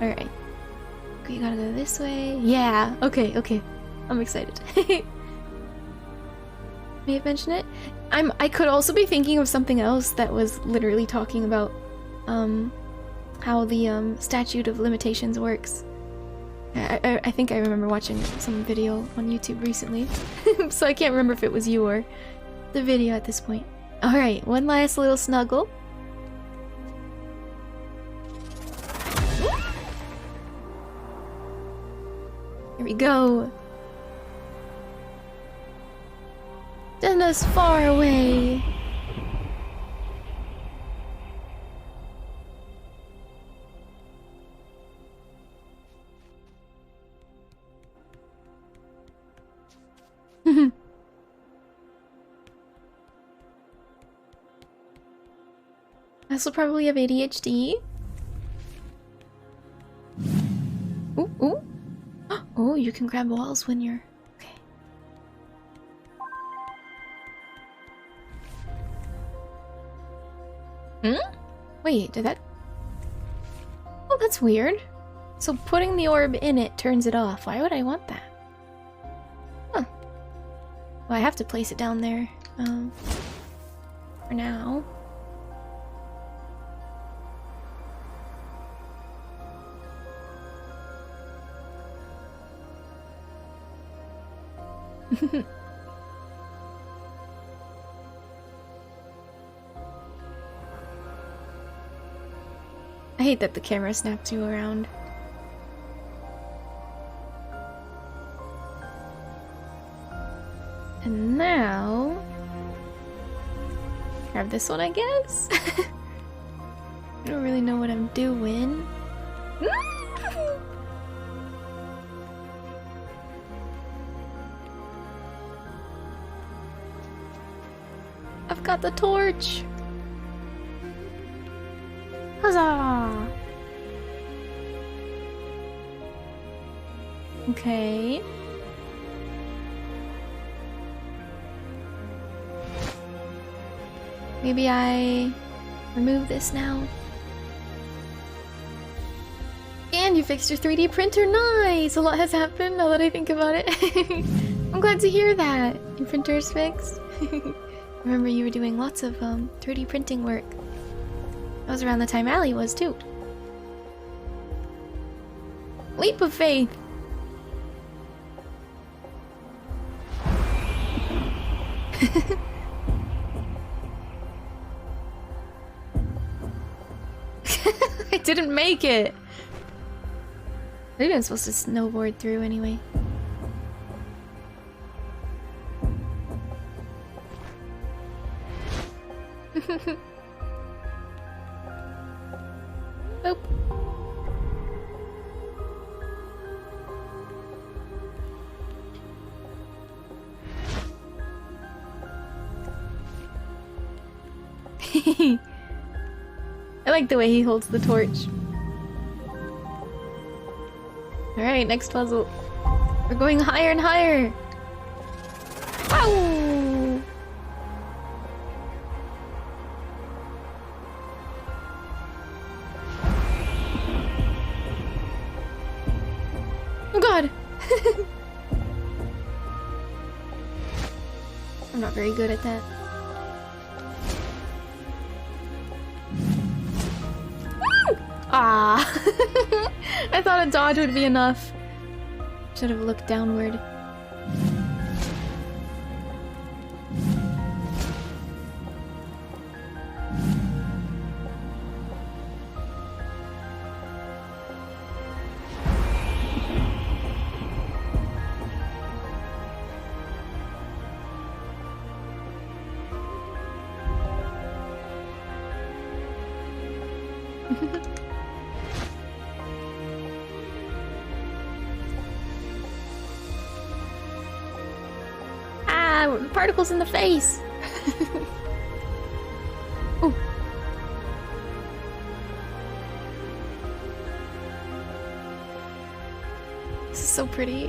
Alright. Okay, you gotta go this way. Yeah, okay. I'm excited. May have mentioned it? I could also be thinking of something else that was literally talking about how the statute of limitations works. I think I remember watching some video on YouTube recently. So I can't remember if it was you or the video at this point. Alright, one last little snuggle. Here we go. Send us far away. I also probably have ADHD. Ooh. Oh, you can grab walls when you're... Okay. Wait, did that... Oh, that's weird. So putting the orb in it turns it off. Why would I want that? Huh. Well, I have to place it down there. For now. I hate that the camera snaps you around. And now... grab this one, I guess? I don't really know what I'm doing. I've got the torch! Huzzah! Okay. Maybe I remove this now. And you fixed your 3D printer, nice! A lot has happened now that I think about it. I'm glad to hear that. Your printer's fixed. Remember you were doing lots of 3D printing work. That was around the time Allie was too. Leap of faith! I didn't make it! Maybe I'm supposed to snowboard through anyway. Boop. I like the way he holds the torch. Alright, next puzzle. We're going higher and higher! Wow! Oh god! I'm not very good at that. Ah! I thought a dodge would be enough. Should have looked downward. Particles in the face! Oh. This is so pretty.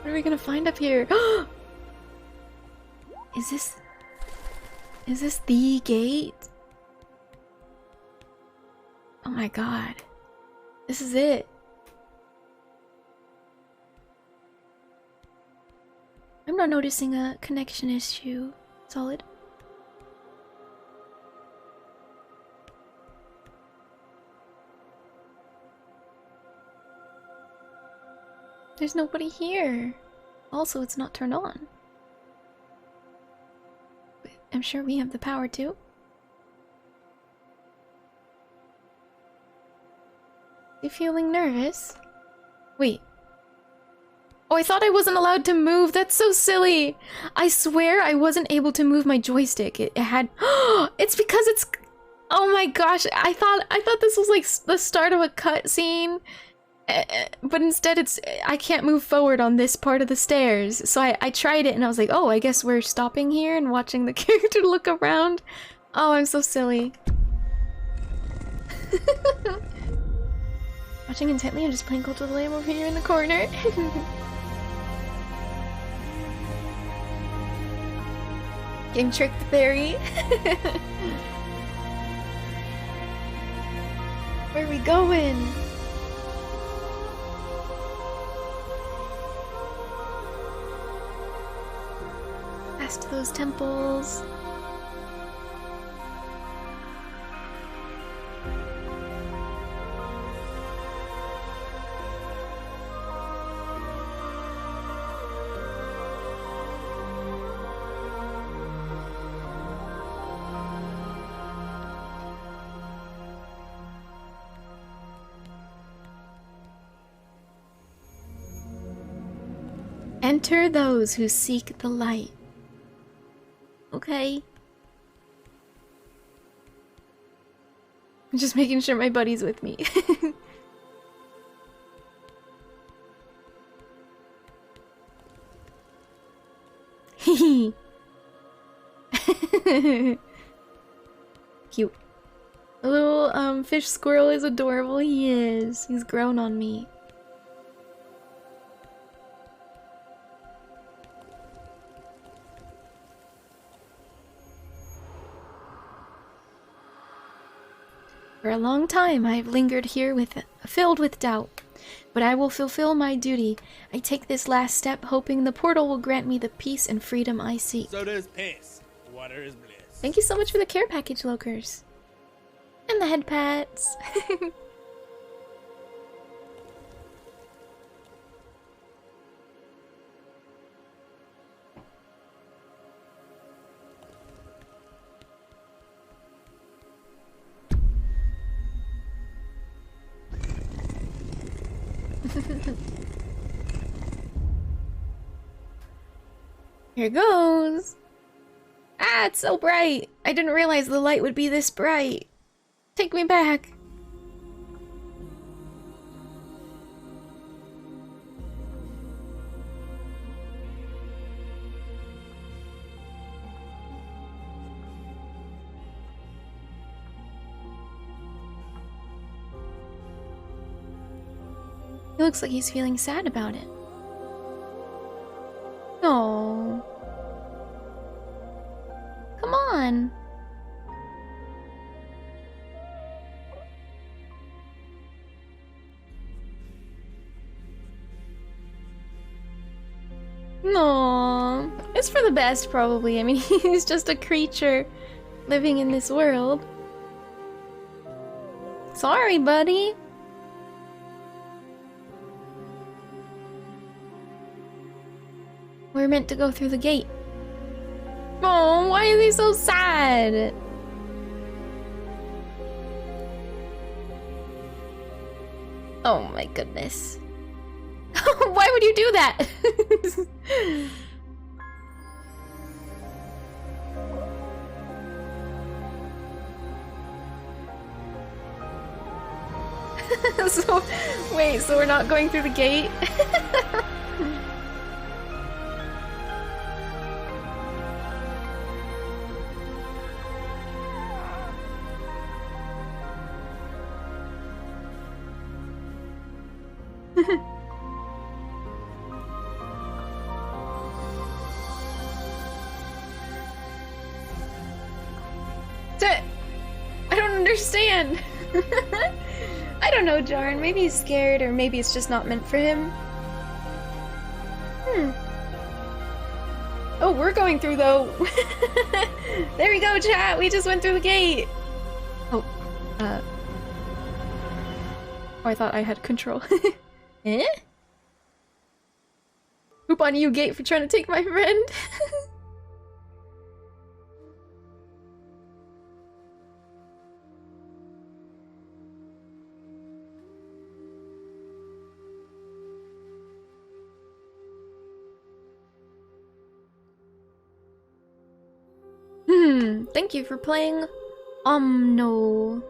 What are we gonna find up here? Is this the gate? Oh my god. This is it. I'm not noticing a connection issue. Solid. There's nobody here. Also, it's not turned on. But I'm sure we have the power to. You feeling nervous? Wait. Oh, I thought I wasn't allowed to move. That's so silly. I swear I wasn't able to move my joystick. It had... It's because it's... Oh my gosh. I thought this was like the start of a cutscene. But instead it's... I can't move forward on this part of the stairs. So I tried it and I was like, oh, I guess we're stopping here and watching the character look around. Oh, I'm so silly. Watching intently and just playing Cult of the Lamb over here in the corner. Getting tricked, faerie. Where are we going? past those temples. Enter those who seek the light. Okay. I'm just making sure my buddy's with me. Hee. Cute. The little fish squirrel is adorable. He is. He's grown on me. For a long time I have lingered here filled with doubt, but I will fulfill my duty. I take this last step, hoping the portal will grant me the peace and freedom I seek. Soda is pace. Water is bliss. Thank you so much for the care package, Lokers. And the head pats. Here goes. Ah, it's so bright. I didn't realize the light would be this bright. Take me back. He looks like he's feeling sad about it. Oh. Come on. No. It's for the best, probably. I mean, he's just a creature living in this world. Sorry, buddy. We're meant to go through the gate. Oh, why are they so sad? Oh my goodness. Why would you do that? So, wait, so we're not going through the gate? I don't understand. I don't know, Jarn. Maybe he's scared, or maybe it's just not meant for him. Oh, we're going through, though. There we go, chat. We just went through the gate. Oh, oh, I thought I had control. Eh? Poop on you, gate, for trying to take my friend. Thank you for playing OMNO.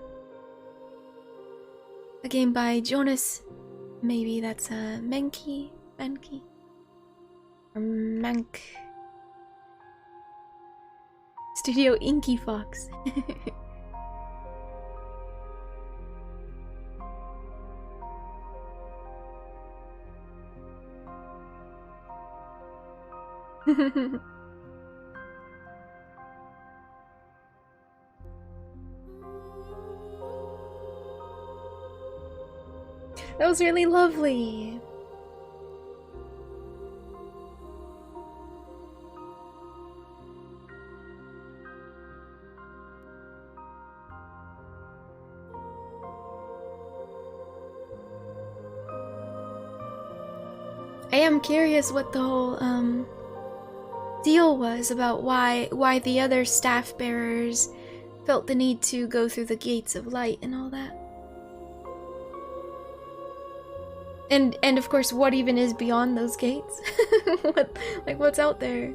A game by Jonas. Maybe that's Menki? Or Mank. Studio Inky Fox. That was really lovely. I am curious what the whole deal was about why the other staff bearers felt the need to go through the gates of light and all that. And of course, what even is beyond those gates? What's out there?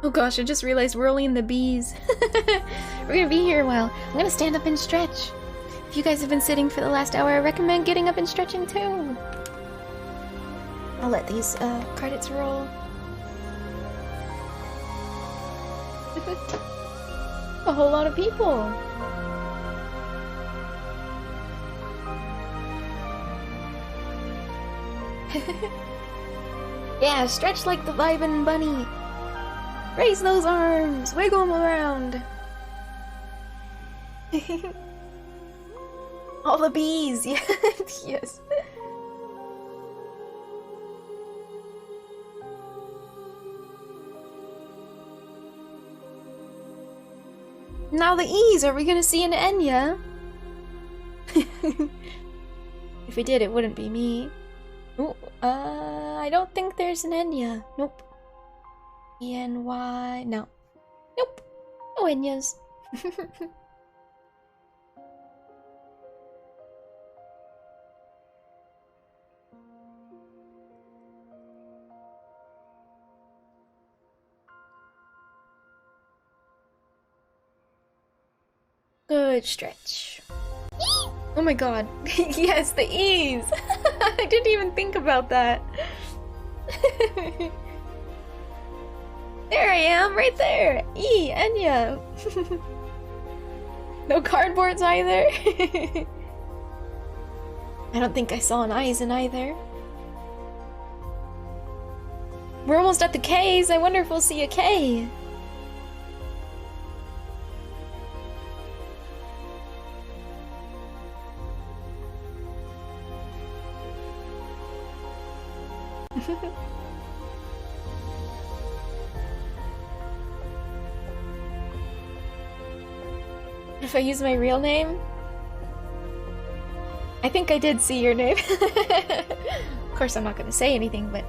Oh gosh, I just realized we're only in the bees. We're gonna be here a while. I'm gonna stand up and stretch. If you guys have been sitting for the last hour, I recommend getting up and stretching too. I'll let these credits roll. A whole lot of people. Yeah, stretch like the vibin' bunny. Raise those arms! Wiggle them around! All the bees! Yes, yes. Now the E's! Are we gonna see an Enya? If we did, it wouldn't be me. Ooh, I don't think there's an Enya. Nope. E-N-Y... no. Nope. No Enyas. Good stretch. Oh my god. Yes, the E's! I didn't even think about that. There I am, right there! E, Enya! No cardboards either? I don't think I saw an I's in either. We're almost at the K's, I wonder if we'll see a K. If I use my real name? I think I did see your name. Of course, I'm not gonna say anything, but...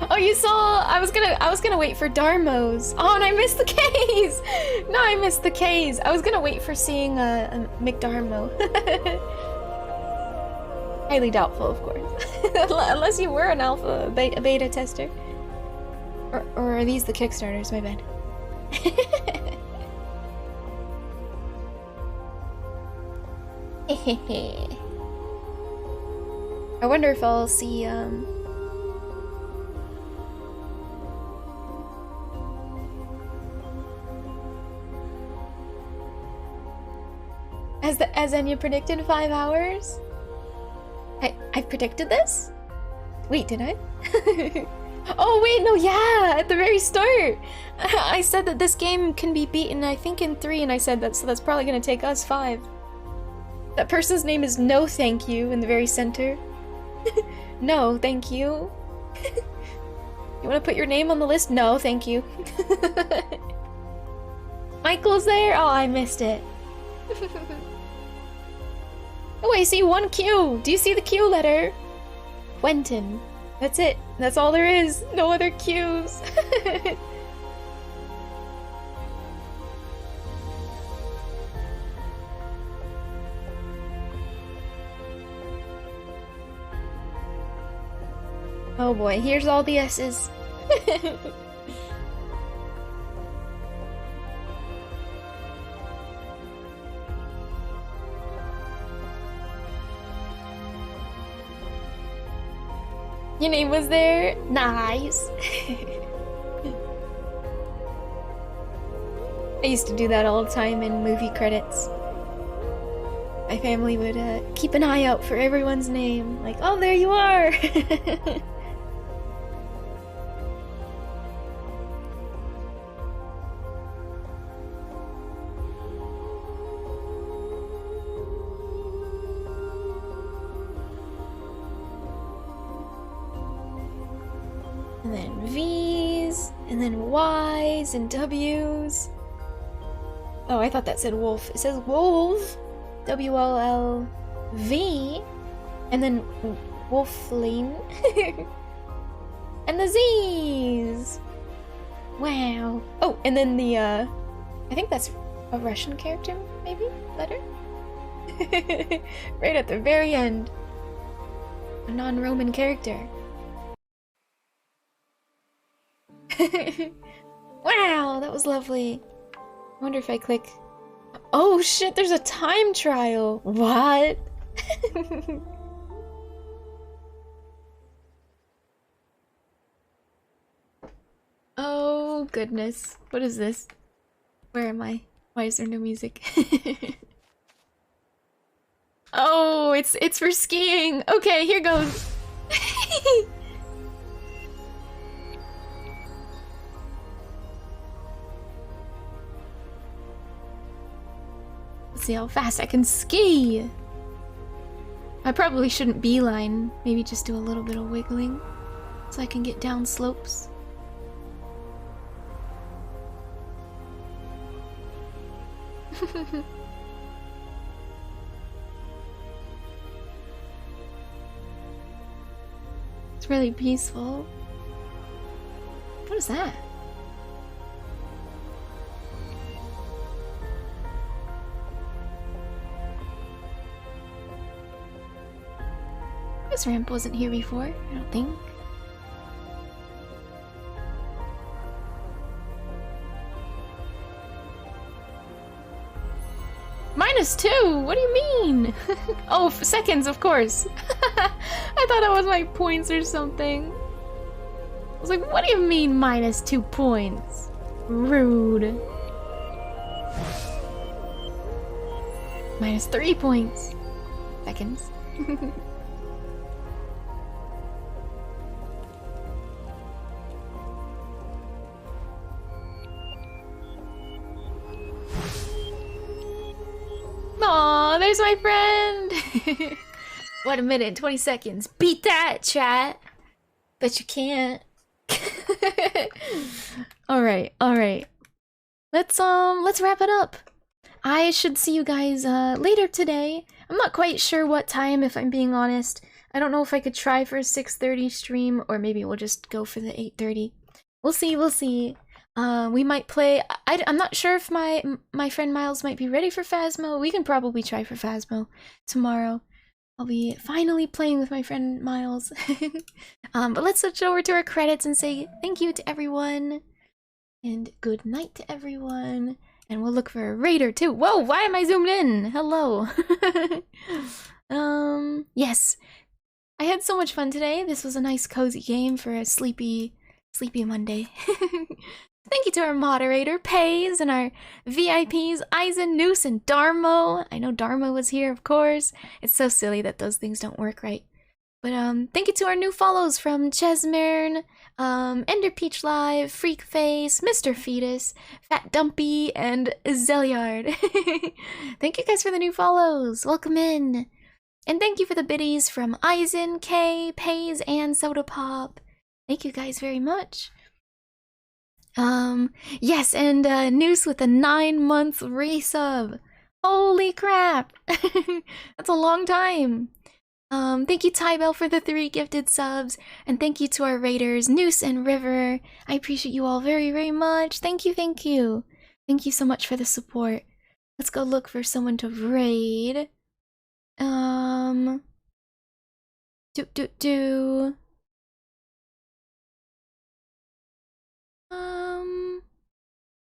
Oh, you saw... I was gonna wait for Darmo's. Oh, and I missed the K's! No, I missed the K's. I was gonna wait for seeing a McDarmo. Highly doubtful, of course. Unless you were an alpha, beta tester. Or are these the Kickstarters? My bad. I wonder if I'll see, As Enya predicted, 5 hours? I predicted this? Wait, did I? Oh wait, no, yeah, at the very start! I said that this game can be beaten, I think in 3, and I said that, so that's probably gonna take us 5. That person's name is No Thank You in the very center. No, thank you. You wanna put your name on the list? No, thank you. Michael's there? Oh, I missed it. Oh, I see one Q! Do you see the Q letter? Quentin. That's it. That's all there is. No other Qs. Oh boy, here's all the S's. Your name was there? Nice. I used to do that all the time in movie credits. my family would keep an eye out for everyone's name. Like, oh, there you are! And then V's, and then Y's and W's. Oh, I thought that said wolf. It says wolf, W-O-L-V, and then wolfling, and the Z's. Wow. Oh, and then the, I think that's a Russian character, maybe? Letter? Right at the very end. A non-Roman character. Wow, that was lovely. I wonder if I click... Oh shit, there's a time trial! What? Oh goodness. What is this? Where am I? Why is there no music? Oh, it's for skiing! Okay, here goes! Let's see how fast I can ski! I probably shouldn't beeline. Maybe just do a little bit of wiggling so I can get down slopes. It's really peaceful. What is that? This ramp wasn't here before, I don't think. -2? What do you mean? Oh, seconds, of course. I thought it was my points or something. I was like, what do you mean -2 points? Rude. -3 points. Seconds. Aw, there's my friend! What, a minute and 20 seconds. Beat that, chat! Bet you can't. Alright, alright. Let's wrap it up. I should see you guys later today. I'm not quite sure what time, if I'm being honest. I don't know if I could try for a 6:30 stream, or maybe we'll just go for the 8:30. We'll see, we'll see. We might play... I'm not sure if my friend Miles might be ready for Phasmo. We can probably try for Phasmo tomorrow. I'll be finally playing with my friend Miles. But let's switch over to our credits and say thank you to everyone. And good night to everyone. And we'll look for a raider too. Whoa, why am I zoomed in? Hello. Yes. I had so much fun today. This was a nice cozy game for a sleepy Monday. Thank you to our moderator, Pays, and our VIPs, Eisen, Noose, and Darmo. I know Darmo was here, of course. It's so silly that those things don't work right. But thank you to our new follows from Chesmern, Ender Peach Live, Freak Face, Mr. Fetus, Fat Dumpy, and Zeliard. Thank you guys for the new follows. Welcome in. And thank you for the biddies from Eisen, Kay, Pays, and Soda Pop. Thank you guys very much. Yes, and Noose with a 9 month resub. Holy crap! That's a long time. Thank you, Tybell, for the 3 gifted subs, and thank you to our raiders, Noose and River. I appreciate you all very, very much. Thank you, thank you. Thank you so much for the support. Let's go look for someone to raid.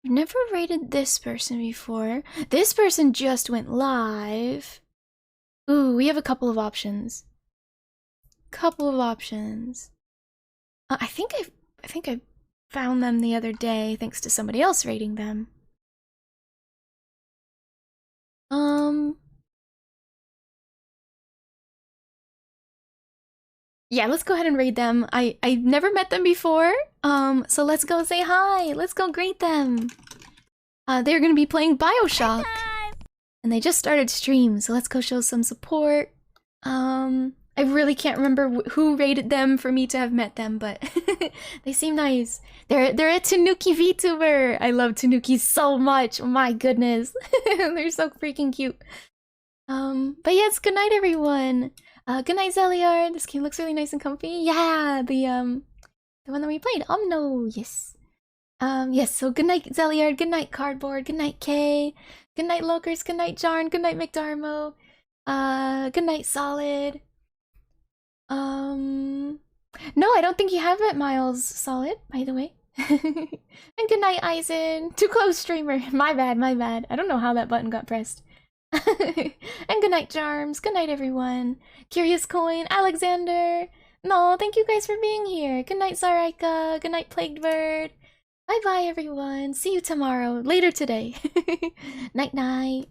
I've never rated this person before. This person just went live. Ooh, we have a couple of options. I think I found them the other day thanks to somebody else rating them. Yeah, let's go ahead and raid them. I've never met them before. So let's go say hi. Let's go greet them. They're gonna be playing BioShock. And they just started stream, so let's go show some support. I really can't remember who rated them for me to have met them, but they seem nice. They're a Tanuki VTuber. I love Tanuki so much. Oh my goodness. They're so freaking cute. But yes, good night everyone. Good night, Zeliard. This game looks really nice and comfy. Yeah, the one that we played, OMNO. Yes. Yes, so good night, Zeliard. Good night, Cardboard. Good night, Kay. Good night, Lokers. Good night, Jarn. Good night, McDarmo. Good night, Solid. No, I don't think you have it, Miles Solid, by the way. And good night, Eisen. Too close, streamer. My bad, my bad. I don't know how that button got pressed. And good night, Jarms. Good night, everyone. Curious Coin, Alexander. No, thank you guys for being here. Good night, Zaraika. Good night, Plagued Bird. Bye-bye, everyone. See you tomorrow. Later today. Night-night.